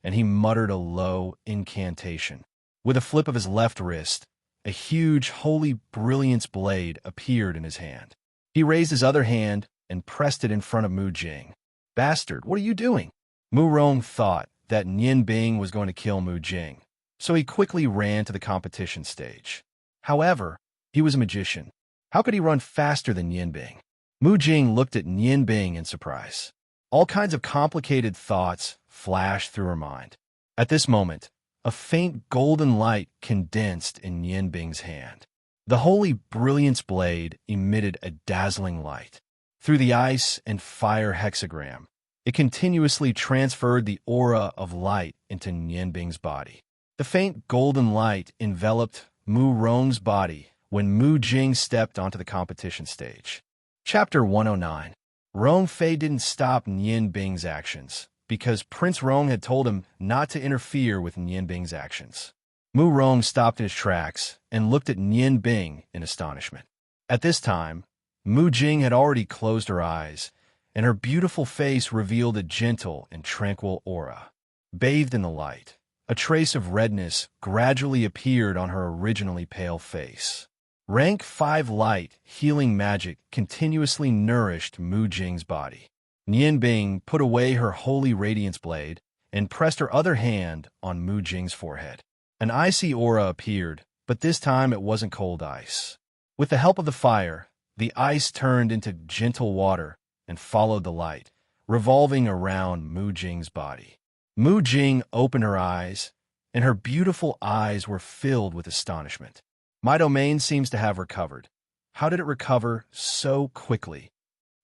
and he muttered a low incantation. With a flip of his left wrist, a huge holy brilliance blade appeared in his hand. He raised his other hand and pressed it in front of Mu Jing. Bastard, what are you doing? Mu Rong thought that Nianbing was going to kill Mu Jing, so he quickly ran to the competition stage. However, he was a magician. How could he run faster than Nianbing? Mu Jing looked at Nianbing in surprise. All kinds of complicated thoughts flashed through her mind. At this moment, a faint golden light condensed in Nianbing's hand. The holy brilliance blade emitted a dazzling light. Through the ice and fire hexagram, it continuously transferred the aura of light into Nianbing's body. The faint golden light enveloped Mu Rong's body when Mu Jing stepped onto the competition stage. Chapter 109. Rong Fei didn't stop Nianbing's actions, because Prince Rong had told him not to interfere with Nianbing's actions. Mu Rong stopped in his tracks and looked at Nianbing in astonishment. At this time, Mu Jing had already closed her eyes, and her beautiful face revealed a gentle and tranquil aura. Bathed in the light, a trace of redness gradually appeared on her originally pale face. Rank 5 light healing magic continuously nourished Mu Jing's body. Nianbing put away her holy radiance blade and pressed her other hand on Mu Jing's forehead. An icy aura appeared, but this time it wasn't cold ice. With the help of the fire, the ice turned into gentle water and followed the light, revolving around Mu Jing's body. Mu Jing opened her eyes, and her beautiful eyes were filled with astonishment. My domain seems to have recovered. How did it recover so quickly?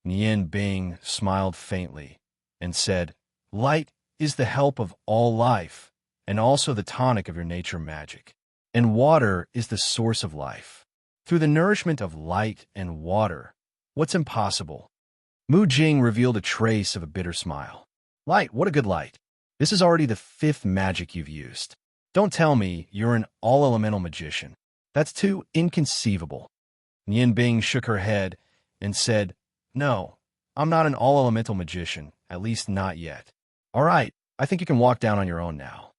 Nianbing smiled faintly and said, Light is the help of all life, and also the tonic of your nature magic. And water is the source of life. Through the nourishment of light and water, what's impossible? Mu Jing revealed a trace of a bitter smile. Light, what a good light. This is already the 5th magic you've used. Don't tell me you're an all-elemental magician. That's too inconceivable. Nianbing shook her head and said, No, I'm not an all-elemental magician, at least not yet. All right, I think you can walk down on your own now.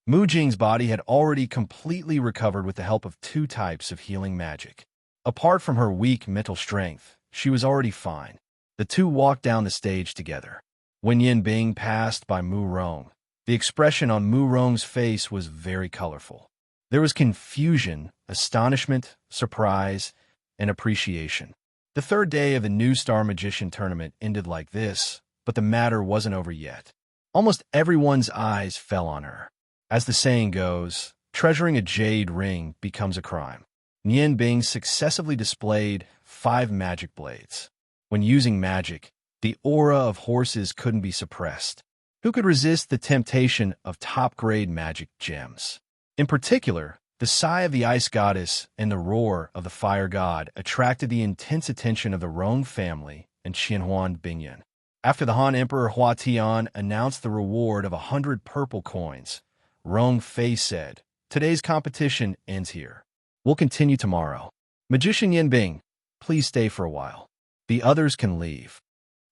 Mu Jing's body had already completely recovered with the help of 2 types of healing magic. Apart from her weak mental strength, she was already fine. The two walked down the stage together. When Nianbing passed by Mu Rong, the expression on Mu Rong's face was very colorful. There was confusion, astonishment, surprise, and appreciation. The 3rd day of the New Star Magician Tournament ended like this, but the matter wasn't over yet. Almost everyone's eyes fell on her. As the saying goes, treasuring a jade ring becomes a crime. Nianbing successively displayed 5 magic blades. When using magic, the aura of horses couldn't be suppressed. Who could resist the temptation of top-grade magic gems? In particular, the sigh of the ice goddess and the roar of the fire god attracted the intense attention of the Rong family and Qianhuan Bingyan. After the Han Emperor Hua Tian announced the reward of 100 purple coins, Rong Fei said, Today's competition ends here. We'll continue tomorrow. Magician Nianbing, please stay for a while. The others can leave.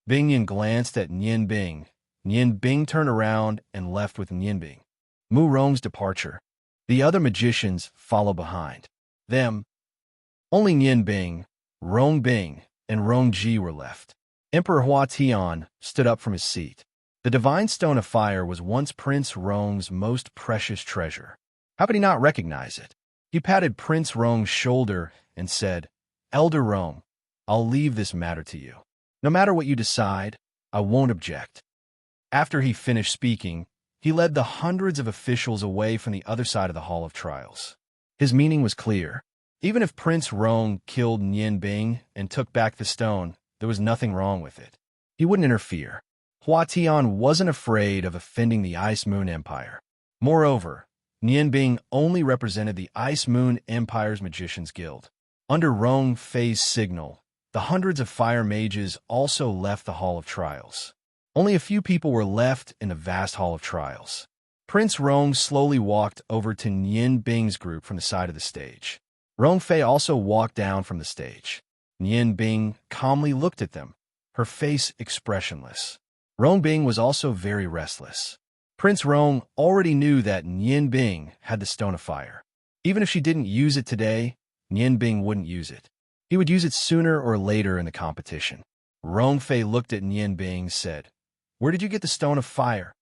Bingyan glanced at Nianbing. Nianbing turned around and left with Nianbing. Mu Rong's departure. The other magicians follow behind them. Only Nianbing, Rong Bing, and Rong Ji were left. Emperor Hua Tian stood up from his seat. The Divine Stone of Fire was once Prince Rong's most precious treasure. How could he not recognize it? He patted Prince Rong's shoulder and said, "Elder Rong, I'll leave this matter to you. No matter what you decide, I won't object." After he finished speaking, he led the hundreds of officials away from the other side of the Hall of Trials. His meaning was clear. Even if Prince Rong killed Nian Bing and took back the stone, there was nothing wrong with it. He wouldn't interfere. Hua Tian wasn't afraid of offending the Ice Moon Empire. Moreover, Nian Bing only represented the Ice Moon Empire's Magicians Guild. Under Rong Fei's signal, the hundreds of fire mages also left the Hall of Trials. Only a few people were left in the vast Hall of Trials. Prince Rong slowly walked over to Nian Bing's group from the side of the stage. Rong Fei also walked down from the stage. Nian Bing calmly looked at them, her face expressionless. Rong Bing was also very restless. Prince Rong already knew that Nian Bing had the Stone of Fire. Even if she didn't use it today, Nian Bing wouldn't use it. He would use it sooner or later in the competition. Rong Fei looked at Nian Bing and said, "Where did you get the Stone of Fire?"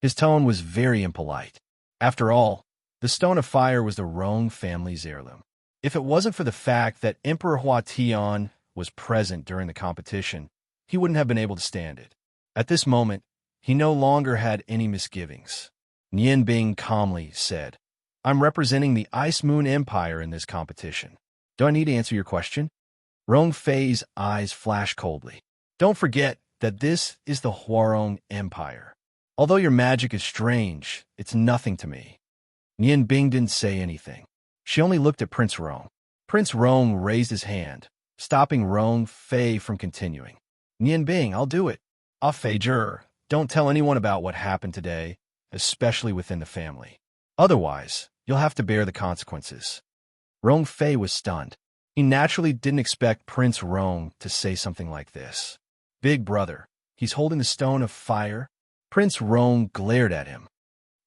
His tone was very impolite. After all, the Stone of Fire was the Rong family's heirloom. If it wasn't for the fact that Emperor Hua Tian was present during the competition, he wouldn't have been able to stand it. At this moment, he no longer had any misgivings. Nian Bing calmly said, "I'm representing the Ice Moon Empire in this competition. Do I need to answer your question?" Rong Fei's eyes flashed coldly. "Don't forget that this is the Huarong Empire. Although your magic is strange, it's nothing to me." Nian Bing didn't say anything. She only looked at Prince Rong. Prince Rong raised his hand, stopping Rong Fei from continuing. "Nian Bing, I'll do it. Ah Fei Jur, don't tell anyone about what happened today, especially within the family. Otherwise, you'll have to bear the consequences." Rong Fei was stunned. He naturally didn't expect Prince Rong to say something like this. "Big brother, he's holding the Stone of Fire?" Prince Rong glared at him.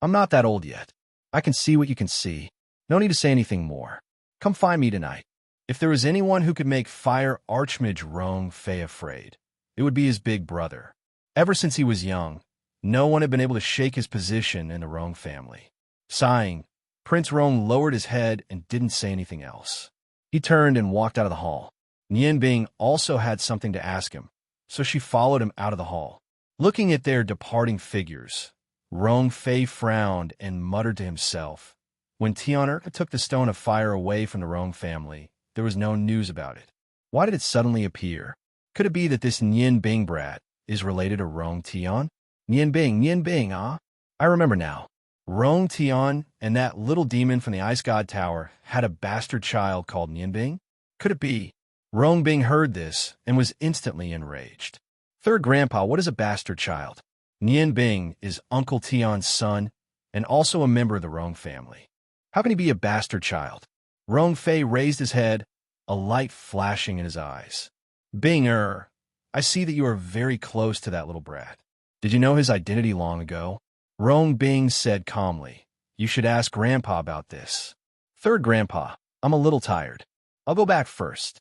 "I'm not that old yet. I can see what you can see. No need to say anything more. Come find me tonight." If there was anyone who could make Fire Archmage Rong Fei afraid, it would be his big brother. Ever since he was young, no one had been able to shake his position in the Rong family. Sighing, Prince Rong lowered his head and didn't say anything else. He turned and walked out of the hall. Nian Bing also had something to ask him, so she followed him out of the hall. Looking at their departing figures, Rong Fei frowned and muttered to himself. When Tianer took the Stone of Fire away from the Rong family, there was no news about it. Why did it suddenly appear? Could it be that this Nian Bing brat is related to Rong Tian? Nian Bing, ah? I remember now. Rong Tian and that little demon from the Ice God Tower had a bastard child called Nian Bing? Could it be? Rong Bing heard this and was instantly enraged. "Third Grandpa, what is a bastard child?" Nian Bing is Uncle Tian's son and also a member of the Rong family. How can he be a bastard child? Rong Fei raised his head, a light flashing in his eyes. "Bing-er, I see that you are very close to that little brat. Did you know his identity long ago?" Rong Bing said calmly, "You should ask Grandpa about this." "Third Grandpa, I'm a little tired. I'll go back first."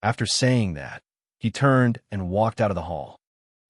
After saying that, he turned and walked out of the hall.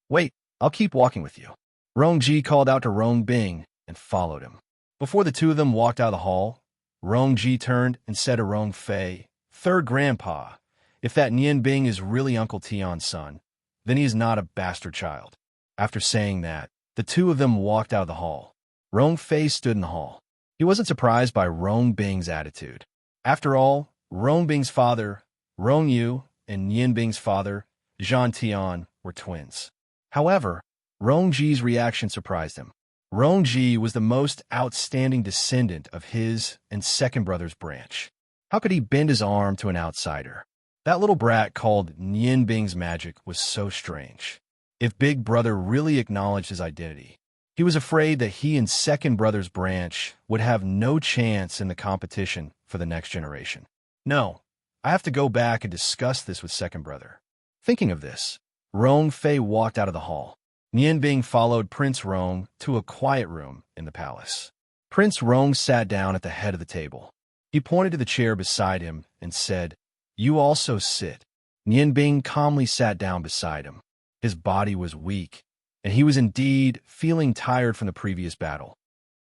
"Wait, I'll keep walking with you." Rong Ji called out to Rong Bing and followed him. Before the two of them walked out of the hall, Rong Ji turned and said to Rong Fei, "Third Grandpa, if that Nian Bing is really Uncle Tian's son, then he is not a bastard child." After saying that, the two of them walked out of the hall. Rong Fei stood in the hall. He wasn't surprised by Rong Bing's attitude. After all, Rong Bing's father, Rong Yu, and Nian Bing's father, Zhan Tian, were twins. However, Rong Ji's reaction surprised him. Rong Ji was the most outstanding descendant of his and second brother's branch. How could he bend his arm to an outsider? That little brat called Nian Bing's magic was so strange. If Big Brother really acknowledged his identity, he was afraid that he and second brother's branch would have no chance in the competition for the next generation. "No, I have to go back and discuss this with second brother." Thinking of this, Rong Fei walked out of the hall. Nian Bing followed Prince Rong to a quiet room in the palace. Prince Rong sat down at the head of the table. He pointed to the chair beside him and said, "You also sit." Nian Bing calmly sat down beside him. His body was weak, and he was indeed feeling tired from the previous battle.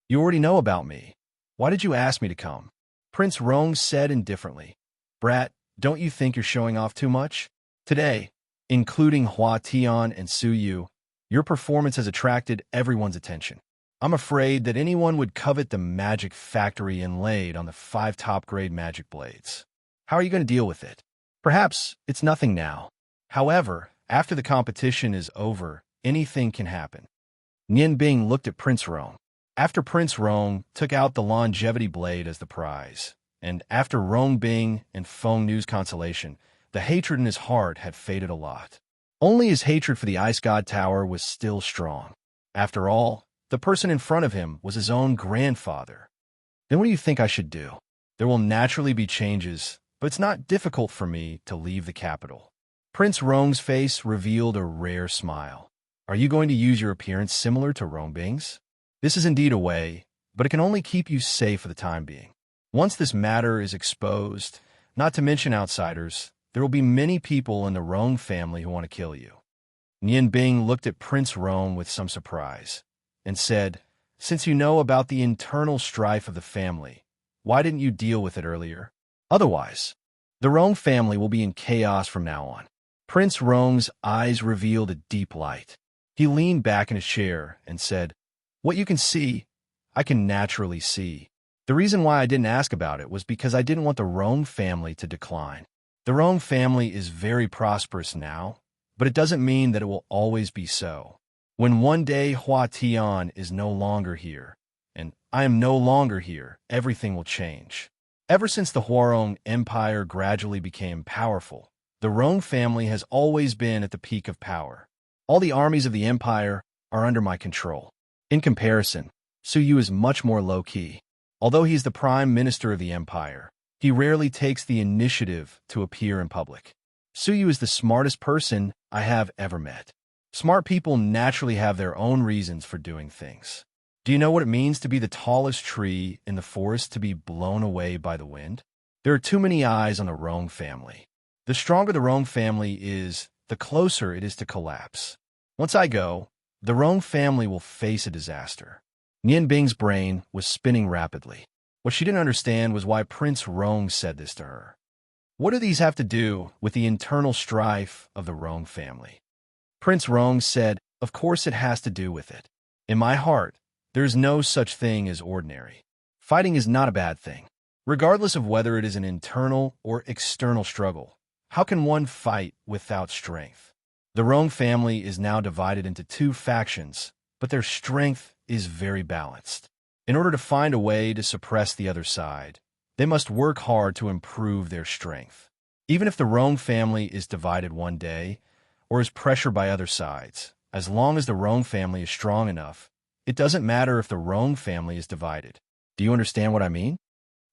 "You already know about me. Why did you ask me to come?" Prince Rong said indifferently. Brat, don't you think you're showing off too much? Today, including Hua Tian and Su Yu, your performance has attracted everyone's attention. I'm afraid that anyone would covet the magic factory inlaid on the 5 top-grade magic blades. How are you going to deal with it? Perhaps it's nothing now. However, after the competition is over, anything can happen. Nian Bing looked at Prince Rong. After Prince Rong took out the longevity blade as the prize, and after Rong Bing and Feng Nu's consolation, the hatred in his heart had faded a lot. Only his hatred for the Ice God Tower was still strong. After all, the person in front of him was his own grandfather. Then what do you think I should do? There will naturally be changes, but it's not difficult for me to leave the capital. Prince Rong's face revealed a rare smile. Are you going to use your appearance similar to Rong Bing's? This is indeed a way, but it can only keep you safe for the time being. Once this matter is exposed, not to mention outsiders, there will be many people in the Rong family who want to kill you. Nian Bing looked at Prince Rong with some surprise and said, since you know about the internal strife of the family, why didn't you deal with it earlier? Otherwise, the Rong family will be in chaos from now on. Prince Rong's eyes revealed a deep light. He leaned back in his chair and said, what you can see, I can naturally see. The reason why I didn't ask about it was because I didn't want the Rong family to decline. The Rong family is very prosperous now, but it doesn't mean that it will always be so. When one day Hua Tian is no longer here, and I am no longer here, everything will change. Ever since the Huarong Empire gradually became powerful, the Rong family has always been at the peak of power. All the armies of the empire are under my control. In comparison, Su Yu is much more low-key. Although he is the prime minister of the empire, he rarely takes the initiative to appear in public. Su Yu is the smartest person I have ever met. Smart people naturally have their own reasons for doing things. Do you know what it means to be the tallest tree in the forest to be blown away by the wind? There are too many eyes on the Rong family. The stronger the Rong family is, the closer it is to collapse. Once I go, the Rong family will face a disaster. Nian Bing's brain was spinning rapidly. What she didn't understand was why Prince Rong said this to her. What do these have to do with the internal strife of the Rong family? Prince Rong said, of course it has to do with it. In my heart, there is no such thing as ordinary. Fighting is not a bad thing. Regardless of whether it is an internal or external struggle, how can one fight without strength? The Rong family is now divided into 2 factions, but their strength is very balanced. In order to find a way to suppress the other side, they must work hard to improve their strength. Even if the Rong family is divided one day, or is pressured by other sides, as long as the Rong family is strong enough, it doesn't matter if the Rong family is divided. Do you understand what I mean?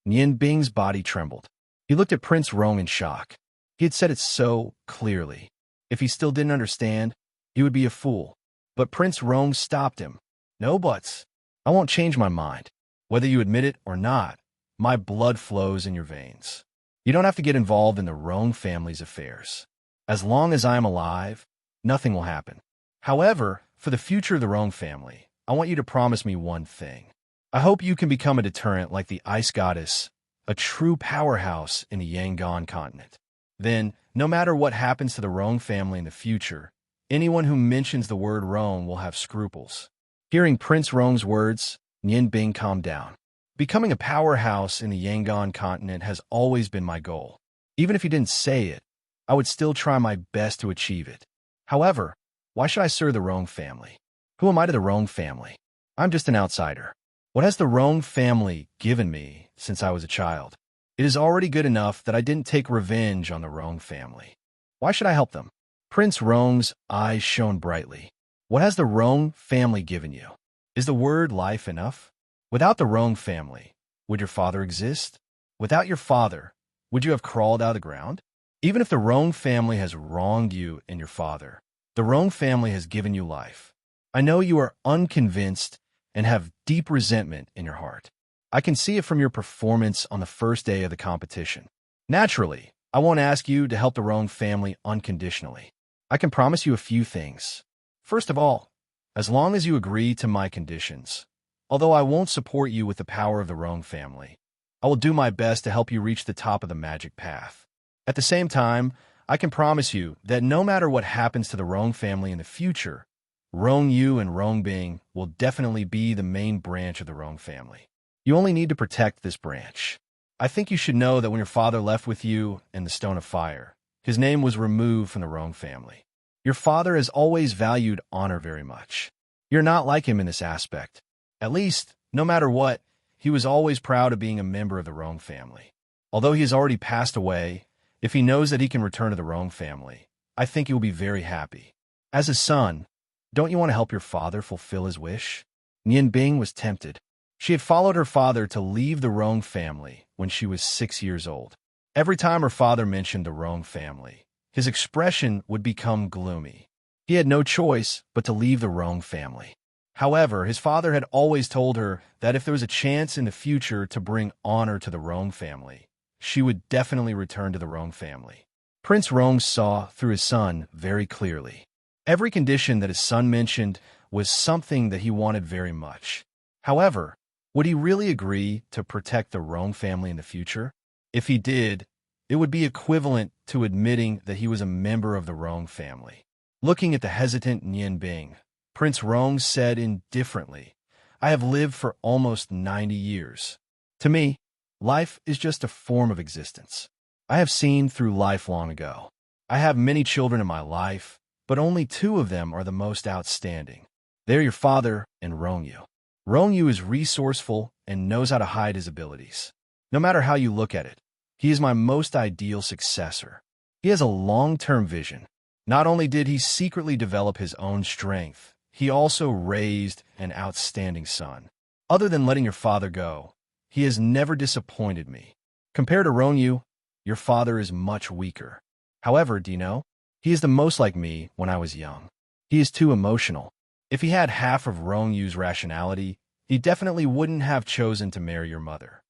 Nian Bing's body trembled. He looked at Prince Rong in shock. He had said it so clearly. If he still didn't understand, he would be a fool. But Prince Rong stopped him. No buts. I won't change my mind. Whether you admit it or not, my blood flows in your veins. You don't have to get involved in the Rong family's affairs. As long as I am alive, nothing will happen. However, for the future of the Rong family, I want you to promise me one thing. I hope you can become a deterrent like the Ice Goddess, a true powerhouse in the Yangon continent. Then, no matter what happens to the Rong family in the future, anyone who mentions the word Rong will have scruples. Hearing Prince Rong's words, Nian Bing calmed down. Becoming a powerhouse in the Yangon continent has always been my goal. Even if he didn't say it, I would still try my best to achieve it. However, why should I serve the Rong family? Who am I to the Rong family? I'm just an outsider. What has the Rong family given me since I was a child? It is already good enough that I didn't take revenge on the Rong family. Why should I help them? Prince Rong's eyes shone brightly. What has the Rong family given you? Is the word life enough? Without the Rong family, would your father exist? Without your father, would you have crawled out of the ground? Even if the Rong family has wronged you and your father, the Rong family has given you life. I know you are unconvinced and have deep resentment in your heart. I can see it from your performance on the first day of the competition. Naturally, I won't ask you to help the Rong family unconditionally. I can promise you a few things. First of all, as long as you agree to my conditions, although I won't support you with the power of the Rong family, I I will do my best to help you reach the top of the magic path. At the same time, I can promise you that no matter what happens to the Rong family in the future, Rong Yu and Rong Bing will definitely be the main branch of the Rong family. You only need to protect this branch. I think you should know that when your father left with you and the Stone of Fire, his name was removed from the Rong family. Your father has always valued honor very much. You're not like him in this aspect. At least, no matter what, he was always proud of being a member of the Rong family. Although he has already passed away, if he knows that he can return to the Rong family, I think he will be very happy. As his son, don't you want to help your father fulfill his wish? Nian Bing was tempted. She had followed her father to leave the Rong family when she was 6 years old. Every time her father mentioned the Rong family, his expression would become gloomy. He had no choice but to leave the Rong family. However, his father had always told her that if there was a chance in the future to bring honor to the Rong family, she would definitely return to the Rong family. Prince Rong saw through his son very clearly. Every condition that his son mentioned was something that he wanted very much. However, would he really agree to protect the Rong family in the future? If he did, it would be equivalent to admitting that he was a member of the Rong family. Looking at the hesitant Nian Bing, Prince Rong said indifferently, I have lived for almost 90 years. To me, life is just a form of existence. I have seen through life long ago. I have many children in my life, but only 2 of them are the most outstanding. They're your father and Rongyu. Rongyu is resourceful and knows how to hide his abilities. No matter how you look at it, he is my most ideal successor. He has a long-term vision. Not only did he secretly develop his own strength, he also raised an outstanding son. Other than letting your father go, he has never disappointed me. Compared to Rongyu, your father is much weaker. However, do you know, he is the most like me when I was young. He is too emotional. If he had half of Rongyu's rationality, he definitely wouldn't have chosen to marry your mother.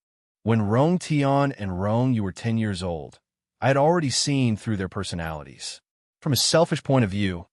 When Rong Tian and Rong Yu were 10 years old, I had already seen through their personalities. From a selfish point of view,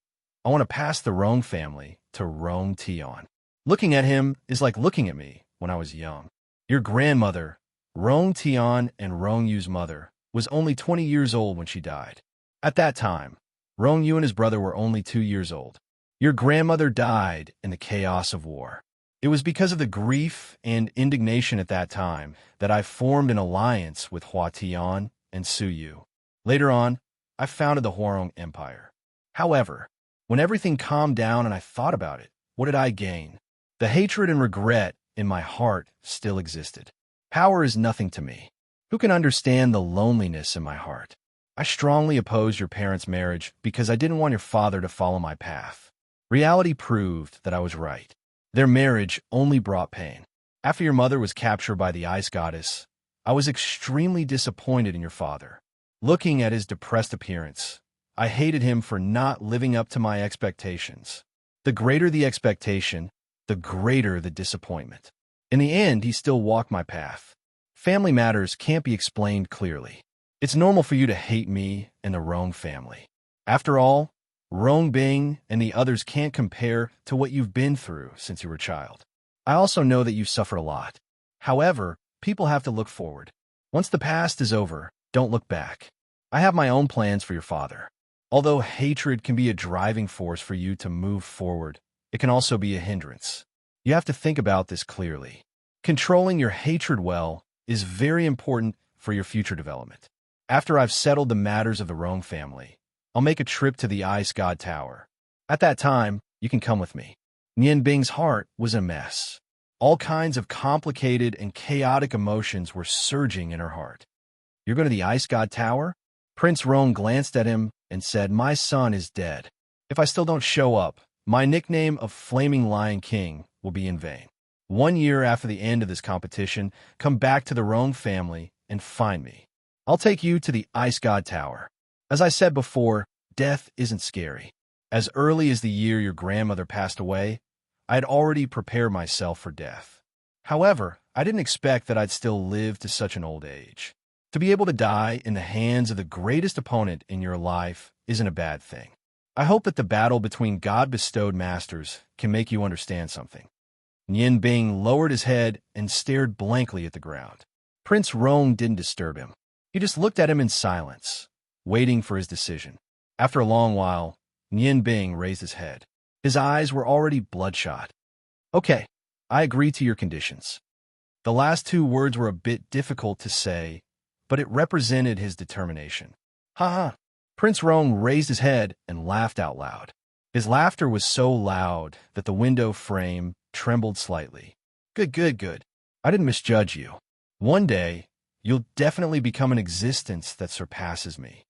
I want to pass the Rong family to Rong Tian. Looking at him is like looking at me when I was young. Your grandmother, Rong Tian and Rong Yu's mother, was only 20 years old when she died. At that time, Rong Yu and his brother were only 2 years old. Your grandmother died in the chaos of war. It was because of the grief and indignation at that time that I formed an alliance with Hua Tian and Su Yu. Later on, I founded the Huarong Empire. However, when everything calmed down and I thought about it, what did I gain? The hatred and regret in my heart still existed. Power is nothing to me. Who can understand the loneliness in my heart? I strongly opposed your parents' marriage because I didn't want your father to follow my path. Reality proved that I was right. Their marriage only brought pain. After your mother was captured by the ice goddess, I was extremely disappointed in your father. Looking at his depressed appearance, I hated him for not living up to my expectations. The greater the expectation, the greater the disappointment. In the end, he still walked my path. Family matters can't be explained clearly. It's normal for you to hate me and the Rong family. After all, Rong Bing and the others can't compare to what you've been through since you were a child. I also know that you've suffered a lot. However, people have to look forward. Once the past is over, don't look back. I have my own plans for your father. Although hatred can be a driving force for you to move forward, it can also be a hindrance. You have to think about this clearly. Controlling your hatred well is very important for your future development. After I've settled the matters of the Rong family, I'll make a trip to the Ice God Tower. At that time, you can come with me. Nian Bing's heart was a mess. All kinds of complicated and chaotic emotions were surging in her heart. You're going to the Ice God Tower? Prince Rong glanced at him and said, my son is dead. If I still don't show up, my nickname of Flaming Lion King will be in vain. 1 year after the end of this competition, come back to the Rong family and find me. I'll take you to the Ice God Tower. As I said before, death isn't scary. As early as the year your grandmother passed away, I had already prepared myself for death. However, I didn't expect that I'd still live to such an old age. To be able to die in the hands of the greatest opponent in your life isn't a bad thing. I hope that the battle between God-bestowed masters can make you understand something. Nian Bing lowered his head and stared blankly at the ground. Prince Rong didn't disturb him. He just looked at him in silence, waiting for his decision. After a long while, Nian Bing raised his head. His eyes were already bloodshot. Okay, I agree to your conditions. The last two words were a bit difficult to say, but it represented his determination. Ha ha! Prince Rong raised his head and laughed out loud. His laughter was so loud that the window frame trembled slightly. Good, good, good. I didn't misjudge you. One day, you'll definitely become an existence that surpasses me.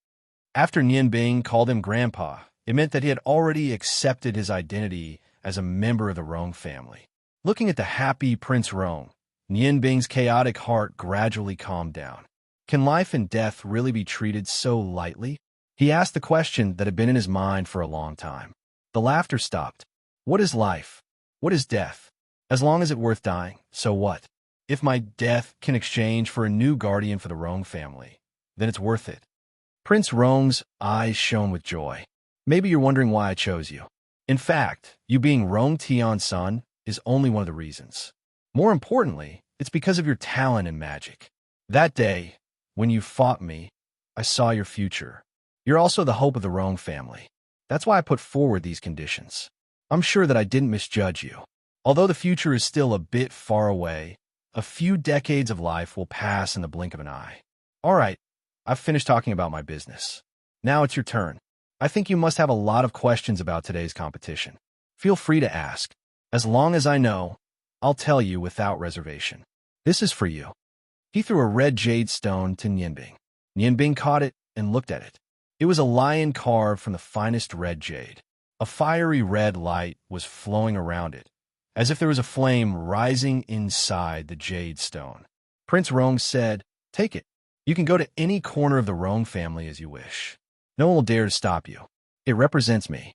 After Nian Bing called him Grandpa, it meant that he had already accepted his identity as a member of the Rong family. Looking at the happy Prince Rong, Nian Bing's chaotic heart gradually calmed down. Can life and death really be treated so lightly? He asked the question that had been in his mind for a long time. The laughter stopped. What is life? What is death? As long as it's worth dying, so what? If my death can exchange for a new guardian for the Rong family, then it's worth it. Prince Rong's eyes shone with joy. Maybe you're wondering why I chose you. In fact, you being Rong Tian's son is only one of the reasons. More importantly, it's because of your talent in magic. That day, when you fought me, I saw your future. You're also the hope of the Rong family. That's why I put forward these conditions. I'm sure that I didn't misjudge you. Although the future is still a bit far away, a few decades of life will pass in the blink of an eye. All right, I've finished talking about my business. Now it's your turn. I think you must have a lot of questions about today's competition. Feel free to ask. As long as I know, I'll tell you without reservation. This is for you. He threw a red jade stone to Nianbing. Nianbing caught it and looked at it. It was a lion carved from the finest red jade. A fiery red light was flowing around it, as if there was a flame rising inside the jade stone. Prince Rong said, "Take it. You can go to any corner of the Rong family as you wish. No one will dare to stop you. It represents me."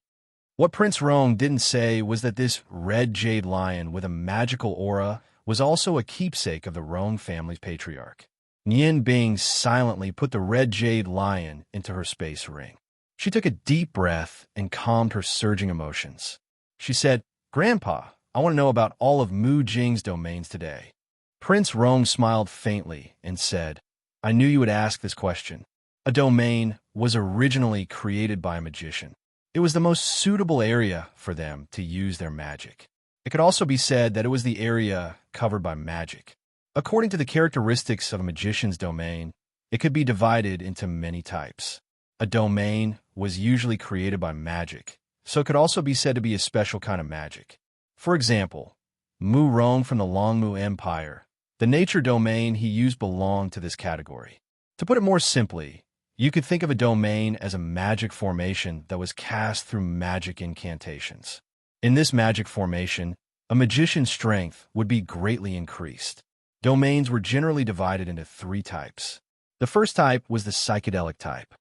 What Prince Rong didn't say was that this red jade lion with a magical aura was also a keepsake of the Rong family's patriarch. Nian Bing silently put the red jade lion into her space ring. She took a deep breath and calmed her surging emotions. She said, "Grandpa, I want to know about all of Mu Jing's domains today." Prince Rong smiled faintly and said, "I knew you would ask this question. A domain was originally created by a magician. It was the most suitable area for them to use their magic. It could also be said that it was the area covered by magic. According to the characteristics of a magician's domain, it could be divided into many types. A domain was usually created by magic, so it could also be said to be a special kind of magic. For example, Mu Rong from the Longmu Empire, the nature domain he used belonged to this category. To put it more simply, you could think of a domain as a magic formation that was cast through magic incantations. In this magic formation, a magician's strength would be greatly increased. Domains were generally divided into three types. The first type was the psychedelic type.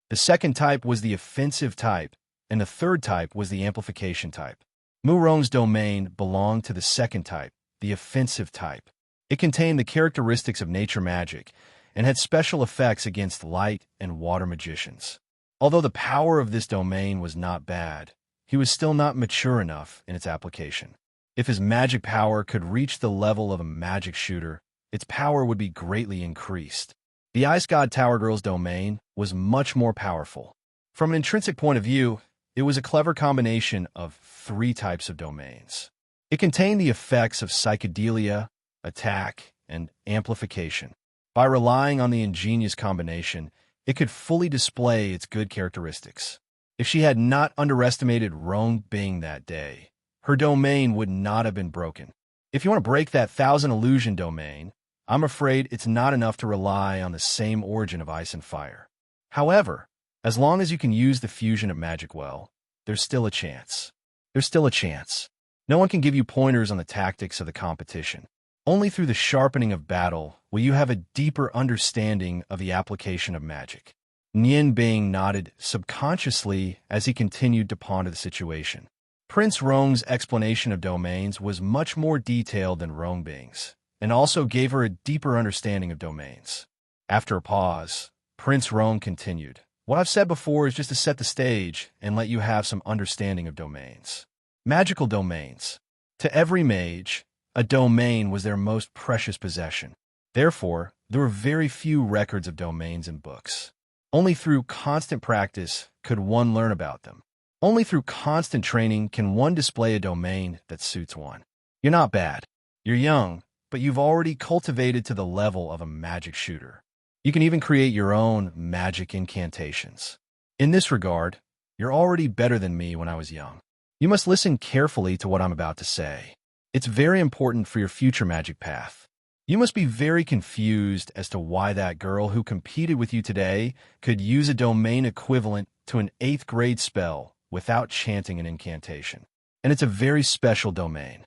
The second type was the offensive type, and the third type was the amplification type. Mu Rong's domain belonged to the second type, the offensive type. It contained the characteristics of nature magic and had special effects against light and water magicians. Although the power of this domain was not bad, he was still not mature enough in its application. If his magic power could reach the level of a magic shooter, its power would be greatly increased. The Ice God Tower Girl's domain was much more powerful. From an intrinsic point of view, it was a clever combination of three types of domains. It contained the effects of psychedelia, attack, and amplification. By relying on the ingenious combination, it could fully display its good characteristics. If she had not underestimated Rong Bing that day, her domain would not have been broken. If you want to break that 1,000 illusion domain, I'm afraid it's not enough to rely on the same origin of ice and fire. However, as long as you can use the fusion of magic well, there's still a chance. There's still a chance. No one can give you pointers on the tactics of the competition. Only through the sharpening of battle will you have a deeper understanding of the application of magic. Nian Bing nodded subconsciously as he continued to ponder the situation. Prince Rong's explanation of domains was much more detailed than Rong Bing's, and also gave her a deeper understanding of domains. After a pause, Prince Rong continued, "What I've said before is just to set the stage and let you have some understanding of domains. Magical domains. To every mage, a domain was their most precious possession. Therefore, there were very few records of domains in books. Only through constant practice could one learn about them. Only through constant training can one display a domain that suits one. You're not bad. You're young, but you've already cultivated to the level of a magic shooter. You can even create your own magic incantations. In this regard, you're already better than me when I was young. You must listen carefully to what I'm about to say. It's very important for your future magic path. You must be very confused as to why that girl who competed with you today could use a domain equivalent to an 8th grade spell without chanting an incantation. And it's a very special domain.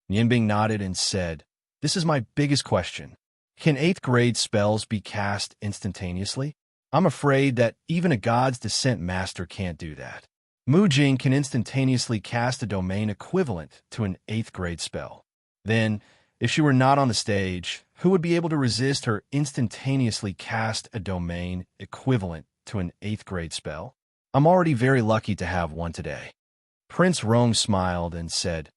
Yinbing nodded and said, "This is my biggest question. Can 8th grade spells be cast instantaneously? I'm afraid that even a God's Descent master can't do that. Mu Jing can instantaneously cast a domain equivalent to an 8th grade spell. Then, if she were not on the stage, who would be able to resist her instantaneously cast a domain equivalent to an 8th grade spell? I'm already very lucky to have one today." Prince Rong smiled and said,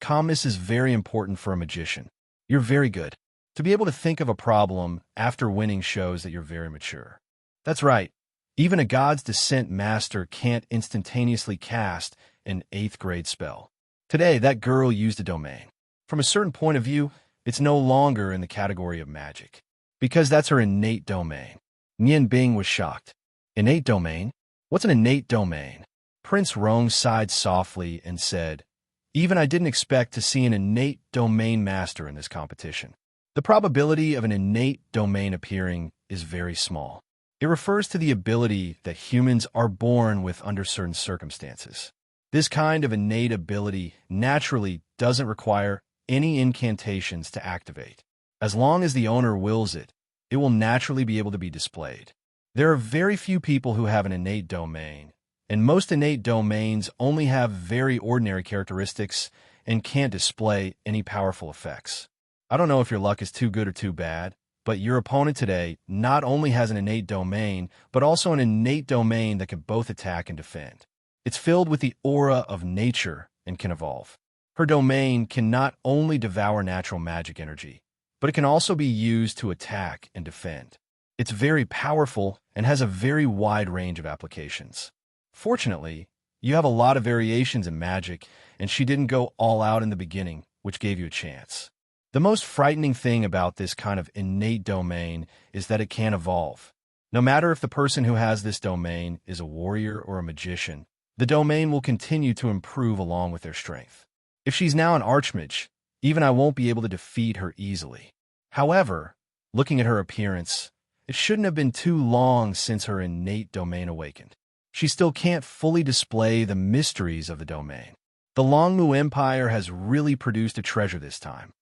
"Calmness is very important for a magician. You're very good. To be able to think of a problem after winning shows that you're very mature." "That's right. Even a God's Descent master can't instantaneously cast an 8th grade spell. Today, that girl used a domain. From a certain point of view, it's no longer in the category of magic, because that's her innate domain." Nian Bing was shocked. "Innate domain? What's an innate domain?" Prince Rong sighed softly and said, "Even I didn't expect to see an innate domain master in this competition. The probability of an innate domain appearing is very small. It refers to the ability that humans are born with under certain circumstances. This kind of innate ability naturally doesn't require any incantations to activate. As long as the owner wills it, it will naturally be able to be displayed. There are very few people who have an innate domain, and most innate domains only have very ordinary characteristics and can't display any powerful effects. I don't know if your luck is too good or too bad, but your opponent today not only has an innate domain, but also an innate domain that can both attack and defend. It's filled with the aura of nature and can evolve. Her domain can not only devour natural magic energy, but it can also be used to attack and defend. It's very powerful and has a very wide range of applications. Fortunately, you have a lot of variations in magic, and she didn't go all out in the beginning, which gave you a chance. The most frightening thing about this kind of innate domain is that it can evolve. No matter if the person who has this domain is a warrior or a magician, the domain will continue to improve along with their strength. If she's now an archmage, even I won't be able to defeat her easily. However, looking at her appearance, it shouldn't have been too long since her innate domain awakened. She still can't fully display the mysteries of the domain. The Longmu Empire has really produced a treasure this time."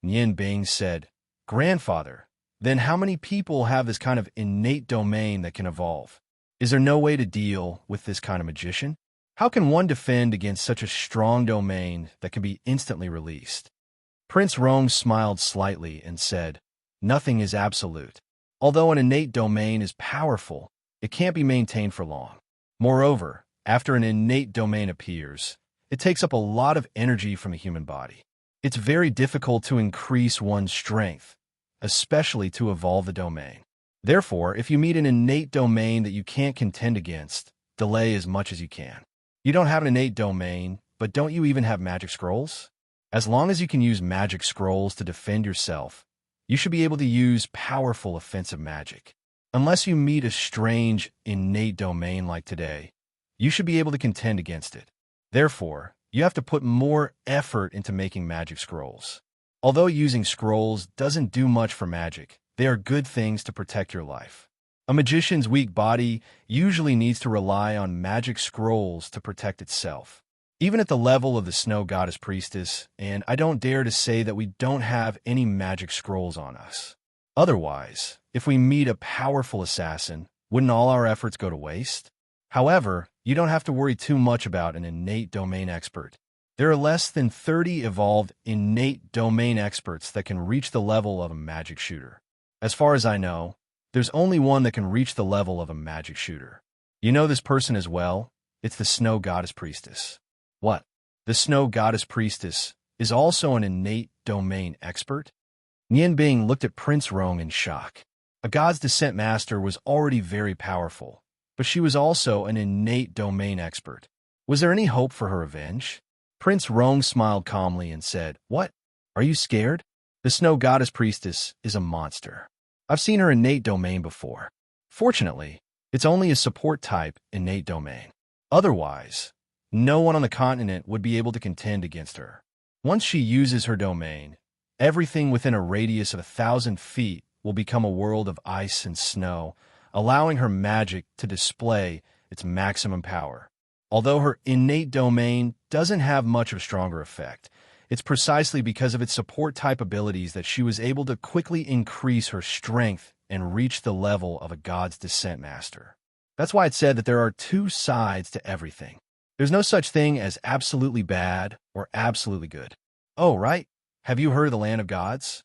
Nian Bing said, "Grandfather, then how many people have this kind of innate domain that can evolve? Is there no way to deal with this kind of magician? How can one defend against such a strong domain that can be instantly released?" Prince Rong smiled slightly and said, "Nothing is absolute. Although an innate domain is powerful, it can't be maintained for long. Moreover, after an innate domain appears, it takes up a lot of energy from a human body. It's very difficult to increase one's strength, especially to evolve the domain. Therefore, if you meet an innate domain that you can't contend against, delay as much as you can. You don't have an innate domain, but don't you even have magic scrolls? As long as you can use magic scrolls to defend yourself, you should be able to use powerful offensive magic. Unless you meet a strange, innate domain like today, you should be able to contend against it. Therefore, you have to put more effort into making magic scrolls. Although using scrolls doesn't do much for magic, they are good things to protect your life. A magician's weak body usually needs to rely on magic scrolls to protect itself. Even at the level of the Snow Goddess Priestess, and I don't dare to say that we don't have any magic scrolls on us. Otherwise, if we meet a powerful assassin, wouldn't all our efforts go to waste? However, you don't have to worry too much about an innate domain expert. There are less than 30 evolved innate domain experts that can reach the level of a magic shooter. As far as I know, there's only one that can reach the level of a magic shooter. You know this person as well? It's the Snow Goddess Priestess. What? The Snow Goddess Priestess is also an innate domain expert? Nian looked at Prince Rong in shock. A god's descent master was already very powerful, but she was also an innate domain expert. Was there any hope for her revenge? Prince Rong smiled calmly and said, "What? Are you scared? The snow goddess priestess is a monster. I've seen her innate domain before. Fortunately, it's only a support type innate domain. Otherwise, no one on the continent would be able to contend against her. Once she uses her domain, everything within a radius of 1,000 feet will become a world of ice and snow, allowing her magic to display its maximum power. Although her innate domain doesn't have much of a stronger effect, it's precisely because of its support-type abilities that she was able to quickly increase her strength and reach the level of a god's descent master. That's why it's said that there are two sides to everything. There's no such thing as absolutely bad or absolutely good. Oh, right. Have you heard of the land of gods?